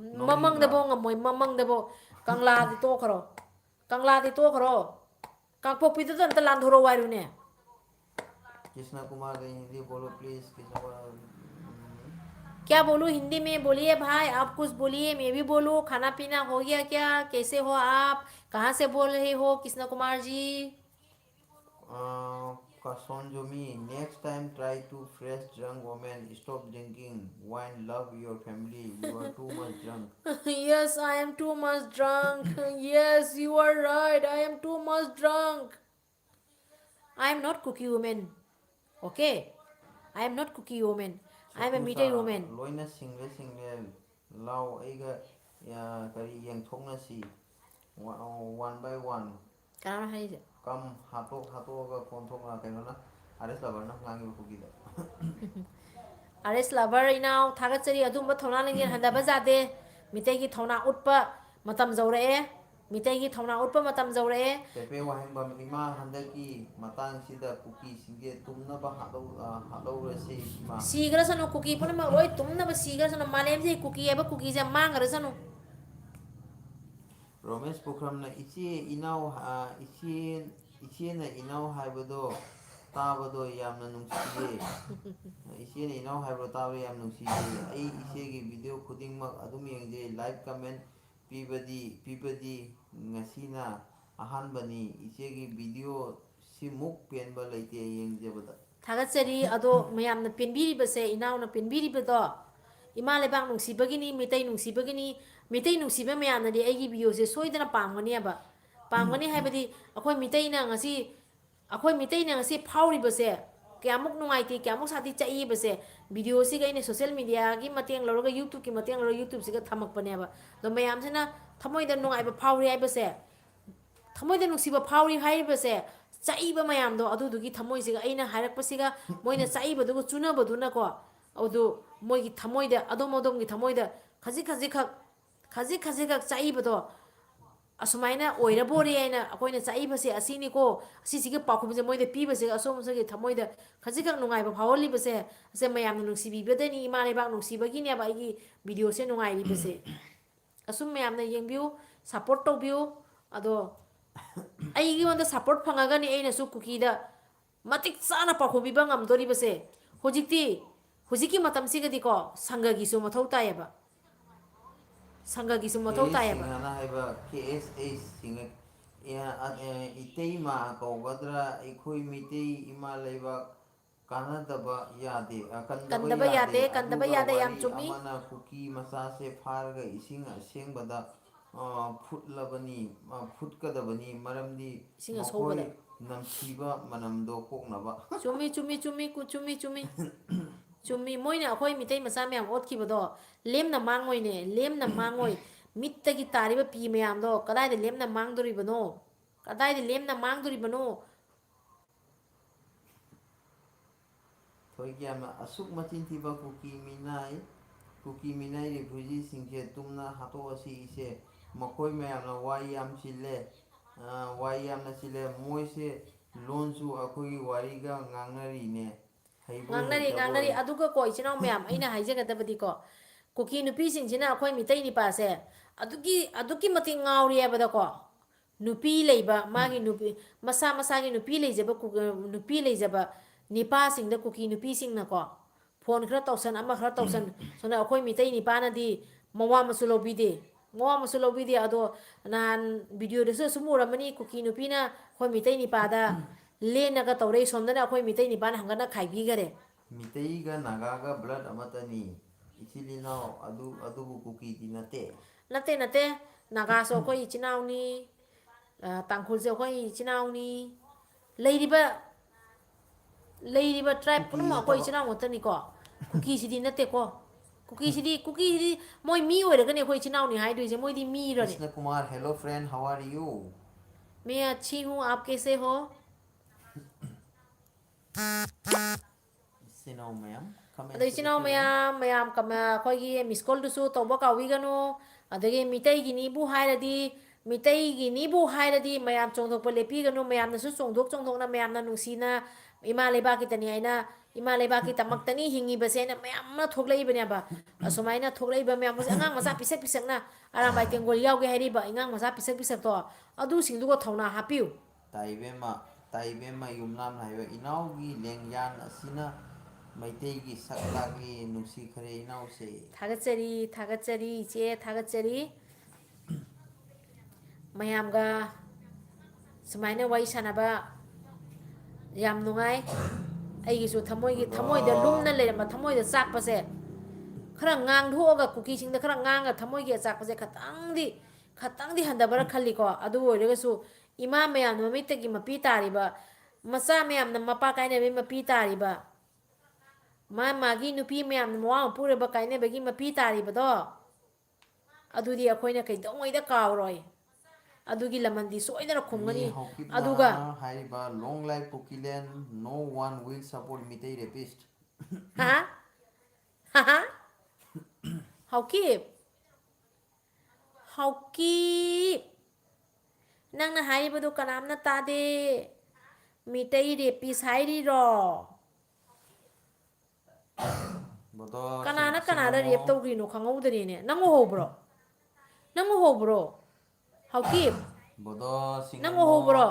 ꯅꯣꯛꯅꯤꯡꯗ꯭ꯔꯥ ꯃꯃꯪꯗꯐꯥꯎ ꯉꯝꯃꯣꯏ ꯃꯃꯪꯗꯐꯥꯎ ꯀꯪꯂꯥꯗꯤ ꯇꯣꯛꯈ꯭ꯔꯣ ꯀꯪꯂꯥꯗꯤ ꯇꯣꯛꯈ꯭ꯔꯣ ꯀꯥꯡꯄꯣꯛꯄꯤꯗꯨꯗ ꯑꯝꯇ ꯂꯥꯟꯊꯣꯔꯛꯑꯣ ꯍꯥꯏꯔꯨꯅꯦ कृष्णा कुमार का हिंदी बोलो प्लीज कृष्णा कुमार क्या बोलूं हिंदी में बोलिए भाई आप कुछ बोलिए मैं भी बोलूं खाना पीना हो गया क्या कैसे हो आप कहाँ से बोल रहे हो Krishna Kumar ji Kasonjomi, next time try to fresh drunk woman. Stop drinking wine. Love your family. You are too much drunk. Yes, I am too much drunk. Yes, you are right. I am too much drunk. I am not cookie woman. Okay? I am not cookie woman. I am a Sakusa, midday woman. loina single lau aiga kari yang thongna si one by one. Kano haise? Kam hato ga phone thongna kaino na ares labar na ngangi buki da. Ares lover inaw thagatsari adumba thona lengin handaba jade mitegi thona utpa matam jawrae mitegi thona utpa matam jawrae Pepe wahembam ima handaki matang sida kuki singe tumna ba halo rasi ima. sigra sanu cookie pun ma oi tumna ba sigra sanu malem se cookie aba cookie ja mangra sanu Romesh Pokramna ichena inau haibado tabado yamna nungsiye ichena inau haibado tabado yamna nungsiye ai ichegi video khudingmak adum yengje like comment pibadi ngasina ahanbani ichegi video simuk penba leite yengjebada thagatsari ado mayam na penbiri base inaw na penbiri bado ima lebak nungsibagini mitai nungsibagini mitai nungsiba mayam na di aigi video se soidana pamgani aba pamgani haibadi akoi mitai na ngasi phauri base kyamuk nungaiti kyamuk sati chai base video si gaine social media gi mateng loroga youtube ki mateng loroga youtube siga thamak pane aba do mayam sena thamoi da nungai ba phauri ai base thamoi da nungsiba phauri hai base chaiba mayam do adu dugi thamoi siga aina hairak pasiga moina chaiba du chuna badu na ko adu moi gi thamoi da adom gi thamoi da khaji khak chaiba do asumaiना ओइरबोरे आइना अखोइना चाइबसे असिनिको असिसिगे पाखुबसे मोइदे पीबसे असोमसगे थमोइदा खजिखक नुंगाइबा फावलिबसे असे मयामना नुंसिबिबदेनी इमा लेबाक नुंसिबगिने बा आइगी video से नुंगाइरिबसे assume मयामना येंबिउ support तौबिउ अदो आइगी वंदा support फंगागनी आइनासु कुकीदा मतिक चाना पाखुबिबा ngamदोरिबसे हुजिकी मतमसिगदिको संगगिसु मथौ तायबा संगगिसु मथौ तायबा singhana haiba KSA singa itei ma kaugadra ikhoi mitei ima leiba kanadaba yade Kandaba yade yam chumi amana kuki masa se farga ising asengbada ꯐꯨꯠꯂꯕꯅꯤ ꯐꯨꯠꯀꯗꯕꯅꯤ ꯃꯔꯝꯗꯤ ꯏꯁꯤꯡ ꯃꯈꯣꯏ ꯑꯁꯧꯕꯗ ꯅꯝꯊꯤꯕ ꯃꯅꯝꯗꯣ ꯀꯣꯛꯅꯕ ꯆꯨꯝꯃꯤ ꯆꯨꯝꯃꯤ ꯆꯨꯝꯃꯤ ꯆꯨꯝꯃꯤ ꯆꯨꯝꯃꯤ ꯆꯨꯝꯃꯤ ꯃꯣꯏꯅ ꯑꯩꯈꯣꯏ ꯃꯤꯇꯩ ꯃꯆꯥ ꯃꯌꯥꯝ ꯑꯣꯠꯈꯤꯕꯗꯣ ꯂꯦꯝꯅ ꯃꯥꯡꯉꯣꯏꯅꯦ ꯂꯦꯝꯅ ꯃꯥꯡꯉꯣꯏ ꯃꯤꯠꯇꯒꯤ ꯇꯥꯔꯤꯕ ꯄꯤ ꯃꯌꯥꯝꯗꯣ ꯀꯗꯥꯏꯗ ꯂꯦꯝꯅ ꯃꯥꯡꯗꯣꯔꯤꯕꯅꯣ ꯀꯗꯥꯏꯗ ꯂꯦꯝꯅ ꯃꯥꯡꯗꯣꯔꯤꯕꯅꯣ ꯊꯣꯏꯒꯤ ꯌꯥꯝꯅ ꯑꯁꯨꯛ ꯃꯆꯤꯟ ꯊꯤꯕ ꯀꯨꯀꯤ ꯃꯤꯅꯥꯏ ꯔꯤꯐ꯭ꯌꯨꯖꯤꯁꯤꯡꯁꯦ ꯇꯨꯝꯅ ꯍꯥꯠꯇꯣꯛꯑꯁꯤ ꯏꯁꯦ ꯃꯈꯣꯏ ꯃꯌꯥꯝꯅ ꯋꯥꯏ ꯌꯥꯝ ꯆꯤꯜꯂꯦ ꯋꯥꯏ ꯌꯥꯝꯅ ꯆꯤꯜꯂꯦ ꯃꯣꯏꯁꯦ ꯂꯣꯟꯁꯨ ꯑꯩꯈꯣꯏꯒꯤ ꯋꯥꯔꯤꯒ ꯉꯥꯡꯅꯔꯤꯅꯦ ꯍꯩꯕꯣꯏ ꯉꯥꯡꯅꯔꯤ ꯍꯩꯇꯕꯣꯏ ꯉꯥꯡꯅꯔꯤ ꯑꯗꯨꯒ ꯀꯣ ꯏꯆꯤꯟ ꯏꯅꯥꯎ ꯃꯌꯥꯝ ꯑꯩꯅ ꯍꯥꯏꯖꯒꯗꯕꯗꯤꯀꯣ ꯀꯨꯀꯤ ꯅꯨꯄꯤꯁꯤꯡꯁꯤꯅ ꯑꯩꯈꯣꯏ ꯃꯤꯇꯩ ꯅꯤꯄꯥꯁꯦ ꯑꯗꯨꯛꯀꯤ ꯃꯇꯤꯛ ꯉꯥꯎꯔꯤ ꯍꯥꯏꯕꯗꯀꯣ ꯅꯨꯄꯤ ꯂꯩꯕ ꯃꯥꯒꯤ ꯅꯨꯄꯤ ꯃꯁꯥ ꯃꯁꯥꯒꯤ ꯅꯨꯄꯤ ꯂꯩꯖꯕ ꯅꯨꯄꯤ ꯂꯩꯖꯕ ꯅꯤꯄꯥꯁꯤꯡꯗ ꯀꯨꯀꯤ ꯅꯨꯄꯤꯁꯤꯡꯅꯀꯣ ꯐꯣꯟ ꯈꯔ ꯇꯧꯁꯟ ꯑꯃ ꯈꯔ ꯇꯧꯁꯟ ꯁꯣꯝꯗ ꯑꯩꯈꯣꯏ ꯃꯤꯇꯩ ꯅꯤꯄꯥꯅꯗꯤ ꯃꯋꯥ ꯃꯁꯨ ꯂꯧꯕꯤꯗꯦ ꯃꯋꯥ ꯃꯁꯨ ꯂꯧꯕꯤꯗꯦ ꯑꯗꯣ ꯅꯍꯥꯟ ꯚꯤꯗꯤꯑꯣꯗꯁꯨ ꯑꯁꯨꯝ ꯎꯔꯝꯃꯅꯤ ꯀꯨꯀꯤ ꯅꯨꯄꯤꯅ ꯑꯩꯈꯣꯏ ꯃꯤꯇꯩ ꯅꯤꯄꯥꯗ ꯂꯦꯟꯅꯒ ꯇꯧꯔꯛꯏ ꯁꯣꯝꯗꯅ ꯑꯩꯈꯣꯏ ꯃꯤꯇꯩ ꯅꯤꯄꯥꯅ ꯍꯪꯒꯠꯅ ꯈꯥꯏꯕꯤꯈꯔꯦ ꯃꯤꯇꯩꯒ ꯅꯥꯒꯥꯒ ꯕ꯭ꯂꯠ ꯑꯃꯠꯇꯅꯤ ꯏꯆꯤꯜ ꯏꯅꯥꯎ ꯑꯗꯨꯕꯨ ꯀꯨꯀꯤꯗꯤ ꯅꯠꯇꯦ ꯅꯠꯇꯦ ꯅꯠꯇꯦ ꯅꯥꯒꯥꯁꯨ ꯑꯩꯈꯣꯏ ꯏꯆꯤꯟ ꯏꯅꯥꯎꯅꯤ ꯇꯥꯡꯈꯨꯜꯁꯨ ꯑꯩꯈꯣꯏ ꯏꯆꯤꯟ ꯏꯅꯥꯎꯅꯤ ꯂꯩꯔꯤꯕ ꯇ꯭ꯔꯥꯏꯞ ꯀꯨꯀꯤ ꯄꯨꯝꯅꯃꯛ ꯑꯩꯈꯣꯏ ꯅꯠꯇꯕ ꯏꯆꯤꯟ ꯏꯅꯥꯎ ꯉꯥꯛꯇꯅꯤꯀꯣ ꯀꯨꯀꯤꯁꯤꯗꯤ ꯅꯠꯇꯦꯀꯣ ꯀꯨꯀꯤꯁꯤꯗꯤ ꯃꯣꯏ ꯃꯤ ꯑꯣꯏꯔꯒꯅꯤ ꯑꯩꯈꯣꯏ ꯏꯆꯤꯟ ꯏꯅꯥꯎꯅꯤ ꯍꯥꯏꯗꯣꯏꯁꯦ ꯃꯣꯏꯗꯤ ꯃꯤꯔꯅꯦ Krishna Kumar hello friend how are you मैं अच्छी हूँ आप कैसे हो सिनो मैम ꯑꯗꯣ ꯏꯆꯤꯟ ꯏꯅꯥꯎ ꯃꯌꯥꯝ ꯑꯩꯈꯣꯏꯒꯤ ꯃꯤꯁꯀꯣꯜꯗꯨꯁꯨ ꯇꯧꯕ ꯀꯥꯎꯕꯤꯒꯅꯨ ꯑꯗꯒꯤ ꯃꯤꯇꯩꯒꯤꯅꯤꯕꯨ ꯍꯥꯏꯔꯗꯤ ꯃꯌꯥꯝ ꯆꯣꯡꯊꯣꯛꯄ ꯂꯦꯞꯄꯤꯒꯅꯨ ꯃꯌꯥꯝꯅꯁꯨ ꯆꯣꯡꯊꯣꯛꯅ ꯃꯌꯥꯝꯅ ꯅꯨꯡꯁꯤꯅ ꯏꯃꯥ ꯂꯩꯕꯥꯛꯀꯤꯇꯅꯤ ꯍꯥꯏꯅ ꯏꯃꯥ ꯂꯩꯕꯥꯛꯀꯤꯗꯃꯛꯇꯅꯤ ꯍꯤꯡꯉꯤꯕꯁꯦꯅ ꯃꯌꯥꯝ ꯑꯃ ꯊꯣꯛꯂꯛꯏꯕꯅꯦꯕ ꯑꯁꯨꯃꯥꯏꯅ ꯊꯣꯛꯂꯛꯏꯕ ꯃꯌꯥꯝꯁꯦ ꯑꯉꯥꯡ ꯃꯆꯥ ꯄꯤꯁꯛ ꯄꯤꯁꯛꯅ ꯑꯔꯥꯝꯕꯥꯏ ꯇꯦꯡꯒꯣꯜ ꯌꯥꯎꯒꯦ ꯍꯥꯏꯔꯤꯕ ꯑꯉꯥꯡ ꯃꯆꯥ ꯄꯤꯁꯛ ꯄꯤꯁꯛꯇꯣ ꯑꯗꯨꯁꯤꯡꯗꯨꯒ ꯊꯧꯅꯥ ꯍꯥꯞꯄꯤꯌꯨ ꯇꯥꯏꯕꯦꯝꯃ ꯌꯨꯝꯅꯥꯝꯅ ꯍꯥꯏꯕ ꯏꯅꯥꯎꯒꯤ ꯂꯦꯡꯌꯥꯟ ꯑꯁꯤꯅ ꯃꯩꯇꯩꯒꯤ ꯁꯛ ꯇꯥꯛꯂꯤ ꯅꯨꯡꯁꯤꯈꯔꯦ ꯏꯅꯥꯎꯁꯦ ꯊꯥꯒꯠꯆꯔꯤ ꯊꯥꯒꯠꯆꯔꯤ ꯏꯆꯦ ꯊꯥꯒꯠꯆꯔꯤ ꯃꯌꯥꯝꯒ ꯁꯨꯃꯥꯏꯅ ꯋꯥꯔꯤ ꯁꯥꯟꯅꯕ ꯌꯥꯝ ꯅꯨꯡꯉꯥꯏ ꯑꯩꯒꯤꯁꯨ ꯊꯃꯣꯏꯗ ꯂꯨꯝꯅ ꯂꯩꯔꯝꯕ ꯊꯃꯣꯏꯗ ꯆꯥꯛꯄꯁꯦ ꯈꯔ ꯉꯥꯡꯊꯣꯛꯑꯒ ꯀꯨꯀꯤꯁꯤꯡꯗ ꯈꯔ ꯉꯥꯡꯉꯒ ꯊꯃꯣꯏꯒꯤ ꯑꯆꯥꯛꯄꯁꯦ ꯈꯇꯪꯗꯤ ꯍꯟꯊꯕ꯭ꯔꯥ ꯈꯜꯂꯤꯀꯣ ꯑꯗꯨ ꯑꯣꯏꯔꯒꯁꯨ ꯏꯃꯥ ꯃꯌꯥꯝꯅ ꯃꯃꯤꯠꯇꯒꯤ ꯃꯄꯤ ꯇꯥꯔꯤꯕ ꯃꯆꯥ ꯃꯌꯥꯝꯅ ꯃꯄꯥ ꯀꯥꯏꯅꯕꯒꯤ ꯃꯄꯤ ꯇꯥꯔꯤꯕ ꯃꯥꯒꯤ ꯅꯨꯄꯤ ꯃꯌꯥꯝꯅ ꯃꯋꯥ ꯃꯄꯨꯔꯣꯏꯕ ꯀꯥꯏꯅꯕꯒꯤ ꯃꯄꯤ ꯇꯥꯔꯤꯕꯗꯣ ꯑꯗꯨꯗꯤ ꯑꯩꯈꯣꯏꯅ ꯀꯩꯗꯧꯉꯩꯗ ꯀꯥꯎꯔꯣꯏ ꯑꯗꯨꯒꯤ ꯂꯃꯟꯗꯤ ꯁꯣꯏꯗꯅ ꯃꯤ ꯈꯨꯝꯒꯅꯤ ꯍꯧꯀꯤꯞꯅ ꯑꯗꯨꯒ ꯍꯥꯏꯔꯤꯕ ꯂꯣꯡ ꯂꯥꯏꯐ ꯀꯨꯀꯤꯂꯦꯟ no one will support Meitei ꯔꯦꯄꯤꯁꯠ ꯍꯥ ꯍꯥ ꯍꯥꯎꯀꯤꯞ ꯍꯥꯎꯀꯤꯞ ꯅꯪꯅ ꯍꯥꯏꯔꯤꯕꯗꯨ ꯀꯅꯥꯝꯅ ꯇꯥꯗꯦ ꯃꯤꯇꯩ ꯔꯦꯄꯤꯁ ꯍꯥꯏꯔꯤꯔꯣ ꯕꯣꯗꯣ ꯀꯅꯥꯅ ꯀꯅꯥꯗ ꯔꯦꯞ ꯁꯤꯡꯉꯃꯣ ꯇꯧꯈ꯭ꯔꯤꯅꯣ ꯈꯪꯍꯧꯗꯔꯦꯅꯦ ꯅꯪ ꯎꯍꯧꯕ꯭ꯔꯣ ꯍꯥꯎꯀꯤꯞ ꯕꯣꯗꯣ ꯅꯪ ꯁꯤꯡꯉꯃꯣ ꯎꯍꯧꯕ꯭ꯔꯣ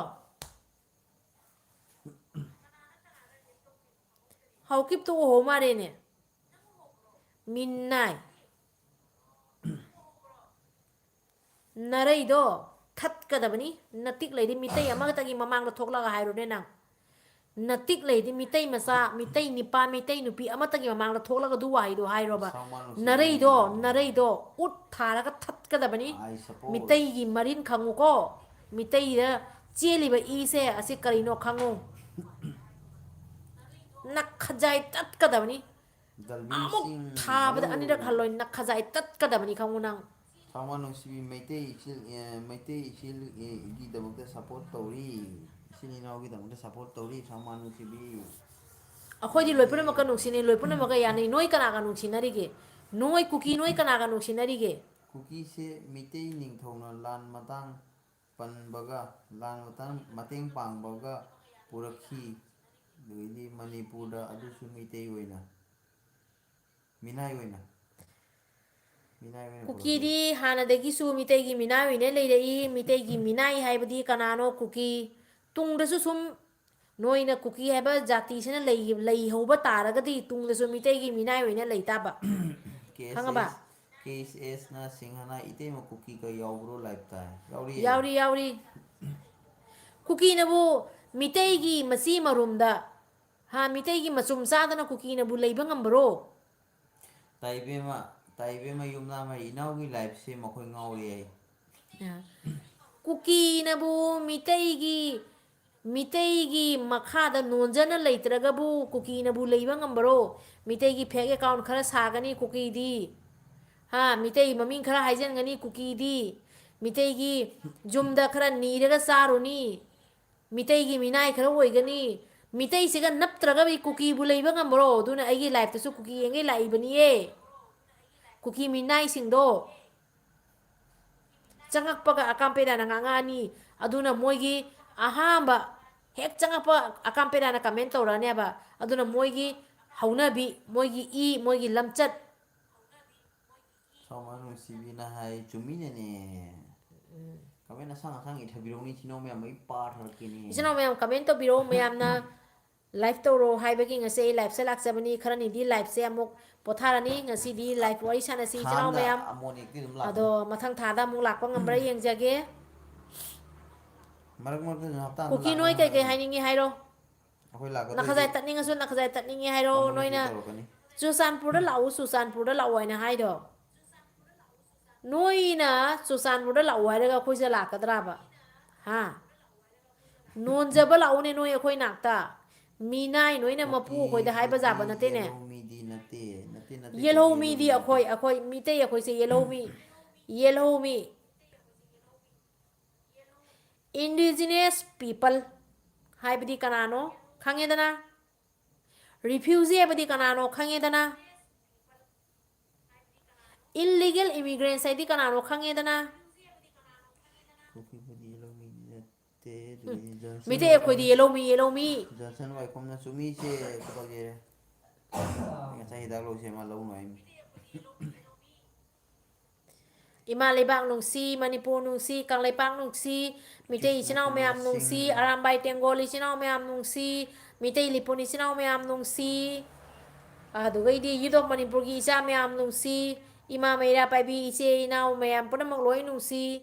ꯍꯥꯎꯀꯤꯞꯇꯣ ꯎꯍꯧ ꯃꯥꯜꯂꯦꯅꯦ ꯃꯤꯅꯥꯏ ꯅꯔꯩꯗꯣ ꯊꯠꯀꯗꯕꯅꯤ ꯅꯇꯤꯛ ꯂꯩꯔꯤ ꯃꯤꯇꯩ ꯑꯃꯈꯛꯇꯒꯤ ꯃꯃꯥꯡꯗ ꯊꯣꯛꯂꯒ ꯍꯥꯏꯔꯨꯅꯦ ꯅꯪ ꯅꯇꯤꯛ ꯂꯩꯔꯤ ꯃꯤꯇꯩ ꯃꯆꯥ ꯃꯤꯇꯩ ꯅꯤꯄꯥ ꯃꯤꯇꯩ ꯅꯨꯄꯤ ꯑꯃꯠꯇꯒꯤ ꯃꯃꯥꯡꯗ ꯊꯣꯛꯂꯒ ꯑꯗꯨ ꯋꯥꯍꯩꯗꯣ ꯍꯥꯏꯔꯣꯕ ꯁꯥꯎꯃꯥꯟ ꯅꯨꯡꯁꯤꯕꯤ ꯅꯔꯩꯗꯣ ꯎꯠ ꯊꯥꯔꯒ ꯊꯠꯀꯗꯕꯅꯤ ꯑꯥꯏ ꯁꯄꯣꯁ ꯃꯤꯇꯩꯒꯤ ꯃꯔꯤꯟ ꯈꯪꯉꯨꯀꯣ ꯃꯤꯇꯩꯗ ꯆꯦꯜꯂꯤꯕ ꯏꯁꯦ ꯑꯁꯤ ꯀꯔꯤꯅꯣ ꯈꯪꯉꯨ ꯅꯈꯖꯥꯏ ꯇꯠꯀꯗꯕꯅꯤ ꯗꯜꯕꯤꯔ ꯑꯃꯨꯛ ꯁꯤꯡ ꯍꯦꯂꯣ ꯊꯥꯕꯗ ꯑꯅꯤꯔꯛ ꯍꯜꯂꯣꯏ ꯅꯈꯖꯥꯏ ꯇꯠꯀꯗꯕꯅꯤ ꯈꯪꯉꯨ ꯅꯪ ꯁꯥꯎꯃꯥꯟ ꯅꯨꯡꯁꯤꯕꯤ ꯃꯩꯇꯩ ꯏꯆꯤꯜꯒꯤꯗꯃꯛꯇ ꯁꯞꯄꯣꯔꯠ ꯇꯧꯔꯤ ꯏꯆꯤꯜ ꯏꯅꯥꯎꯒꯤꯗꯃꯛꯇ ꯁꯞꯄꯣꯔꯠ ꯇꯧꯔꯤ ꯁꯥꯎꯃꯥꯟ ꯅꯨꯡꯁꯤꯕꯤ ꯑꯩꯈꯣꯏꯗꯤ ꯂꯣꯏ ꯄꯨꯝꯅꯃꯛꯀ ꯅꯨꯡꯁꯤꯅꯩ ꯂꯣꯏ ꯄꯨꯝꯅꯃꯛꯀ ꯌꯥꯅꯩ ꯅꯣꯏ ꯀꯅꯥꯒ ꯅꯨꯡꯁꯤꯅꯔꯤꯒꯦ ꯅꯣꯏ ꯀꯨꯀꯤ ꯅꯣꯏ ꯀꯅꯥꯒ ꯅꯨꯡꯁꯤꯅꯔꯤꯒꯦ ꯀꯨꯀꯤꯁꯦ ꯃꯤꯇꯩ ꯅꯤꯡꯊꯧꯅ ꯂꯥꯟ ꯃꯇꯦꯡ ꯄꯥꯡꯕꯒ ꯄꯨꯔꯛꯈꯤ ꯑꯗꯒꯤꯗꯤ ꯃꯅꯤꯄꯨꯔꯗ ꯑꯗꯨꯁꯨ ꯃꯤꯅꯥꯏ ꯑꯣꯏꯅ ꯄꯨꯔꯛꯈꯤ ꯀꯨꯀꯤꯗꯤ ꯍꯥꯟꯅꯗꯒꯤꯁꯨ ꯃꯤꯇꯩꯒꯤ ꯃꯤꯅꯥꯏ ꯑꯣꯏꯅ ꯂꯩꯔꯛꯏ ꯃꯤꯇꯩꯒꯤ ꯃꯤꯅꯥꯏ ꯍꯥꯏꯕꯗꯤ ꯀꯅꯥꯅꯣ ꯀꯨꯀꯤ ꯇꯨꯡꯗꯁꯨ ꯁꯨꯝ ꯅꯣꯏꯅ ꯀꯨꯀꯤ ꯍꯥꯏꯕ ꯖꯥꯇꯤꯁꯤꯅ ꯂꯩꯍꯧꯕ ꯇꯥꯔꯒꯗꯤ ꯇꯨꯡꯗꯁꯨ ꯃꯤꯇꯩꯒꯤ ꯃꯤꯅꯥꯏ ꯑꯣꯏꯅ ꯂꯩ ꯇꯥꯕ ꯈꯪꯉꯕ ꯀꯦꯁ ꯑꯦꯁꯅ ꯁꯤꯡꯍꯅ ꯏꯇꯩꯃ ꯀꯨꯀꯤꯒ ꯌꯥꯎꯕ꯭ꯔꯣ ꯂꯥꯏꯐꯇ ꯌꯥꯎꯔꯤ ꯌꯥꯎꯔꯤ ꯀꯨꯀꯤꯅꯕꯨ ꯃꯤꯇꯩꯒꯤ ꯃꯆꯤ ꯃꯔꯨꯝꯗ ꯃꯤꯇꯩꯒꯤ ꯃꯆꯨꯝ ꯆꯥꯗꯅ ꯀꯨꯀꯤꯅꯕꯨ ꯂꯩꯕ ꯉꯝꯕꯔꯣ ꯇꯥꯏꯕꯦꯝꯃ ꯌꯨꯝꯅꯥꯝ ꯏꯅꯥꯎꯒꯤ ꯂꯥꯏꯐꯁꯦ ꯃꯈꯣꯏ ꯉꯥꯎꯔꯦ ꯍꯥꯏ คุกกี้นะบูมิเตกีมาค่าดนนจันเลยตระกบูคุกกี้นะบูเลยบังอัมบโรมิเตกีเพกแอคาวน์คาราสากันนี่คุกกี้ดีฮะมิเตกีมามิงคาราไฮเจนกันนี่คุกกี้ดีมิเตกีจุมดาคารานีเรกสารุนี่มิเตกีมินายคาราโวยกันนี่มิเตสิกันนับตระกบีคุกกี้บุเลยบังอัมบโรดูนะไอ้ยี่ไลฟ์ตัวสุคุกกี้ยังไงไลฟ์บันนี่เอคุกกี้มินายสิงโดจังกปะกะอาคัมเปดานะงานี่อดูนะมวยกีอาหามบะเฮกจังกปะอาคัมเปดานะคอมเมนต์ตัวเนี่ยบะอดูนะมวยกีฮาวนาบีมวยกีอีมวยกีลำจัด sama nung sibi na hai cumi ne kami na sang interview ni chino me mai par har kini ฉันเอาแมวคอมเมนต์ตัวบิโรแมวนะไลฟ์ตัวโรไฮเบกิ้งเซ่ไลฟ์เซลักเซบันีครั้งนี้ดีไลฟ์เซมุกปทารานี้งั้นสิดีไลฟ์วอริชันสิฉันเอาแมว amoni ki dum อะ la ดมาทั้งทาดามุกหลักปังอัมบรียังจะเก marak mar dun hafta คุกกี้น้อยเกยให้ยังไงให้โร akoi la ko นักขยายตัดนี่งั้นส่วนนักขยายตัดนี่ไงให้โรน้อยนะสุสานปูดเหล่าสุสานปูดเหล่าไว้นะให้ดอกน้อยนะสุสานปูดเหล่าไว้แล้วก็คุยจะหลักกระดาบะฮะนูนจะบ่เหล่าเนี่ยน้อยคุยหนักตามีนายน้อยนะมาพูดคุยแต่ให้ประจับนะเต้เนี่ย mi di nate yellow me di akoy mi te akoy se yellow me indigenous people hai bidi kanano khange dana refugee bidi kanano khange dana illegal immigrants ai di kanano khange dana mi te akoy di yellow me Johnson wai kom na sumi se ko ge nga sai da lo se ma lo noi ima lebang nung si manipur nung si kang lepang nung si mitei chinao meam nung si arambai tengoli chinao meam nung si mitei lipuni chinao meam nung si adu gai di yudok manipur gi cha meam nung si ima meira pai bi che inao meam punamak loi nung si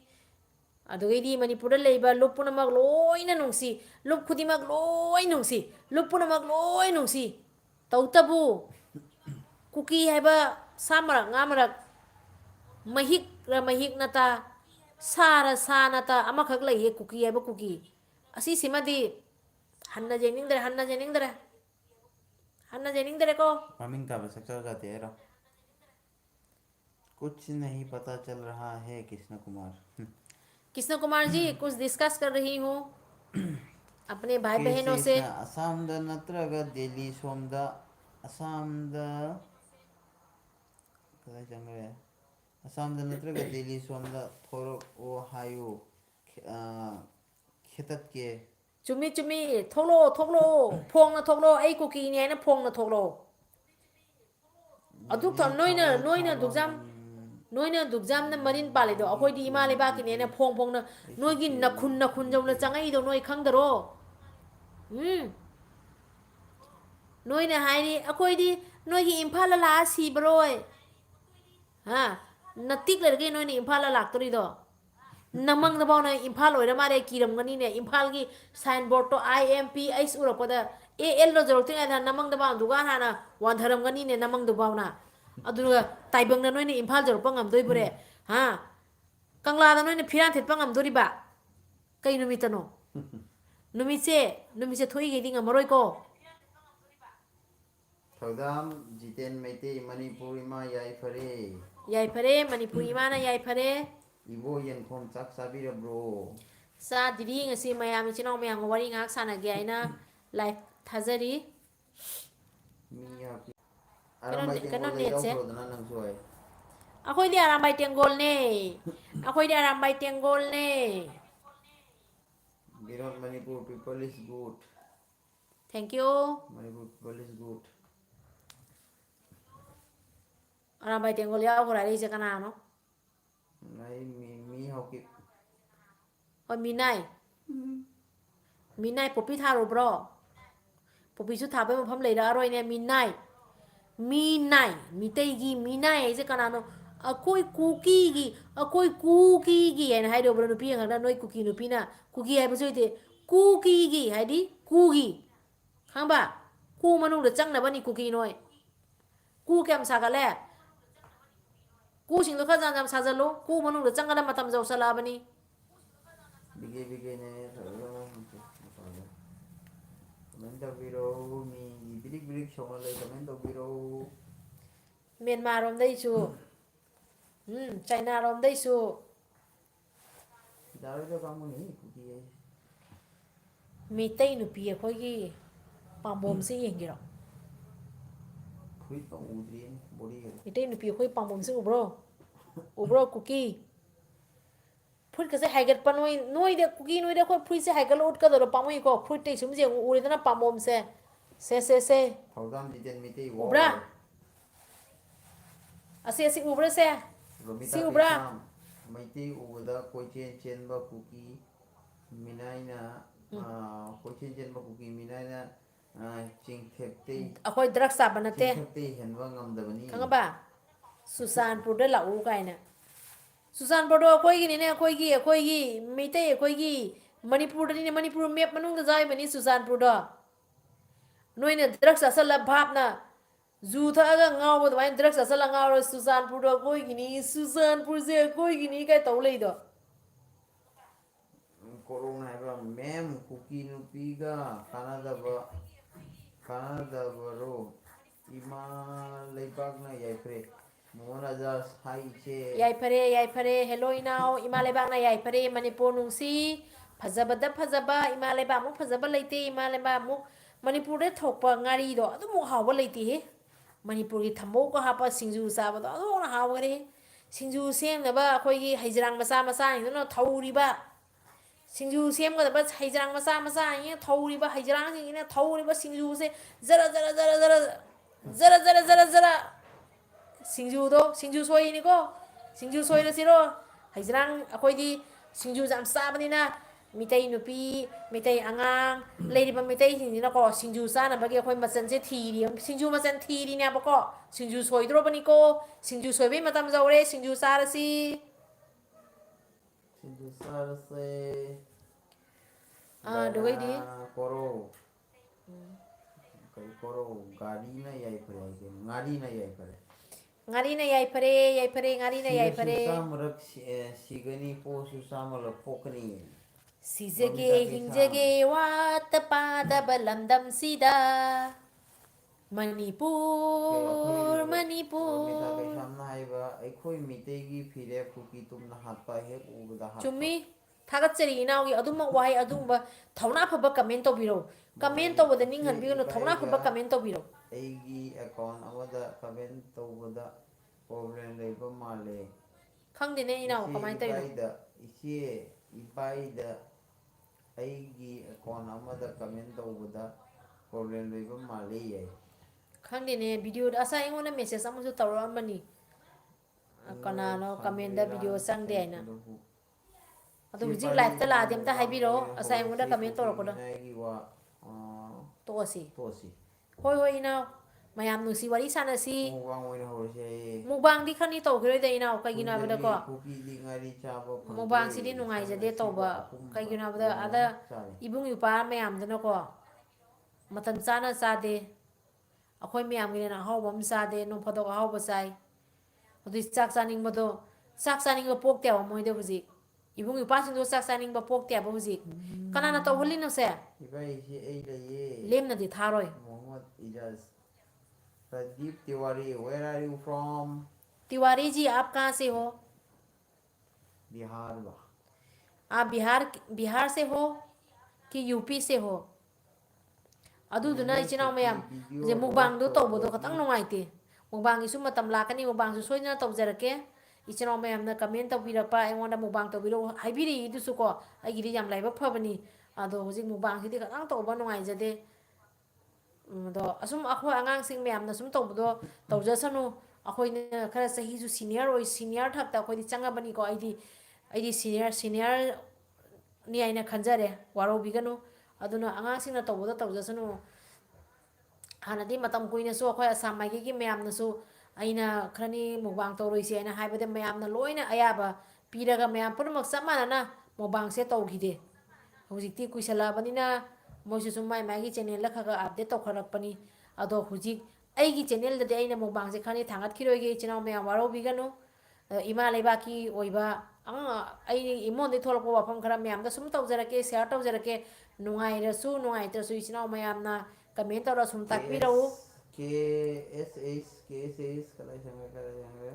adu gai di manipur da leiba lup punamak loi na nung si lup khudimak loi nung si lup punamak loi nung si tautabu kuki haiba samara ngamara mahik ra mahik nata sa nata amakhak lai he kuki ai ba kuki asi simadi hanna jening dare ko ममिंग का success जाते हैं कुछ नहीं पता चल रहा है कृष्ण कुमार जी कुछ डिस्कस कर रही हूँ अपने भाई बहनों से असम द नत्रगा दिल्ली सोम द असम द कदा जंगरे असम द नत्रगा दिल्ली सोम द थोरो ओ हायो खेतत के चुमी थोलो फोंग ना थोलो आई कुकी ने ना फोंग ना थोलो अदुक त नोइना दुगजाम ना मरिन पाले दो अखोय दी इमा लेबा की ने फोंग ना नोइगी नखुन जौना चंगाई दो नोइ खंगदरो नोइना हाइनी अखोय दी नोइगी इम्फाल ला सीबरोय हा नतिक लरगे नोइनी इम्फाल लाक्तरी दो नमंग दबावना इम्फाल ओइरा मारे किरमगनी ने इम्फाल की साइन बोर्ड तो IMPH उरपदा AL रो जरतिंग आदा नमंग दबाव दुगा हाना वानधरमगनी ने नमंग दबावना अदुगा ताइबंगना नोइने Imphal जरपा ngamdoi bure ha kangla da noine phiran thetpa ngamdori ba kai numitano numitse thoi ge dinga maroi ko थौदाम Jiten मेते मणिपुरी मा yai phare manipuri mana yai phare इबो यनखोम चाक साबिर bro sa diri ngasi mayam chinong mayang wari ngak sana ge aina live thazari मिया Kanon net se? दना नंग सोय akoy di arambay tianggol ne बिरोड Manipur people is good thank you Manipur people is good arambay tianggol ya ko rai se kana no नहीं मी होकी oi minai popi tharo bro popi su tha bai mafam leira aroi ne minai mitei gi minai se kana no akoi kuki gi en hai do bro nu pi ngak da noi kuki nu pi na kuki hai ba soi te kuki gi hai di kugi khang ba ku manung da chang na ba ni kuki noi ku kem sa ka le กู้สิ่งตัวข้าจำซาจะรู้กู้มันนุ่งเดือดจังกันมาทำเจ้าสลาบันนี้ बिगे ने comment तौबीरो मी brake brake सोंगले comment तौबीरो เมียนมารวมได้ชูไชน่ารวมได้ชู दारो कामनी cookie มีเต้หนูปีค่อยกี่ปามบอมซิอย่างกี่หรอ फुई तो उद्रीन body มีเต้หนูปีค่อยปามบอมซิอุบรคุกกี้พูดก็จะให้กันปนน้อยเด็กคุกกี้น้อยเด็กค่อยพูดจะให้กันอุดก็ตัวเราปามไม่ก็พูดเต้ชุ่มเสียงอูเลยนะปามบอมเซ่ फाउदाम Jiten मिते वो Ubra. อาเซียสิอุบรเซ่ Romita Si ubra. मिते उबदा कोई chain chain बा cookie मिनाइना कोई chain chain बा cookie मिनाइना चिंग थेपते เอาค่อยดรักษาบันเต้ चिंग थेपते हेनवा ngam dabani ขังบ่าสุสานพูดได้หล่าอูไก่เนี่ยสุสานพูดว่าค่อยกี่เนี่ยค่อยกี่ไม่เต้ค่อยกี่มณีพูดนี่มณีพูดเมียบมันนุ่งจะใจมันนี่สุสานพูดอ่ะน้อยเนี่ยดรักษาสลับภาพนะจูถ้าก็เงาบนไว้ดรักษาสลับเงาเลยสุสานพูดว่าค่อยกี่นี่สุสานพูดเสียค่อยกี่นี่ใครโตเลยดอก corona है ma'am cookie नुपीगा Canada बरो इमा लेबागना याइफ्रे मोनाजा साइचे ยายพระเฮโลอีนาวอิมาเลบางนะยายพระมณีปูนุงซีพัจบัดพัจบะอิมาเลบางมุกพัจบะเลยตีอิมาเลบางมุกมณีปูได้ถกปงารีดอกตุมุกหาวเลยตีมณีปูที่ทำโมก็หาปสิงจูซาบดอกตุมุกหาวกันเลยสิงจูเสียมแต่ว่าคอยกี่ให้จรังมาซาอย่างนั้นเราเท่ารีบะสิงจูเสียมก็แต่ว่าให้จรังมาซาอย่างเงี้ยเท่ารีบะให้จรังอย่างเงี้ยเท่ารีบะสิงจูเสียซะ싱주도 소이니고 싱주 소이를 시로 하이즈랑 아코이디 싱주 잠싸바니나 미테이 누피 미테이 앙앙 레이디바 미테이 hin이나고 싱주 싸나 바게 아코이 마센세 티리 싱주 마센 티리냐 바고 싱주 소이드로 바니고 싱주 소이비 마담 자오레 싱주 싸르시 सिंधु सर से 누구이디 कोरो कई कोरो गाड़ी ना याइफ्रे गाड़ी ना याइफ्रे ngari na yai pare ngari na yai pare samrak sigani po susamala pokni sijage hingjage watpada balamdam sida manipur मिता के सामना आइबा अखोई मितेगी फिरे फुकी तुमना हातपा हे उबदा हात chumi थागतचरी इनावगी अदुमक वाई अदुंबा थौना फबा कमेंट तौबिरो कमेंट तौबदा निंगहन बिगनो थौना फबा कमेंट तौबिरो ꯑꯩꯒꯤ ꯑꯦꯀꯥꯎꯟ ꯑꯃꯗ ꯀꯃꯦꯟ ꯇꯧꯕꯗ ꯄ꯭ꯔꯣꯕ꯭ꯂꯦꯝ ꯂꯩꯕ ꯃꯥꯜꯂꯦ खंगदेने इनाव कमाई तौबिरो इचे इबाइदा ꯑꯩꯒꯤ ꯑꯦꯀꯥꯎꯟ ꯑꯃꯗ ꯀꯃꯦꯟ ꯇꯧꯕꯗ ꯄ꯭ꯔꯣꯕ꯭ꯂꯦꯝ ꯂꯩꯕ ꯃꯥꯜꯂꯦ ꯌꯥꯏ खंगदेने वीडियो असा एंगोना मेसेज अमसु तौरमनी कनानो कमेंट दा वीडियो संगदे आइना अदु हुजिक लाइव ता लादे अमता हाइबिरो असा एंगोना कमेंट तौरकोदो तोसी तोसी होय इनाव mayam nusi wari sanasi mukbang oina horse mukbang di khani tawkhiroi da inaw kaigina bada ko kuki di ngari chaba mukbang sidi nungai jade tawba kaigina bada ada ibung yupa mayam dana ko matan chana sade akhoi mayam gi na haw bam sade no phodo haw basai odi chak saning modo sak saning ba pok tewa moi de buji ibung yupa sing do sak saning ba pok tewa buji kana na tawholi no se ibai si ei laye lem na di tharoi mohammad ijaz Pradeep Tiwari where are you from Tiwari ji आप कहाँ से हो बिहार बा आप बिहार से हो कि UP से हो अदुदुना इचिनाव मयाम जे मुबांग दो तौबदो खतंग नुंगाइते मुबांग इसु मतम लाकनी मुबांग सु सोइना तौजरके इचिनाव मयाम ना कमेंट तौबिरपा एंगोंदा मुबांग तौबिरो हाइबिरि इदुसु को आइगिरि याम लाइबा फबनी अदो हुजिक मुबांग सिदि खतंग तौबा नुंगाइजदे दो असुम अखो आंगांग सिंग मयाम ना सुम तौबदो तौजसनु अखोइने खरा सही जु सीनियर थकता अखोइदि चंगाबनी को आइदि सीनियर नि आइना खंजरे वारो बिगनु अदुना आंगांग सिंग ना तौबदो तौजसनु हानादि मतम कुइनसु अखोय आसाम माइगी मयामनसु आइना खरनी मुबांग तौरोइसे आइना हाइबदे मयामना लोइना अयाबा पीरगा मयाम पुनमक समाना मुबांग से तौगिदे हुजिकति कुइसलाबनिना मोइसु सुमाइ माइगी चैनल लखगा अपडेट तौखरकपनी अदो हुजिक आइगी चैनल ददे आइना मुबांग से खरनी थांगत खिरोइगे चैनल मयाम वारो बिगनु ima leibaki oiba ai imon de tholko wafam khara myam da sum tawjarake share tawjarake nungai rasu nungai trasu isinau mayam na comment tawra sum takpi rawu KSH kalai sangre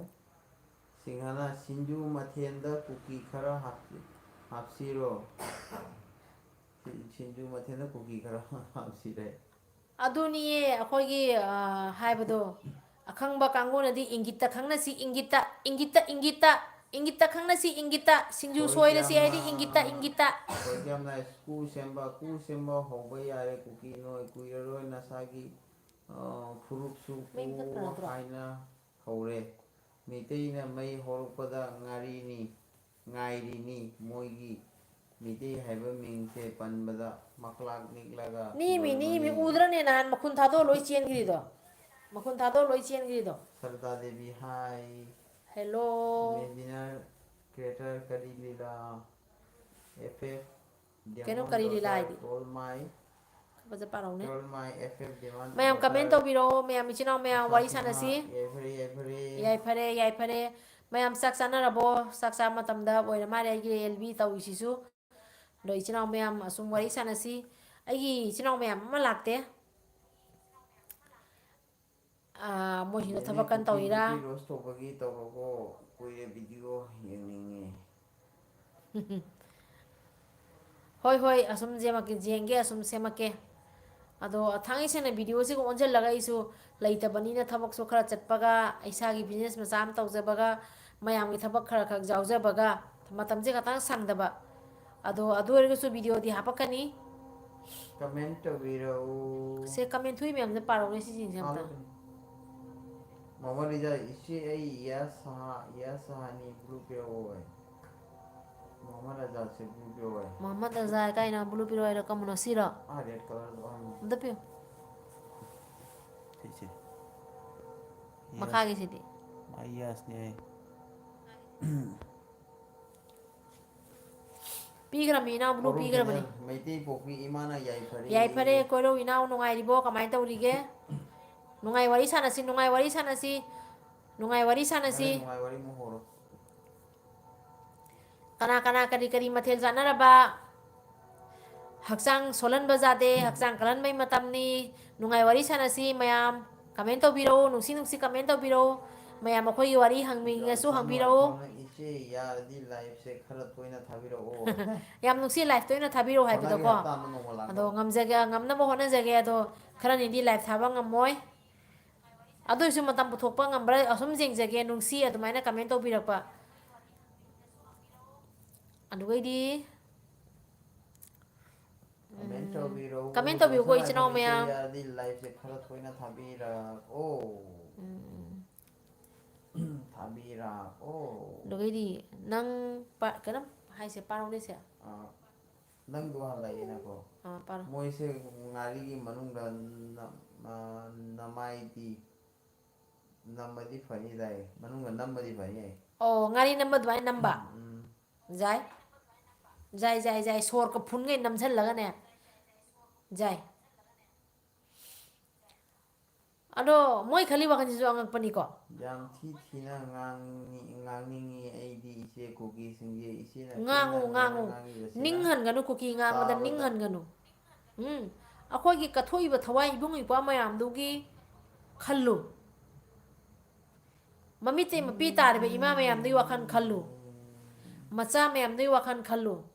singhana sinju mathenda cookie khara hapsiro sinju mathenda cookie khara hapsire aduniye akhoi haibado akhangba kangona di ingita khangna si ingita khangna si ingita singju soila si aidi ingita Yamna school semba hoba yare cookie no kuiroi nasagi furup su haina hore mitei na mai horpada ngari ni ngairi ni moigi mitei haiba mingse panbada maklak niklaga ni mi udra ne nan makun thado loi chen giri do makun thado loi chen giri do Sarda Devi hi hello Imaginar creator Kari Lila FF Keno Kari Lila ID All my baza parau ne FF Demand mayam comment to biro mayam ichina mayam wari sanasi every yai phare mayam sak sana rabo sak sa matamda boina mare gi LB taw isisu do ichina mayam asum wari sanasi ai ichina mayam ma lakte mo hino thabakan tawira Roast topagi tawko kuire video yengninge hoi asum jemake jenge asum semake ado thangi sena video se ko onjel laga isu laita banina thabak so khara chatpaga aisa gi business ma sam tawjabaga mayam gi thabak khara khak jawjabaga matam je katang sangdaba ado erga su video di hapakani comment tawiro se comment thui mem je paro ne si jing jamta Mama Rija isi ai ya sahani blue pe oi Mama Raja se blue pe oi Muhammad azai kai na bulu piro era kamuno sira red color on dapyo Tiche makagi sidi Ayas ni pigra mi na bulu pigra bani Maiti poki imana yai phare koiro ina nungai ribo kamai tawrige nungai wari sanasi wari muhoro kana kari mathel janaraba hakchang solan bajade hakchang kalan mai matamni nungai wari sanasi mayam comment tawbiro nungsi comment tawbiro mayam akhoi wari hangmi ngasu hangbiro iche yardi live se khara toina thabiro yam nungsi live toina thabiro haibdo ko ado ngamna bo hona jage ado khara ni di live thaba ngamoy ado isu matam puthokpa ngambra asum jeng jage nungsi adumaina comment tawbirakpa adugaidi comment tawbiro ko ichinaw mayam yardi live se khara toina thabira thabira adugaidi nang kanam hai se parau de se nang dua lai na ko parau moi se ngari gi manung da namai di namadi fani dai manung ga namadi fani ai ngari namba dwai namba jai sor ko phun ngai namjal laga ne jai ado moi khali wakan ji angak pani ko yang thina ngang ai di ise ko gi singye ise na ngangu ninghan ganu kuki ngang da ninghan ganu akhoi gi kathoi ba thawai ibung ipa mayam dugi khallu mamite mapi tar be ima mayam dui wakan khallu macha mayam dui wakan khallu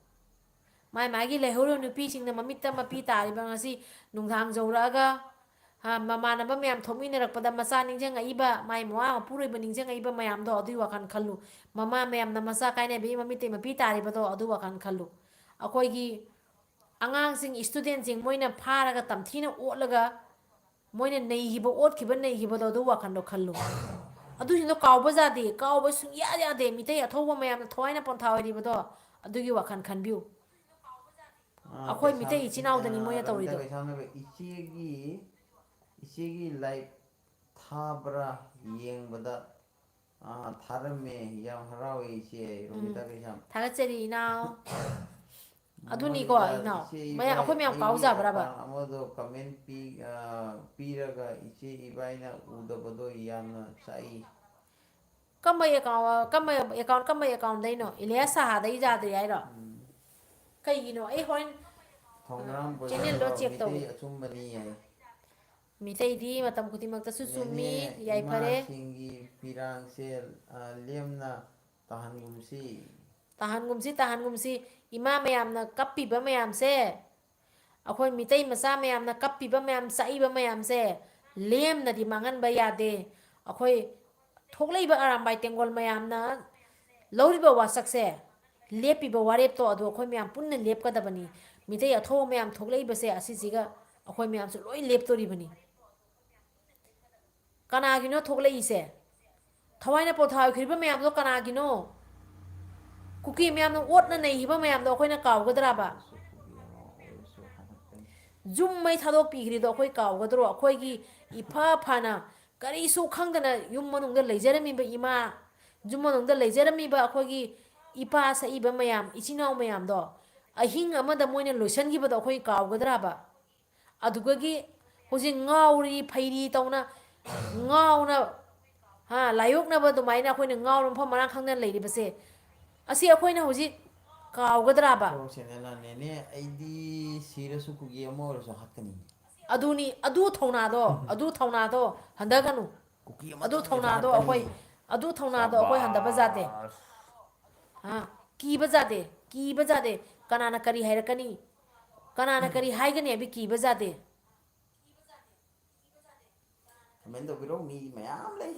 mai magi lehoro nupi sing na mamita mapi tar ba ngasi nungthang jawraga mama na ba mayam thomi ne rakpada macha ningjang aiba mai moa puroi ba ningjang aiba mayam do adui wakan khallu mama mayam na macha kaine be mamite mapi tar ba do adu wakan khallu akhoi gi angang sing student sing moina pharaga tamthina otlaga moina nei hiba ot khiba nei hiba do wakan do khallu adu hindo kawba jade kawba sung ya de mitai athoba mayam thoina ponthawai ri bodo adugi wakan khanbiu akhoi mitai ichinau dani moya tawri do ichegi live thabra yengbada tharame yam harawe iche romita kaisam thagacheri inau aduni ko inau maya akhoi mayam kawja braba amodo comment piraga iche ibaina udabado yamna sai come account दैनो इलिया सहा दई जादे यारो कई गिनो ए होइन थोंग्राम channel lo check tau. अचुम्बनी है मितई दी मतम खुदिमक तसु सुमी याई इमा फरे सिंगी पिरांग से लेमना ताहन गुमसी इमा मयामना कप्पीबा मयाम से अखोई मितई मसा मयामना कप्पीबा मयाम साईबा मयाम से लेम नदी मांगन बा यादे अखोई थोगलेबा अरामबाई तेंगोल मयामना लौरिबा वासक से लेपिबा वारेप तो अदो अखोई मयाम पुन्न लेपकदबनी मितई अथो मयाम थोगलेबा से असिसिगा अखोई मयाम से लोई लेपतोरिबनी कनागिनो थोगलेइसे थवाइना पोथाखिबा मयाम दो कनागिनो कुकी मयाम ओटना नैहिबा मयाम दो अखोइना कावगदराबा जुम मै थादो पीग्रिदो अखोई कावगदरो अखोईगी इफा फाना करीसु खंगदना युम मनुंगदा लेजरमीबा इमा जुम मनुंगदा लेजरमीबा अखोईगी इपा सईबा मयाम इचिनाव मयाम दो अहिंग अमदा मोइना लोसनगिबदो अखोई कावगदराबा अदुगगी होजि ngauri phairi tauna ngauna ha layokna ba dumaina akhoi na ngaur mpham marang khangna leiri base asi akhoi na hoji kaawgadra ba तो सेनेला नेने आईडी सीरसु कुगी अमोर सो हकनी aduni adu thauna do handaganu Kuki adu thauna do akhoi handaba jate ha ki bajade kanana kari hairakani kanana kari haigani abi ki bajade comment तो बिरो मी मयाम ले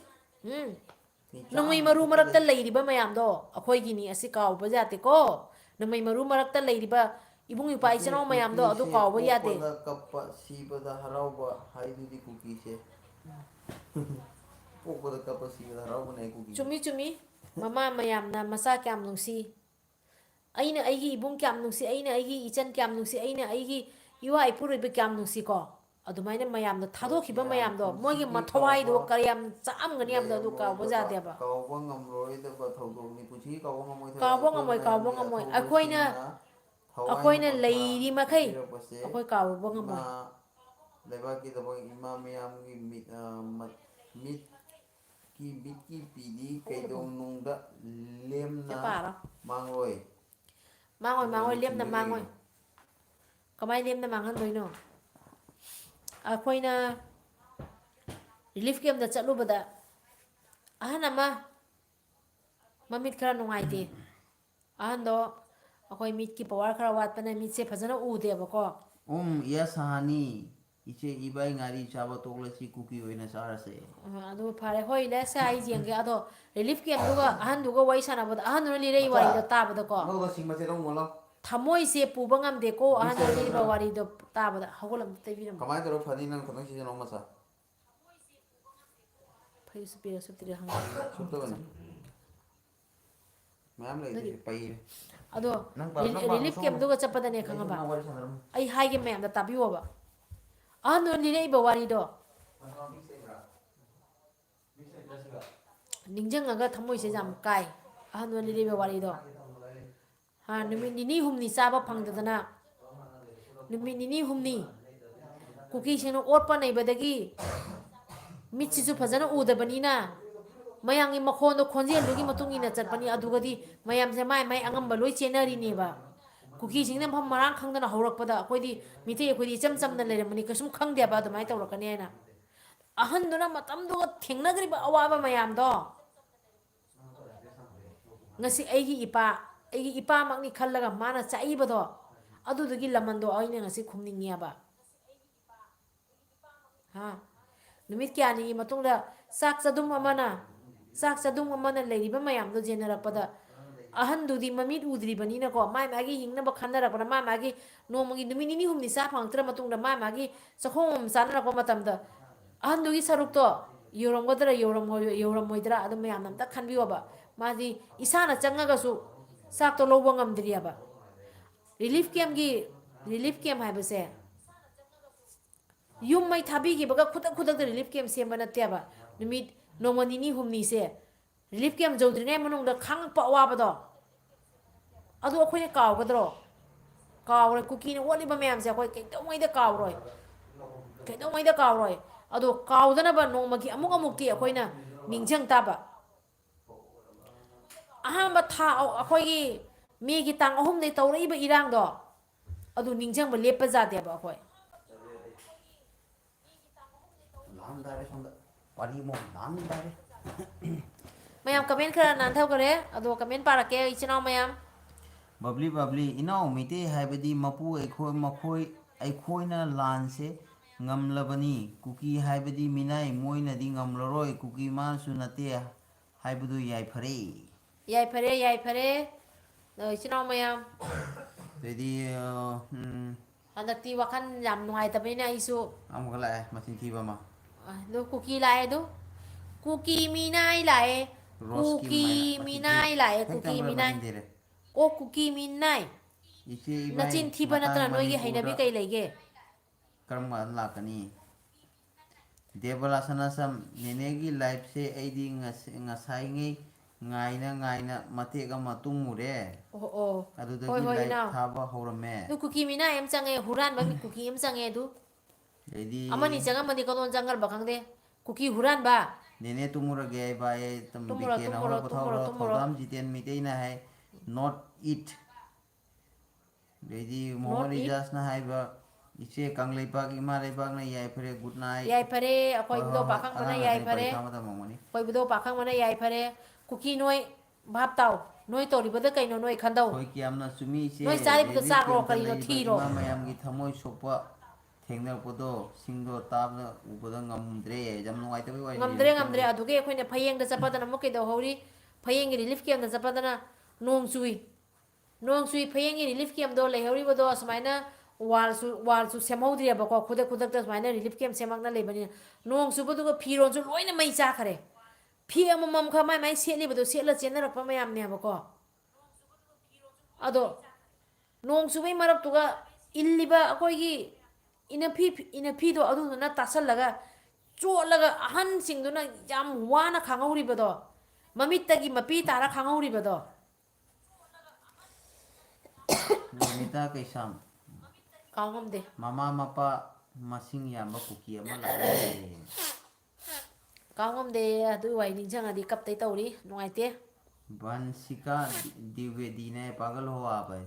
नमई मरु मरक्ता लेरिबा मयाम दो अखोई गिनी असि कावबा जाते को नमई मरु मरक्ता लेरिबा इबुंग इपा इचनाव मयाम दो अदु कावबा याते कप्पा सीबदा हरावबा हाइदुदी कुकी से पोकदा कप्पा सीबदा हरावबा नै कुकी चुमी ममा मयाम ना मसा क्याम नुंसी अइना अइगी इबुंग क्याम नुंसी अइना अइगी इचन क्याम नुंसी अइना अइगी युवा इपुरुबा क्याम नुंसी को अदुमाइना मयाम दो थादोखिबा मयाम दो मोगी मथवाई दो करियाम चामगनी याम दो कावबा जातेबा कावबा ngamroidaba thawdongni puchi कावबा ngamoi अखोइना लेरी मखै अखोइ कावबा ngamoi लेबाकी दबो इमा मयामगी मित की बिकी पीदी कैदोंग नुंगदा लेमना मांगोय लेमना मांगोय कमाई लेमना मांगन दोइनो अखोइना रिलीफ कैम्प दा चलुबदा अहन अमा ममित खरा नुंगाइते अहन दो अखोइ मिट की पावर खरा वाटपना मिट से फजना उदेबको या Sahani इचे इबाई ngari chaba toglasi kuki oina sarase अदु फारे होय ले साइ जेंगे अदो रिलीफ कैम्प दुगा अहन दुगा वाइ सानाबदा अहन नु लिरै वाइ द ताबदको नो द सिंग मसे दong मोला थमोय से पुबा ngamdeko अहन नु लिरै वारि द ताबदा हगोलम तैबिरम कमाय तरो फनी नन खतंग सिजन नो मसा फैस पिरा सुतिरा हंग सुतो बन मैम ले पई अदो रिलीफ कैम्प दुगा चपदने खंगबा आई हाइगे मैम दा ताबियोबा अहन नु लिरै बा वारि दो निंजंगा थमोय से जाम काय अहन नु लिरै बा वारि दो हा नुमि निनी हुमनी चाबा फंगदना नुमि निनी हुमनी कुकी सेनो ओटपा नैबदगी मिचिसु फजना उदबनीना मयांगी मखोंदो खोंजेलुगी मतुंगिना चटपनी अदुगदी मयाम से माय अंगम लोई चेनरिनेबा कुकी सिंगना फम मरांग खंगदना हौरकपदा अखोइदी मिथे अखोइदी चमचमना लेरमनी कसुम खंगदेबा अदुमाय तौरकनी हैना अहनदुना मतमदो थेंगनगरिबा अवाबा मयाम दो ngasi aigi ipa makni khallaga mana chaibado adudugi lamando aina ngasi khumningiaba ha numit kyani matungda sak chadum amana leiriba mayam do jenarapada ahan dudi mamit udri bani na ko mai magi hingna ba khanara pana ma magi no magi numini ni humni sa phangtra matungda ma magi sakhom sanra ko matamda ahan dugi saruk to yorom moidra adu mayam namta khanbiwa मादी इसाना चंगागसु साक तो लोबो ngamdriaba relief camp हाइबसे युम मै थाबी की बगा खुद रिलीफ कैम्प सेम बनत्याबा निमित नोमनिनी हुमनी से रिलीफ कैम्प जौद्रिने मनुंग द खांग पावाबदो अदु अखोय कावगद्रो कावरे कुकी ने ओलिबा मैम से अखोय केतोमैदा कावरोय अदु कावदना बा नोमगी अमुक अमुक्ति अखोयना निंजंग ताबा ꯑꯍꯥꯟꯕ ꯊꯥ ꯑꯩꯈꯣꯏꯒꯤ ꯃꯦꯒꯤ ꯇꯥꯡ 3ꯗꯩ ꯇꯧꯔꯛꯏꯕ ꯏꯔꯥꯡꯗꯣ ꯑꯗꯨ ꯅꯤꯡꯁꯤꯡꯕ ꯂꯦꯞꯄ ꯌꯥꯗꯦꯕ ꯑꯩꯈꯣꯏ ꯂꯥꯝꯗꯥꯔꯦ ꯁꯣꯝꯗ ꯋꯥꯔꯤ ꯑꯃꯨꯛ ꯂꯥꯝꯗꯥꯔꯦ ꯃꯌꯥꯝ ꯀꯃꯦꯟ ꯈꯔ ꯅꯥꯟꯊꯈ꯭ꯔꯦ ꯑꯗꯣ ꯀꯃꯦꯟ ꯄꯥꯔꯛꯀꯦ ꯏꯆꯤꯟ ꯏꯅꯥꯎ ꯃꯌꯥꯝ ꯕꯕ꯭ꯂꯤ ꯕꯕ꯭ꯂꯤ ꯏꯅꯥꯎ ꯃꯩꯇꯩ ꯍꯥꯏꯕꯗꯤ ꯃꯄꯨ ꯑꯩꯈꯣꯏꯅ ꯂꯥꯟꯁꯦ ꯉꯝꯂꯕꯅꯤ ꯀꯨꯀꯤ ꯍꯥꯏꯕꯗꯤ ꯃꯤꯅꯥꯏ ꯃꯣꯏꯅꯗꯤ ꯉꯝꯂꯔꯣꯏ ꯀꯨꯀꯤ ꯃꯥꯁꯨ ꯅꯠꯇꯦ ꯍꯥꯏꯕꯗꯨ ꯌꯥꯏꯐꯔꯦ ꯌꯥꯏꯐꯔꯦ ꯌꯥꯏꯐꯔꯦ ꯏꯆꯤꯟ ꯏꯅꯥꯎ ꯃꯌꯥꯝ ꯑꯗꯩꯗꯤ ꯍꯟꯗꯛꯇꯤ ꯋꯥꯈꯜ ꯌꯥꯝ ꯅꯨꯡꯉꯥꯏꯇꯕꯅꯤꯅ ꯑꯩꯁꯨ ꯑꯃꯨꯛꯀ ꯂꯥꯛꯑꯦ ꯃꯆꯤꯟ ꯊꯤꯕ ꯑꯃ ꯑꯗꯨ ꯀꯨꯀꯤ ꯂꯥꯛꯑꯦ ꯑꯗꯨ ꯀꯨꯀꯤ ꯃꯤꯅꯥꯏ ꯂꯥꯛꯑꯦ ꯔꯣꯁꯀꯤ ꯀꯨꯀꯤ ꯃꯆꯤꯟ ꯊꯤ ꯃꯤꯅꯥꯏ ꯂꯥꯛꯑꯦ ꯍꯦꯛ ꯀꯨꯀꯤ ꯆꯪꯕꯗ ꯃꯤꯅꯥꯏ ꯃꯆꯤꯟ ꯊꯤꯔꯦ ꯑꯣ ꯀꯨꯀꯤ ꯃꯤꯅꯥꯏ ꯏꯆꯦ ꯏꯕꯥꯏ ꯅꯆꯤꯟ ꯊꯤꯕ ꯃꯇꯥꯡ ꯅꯠꯇꯅ ꯅꯣꯏꯒꯤ ꯃꯅꯤꯄꯨꯔꯗ ꯍꯩꯅꯕꯤ ꯀꯩ ꯂꯩꯒꯦ ꯀꯔꯝ ꯀꯥꯟꯗ ꯂꯥꯛꯀꯅꯤ ꯗꯦꯕꯂꯥ ꯁꯅꯥꯁꯝ ꯅꯦꯅꯦꯒꯤ ꯂꯥꯏꯐꯁꯦ ꯑꯩꯗꯤ ꯉꯁꯥꯏꯉꯩ ꯉꯥꯏꯅ ꯃꯇꯦꯛ ꯑꯃ ꯇꯨꯝꯃꯨꯔꯦ ꯑꯣ ꯑꯣ ꯍꯣꯏ ꯑꯗꯨꯗꯒꯤ ꯍꯣꯏ ꯂꯥꯏꯚ ꯏꯅꯥꯎ ꯊꯥꯕ ꯍꯧꯔꯝꯃꯦ ꯑꯗꯨ ꯀꯨꯀꯤ ꯃꯤꯅꯥꯏ ꯑꯃ ꯆꯪꯉꯦ ꯍꯨꯔꯥꯟꯕ ꯀꯨꯀꯤ ꯑꯃ ꯆꯪꯉꯦ ꯑꯗꯨ ꯑꯗꯩꯗꯤ ꯑꯃꯅꯤ ꯆꯪꯉꯝꯃꯗꯤ ꯀꯗꯣꯟ ꯆꯪꯈ꯭ꯔꯕ ꯈꯪꯗꯦ ꯀꯨꯀꯤ ꯍꯨꯔꯥꯟꯕ ꯅꯦꯅꯦ ꯇꯨꯝꯃꯨꯔꯒꯦ ꯚꯥꯏ ꯇꯨꯝꯃꯨꯔꯣ ꯕꯤꯀꯦꯅ ꯇꯨꯝꯃꯨꯔꯣ ꯍꯧꯔ ꯇꯨꯝꯃꯨꯔꯣ ꯄꯣꯊꯥꯎꯔꯣ ꯇꯨꯝꯃꯨꯔꯣ ꯊꯧꯗꯥꯝ ꯖꯤꯇꯦꯟ ꯃꯩꯇꯩꯅ ꯍꯥꯏ ꯅꯣꯠ ꯏꯠ ꯑꯗꯩꯗꯤ ꯅꯣꯠ ꯃꯣꯍꯣꯟ ꯏꯠ ꯏꯖꯥꯖꯅ ꯍꯥꯏꯕ ꯏꯆꯦ ꯀꯪꯂꯩꯄꯥꯛ ꯏꯃꯥ ꯂꯩꯕꯥꯛꯅ ꯌꯥꯏꯐꯔꯦ ꯒꯨꯗ ꯅꯥꯏꯠ ꯌꯥꯏꯐꯔꯦ ꯑꯩꯈꯣꯏ ꯍꯣꯏ ꯍꯣꯏ ꯕꯨꯗꯧ ꯍꯣꯏ ꯄꯥꯈꯪꯕꯅ ꯑꯉꯥꯡ ꯉꯥꯛꯇꯅꯤ ꯌꯥꯏꯐꯔꯦ ꯄꯔꯤꯈꯥ ꯃꯇꯝ ꯑꯣꯏꯔꯝꯒꯅꯤ ꯑꯩꯈꯣꯏ ꯕꯨꯗꯧ ꯄꯥꯈꯪꯕꯅ ꯌꯥꯏꯐꯔꯦ ꯀꯨꯀꯤ ꯅꯣꯏ ꯚꯥꯞ ꯇꯥꯎ ꯅꯣꯏ ꯇꯧꯔꯤꯕꯗ ꯀꯩꯅꯣ ꯅꯣꯏ ꯈꯟꯗꯧ ꯍꯣꯏ ꯀꯌꯥꯝꯅ ꯆꯨꯝꯃꯤ ꯏꯆꯦ ꯅꯣꯏ ꯆꯥꯔꯤꯕꯗꯣ ꯔꯤꯂꯤꯐ ꯆꯥꯛꯔꯣ ꯀꯦꯝꯇ ꯀꯔꯤꯅꯣ ꯂꯩꯔꯤꯕ ꯊꯤꯔꯣ ꯏꯃꯥ ꯃꯌꯥꯝꯒꯤ ꯊꯃꯣꯏ ꯁꯣꯛꯄ ꯊꯦꯡꯅꯔꯛꯄꯗꯣ ꯁꯤꯡꯗꯣ ꯇꯥꯕꯗ ꯎꯕꯗ ꯉꯝꯗ꯭ꯔꯦ ꯌꯥꯝ ꯅꯨꯡꯉꯥꯏꯇꯕꯒꯤ ꯋꯥꯔꯤꯅꯤ ꯉꯝꯗ꯭ꯔꯦ ꯔꯤꯂꯤꯐ ꯉꯝꯗ꯭ꯔꯦ ꯀꯦꯝꯒꯤ ꯑꯗꯨꯒꯤ ꯑꯩꯈꯣꯏꯅ ꯐꯌꯦꯡꯗ ꯆꯠꯄꯗꯅ ꯑꯃꯨꯛ ꯀꯩꯗꯧꯍꯧꯔꯤ ꯐꯌꯦꯡꯒꯤ ꯔꯤꯂꯤꯐ ꯀꯦꯝꯞꯇ ꯆꯠꯄꯗꯅ ꯅꯣꯡ ꯆꯨꯏ ꯅꯣꯡ ꯆꯨꯏ ꯐꯌꯦꯡꯒꯤ ꯔꯤꯂꯤꯐ ꯀꯦꯝꯞꯇꯣ ꯂꯩꯍꯧꯔꯤꯕꯗꯣ ꯁꯨꯃꯥꯏꯅ ꯋꯥꯜꯁꯨ ꯁꯦꯝꯍꯧꯗ꯭ꯔꯦꯕꯀꯣ ꯈꯨꯗꯛꯇ ꯁꯨꯃꯥꯏꯅ ꯔꯤꯂꯤꯐ ꯀꯦꯝꯞ ꯁꯦꯝꯃꯛꯅ ꯂꯩꯕꯅꯤꯅ ꯅꯣꯡ ꯆꯨꯕꯗꯨꯒ ꯐꯤꯔꯣꯜꯁꯨ ꯂꯣꯏꯅ ꯃꯩ ꯆꯥꯈꯔꯦ ꯐꯤ ꯑꯃꯃꯝꯈꯛ ꯃꯥꯏ ꯃꯥꯏ ꯁꯦꯠꯂꯤꯕꯗꯣ ꯁꯦꯠꯂ ꯆꯦꯟꯅꯔꯛꯄ ꯃꯌꯥꯝꯅꯦꯕꯀꯣ ꯑꯗꯣ ꯅꯣꯡ ꯆꯨꯕꯩ ꯃꯔꯛꯇꯨꯒ ꯏꯜꯂꯤꯕ ꯑꯩꯈꯣꯏꯒꯤ ꯏꯅꯐꯤꯗꯣ ꯑꯗꯨꯗꯨꯅ ꯇꯥꯁꯜꯂꯒ ꯆꯣꯠꯂꯒ ꯑꯍꯟꯁꯤꯡꯗꯨꯅ ꯌꯥꯝ ꯋꯥꯅ ꯈꯥꯡꯍꯧꯔꯤꯕꯗꯣ ꯃꯃꯤꯠꯇꯒꯤ ꯃꯄꯤ ꯇꯥꯔ ꯈꯥꯡꯍꯧꯔꯤꯕꯗꯣ ꯔꯣꯃꯤꯇꯥ ꯀꯩꯁꯥꯝ ꯀꯥꯎꯉꯝꯗꯦ ꯃꯃꯥ ꯃꯄꯥ ꯃꯁꯤꯡ ꯌꯥꯝꯕ ꯀꯨꯀꯤ ꯑꯃ ꯂꯥꯛꯑꯦ ꯀꯥꯎꯉꯝꯗꯦ ꯑꯗꯨ ꯋꯥꯏ ꯅꯤꯡꯁꯤꯡꯉꯗꯤ ꯀꯞꯇꯩ ꯇꯧꯔꯤ ꯅꯨꯡꯉꯥꯏꯇꯦ वंशिका द्विवेदी ने पागल हो आप है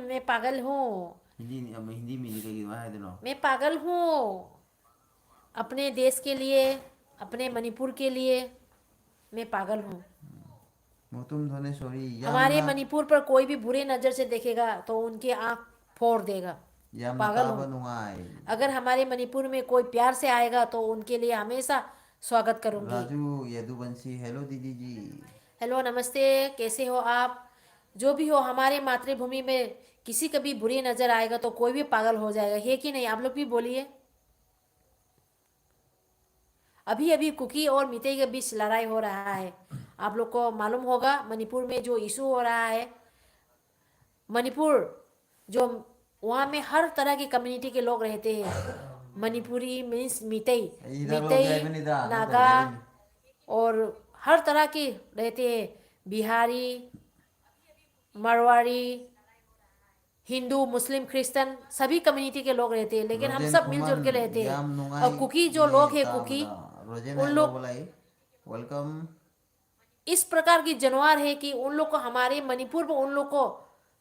मैं पागल हूँ हिंदी में कहीं है दिनो मैं पागल हूँ अपने देश के लिए अपने मणिपुर के लिए मैं पागल हूँ मुतुम धोने सॉरी हमारे यामना मणिपुर पर कोई भी बुरे नज़र से देखेगा तो उनकी आंख फोड़ देगा यामना पागल ताबा हूँ नुंगाई अगर हमारे मणिपुर में कोई प्यार से आएगा तो उनके लिए हमेशा स्वागत करूंगी राजू यदुवंशी हेलो दीदी जी हेलो नमस्ते कैसे हो आप जो भी हो हमारे मातृभूमि में किसी का भी बुरी नज़र आएगा तो कोई भी पागल हो जाएगा है कि नहीं आप लोग भी बोलिए अभी अभी कुकी और मिते के बीच लड़ाई हो रहा है आप लोग को मालूम होगा मणिपुर में जो इशू हो रहा है मणिपुर जो वहाँ में हर तरह की कम्युनिटी के लोग रहते हैं मणिपुरी मीन्स मितई इधर लोग मितई गए भी नहीं था नागा और हर तरह के रहते हैं बिहारी मारवाड़ी हिंदू मुस्लिम क्रिश्चियन सभी कम्युनिटी के लोग रहते हैं लेकिन हम रोजेन सब उमन मिलजुल के रहते याम हैं और नुंगाई कुकी जो ये लोग हैं कुकी ताबदा रोजेन उन हेलो लोग बोलाई वेलकम इस प्रकार की जानवर है कि उन लोग को हमारे मणिपुर में उन लोग को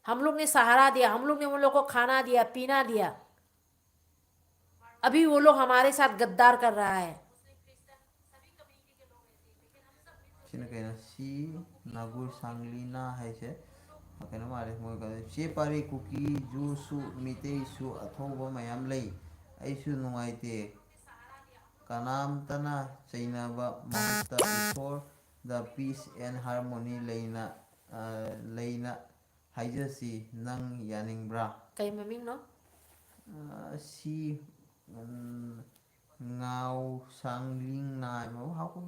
हम लोग ने सहारा दिया हम लोग ने उन लोग को खाना दिया पीना दिया अभी वो लोग हमारे साथ गद्दार कर रहा है sino kaya si nagur sanglina hai se kaya mare mo ka si pare kuki ju su mite su athoba mayam lei ai su nungai te kanam tana chaina ba mahta for the peace and harmony leina haijasi nang yaning bra kay maming no si ngau sangling na mo how ko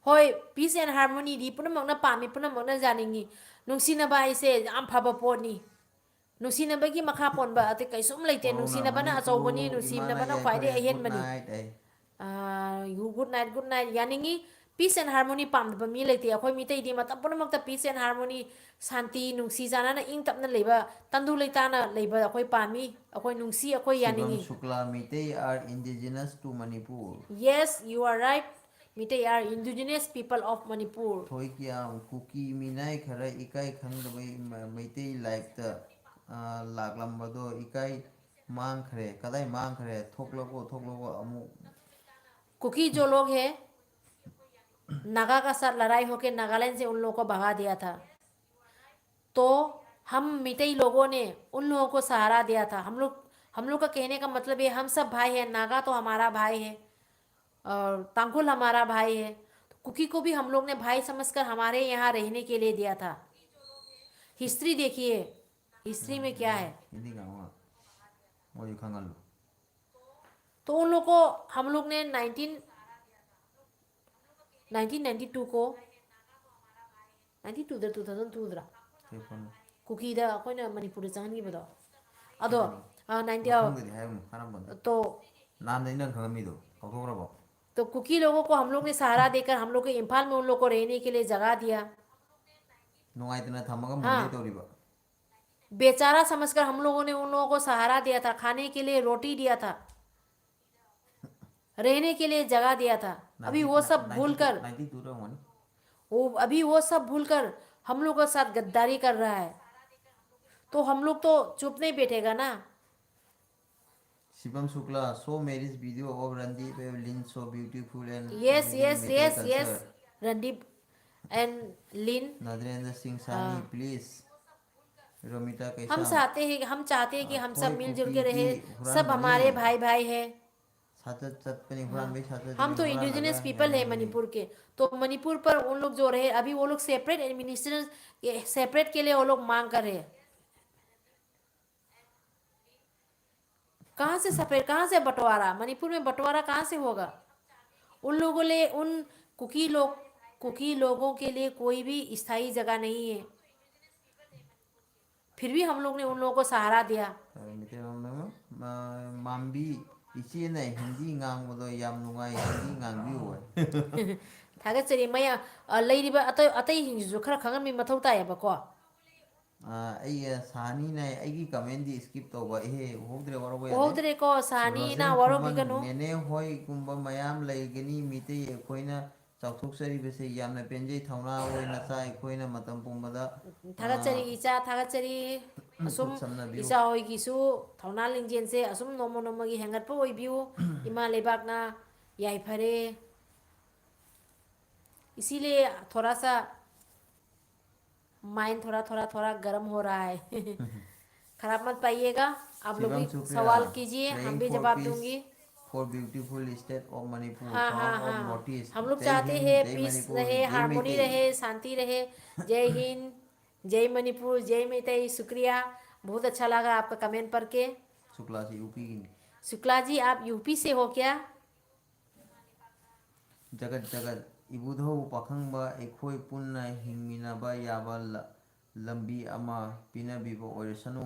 ꯍꯣꯏ piece and ꯍꯥꯔꯃꯣꯅꯤꯗꯤ ꯄꯨꯝꯅꯃꯛꯅ ꯄꯥꯝꯃꯤ ꯄꯨꯝꯅꯃꯛꯅ ꯌꯥꯅꯤꯡꯉꯤ ꯅꯨꯡꯁꯤꯅꯕ ꯍꯥꯏꯁꯦ ꯌꯥꯝ ꯐꯕ ꯄꯣꯠꯅꯤ ꯅꯨꯡꯁꯤꯅꯕꯒꯤ ꯃꯈꯥ ꯄꯣꯟꯕ ꯑꯇꯩ ꯀꯩꯁꯨꯝ ꯂꯩꯇꯦ Corona ꯅꯨꯡꯁꯤꯅꯕꯅ ꯑꯆꯧꯕꯅꯤ Manipur imana ꯅꯨꯡꯁꯤꯅꯕꯅ yai ꯈ꯭ꯋꯥꯏꯗꯒꯤ pare good ꯑꯍꯦꯟꯕꯅꯤ night ai good night ꯌꯥꯅꯤꯡꯉꯤ ꯄꯤꯁ ꯑꯦꯟ ꯍꯥꯔꯃꯣꯅꯤ ꯄꯥꯝꯗꯕ ꯃꯤ ꯂꯩꯇꯦ ꯑꯩꯈꯣꯏ ꯃꯤꯇꯩꯗꯤ ꯃꯇꯝ ꯄꯨꯝꯅꯃꯛꯇ ꯄꯤꯁ ꯑꯦꯟ ꯍꯥꯔꯃꯣꯅꯤ ꯁꯥꯟꯇꯤ ꯅꯨꯡꯁꯤ ꯆꯥꯟꯅꯅ ꯏꯪ ꯇꯞꯅ ꯂꯩꯕ ꯇꯪꯗꯨ ꯂꯩꯇꯥꯅ ꯂꯩꯕ ꯑꯩꯈꯣꯏ ꯄꯥꯝꯃꯤ ꯑꯩꯈꯣই ꯅꯨꯡꯁꯤ ꯑꯩꯈꯣই Shivam ꯌꯥꯅꯤꯡꯉꯤ Shukla Meitei are indigenous to Manipur. Yes you are right Mitai are indigenous people of Manipur. थोई किया कुकी मिनाई खरा इकाई खंगदबई मैते लाइफ लाकलम्बदो इकाई मांगखरे कदाई मांगखरे थोकलोगो अमु कुकी जो लोग हैं नागा का साथ लड़ाई होके नागालैंड से उन लोगों को भगा दिया था, तो हम मितई लोगों ने उन लोगों को सहारा दिया था। हम लोग का कहने का मतलब ये, हम सब भाई हैं। नागा तो हमारा भाई है और तांकुल हमारा भाई है, तो कुकी को भी हम लोग ने भाई समझकर हमारे यहाँ रहने के लिए दिया था। हिस्ट्री देखिए, हिस्ट्री में क्या है। हिंदी गाँव वो ये खंगल तो उन लोग को हम लोग ने 1992 को 92 2002 दरा तेपन कुकी दा कोई ना मणिपुर चंगनी बदो अदो 90 खंगदे है खराब बंद तो नाम नहीं ना खंगमी दो कौथोरबो तो कुकी लोगों को हम लोग ने सहारा देकर हम लोग को इम्फाल में उन लोग को रहने के लिए जगह दिया। नुंगाइतना थमगा हाँ। मुंडे तोरीबा बेचारा समझकर हम लोगों ने उन लोगों को सहारा दिया था, खाने के लिए रोटी दिया था, रहने के लिए जगह दिया था। अभी वो सब भूलकर 92 रा वन अभी वो सब भूलकर हम लोग के साथ गद्दारी कर रहा है, तो हम लोग तो चुप नहीं बैठेगा ना। Shivam Shukla so marriage video of Randeep Lin so beautiful and yes Randeep and Lin. Narendra Singh Sani please Romita कैसा हम चाहते हैं कि हम सब कोई मिलजुल कुकी के रहे, की हुरान सब बनी। हमारे भाई भाई है। हम तो इंडिजिनस पीपल है मणिपुर के, तो मणिपुर पर उन लोग जो रहे, अभी वो लोग सेपरेट एडमिनिस्ट्रेशन सेपरेट के लिए वो लोग मांग कर रहे हैं। कहाँ से सेपरेट, कहाँ से बंटवारा, मणिपुर में बंटवारा कहाँ से होगा। उन लोगों ने उन कुकी लोगों के लिए कोई भी स्थायी जगह नहीं है, फिर भी हम लोग ने उन लोगों को सहारा दिया। मामबी इसी ने हिंदी ngang याम नुंगाई हिंदी ngang भी थागतचरी मैं लेरिबा अतई हिंदीजु खरा खंगन में मथौ तायबको। सानी ने आईगी कमेंट दी स्किप तौबा हे होगद्रे वरबो या होद्रे को सानी ना वरो बिगनो नेने होय कुंबा मयाम लैगनी मिते एखोइना चाउथोकसरीबसे यामना पेंजै थौना ओइना चा एखोइना मतम पुंबदा थागतचरी असुम इचा होइगिसु थौना लिंजेन से असुम नोमो नोमगी हेंगत पो ओइबिउ इमा लेबाकना याई फरे। इसीलिए थोड़ा सा माइंड थोड़ा गर्म हो रहा है। खराब मत पाइएगा, आप लोग भी सवाल कीजिए, हम भी जवाब दूंगी। For beautiful state of Manipur हाँ हम लोग चाहते हैं पीस रहे, हार्मोनी रहे, शांति रहे। जय हिंद, जय मणिपुर, जय मैतई। शुक्रिया, बहुत अच्छा लगा आपका कमेंट पढ़ के। शुक्ला जी यूपी की शुक्ला जी आप यूपी से हो क्या? जगत इबुधो पाखंबा एखोई पुन्ना हिंगमिनाबा याबा लंबी अमा पिनाबिबो ओइरसनु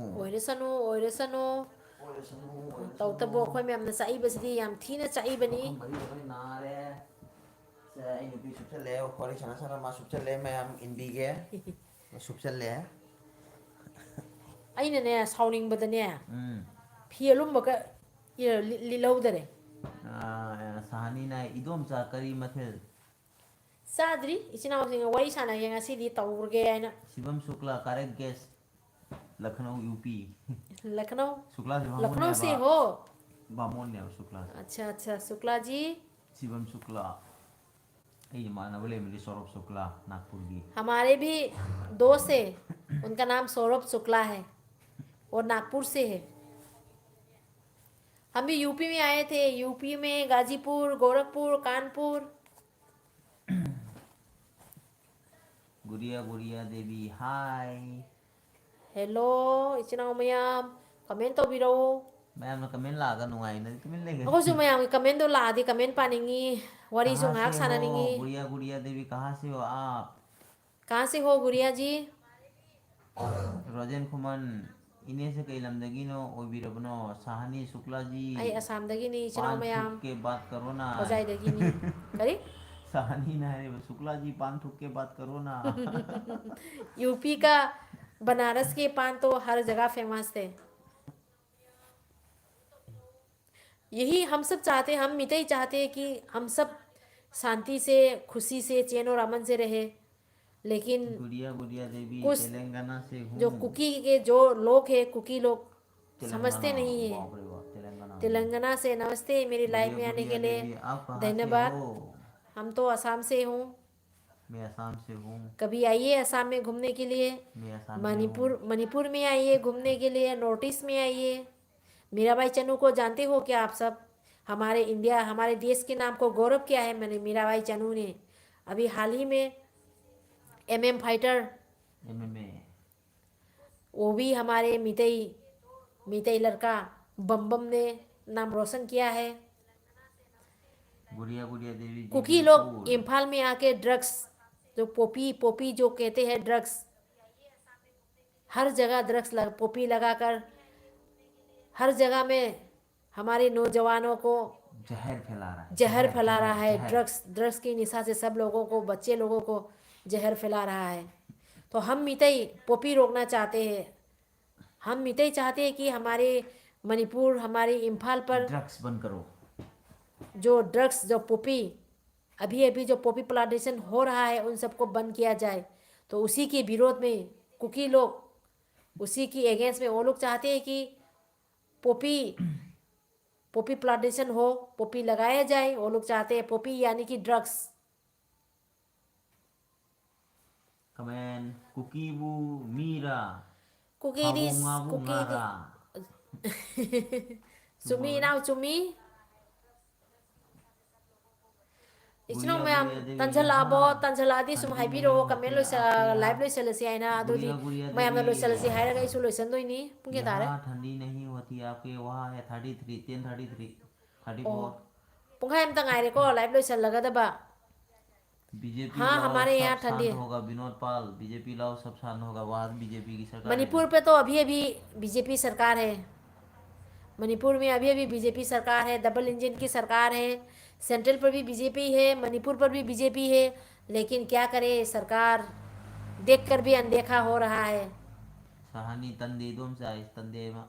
तौतबो अखोई मैम चाइबसिदी याम थीना चाइबनी। नारे से आई नुपी सुचले खोरे सना सना मा सुचले मैम इनबीगे सुचले अइनने साउनिंगबदने फियलुमबका लिलौदरे सहानी ना इदोम चा करी मथेल सादरी इचिनावसिंग वरी साना यंगा सिदी तौरगे आइना। Shivam Shukla correct guess Lucknow UP. Lucknow Shukla ji Lucknow से हो? बामोन ने शुक्ला। अच्छा शुक्ला जी। शिवम शुक्ला ये मानवले मेरी सौरभ शुक्ला नागपुर की। हमारे भी दोस्त है, उनका नाम सौरभ शुक्ला है और नागपुर से है। हम भी यूपी में आए थे, यूपी में गाजीपुर, गोरखपुर, कानपुर। गुड़िया देवी हाय हेलो इचनाओ मैम कमेंट तो भी रहो। मैम कमेंट लागा नुआई ना कमेंट लेगे अखोसु मैम कमेंट तो लादी कमेंट पानिंगी वरी सु हाक सानानिंगी। गुड़िया देवी कहाँ से हो आप? कहाँ से हो गुड़िया जी? रोजन खुमन इन्हें से कई लमदगी नो ओ बिरबनो साहनी शुक्ला जी आई असम दगी नी इचनाओ मैम के बात करो ना हो जाए दगी नी करी साहनी ना है शुक्ला जी पान थूक के बात करो ना। यूपी का बनारस के पान तो हर जगह फेमस थे। यही हम सब चाहते हैं, हम मितई चाहते हैं कि हम सब शांति से खुशी से चैन और अमन से रहे। लेकिन गुड़िया गुड़िया देवी कुछ तेलंगाना से हूँ। जो कुकी के जो लोग हैं, कुकी लोग समझते तेलंगाना, नहीं है। बाप रे बाप, तेलंगाना। तेलंगाना से नमस्ते, मेरी लाइफ में गुड़िया आने के गुड़िया लिए देवी, आप कहाँ से धन्यवाद। हो? हम तो असम से हूँ। मैं असम से हूँ। कभी आइए असम में घूमने के लिए। मैं असम में हूँ। मणिपुर में आइए घूमने के लिए, नॉर्थ ईस्ट में आइए। मीराबाई चानू को जानते हो क्या आप सब? हमारे इंडिया, हमारे देश के नाम को गौरव किया है मैंने मीराबाई चानू ने। अभी हाल ही में MM फाइटर, MMA। वो भी हमारे मितई लड़का बम बम ने नाम रोशन किया है। गुड़िया गुड़िया देवी जी कुकी लोग बिल्कुल। इम्फाल में आके ड्रग्स, जो पोपी जो कहते हैं ड्रग्स, हर जगह ड्रग्स पोपी लगाकर हर जगह में हमारे नौजवानों को जहर फैला रहा है। जहर फैला रहा है। जहर। ड्रग्स की निशा से सब लोगों को, बच्चे लोगों को जहर फैला रहा है। तो हम मितई पोपी रोकना चाहते हैं। हम मितई चाहते हैं कि हमारे मणिपुर, हमारे इम्फाल पर ड्रग्स बंद करो। जो ड्रग्स, जो पोपी अभी जो पोपी प्लांटेशन हो रहा है, उन सबको बंद किया जाए। तो उसी के विरोध में कुकी लोग, उसी की अगेंस्ट में वो लोग चाहते हैं कि पोपी प्लांटेशन हो, पोपी लगाया जाए। वो लोग चाहते हैं पोपी यानी कि ड्रग्स। कमेन कुकीबू मीरा Kuki this, habungabu Kuki ngara। चुमी नाउ चुमी इचनो गुड़िया मैम गुड़िया देवी तंजलाबो यहाँ तंजलादी सुम ठंडी हाइबिरो नहीं कमेंट होते आपके लो लाइव यहाँ। लो चलसी आइना अदुदी गुड़िया गुड़िया मैम लो देवी चलसी हाइरगा इसु लो संदोइनी पुंगे तारे यहाँ ठंडी नहीं होती, आपके वहाँ है 33, 1033, ओ 34। पुंगा हम तंगाइरे को लाइव लो चल लगा दबा। बीजेपी हाँ, लाओ हमारे सब यहाँ ठंडी शांत है। होगा। विनोद पाल बीजेपी लाओ सब शांत होगा। वहाँ बीजेपी की सरकार है। मणिपुर पे तो अभी बीजेपी सरकार है। मणिपुर में अभी बीजेपी सरकार है, डबल इंजन की सरकार है। सेंट्रल पर भी बीजेपी है, मणिपुर पर भी बीजेपी है। लेकिन क्या करे, सरकार देखकर भी अनदेखा हो रहा है। सहानी तंदे दोम साइज तंदे मा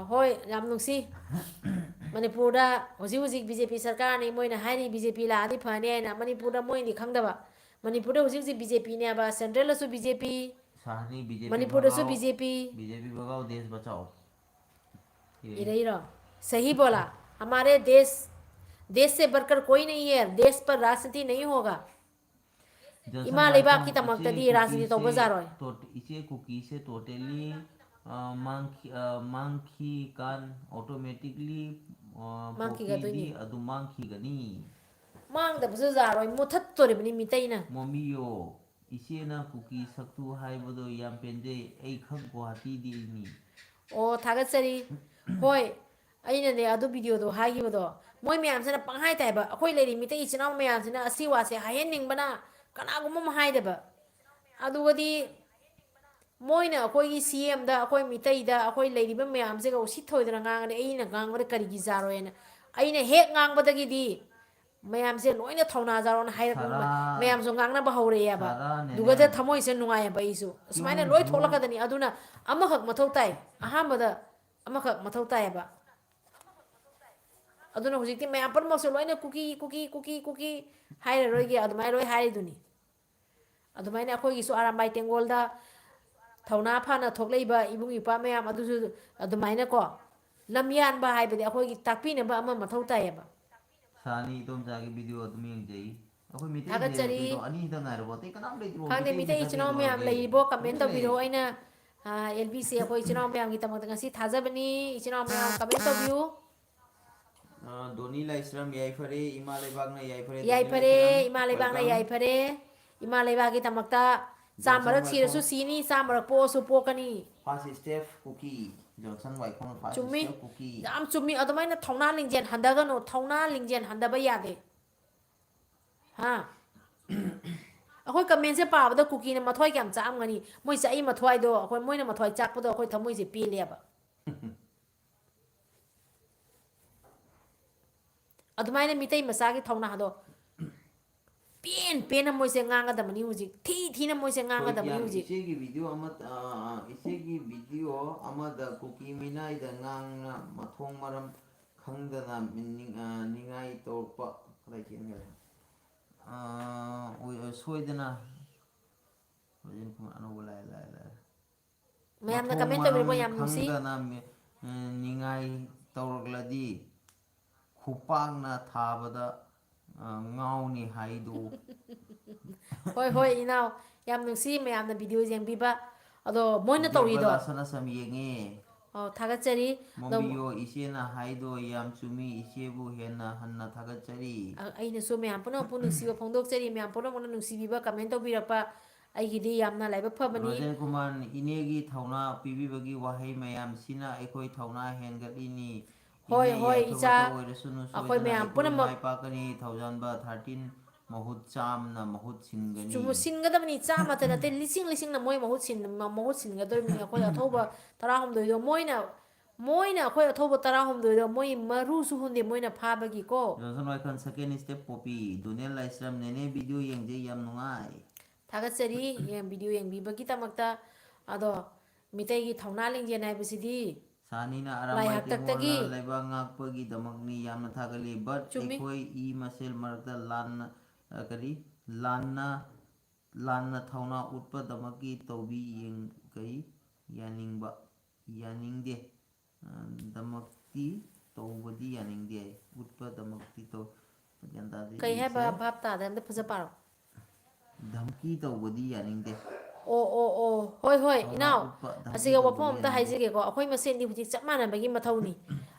होय याम नुंसी मणिपुरदा हुजी बीजेपी सरकार ने मोइना हाइनी बीजेपी लादी फने आइना मणिपुरदा मोइनी खंगदबा। मणिपुरदा हुजी बीजेपी ने बा, central BJP, Sahani BJP Manipur भगाओ। बीजेपी। बीजेपी भगाओ, देश बचाओ। इरई सही बोला। हमारे देश से बढ़कर कोई नहीं है। देश पर राजनीति नहीं होगा। इमा लेबाक की तमकतदी राजनीति तो बजारो है। तो इसे कुकी से टोटली मांखी कान ऑटोमेटिकली मांखी का तो नहीं। अदु मांखी गनी मांग द बजारो मुथत तोरिबनी मितैना मम्मियो इसे ना कुकी सक्तु हाइबदो याम पेंजे ए खब गुवाहाटी दिनी ओ थागतसरी होय अइनने अदु वीडियो दो हाइबदो मोय मयामसना पंहाय ताइबा अखोय लेरि मितै इचनाव मयामसना असि वासे हायनिंगबना कनागुम हाइदबा अदुगदी मोयना अखोयगी CM दा अखोय मितैदा अखोय लेरिबा मयामसे गा उसी थोयदना गांगने अइना गांगबदा करिगी जारोयना अइना हेक गांगबदगिदी मयामसे लोइना थौना जारोन हाइरक मयामसो गांगना बहौरे याबा दुगदे थमोइसे नुंगायबा इसु असमाइना लोइ थोलकदनी अदुना अमखक मथौ ताइ अहामदा अमखक मथौ तायबा अदुना हुजिकति मयाम परमसो लोइना कुकी हाइररोइगे अदुमाइ लोइ हाइरिदुनी अदुमाइना अखोयगिसु आरामबाइ टेंगोलदा थौना फाना थोकलेइबा इबुंग इपा मयाम अदुसु अदुमाइना को लमयानबा हाइबदि अखोयगी ताकपिनबा अमा मथौ तायबा सानी तुम जाके वीडियो तुम यंग जाई अखोय मिते थागतचरी तो अनि द नाइरो बते कनाम लेतिरो खांदे मिते इचनाव मयाम लेइबो कमेंट तौबिरो अइना LBC अखोय इचनाव मयाम गी तमक ngasi थाजबनी इचनाव मयाम कमेंट तौबियो दोनी लाइस्रम याइफरे इमालेबागना याइफरे इमालेबागना याइफरे इमालेबागी तमकता चामरक सिरसु सीनी चामरक पोसु पोकनी फास्ट स्टेप कुकी जॉनसन वाइकोन फास्ट चुम्मी स्टेप कुकी याम चुम्मी अदमाइना थौना लिंजेन हंदगनो थौना लिंजेन हंदबा यादे हाँ अखोय कमेंट से पाबदा कुकी ने मथोय क्याम चामगनी मोय चाइ मथोय दो अखोय मोयना मथोय चाकपदो अखोय थमोय से पेलेबा अदमाइना मितै मसागी थौना हदो पेन मोय से ngangadamani huji thi na moy se ngangadamani huji इसे की वीडियो अमा द कुकी मिनाई द ngang ना मथोंग मरम ꯈꯪꯗꯅ ꯅꯤꯡꯉꯥꯏ ꯇꯧꯔꯛꯄ ꯂꯩꯈꯤꯅꯦ ꯁꯣꯏꯗꯅ ꯔꯣꯖꯦꯟ ꯀꯨꯃꯥꯔ ꯑꯅꯧꯕ ꯂꯥꯛꯑꯦ ꯃꯌꯥꯝꯅ ꯃꯊꯣꯡ ꯀꯃꯦꯟ ꯃꯔꯝ ꯇꯧꯕꯤꯔꯛꯄ ꯌꯥꯝ ꯅꯨꯡꯁꯤ ꯈꯪꯗꯅ ꯅꯤꯡꯉꯥꯏ ꯇꯧꯔꯛꯂꯗꯤ ꯈꯨꯄꯥꯛꯅ ꯊꯥꯕꯗ ꯉꯥꯎꯅꯤ ꯍꯥꯏꯗꯣ ꯍꯣꯏ ꯍꯣꯏ ꯏꯅꯥꯎ ꯌꯥꯝ ꯅꯨꯡꯁꯤ ꯃꯌꯥꯝꯅ ꯚꯤꯗꯤꯑꯣ ꯌꯦꯡꯕꯤꯕ ꯑꯗꯣ ꯃꯣꯏꯅ ꯇꯧꯔꯤꯗꯣ ꯗꯦꯕꯂꯥ ꯁꯅꯥꯁꯝ ꯌꯦꯡꯉꯦ ꯊꯥꯒꯠꯆꯔꯤ ꯑꯗꯣ ꯃꯣꯝꯕꯤꯌꯣ ꯏꯆꯦꯅ ꯍꯥꯏꯗꯣ ꯌꯥꯝ ꯆꯨꯝꯃꯤ ꯏꯆꯦꯕꯨ ꯍꯦꯟꯅ ꯍꯟꯅ ꯊꯥꯒꯠꯆꯔꯤ ꯑꯩꯅꯁꯨ ꯃꯌꯥꯝ ꯄꯨꯝꯅꯃꯛꯄꯨ ꯅꯨꯡꯁꯤꯕ ꯐꯣꯡꯗꯣꯛꯆꯔꯤ ꯃꯌꯥꯝ ꯄꯨꯝꯅꯃꯛꯅ ꯅꯨꯡꯁꯤꯕꯤꯕ ꯀꯃꯦꯟ ꯇꯧꯕꯤꯔꯛꯄ ꯑꯩꯒꯤꯗꯤ ꯌꯥꯝꯅ ꯂꯥꯏꯕꯛ ꯐꯕꯅꯤ ꯔꯣꯖꯦꯟ ꯀꯨꯃꯥꯔ ꯏꯅꯦꯒꯤ ꯊꯧꯅꯥ ꯄꯤꯕꯤꯕꯒꯤ ꯋꯥꯍꯩ ꯃꯌꯥꯝꯁꯤꯅ ꯑꯩꯈꯣꯏ ꯊꯧꯅꯥ ꯍꯦꯟꯒꯠꯂꯤꯅꯤ ꯍꯣꯏ ꯏꯅꯦ ꯍꯣꯏ ꯏꯆꯥ ꯌꯥꯏꯐꯕꯇ ꯑꯣꯏꯔꯁꯅꯨ ꯑꯩꯈꯣꯏ ꯁꯣꯏꯗꯅ ꯃꯌꯥꯝ ꯑꯩꯈꯣꯏ ꯄꯨꯝꯅꯃꯛ ꯃꯥꯏ ꯄꯥꯛꯀꯅꯤ ꯊꯧꯖꯥꯟꯕ 13 ꯃꯍꯨꯠ ꯆꯥꯝꯅ ꯃꯍꯨꯠ ꯁꯤꯟꯒꯅꯤ ꯁꯤꯟꯒꯗꯕꯅꯤ ꯆꯥꯝꯃꯇ ꯅꯠꯇꯦ ꯂꯤꯁꯤꯡꯅ ꯃꯣꯏ ꯃꯍꯨꯠ ꯁꯤꯟꯒꯗꯧꯔꯤꯕꯅꯤ ꯑꯩꯈꯣꯏ ꯑꯊꯧꯕ 18ꯗꯣ ꯃꯣꯏꯅ ꯑꯩꯈꯣꯏ ꯑꯊꯧꯕ 18ꯗꯣ ꯃꯣꯏ ꯃꯔꯨꯁꯨ ꯍꯨꯟꯗꯦ ꯃꯣꯏꯅ ꯐꯥꯕꯒꯤꯀꯣ ꯖꯣꯟꯁꯟ ꯋꯥꯏꯈꯟ ꯁꯦꯀꯦꯟ ꯁ꯭ꯇꯦꯞ ꯄꯣꯄꯤ ꯗꯣꯅꯦꯜ ꯂꯥꯏꯁ꯭ꯔꯝ ꯅꯦꯅꯦ ꯚꯤꯗꯤꯑꯣ ꯌꯦꯡꯖꯩ ꯌꯥꯝ ꯅꯨꯡꯉꯥꯏ ꯊꯥꯒꯠꯆꯔꯤ ꯚꯤꯗꯤꯑꯣ ꯌꯦꯡꯕꯤꯕꯒꯤꯗꯃꯛꯇ ꯑꯗꯣ ꯃꯤꯇꯩꯒꯤ ꯊꯧꯅꯥ ꯂꯤꯡꯖꯦꯜ ꯍꯥꯏꯕꯁꯤꯗꯤ ꯁꯥꯅꯤꯅ ꯂꯥꯏ ꯑꯔꯥꯝꯕꯥꯏ ꯇꯦꯡꯒꯣꯜꯅ ꯍꯥꯛꯇꯛꯇꯒꯤ ꯂꯩꯕꯥꯛ ꯉꯥꯛꯄꯒꯤꯗꯃꯛꯅꯤ ꯌꯥꯝꯅ ꯊꯥꯒꯠꯂꯤ ꯕꯠ ꯆꯨꯝꯃꯤ ꯑꯩꯈꯣꯏ ꯃꯁꯦꯜ ꯃꯔꯛꯇ ꯂꯥꯟꯅ ꯊꯧꯅꯥ ꯎꯠꯄꯗꯃꯛꯀꯤ ꯇꯧꯕꯤ ꯌꯥꯅꯤꯡꯗꯦ ꯗꯃꯛꯇꯤ ꯇꯧꯕꯗꯤ ꯌꯥꯅꯤꯡꯗꯦ ꯎꯠꯄꯗꯃꯛꯇꯤ ꯒ꯭ꯌꯥꯟ ꯇꯥꯗꯦ ꯀꯩ ꯍꯥꯏꯕ ꯏꯁꯦ ꯚꯥꯞ ꯇꯥꯗ ꯑꯝꯇ ꯐꯖ ꯄꯥꯔꯣ ꯙꯝꯀꯤ ꯇꯧꯕꯗꯤ ꯌꯥꯅꯤꯡꯗꯦ ꯍꯣꯏ ꯍꯣꯏ ꯊꯧꯅꯥ ꯏꯅꯥꯎ ꯎꯠꯄ ꯙꯝꯀꯤ ꯑꯁꯤꯒ ꯋꯥꯐꯝ ꯇꯧꯕꯗꯤ ꯑꯝꯇ ꯌꯥꯅꯤꯡꯗꯦ ꯍꯥꯏꯖꯒꯦꯀꯣ ꯑꯩꯈꯣꯏ ꯃꯁꯦꯟꯗꯤ ꯍꯧꯖꯤꯛ ꯆꯞ ꯃꯥꯟꯅꯕꯒꯤ ꯃꯊꯧꯅꯤ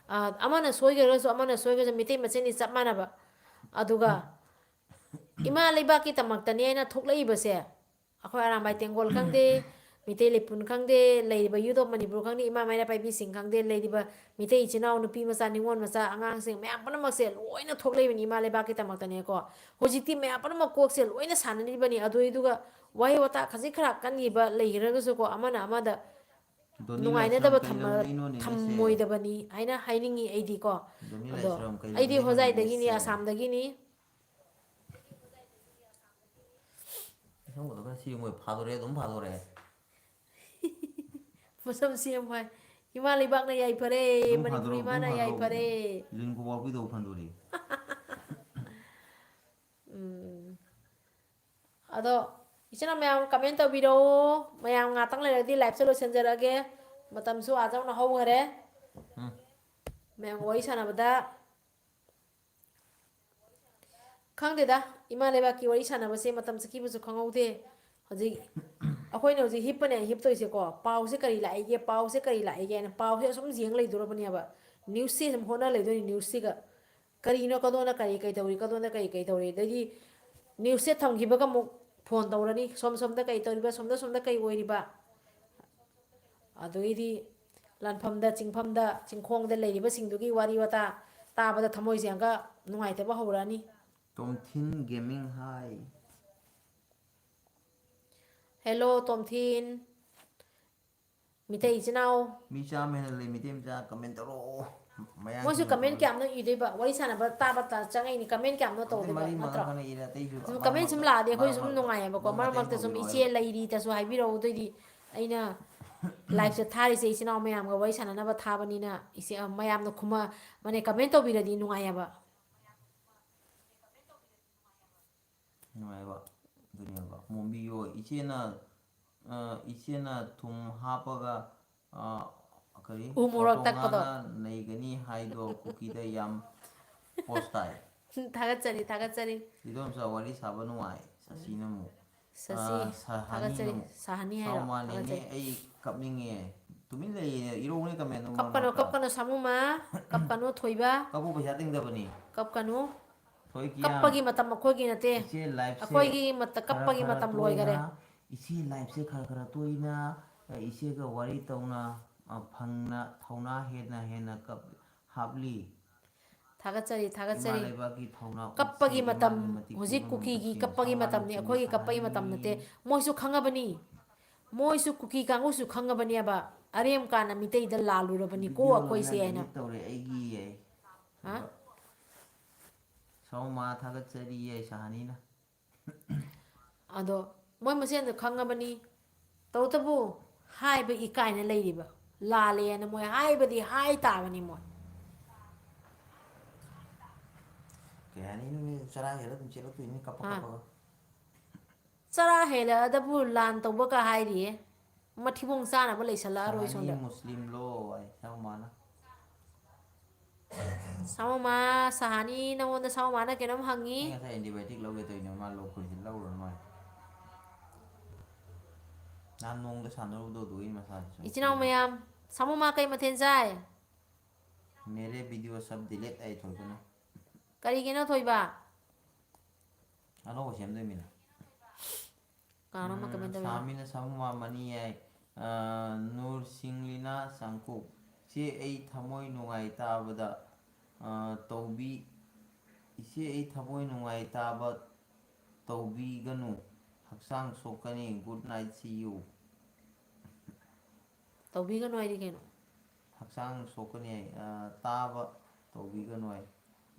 ꯑꯃꯅ ꯁꯣꯏꯈ꯭ꯔꯒꯁꯨ ꯃꯤꯇꯩ ꯃꯁꯦꯟꯗꯤ ꯆꯞ ꯃꯥꯟꯅꯕ ꯑꯗꯨꯒ ꯏꯃꯥ ꯂꯩꯕꯥꯛꯀꯤꯗꯃꯛꯇꯅꯦ ꯑꯩꯅ ꯊꯣꯛꯂꯛꯏꯕꯁꯦ ꯑꯩꯈꯣꯏ ꯑꯔꯥꯝꯕꯥꯏ ꯇꯦꯡꯒꯣꯜ ꯈꯪꯗꯦ ꯃꯤꯇꯩ ꯂꯩꯄꯨꯟ ꯈꯪꯗꯦ ꯂꯩꯔꯤꯕ ꯌꯨꯠ ꯑꯣꯐ ꯃꯅꯤꯄꯨꯔ ꯈꯪꯗꯦ ꯏꯃꯥ ꯃꯩꯔꯥ ꯄꯥꯏꯕꯤꯁꯤꯡ ꯈꯪꯗꯦ ꯂꯩꯔꯤꯕ ꯃꯤꯇꯩ ꯏꯆꯤꯟ ꯏꯅꯥꯎ ꯅꯨꯄꯤ ꯃꯆꯥ ꯅꯤꯉꯣꯜ ꯃꯆꯥ ꯑꯉꯥꯡꯁꯤꯡ ꯃꯌꯥꯝ ꯄꯨꯝꯅꯃꯛꯁꯦ ꯂꯣꯏꯅ ꯊꯣꯛꯂꯛꯏꯕꯅꯤ ꯏꯃꯥ ꯂꯩꯕꯥꯛꯀꯤꯗꯃꯛꯇꯅꯦꯀꯣ ꯍꯧꯖꯤꯛꯇꯤ ꯃꯌꯥꯝ ꯄꯨꯝꯅꯃꯛ ꯀꯣꯛꯁꯦ ꯂꯣꯏꯅ ꯁꯥꯟꯅꯔꯤꯕꯅꯤ ꯑꯗꯨꯏꯗꯨꯒ ꯋꯥꯍꯩ ꯋꯥꯇꯥ ꯈꯖꯤꯛ ꯈꯔ ꯀꯟꯈꯤꯕ ꯂꯩꯈ꯭ꯔꯒꯁꯨꯀꯣ ꯑꯃꯅ ꯑꯃꯗ ꯗꯣꯅꯤ ꯂꯥꯏꯁ꯭ꯔꯝ ꯅꯨꯡꯉꯥꯏꯅꯗꯕ ꯀꯩ ꯂꯝꯗꯩꯅꯣ ꯅꯦꯅꯦꯁꯦ ꯊꯝꯃꯣꯏꯗꯕꯅꯤ ꯍꯥꯏꯅ ꯍꯥꯏꯅꯤꯡꯉꯤ ꯑꯩꯗꯤꯀꯣ ꯗꯣꯅꯤ ꯑꯗꯣ ꯂꯥꯏꯁ꯭ꯔꯝ ꯀꯩ ꯑꯩꯗꯤ ꯂꯝꯗꯩꯅꯣ ꯍꯣꯖꯥꯏꯗꯒꯤꯅꯤ ꯅꯦꯅꯦꯁꯦ ꯑꯁꯥꯝꯗꯒꯤꯅꯤ ꯏꯁꯪꯕꯗꯣ ꯈꯔ ꯁꯤ ꯃꯣꯏ ꯐꯥꯗꯣꯔꯛꯑꯦ ꯑꯗꯨꯝ ꯐꯥꯗꯣꯔꯛꯑꯦ ꯃꯁꯝ ꯁꯦꯝꯃꯨ ꯍꯥꯏ ꯏꯃꯥ ꯂꯩꯕꯥꯛꯅ ꯌꯥꯏꯐꯔꯦ ꯑꯗꯨꯝ ꯃꯅꯤꯄꯨꯔ ꯐꯥꯗꯣꯔꯛ ꯑꯗꯨꯝ ꯏꯃꯥꯅ ꯐꯥꯗꯣꯔꯛ ꯌꯥꯏꯐꯔꯦ ꯂꯤꯟ ꯈꯨꯕꯥꯎꯕꯤꯗꯧ ꯐꯟꯗꯣꯔꯛꯑꯦ ꯑꯗꯣ ꯏꯆꯤꯟꯅꯥꯎ ꯃꯌꯥꯝ ꯀꯃꯦꯟ ꯇꯧꯕꯤꯔꯛꯑꯣ ꯃꯌꯥꯝ ꯉꯥꯛꯇꯪ ꯂꯩꯔꯗꯤ ꯂꯥꯏꯚꯁꯦ ꯂꯣꯏꯁꯤꯟꯖꯔꯛꯑꯒꯦ ꯃꯇꯝꯁꯨ ꯑꯥ ꯌꯧꯅ ꯍꯧꯈꯔꯦ ꯎꯝ ꯃꯌꯥꯝ ꯋꯥꯔꯤ ꯁꯥꯟꯅꯕꯗ ꯈꯪꯗꯦꯗ ꯏꯃꯥ ꯂꯩꯕꯥꯛꯀꯤ ꯋꯥꯔꯤ ꯁꯥꯟꯅꯕꯁꯦ ꯃꯇꯝ ꯆꯠꯈꯤꯕꯁꯨ ꯈꯪꯍꯧꯗꯦ ꯍꯧꯖꯤꯛ ꯑꯩꯈꯣꯏꯅ ꯍꯧꯖꯤꯛ ꯍꯤꯞꯄꯅꯦ ꯍꯤꯞꯇꯣꯏꯁꯦꯀꯣ ꯄꯥꯎꯁꯦ ꯀꯔꯤ ꯂꯥꯛꯏꯒꯦ ꯍꯥꯏꯅ ꯄꯥꯎꯁꯦ ꯑꯁꯨꯝ ꯌꯦꯡ ꯂꯩꯗꯣꯔꯕꯅꯦꯕ ꯅ꯭ꯌꯨꯁꯁꯦ ꯁꯨꯝ ꯍꯣꯠꯅ ꯂꯩꯗꯣꯏꯅꯤ ꯅ꯭ꯌꯨꯁꯁꯤꯒ ꯀꯔꯤꯅꯣ ꯀꯗꯣꯝꯗ ꯀꯔꯤ ꯇꯧꯔꯤ ꯀꯗꯣꯝꯗ ꯀꯔꯤ ꯇꯧꯔꯤ ꯑꯗꯩꯗꯤ ꯅ꯭ꯌꯨꯁꯁꯦ ꯊꯝꯈꯤꯕꯒ ꯑꯃꯨꯛ ꯐꯣꯟ ꯇꯧꯔꯅꯤ ꯁꯣꯝꯗ ꯀꯩ ꯇꯧꯔꯤꯕ ꯁꯣꯝꯗ ꯀꯩ ꯑꯣꯏꯔꯤꯕ ꯑꯗꯒꯤꯗꯤ ꯂꯥꯟꯐꯝꯗ ꯆꯤꯡꯐꯝꯗ ꯆꯤꯡꯈꯣꯡꯗ ꯂꯩꯔꯤꯕꯁꯤꯡꯗꯨꯒꯤ ꯋꯥꯔꯤ ꯋꯥꯇꯥ ꯇꯥꯕꯗ ꯊꯃꯣꯏꯁꯦ ꯑꯃꯨꯛꯀ ꯅꯨꯡꯉꯥꯏꯇꯕ ꯍꯧꯔꯛꯑꯅꯤ ꯇꯣꯝꯊꯤꯟ ꯒꯦꯃꯤꯡ ꯍꯥꯏ ꯍꯦꯜꯂꯣ ꯇꯣꯝꯊꯤꯟ ꯃꯤꯇꯩ ꯏꯆꯤꯟ ꯏꯅꯥꯎ ꯃꯤ ꯆꯥꯝꯃ ꯍꯦꯟꯅ ꯂꯩ ꯃꯩꯇꯩ ꯃꯆꯥ ꯀꯃꯦꯟ ꯇꯧꯔꯛꯑꯣ ꯃꯣꯏꯁꯨ ꯃꯌꯥꯡꯁꯤꯡꯅ ꯀꯃꯦꯟ ꯇꯧꯔꯛꯏ ꯀꯌꯥꯝꯅꯣ ꯏꯗꯣꯏꯕ ꯋꯥꯔꯤ ꯁꯥꯟꯅꯕ ꯇꯥꯕ ꯆꯪꯉꯛꯏꯅꯤ ꯀꯃꯦꯟ ꯀꯌꯥꯝꯅꯣ ꯈꯪꯗꯦ ꯇꯧꯗꯣꯏꯕ ꯃꯔꯤ ꯃꯉꯥ ꯅꯠꯇ꯭ꯔꯣ ꯈꯪꯗꯦ ꯏꯔꯦ ꯑꯇꯩꯁꯨ ꯁꯨꯝ ꯃꯔꯛ ꯀꯃꯦꯟ ꯁꯨꯝ ꯃꯔꯛꯇ ꯂꯥꯛꯑꯗꯤ ꯑꯩꯈꯣꯏ ꯃꯔꯛ ꯁꯨꯝ ꯃꯔꯛꯇ ꯅꯨꯡꯉꯥꯏꯑꯕꯀꯣ ꯃꯣꯏ ꯃꯔꯛ ꯃꯇꯦꯡ ꯃꯔꯛꯇ ꯁꯨꯝ ꯏꯆꯦ ꯄꯥꯡꯕꯤꯔꯛꯑꯣ ꯍꯥꯏꯕ ꯂꯩꯔꯤꯗꯁꯨ ꯍꯥꯏꯕꯤꯔꯛꯎ ꯑꯗꯨꯑꯣꯏꯗꯤ ꯑꯩꯅ ꯂꯥꯏꯐꯁꯦ ꯊꯥꯔꯤꯁꯦ ꯏꯆꯤꯟ ꯏꯅꯥꯎ ꯃꯌꯥꯝꯒ ꯋꯥꯔꯤ ꯁꯥꯟꯅꯅꯕ ꯊꯥꯕꯅꯤꯅ ꯏꯆꯦ ꯃꯌꯥꯝꯅ ꯃꯅꯦ ꯀꯃꯦꯟ ꯇꯧꯕꯤꯔꯗꯤ ꯅꯨꯡꯉꯥꯏꯑꯕ ꯅꯨꯡꯉꯥꯏꯕ ꯑꯗꯨꯅꯦꯕ ꯃꯣꯝꯕꯤꯌꯣ ꯏꯆꯦꯅ ꯊꯨꯝ ꯍꯥꯞꯄꯒ ꯀꯔꯤ ꯎ ꯃꯣꯔꯣꯛ ꯇꯛꯄꯗꯣ ꯑꯣꯔꯇꯣꯉꯥꯅ ꯅꯩꯒꯅꯤ ꯍꯥꯏꯗꯣ ꯀꯨꯀꯤꯗ ꯌꯥꯝ ꯄꯣꯁ ꯇꯥꯏ ꯊꯥꯒꯠꯆꯔꯤ ꯏꯗꯣꯝꯆꯥ ꯋꯥꯔꯤ ꯁꯥꯕ ꯅꯨꯡꯉꯥꯏ ꯁꯁꯤꯅ ꯑꯃꯨꯛ ꯁꯁꯤ ꯁꯍꯥꯅꯤꯅ ꯊꯥꯒꯠꯆꯔꯤ ꯑꯃꯨꯛ ꯁꯥꯍꯅꯤ ꯍꯥꯏꯔꯣ ꯁꯥꯎꯃꯥꯟꯅꯦꯅꯦ ꯊꯥꯒꯠꯆꯔꯤ ꯑꯩ ꯀꯞꯅꯤꯡꯉꯦ ꯇꯨꯃꯤꯟ ꯂꯩꯌꯦ ꯏꯔꯣꯅꯦ ꯀꯃꯦꯟꯗꯣ ꯃꯔꯛ ꯀꯞꯀꯅꯨ ꯃꯔꯛꯇ ꯀꯞꯀꯅꯨ ꯁꯥꯃꯨꯃ ꯀꯞꯀꯅꯨ ꯊꯣꯏꯕ ꯀꯛꯄ ꯄꯩꯁꯥ ꯇꯤꯡꯗꯕꯅꯤ ꯀꯞꯀꯅꯨ ꯊꯣꯏꯀꯤꯌꯥꯝ ꯀꯞꯄꯒꯤ ꯃꯇꯝ ꯑꯩꯈꯣꯏꯒꯤ ꯅꯠꯇꯦ ꯏꯆꯦ ꯂꯥꯏꯐꯁꯦ ꯑꯩꯈꯣꯏꯒꯤ ꯈꯔ ꯀꯞꯄꯒꯤ ꯈꯔ ꯃꯇꯝ ꯇꯣꯏꯅ ꯂꯣꯏꯈꯔꯦ ꯏꯆꯦ ꯂꯥꯏꯐꯁꯦ ꯈꯔ ꯈꯔ ꯇꯣꯏꯅ ꯏꯆꯦꯒ ꯋꯥꯔꯤ ꯇꯧꯅ ꯐꯪꯅ ꯊꯧꯅꯥ ꯍꯦꯟꯅ ꯍꯥꯞꯂꯤ ꯏꯃꯥ ꯊꯥꯒꯠꯆꯔꯤ ꯂꯩꯕꯥꯛꯀꯤ ꯊꯧꯅꯥ ꯎꯠꯁꯤ ꯀꯞꯄꯒꯤ ꯃꯇꯝ ꯏꯃꯥꯒꯤ ꯃꯇꯤꯛ ꯍꯧꯖꯤꯛ ꯄꯤꯕ ꯀꯨꯀꯤꯒꯤ ꯉꯝꯕꯁꯤꯡ ꯀꯞꯄꯒꯤ ꯁꯥꯎꯃꯥꯟ ꯃꯇꯝꯅꯤ ꯅꯨꯡꯁꯤꯕꯤ ꯑꯩꯈꯣꯏꯒꯤ ꯀꯞꯄꯒꯤ ꯃꯇꯝ ꯅꯠꯇꯦ ꯁꯥꯍꯅꯤ ꯃꯣꯏꯁꯨ ꯈꯪꯉꯕꯅꯤ ꯃꯣꯏꯁꯨ ꯀꯨꯀꯤ ꯀꯥꯡꯕꯨꯁꯨ ꯈꯪꯉꯕꯅꯦꯕ ꯑꯔꯦꯝ ꯀꯥꯟꯅ ꯃꯤꯇꯩꯗ ꯂꯥꯜꯂꯨꯔꯕꯅꯤꯀꯣ ꯚꯤꯗꯤꯑꯣ ꯂꯣꯏꯅ ꯑꯩꯈꯣꯏꯁꯦ ꯍꯥꯏꯅ ꯗꯤꯂꯤꯠ ꯇꯧꯔꯦ ꯑꯩꯒꯤ ꯍꯥ ꯁꯧꯃꯥ ꯊꯥꯒꯠꯆꯔꯤꯌꯦ ꯁꯍꯥꯅꯤꯅ ꯑꯗꯣ ꯃꯣꯏ ꯃꯁꯦꯟꯁꯨ ꯈꯪꯉꯕꯅꯤ ꯇꯧꯕꯇꯕꯨ ꯍꯥꯏꯕ ꯏꯀꯥꯏꯅ ꯂꯩꯔꯤꯕ ꯂꯥꯜꯂꯦꯅ ꯃꯣꯏ ꯍꯥꯏꯕꯗꯤ ꯍꯥꯏ ꯇꯥꯕꯅꯤ ꯃꯣꯏ kaya hani nu sara hela tum chelo tu ini kappa kappa สระเฮลดับบุลานตัวก็หายดีมาที่วงซ่านะบ่เลยสละรวยชน sahani เด้อ muslim lo ai sama mana สาวมาสถานีนวันสาวมานะแกน้ำหังงี้ ini saya antibiotik lo gitu ini mah lo kulisin lo udah mah nan nong ke sana udah duin masalah อีจินเอาเมียมสาวมาใครมาเทนใจ मेरे video सब delete आई थोड़ी ना กะดีกินเอาถอยบ่า ano ko siyem do mina กาน้ำมากันเป็นตัว samina samwa mani ai nur singlina sangku si ai thamoi nungai ta bada taubi isi ai thamoi nungai ta ba taubi ganu haksang sokani good night see you ตัวบีก็น้อยดีแค่หนู haksang sokani ta ba taubi ganu ai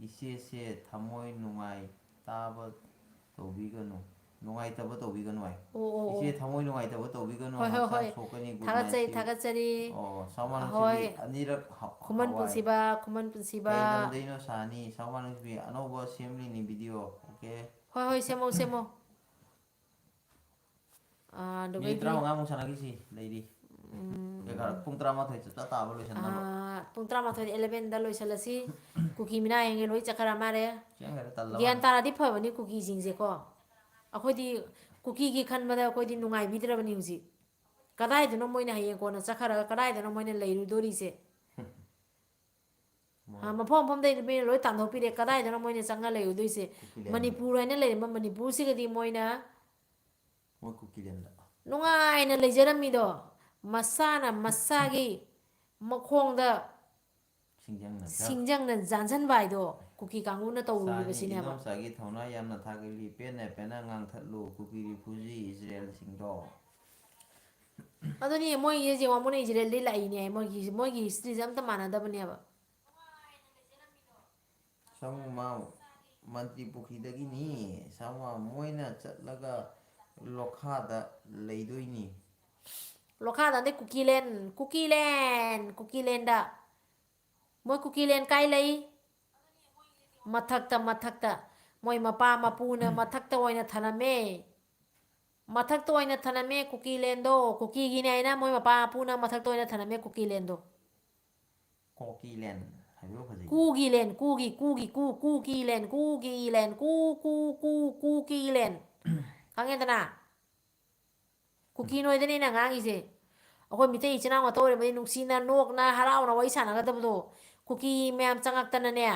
isi se thamoi nungai ta ba taubi ganu nungai ta ba taubi ganu ai โอ้โอ้ isi thamoi nungai ta ba taubi ganu เฮ้ยเฮ้ยเฮ้ย haksang sokani good ทัก night ใจ see you ทักใจดี oh saman Ahoy. si anirak คุมันปุนสิบาคุมันปุนสิบา kay namdayno sani saman si ano ba assembly ni video okay เฮ้ยเฮ้ยเซโมเซโมเดี๋ยวไป ni ดี traw nga mo sana kisi lady kaya ka pung trama thoy cha ta ba lo san na ปุ่งตรามาถอย11ดาลอยสละสิคุกี้มินายังไงลอยจักรามาเร่ siya nga tal เกียนตาดิพอวันนี้คุกี้จริงเสียก็อะค่อยดีคุกี้กี่คันมาได้ค่อยดีนุ่งไงบิดระบันอยู่สิก็ได้แต่น้องมวยเนี่ยยังก่อนสักครั้งก็ได้แต่น้องมวยเนี่ยเลยรู้ดูดิสิมาพ่อผมได้เป็นลอยตันทบปีเด็กก็ได้แต่น้องมวยเนี่ยสังกัดเลยดูสิมณีปูร์เนี่ยเลยมันมณีปูร์สิก็ดีมวยนะ mo kukilen da นุ่งไงเนี่ยเลยจะมีดอมาซานะมาซากีมาคงเด้อ singjang na สิงจังนั้นจานฉันไปดอคุกี้กังวลนะตัวรู้ไปสิเนี่ย inom sagi thona yam na thagili pen na pen na ngang thatlu kuki refugee israel singdo อันนี้มวยยี่สิบวันมันอิสราเอลได้หลายเนี่ยมวยกี่สตรีจัมต์มานาดับเนี่ยบ่ samu ma mantri pukhi dagi ni sama moina chatlaga lokha da leidoi ni ลูกค้าตอนนี้คุกกี้เลนด่ะมวยคุกกี้เลนใกล้เลยมาทักตะมวยมาป้ามาปูนะมาทักตะวันนะธนาเมมาทักตัวนะธนาเมคุกกี้เลนโดคุกกี้กินไงนะมวยมาป้าปูนะมาทักตัวนะธนาเมคุกกี้เลนโด kokilen hayo phaji กูกี้เลนกูกี้เลนข้างเงี้ยตนะคุกกี้น้อยตัวนี้นะง้างอีสิเอาคนมีแต่อีชนะมาโตเลยไม่นุ่งซีนะนกนะฮาราเอานะไว้ฉันนะก็ตัวโตคุกกี้แม่จังอักตันเนี่ย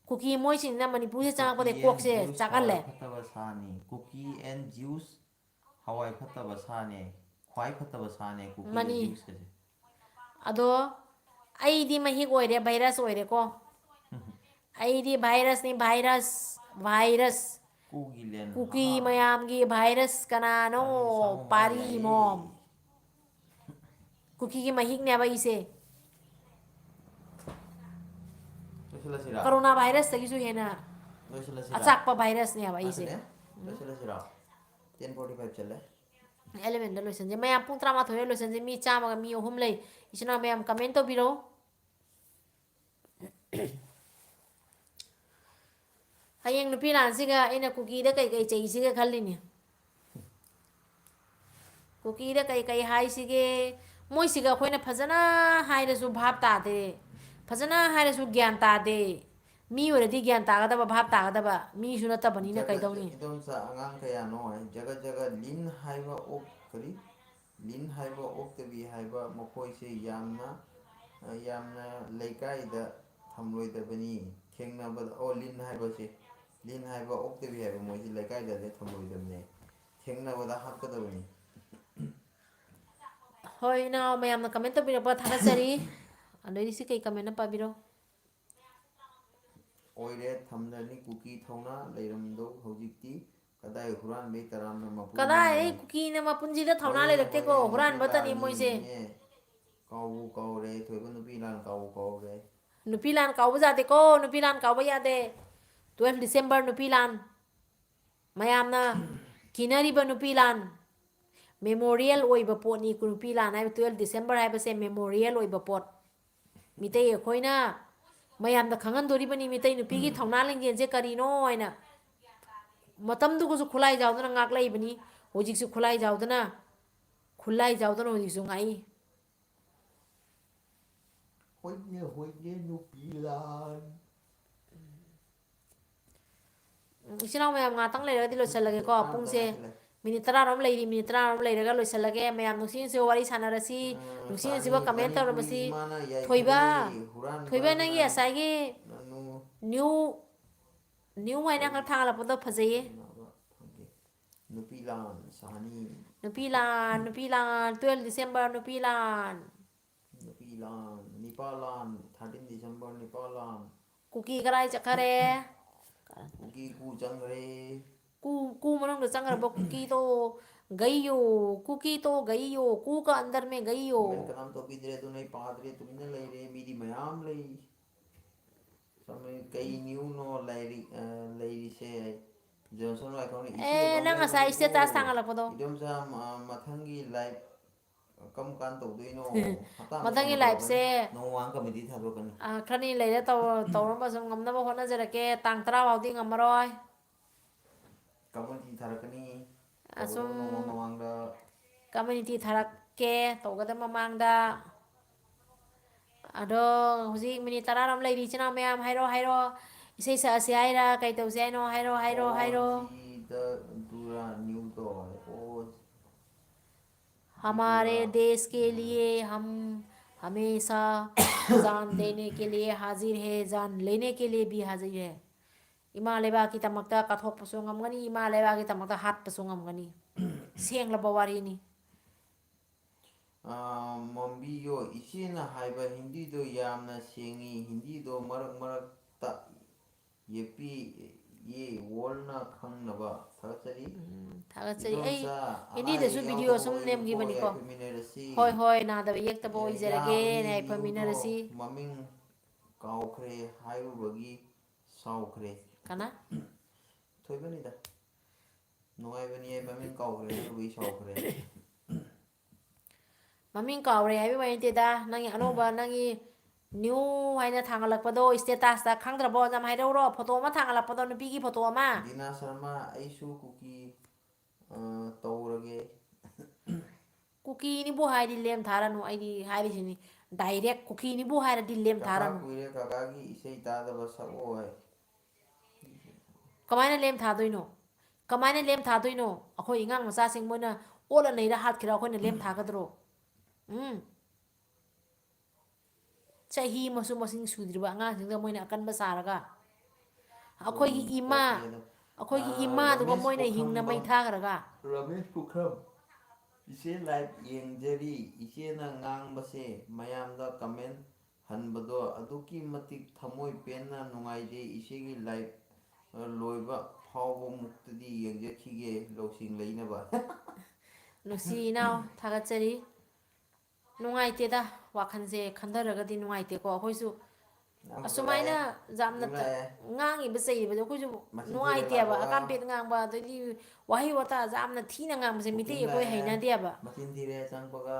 คุกกี้มวยสินะมันนี่พูดจังอักประเดี๋ยวกวกเสียจักกันแหละ Patabasani cookie and juice Hawaii Patabasani Kwai Patabasani cookie and Mani. juice kasi อะโดไอ้ดีมาฮิกโอยเดไวรัสโอยเดก็ไอ้ดีไวรัสนี่ไวรัส cookie len คุกกี้มายามกีไวรัสกันนะโนปารีมอมคุกกี้มาฮิกเนี่ยไปอีเซ Sila sira โคโรนาไวรัสตะกี้สุเห็นนะ Sila อา sira จักปะไวรัสเนี่ยไปอีเซ Sila sira 10:45 chale เอลิเมนต์เลยสันจะไม่ยามพุ่งตรามาถอยเลยสันจะมีจ้ามามีโอหุมเลยอีฉันเอาไม่ยามคอมเมนต์ตัวบิโรให้ยังนุพี่หลานสิกะไอ้น่ะคุกกี้ได้ไก่ใจสิกะขันเลยเนี่ยคุกกี้ได้ไก่หายสิกะมวยสิกะคนน่ะพัฒนาหายได้สุภาพตาเดพัฒนาหายได้สุญญาณตาเดมีอยู่ในที่ญาณตาก็ได้ภาพตาก็ได้บ่มีสุนัตตาบันนี้น่ะไก่ตรงนี้ Idon sa angang kaya no jaga jaga lin haiba ok kari lin haiba ok tabi haiba mokoi se yamna leikai da thamloi da bani thengna ba o lin haiba se lin haiba ok tabi haiba moi se leikai da de thamloi da ne thengna ba da hakka da bani เฮ้ยน้าไม่ยามนะคอมเมนต์ตัวบิโรปะทักษะรีอันนี้สิไก่คอมเมนต์นะปะบิโร oire thamdani cookie thona leiramdo hojikti kadai huran be taramna mapu ก็ได้ไอ้คุกกี้เนี่ยมาปุ่นจีได้เท่านั้นเลยเด็กเด็กก็ฮุรันบัตตานี่มวยเซ kau kau re thoi ko nupi lan kau re นุพิลานเก่าบ่จาเตโกนุพิลานเก่าบ่ยาเต12 December นุพิลานมายามนะกินารีบนุพิลาน memorial โอยบปอนี่คุณนุพิลานให้12 December ให้ไปเซ memorial โอยบปอดมีแต่คอยนะ ꯃꯌꯥꯝꯗ ꯈꯪꯍꯟꯗꯣꯔꯤꯕꯅꯤ ꯃꯤꯇꯩ ꯅꯨꯄꯤꯒꯤ ꯊꯧꯅꯥ ꯂꯤꯡꯖꯦꯜꯁꯦ ꯀꯔꯤꯅꯣ ꯍꯥꯏꯅ ꯃꯇꯝꯗꯨꯒꯁꯨ ꯈꯨꯠꯂꯥꯏ ꯖꯥꯎꯗꯅ ꯉꯥꯛꯂꯛꯏꯕꯅꯤ ꯍꯧꯖꯤꯛꯁꯨ ꯈꯨꯠꯂꯥꯏ ꯖꯥꯎꯗꯅ ꯍꯧꯖꯤꯛꯁꯨ ꯉꯥꯛꯏ ꯍꯣꯏꯅꯦ ꯅꯨꯄꯤ ꯂꯥꯟ ꯏꯆꯤꯟ ꯏꯅꯥꯎ ꯃꯌꯥꯝ ꯉꯥꯛꯇꯪ ꯂꯩꯔꯒꯗꯤ ꯂꯣꯏꯁꯤꯜꯂꯒꯦꯀꯣ ꯄꯨꯡꯁꯦ ꯃꯤꯅꯤꯠ ꯇꯔꯥꯔꯣꯝ ꯂꯩꯔꯤ ꯃꯤꯅꯤꯠ ꯇꯔꯥꯔꯣꯝ ꯂꯩꯔꯒ ꯂꯣꯏꯁꯤꯜꯂꯒꯦ ꯃꯌꯥꯝ ꯅꯨꯡꯁꯤ ꯅꯨꯡꯁꯤꯕ ꯋꯥꯔꯤ ꯁꯥꯟꯅꯔꯁꯤ ꯅꯨꯡꯁꯤ ꯅꯨꯡꯁꯤꯕ ꯀꯃꯦꯟ ꯃꯅꯤꯄꯨꯔꯤ ꯇꯧꯔꯕꯁꯤ ꯏꯃꯥꯅ ꯊꯣꯏꯕ ꯌꯥꯏꯐꯔꯦ ꯍꯨꯔꯥꯟꯕ ꯊꯣꯏꯕ ꯅꯪꯒꯤ ꯉꯁꯥꯏꯒꯤ ꯅꯅꯨ ꯅ꯭ꯌꯨ ꯅ꯭ꯌꯨ ꯍꯥꯏꯅ ꯈꯔ ꯊꯥꯒꯠꯂꯛꯄꯗꯣ ꯐꯖꯩꯌꯦ ꯅꯨꯄꯤ ꯂꯥꯟ ꯁꯥꯅꯤ ꯅꯨꯄꯤ ꯂꯥꯟ 12 December ꯅꯨꯄꯤ ꯂꯥꯟ ꯅꯨꯄꯤ ꯂꯥꯟ ꯅꯤꯄꯥꯜ ꯂꯥꯟ 13 December ꯅꯤꯄꯥꯜ ꯂꯥꯟ ꯀꯨꯀꯤ ꯀꯔꯥꯏ ꯆꯠꯈꯔꯦ ꯀꯨꯀꯤ ꯀꯨ ꯆꯪꯈ꯭ꯔꯦ कू मनुंग चंग्रब कुकी तो गई हो कुकी तो गई हो कू का अंदर में गई हो कमेंट कनाम तो पीदरे तो नहीं पादरे तुमने ले रे मेरी मयाम ले समय कई न्यू नो लाइरी से जॉनसन वाई कौन इसी ए अकाउंट नंग में asai तो status thangalakpado इदम सा मथंगी लाइव कम कान तो दोइनो हता में मथंगी कम लाइफ तो से नो वांग कमेडी था तो कन खरनी लेरे तौरम सम ngamnaba hotnajarake tang 10 faudi ngamaroi comedy था रकनी asum नो वांग दा community tharakke tawgada mamangda ado hujik minute 10 ram leiri china mayam hairo isei sa ase haira kai tawse haino hairo जी द दूरा न्यू तो ओ हमारे देश के लिए हम हमेशा जान देने के लिए हाजिर है जान लेने के लिए भी हाजिर है इमा लेबाकी तमक्ता कथोपसु ngamgani इमा लेबाकी तमक्ता हाटपसु ngamgani सेंglaba warini मम्बियो इचेना हाइबा हिंदी दो यामना सेंगी हिंदी दो मरक मरक ता येपी ये वोलना खंगनबा थगचरी थागचरी ai इदोमसा hindi da su अनाई video यावदो sum होय nem gi को bani या ko फेमिनरसी hoi na da yek ta boy jarage याबनी nai new paminarasi दो ममिंग काउखरे हाइबगी साउखरे kana थोइबनिदा नोआइबनी ए ममिंग काउखरे हाइबगी साउखरे maming kawre habi mai te da nangi anoba nangi new haina thangalakpado status ta khangdrabo jam hairo photo ma thangalakpado nupi gi photo ma Dina Sharma आइसु कुकी तौरगे kuki ni bu haidi lem tharanu aidi haidi sini direct kuki ni bu haida di lem काका tharanu कुइरे काका की इसे तादब सको है kamaina lem thadoino kamaina lem thadoino akhoi ingang macha sing moina ola nei ra hat khira akhoi na lem thagadro chahi masu masing sudriba anga singda moina akan ba saraga akhoi gi ima duga moina hingna mai thagaraga Ramesh पुखरम इसे live येंजरी इसे ना ngang बसे मयाम दा comment हनबदो अदुकी मतिक थमोय पेनना नुंगाइदे इसे की live लोइबा फावबो मुक्तदी येंजखिगे लौसिंग लेइनबा nusi naw thagachari nungaite da wakhanse khandaragadi nungaite ko akhoi su asumaiना jamna ngangi ba sei ba ko ju nuai te ba akam pet ngang ba do di wahi wata jamna thina ngang se mite ko haina dia ba मतिन दिरे चंगपगा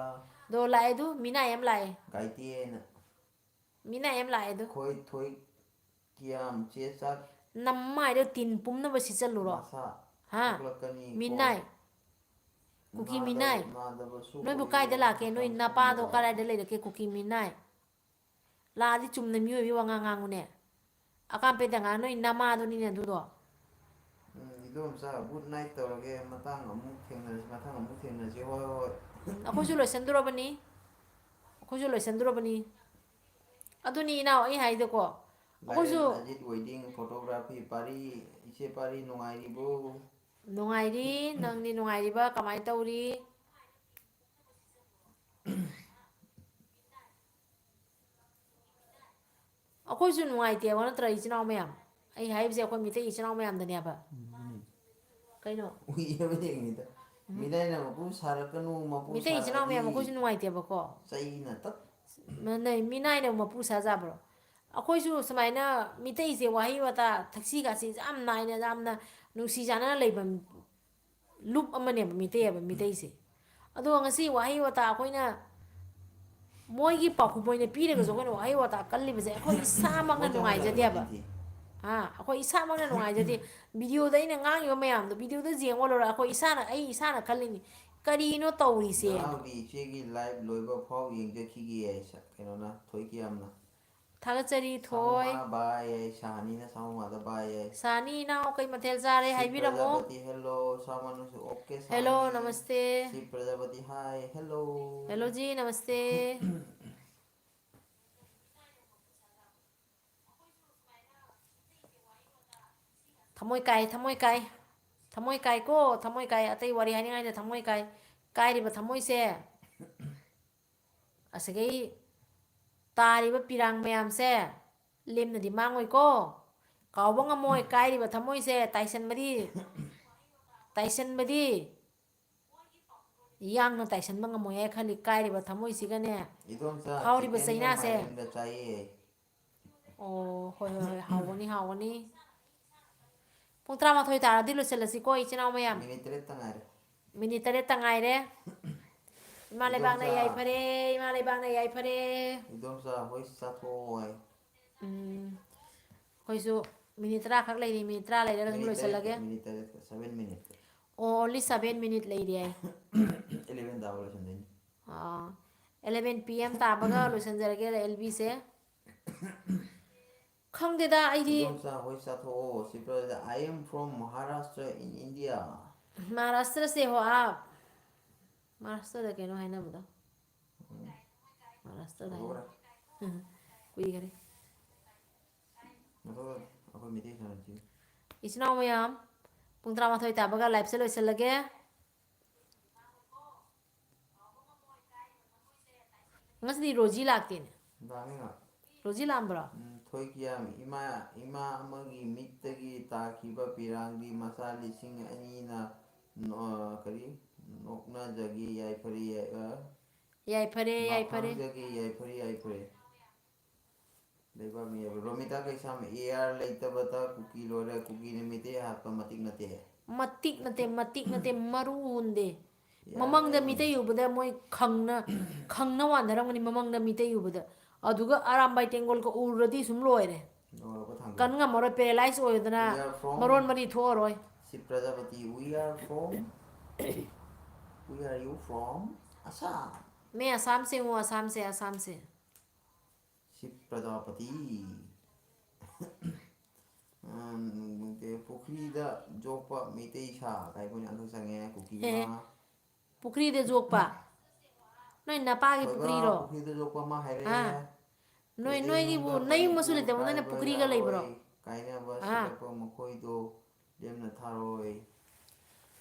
do lai du mina em lai गाइतेन mina em lai du खोय थोय कियाम चेसा nammai do tin pum na ba si chalu ro मसा ha लकनी minai kuki minai noi bu kai da la ke noi napa do karai da le ke kuki minai la di chumna mi wi wanga ngangu ne akam pe da nga noi nama do ni ne du do 이동 사 굿나잇 떨게 마땅 어묵 탱나 마땅 어묵 탱나 지 호이 akhoi ju loisan duro bani akhoi ju loisan duro bani aduni naw ai hai de ko akhoi ju Ajit wedding photography पारी इसे पारी नुंगाइरिबो nungairi nangni nungairi ba kamai tauri akhoi ju nungai te wana tra ichinaw mayam ai hai bje akhoi mite ichinaw mayam da ne ba kaino उइए बेंगिदा मिदाइना मपु सारकनु मपु mite ichinaw mayam akhoi ju nungai te ba ko सैना तत nei minai na mapu sa ja bro akhoi ju samaina mite ise wahi wata thaksi ga si jam nai na jam na nusi jana leibam loop amane mite ya mite ise ado ngasi wahi wata akhoi na ꯃꯣꯏꯒꯤ ꯄꯥꯎꯈꯨꯝ ꯑꯣꯏꯅ ꯄꯤꯔꯒꯁꯨ ꯑꯩꯈꯣꯏꯅ ꯋꯥꯍꯩ ꯋꯥꯇꯥ ꯀꯜꯂꯤꯕꯁꯦ ꯑꯩꯈꯣꯏ ꯏꯁꯥꯃꯛꯅ ꯅꯨꯡꯉꯥꯏꯖꯗꯦꯕ ꯑꯩꯈꯣꯏ ꯏꯁꯥꯃꯛꯅ ꯅꯨꯡꯉꯥꯏꯖꯗꯦ ꯚꯤꯗꯤꯑꯣꯗ ꯑꯩꯅ ꯉꯥꯡꯉꯤꯕ ꯃꯌꯥꯝꯗꯣ ꯚꯤꯗꯤꯑꯣꯗ ꯌꯦꯡꯉ ꯂꯣꯏꯔ ꯑꯩ ꯏꯁꯥꯅ ꯈꯜꯂꯤꯅꯤ ꯀꯔꯤꯅꯣ ꯇꯧꯔꯤꯁꯦ ꯅꯅꯥꯎꯗꯤ ꯏꯆꯦꯒꯤ ꯂꯥꯏꯚ ꯂꯣꯏꯕ ꯐꯥꯎ ꯌꯦꯡꯖꯈꯤꯒꯦ ꯀꯩꯅꯣꯅ ꯊꯣꯏꯈꯤ ꯌꯥꯝꯅ ꯊꯥꯒꯠꯆꯔꯤ ꯊꯣꯏ ꯁꯥꯃꯨꯃꯥ ꯕꯥꯏ ꯁꯥꯍꯅꯤꯅ ꯁꯥꯃꯨꯃꯥꯗ ꯕꯥꯏ ꯁꯥꯅꯤ ꯏꯅꯥꯎ ꯀꯩ ꯃꯊꯦꯜ ꯆꯥꯔꯦ ꯁꯤ ꯍꯥꯏꯕꯤꯔꯝꯃꯣ ꯄ꯭ꯔꯖꯥꯄति ꯍꯦꯜꯂꯣ ꯁꯥꯃꯅꯨꯁꯨ ꯑꯣꯀꯦ ꯍꯦꯜꯂꯣ ꯁꯥꯅꯤ ꯅꯃꯁꯇꯦ ꯁꯤ प्रजापति हाय हेलो हेलो जी नमस्ते थमोई काय थमोई काय थमोई काय को थमोई काय अतई वरी हानिंगाई थमोई काय कायरिबा थमोई से असगई तारिबा पिरांग मयाम से लेमनदी मांगोई को काउबा ngमोई कायरिबा थमोई से ताइसनबदी यागना ताइसनबा ngमोई है खाली कायरिबा थमोई सिगने इदोमचा फाउरिबा चिकन का चैना से माइरन का चाहिए ओ होय होय हावनी हावनी पुंग 12 तारादी लोसलसिको इचिनाव मयाम मिनिट तरेत तंगारे मिनिट 3 तंगाइरे इमा लेबांगना इदोमचा याइफरे इमा लेबांगना याइफरे इदोमचा होई साथोय कोइसु मिनिट 3 खक लेनी मिनिट 3 लेरगा सम लोसलगे minute Taret 7 minute only 7 minute लेरी आई 11 दावल संदेनी 11 PM ताबगा लोसनजरगे एलबी से खंगदेदा आइदी इदोमचा होई साथो सी प्रजा I am from Maharashtra in India Maharashtra से हो आप महाराष्ट्र दा केनो है ना बता महाराष्ट्र दा होरा कुई करे मतलब अपन मिते खाना इचनाव मयाम पुंग 13 ताबगा लाइव से लोसलगे ngasdi roji laktin दांगेगा roji lambra थोइकियाम इमा इमा अमगी मित्तगी ताखिबा पिरांगदी मसा लिसिंग अनीना करी नोकना जगी yai phare जगी याई फरे लेबा मी रोमिता कैसाम एआर लेतबता कुकी लोरे कुकी निमिते हात मतिक नते matik nate maru hunde mamangda mite yubada moi khangna wandaramani mamangda mite yubada aduga arambai tengol ko uradi sum loire नो को kan nga moro paralyze oyodana We are from maron mari thoroi सी Prajapati we are you from Assam me asam se सी प्रजापति ते पुखरीदा जोपा मिते सा काय कोनी अंधो संगे कुकी मा pukri de jokpa noi napa gi pukri ro पुखरीदा जोपा मा हायरे ha noi gi bu nai masu le de mo na pukri ga leibro कायना बस को मखोई दो देमना थारोय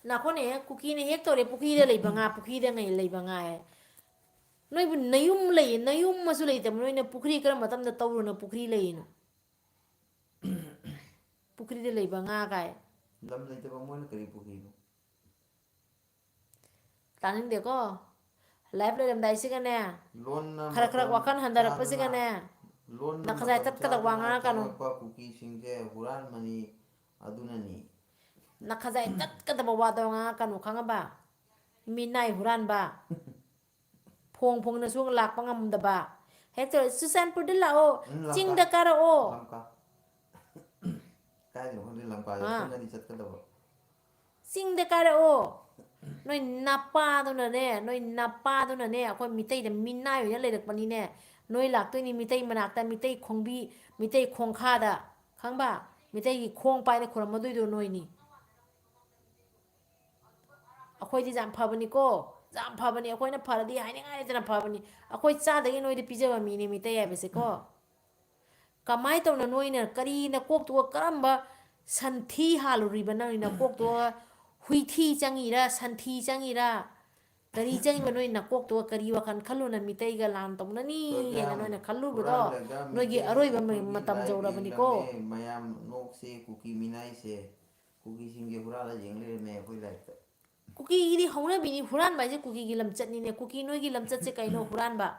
na ko ne kuki ne hek tore pukri de leiba nga pukri de ngai leiba nga e noi bu nayum masu le de noi na pukri kara matam da tawru na pukri lei no pukri de leiba nga kai लम लेते बा मोन करी पुखरी नो tanin de ko live le dam dai siga ne लोन khara wakan handar pa siga ne लोन na khazai tat ka da wanga kanu Kuki सिंगे हुरान मनी अदुननी na khazai tat ka da wa da nga kanu khanga ba minai huran ba phong na suang lak pangam da ba hector susan pur de lao ching da kara o Lanka काय no हंदे Lanka सुननी चत का दबो ching da kara o noi napa do na ne akoi mitai da minai yo le rak pani ne noi lak toi ni mitai manak ta mitai khongbi mitai khongkha da khangba mitai gi khong pai ne khoram madui do noi ni akoi di jam phabani ko jam phabani akoi na pharadi haini ngai na phabani akoi cha da gi noi di pijaba mi ni mitai ya bese ko kamai to na noi na kari na kok tu karamba santhi haluri bana na kok to hui thi changi ra santhi changi ra kari changi ba noi na kok to kari wa kan khalu na mitai ga lam tom na ni na noi na khalu bu do noi gi aroi ba matam jawra bani ko मयाम नोक से cookie Minai से cookie सिंगे हुराला जेंगले में होई like kuki gi hauna bini huran ba je kuki gi lamchat ni ne kuki noi gi lamchat se kaino huran ba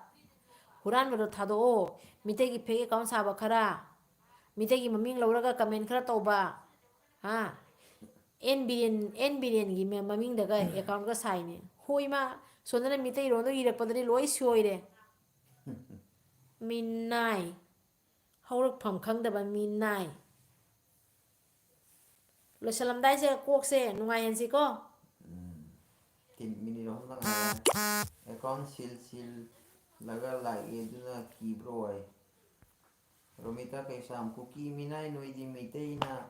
do thado o mitai gi fake account sa ba khara mitai gi maming lauraga comment khara to ba ha n billion gi me maming daga account ga sai ne hoi ma sonana mitai ro no ire padari loi soi re มีนายเฮารักผมขังแต่บันมีนายเราฉลามได้เสียกวกเสียนุ่งไงเห็นสิก็ tin mini rom lang account sil laga lagi duna kibro ai romita kai sam cookie minai noi di mitei na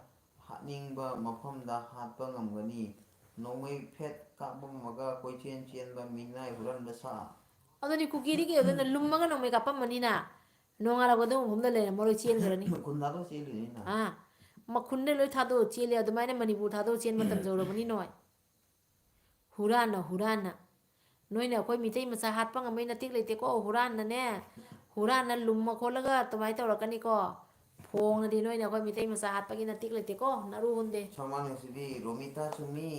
haning ba mafam da hat ba ngamgani nomai phet ka ba maga koi chen ba minai huran ba sa เอาตัวนี้คุกกี้ที่เกี่ยวกับลุมมันก็น้องไม่กับปั๊มมันนี่นะน้องอะไรก็ต้องผมได้เลยมอริเชียนกันนี่ kun da to sil ni na มาคุณได้เลยท่าตัวเชียนเลยตัวไม่ได้มันนี่บูท่าตัวเชียนมันตั้งโจรมันนี่หน่อยฮูรานนะน้อยเนี่ยค่อยมีที่มันสาหัสปังไม่นาติกเลยแต่ก็ฮูรานนะเนี่ยฮูรานนั้นลุมมาคนแล้วก็ตัวไม่ตัวเรากันนี่ก็พงนะดีน้อยเนี่ยค่อยมีที่มันสาหัสปังนาติกเลยแต่ก็นารู้คนเดีย saman sidi romita chumi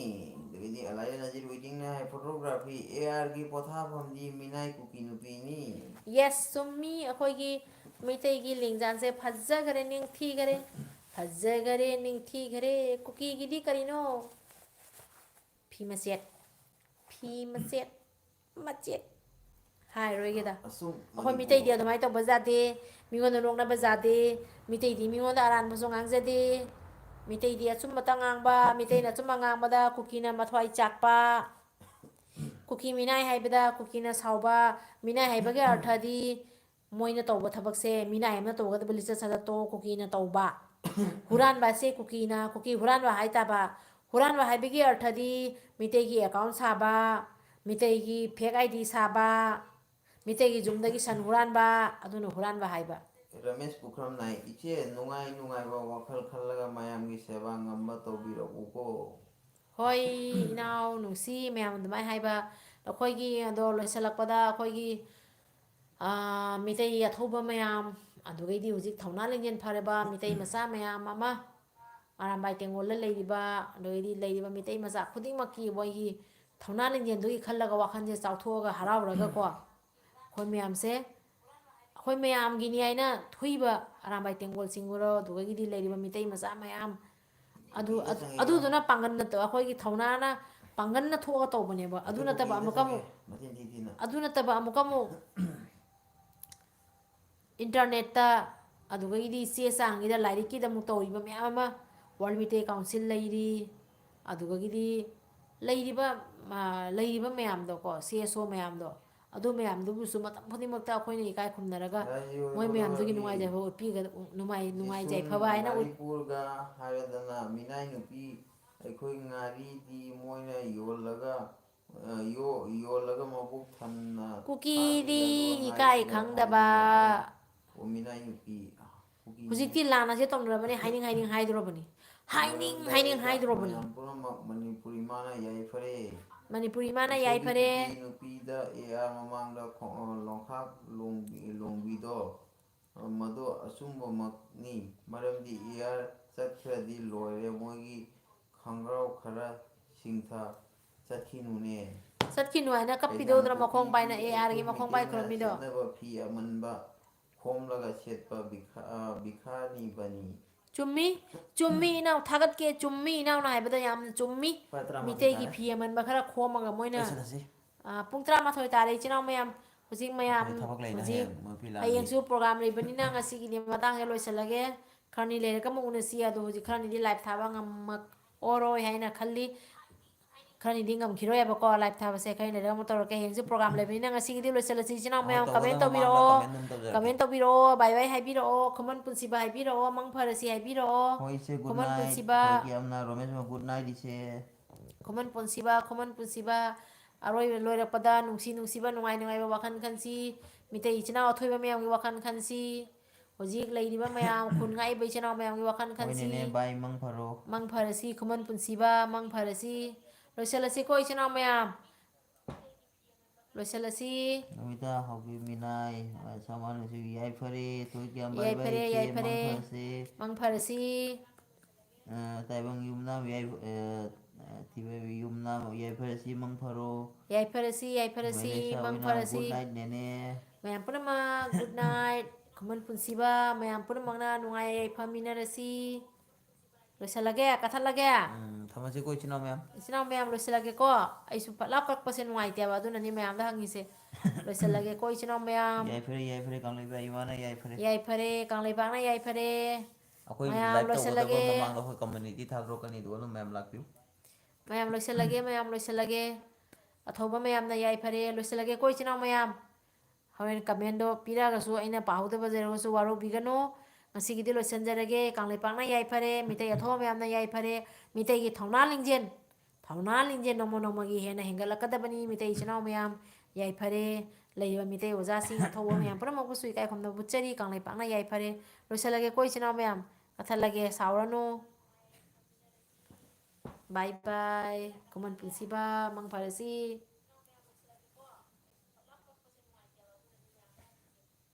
dedi alaya najir waiting na photography ar gi potha pham di minai cookie nupi ni yes ซุมมีค่อยกี่ไม่ได้กี่ลิงจานเซ่พัซเจอร์กันนิ่งที่กันพัซเจอร์กันนิ่งที่กันคุกกี้กี่ดีกันโน่พี่มาเสียดมาเจ็ดหายเลยกัน asum คนมีใจเดียวทำไมต้องบาจาดีมีคนลงนะบาจาดีมีใจดีมีคนอารันผสมงานเจดีมีใจเดียซุ่มมาตั้งงานบ้ามีใจน่ะซุ่มมางานบ้าคุกกี้น่ะมาถอยจักป้าคุกกี้มีนายให้บ้าคุกกี้น่ะสาวบ้ามีนายให้บ้าแกอัฐดีมวยน่ะตัวบ้าทับกเสมีนายน่ะตัวก็จะบริษัทสัตว์โตคุกกี้น่ะตัวบ้าฮุรันบ้าเสคุกกี้น่ะคุกกี้ฮุรันบ้าให้ตาบ้าฮุรันบ้าให้บ้าแกอัฐดีมีใจกี่ account สาบ้ามีใจกี่ fake ID สาบ้ามีแต่กี่จุ่มตะกี้ฉันฮุรันบ้าอะดูหนูฮุรันบ้าให้บ้า ramesh pukram nai iche nungai ba wakhal khallaga mayam gi seva ngamba tobiro uko คอยนาวหนูซี่แมวมันทำไมให้บ้าแล้วคอยกี่โดนเลยสลักปะดาคอยกี่มีแต่ยาทุบแมวอันดูกี่ดีอุจิเท่านั้นเลยเงินพาร์บ้ามีแต่มาซาแมวมาอารามใบเตียงวนเลยดีบ้าดูกี่ดีเลยดีบ้ามีแต่มาซาคุณที่มากี่วันกี่เท่านั้นเลยเงินดูกี่ขันละก็ว่าขันจะสาวทั่วก็หาเราเลยก็กว่าคอยแมวเสคอยแมวกินยัยนะทุยบ้าอารามใบเตียงวนสิงห์เราดูกี่ดีเลยดีบ้ามีแต่มาซาแมวadu na pangan na to akhoi ki thona na pangan na thoga to bane ba adu na ta ba amukam matin titi na adu na ta ba amukam internet ta adu ga idi se sang ida lairi ki da mu to iba me ama world media council lairi adu ga idi lairi ba me am do ko cso me am do adu me am du su matam phodi makta akhoi ni kai khumnaraga moi me am du gi nungai ja ho pi ga nungai jai phawai na purga haradana minai nupi aikhoi ngari di moina yolaga mabuk thanna kuki di kai khang da ba o minai nupi cookie hujikti lana se tomra bani hiding hydro bani hiding hydro bani pura manipuri mana yai fare manipuri mana yai phare nupi da ar mamang da longkhak longbi do mado asumba makni maramdi ar satkhadi loire mogi khangrau khara singtha satkinune satkin wai na kapido dra makhong bai na ar gi makhong bai khromi do na ba phi amanba khom laga setpa bikhani bani chummi naw thagat ke chummi naw na haibada yam chummi mitei gi phi man ba khara khom ga moina pung tra ma thoi tare chinaw mayam hujik mayam hujik hayeng su program ri bani na ngasi gi matang he loisalage khani le ka mu una sia do hujik khani di live thaba ngam oroi haina khalli khani di ngam khiroi ba ko live thaba se khai le ra motor ke heng su program le bani na ngasi gi di loisala si chinaw mayam comment to biro bye bye hai biro comment punsi ba hai biro mang phara si hai biro hoi se good comment night punsi ba ki amna romesh ma good night dise comment punsi ba aroi loi ra pada nungsi ba nungai ba wakan khan si mite ichina athoi ba mayam gi wakan khan si hojik lei di ba mayam khun ngai ba ichina mayam gi wakan khan si ne bai mang phara si comment punsi ba mang phara si loisala si ko ichina mayam loisala si namita hobi minai saman si yai fare thoi ki am yai bai phare mang phara si tai bang yumna yai tibe yumna yai fare si mang pharo yai phara si mang phara si good night nene mayam puna ma good night comment punsi ba mayam puna mangna nungai yai phaminara si loisalage kathalage thamase ko china ma'am Sinaw mayam lo sila ko ay su pala kak pasen nungai tiya ba doon ani mayam da hangi se ꯂꯣꯏꯁꯤꯜꯂꯒꯦ ꯀꯣ ꯏꯆꯤꯟ ꯏꯅꯥꯎ ꯃꯌꯥꯝ ꯌꯥꯏ ꯐꯔꯦ ꯀꯪꯂꯩꯕ ꯏꯃꯥꯅ ꯌꯥꯏ ꯐꯔꯦ ꯌꯥꯏꯐꯔꯦ ꯀꯪꯂꯩꯄꯥꯛꯅ ꯌꯥꯏꯐꯔꯦ ꯑꯩꯈꯣꯏ ꯃꯌꯥꯝ ꯂꯥꯏꯚ ꯇꯧꯒꯗꯕ ꯂꯣꯏꯁꯤꯜꯂꯒꯦ ꯃꯃꯥꯡꯗ ꯑꯩꯈꯣꯏ ꯀꯝꯃꯨꯅꯤꯇꯤ ꯊꯥꯗꯣꯔꯛꯀꯅꯤ ꯑꯗꯨꯒ ꯑꯗꯨꯝ ꯃꯌꯥꯝ ꯂꯥꯛꯄꯤꯌꯨ ꯃꯌꯥꯝ ꯂꯣꯏꯁꯤꯜꯂꯒꯦ ꯃꯌꯥꯝ ꯂꯣꯏꯁꯤꯜꯂꯒꯦ ꯑꯊꯧꯕ ꯃꯌꯥꯝꯅ ꯌꯥꯏꯐꯔꯦ ꯂꯣꯏꯁꯤꯜꯂꯒꯦ ꯀꯣ ꯏꯆꯤꯟ ꯏꯅꯥꯎ ꯃꯌꯥꯝ ꯍꯣꯔꯦꯟ ꯀꯃꯦꯟꯗꯣ ꯄꯤꯔꯛꯑꯒꯁꯨ ꯑꯩꯅ ꯄꯥꯍꯧꯗꯕ ꯖꯔꯒꯁꯨ ꯋꯥꯔꯧꯕꯤꯒꯅꯨ ꯉꯁꯤꯒꯤꯗꯤ ꯂꯣꯏꯁꯤꯟꯖꯔꯒꯦ ꯀꯪꯂꯩꯄꯥꯛꯅ ꯌꯥꯏꯐꯔꯦ ꯃꯤꯇꯩ ꯑꯊꯧꯕ ꯃꯌꯥꯝꯅ ꯌꯥꯏꯐꯔꯦ ꯃꯤꯇꯩꯒꯤ ꯊꯧꯅꯥ ꯂꯤꯡꯖꯦꯜ ꯅꯣꯡꯃ ꯅꯣꯡꯃꯒꯤ ꯍꯦꯟꯅ ꯍꯦꯟꯒꯠꯂꯛꯀꯗꯕꯅꯤ ꯃꯤꯇꯩ ꯏꯆꯤꯟ ꯏꯅꯥꯎ ꯃꯌꯥꯝ ꯌꯥꯏꯐꯔꯦ ꯂꯩꯔꯤꯕ ꯃꯤꯇꯩ ꯑꯣꯖꯥꯁꯤꯡ ꯑꯊꯧꯕ ꯃꯌꯥꯝ ꯄꯨꯝꯅꯃꯛꯄꯨꯁꯨ ꯏꯀꯥꯏ ꯈꯨꯝꯅꯕ ꯎꯠꯆꯔꯤ ꯀꯪꯂꯩꯄꯥꯛꯅ ꯌꯥꯏꯐꯔꯦ ꯂꯣꯏꯁꯤꯜꯂꯒꯦ ꯀꯣ ꯏꯆꯤꯟ ꯏꯅꯥꯎ ꯃꯌꯥꯝ ꯀꯠꯊꯠꯂꯒꯦ ꯁꯥꯎꯔꯅꯨ ꯕꯥꯏ ꯕꯥꯏ ꯈꯨꯃꯟ ꯄꯨꯟꯁꯤꯕ ꯃꯪ ꯐꯔꯁꯤ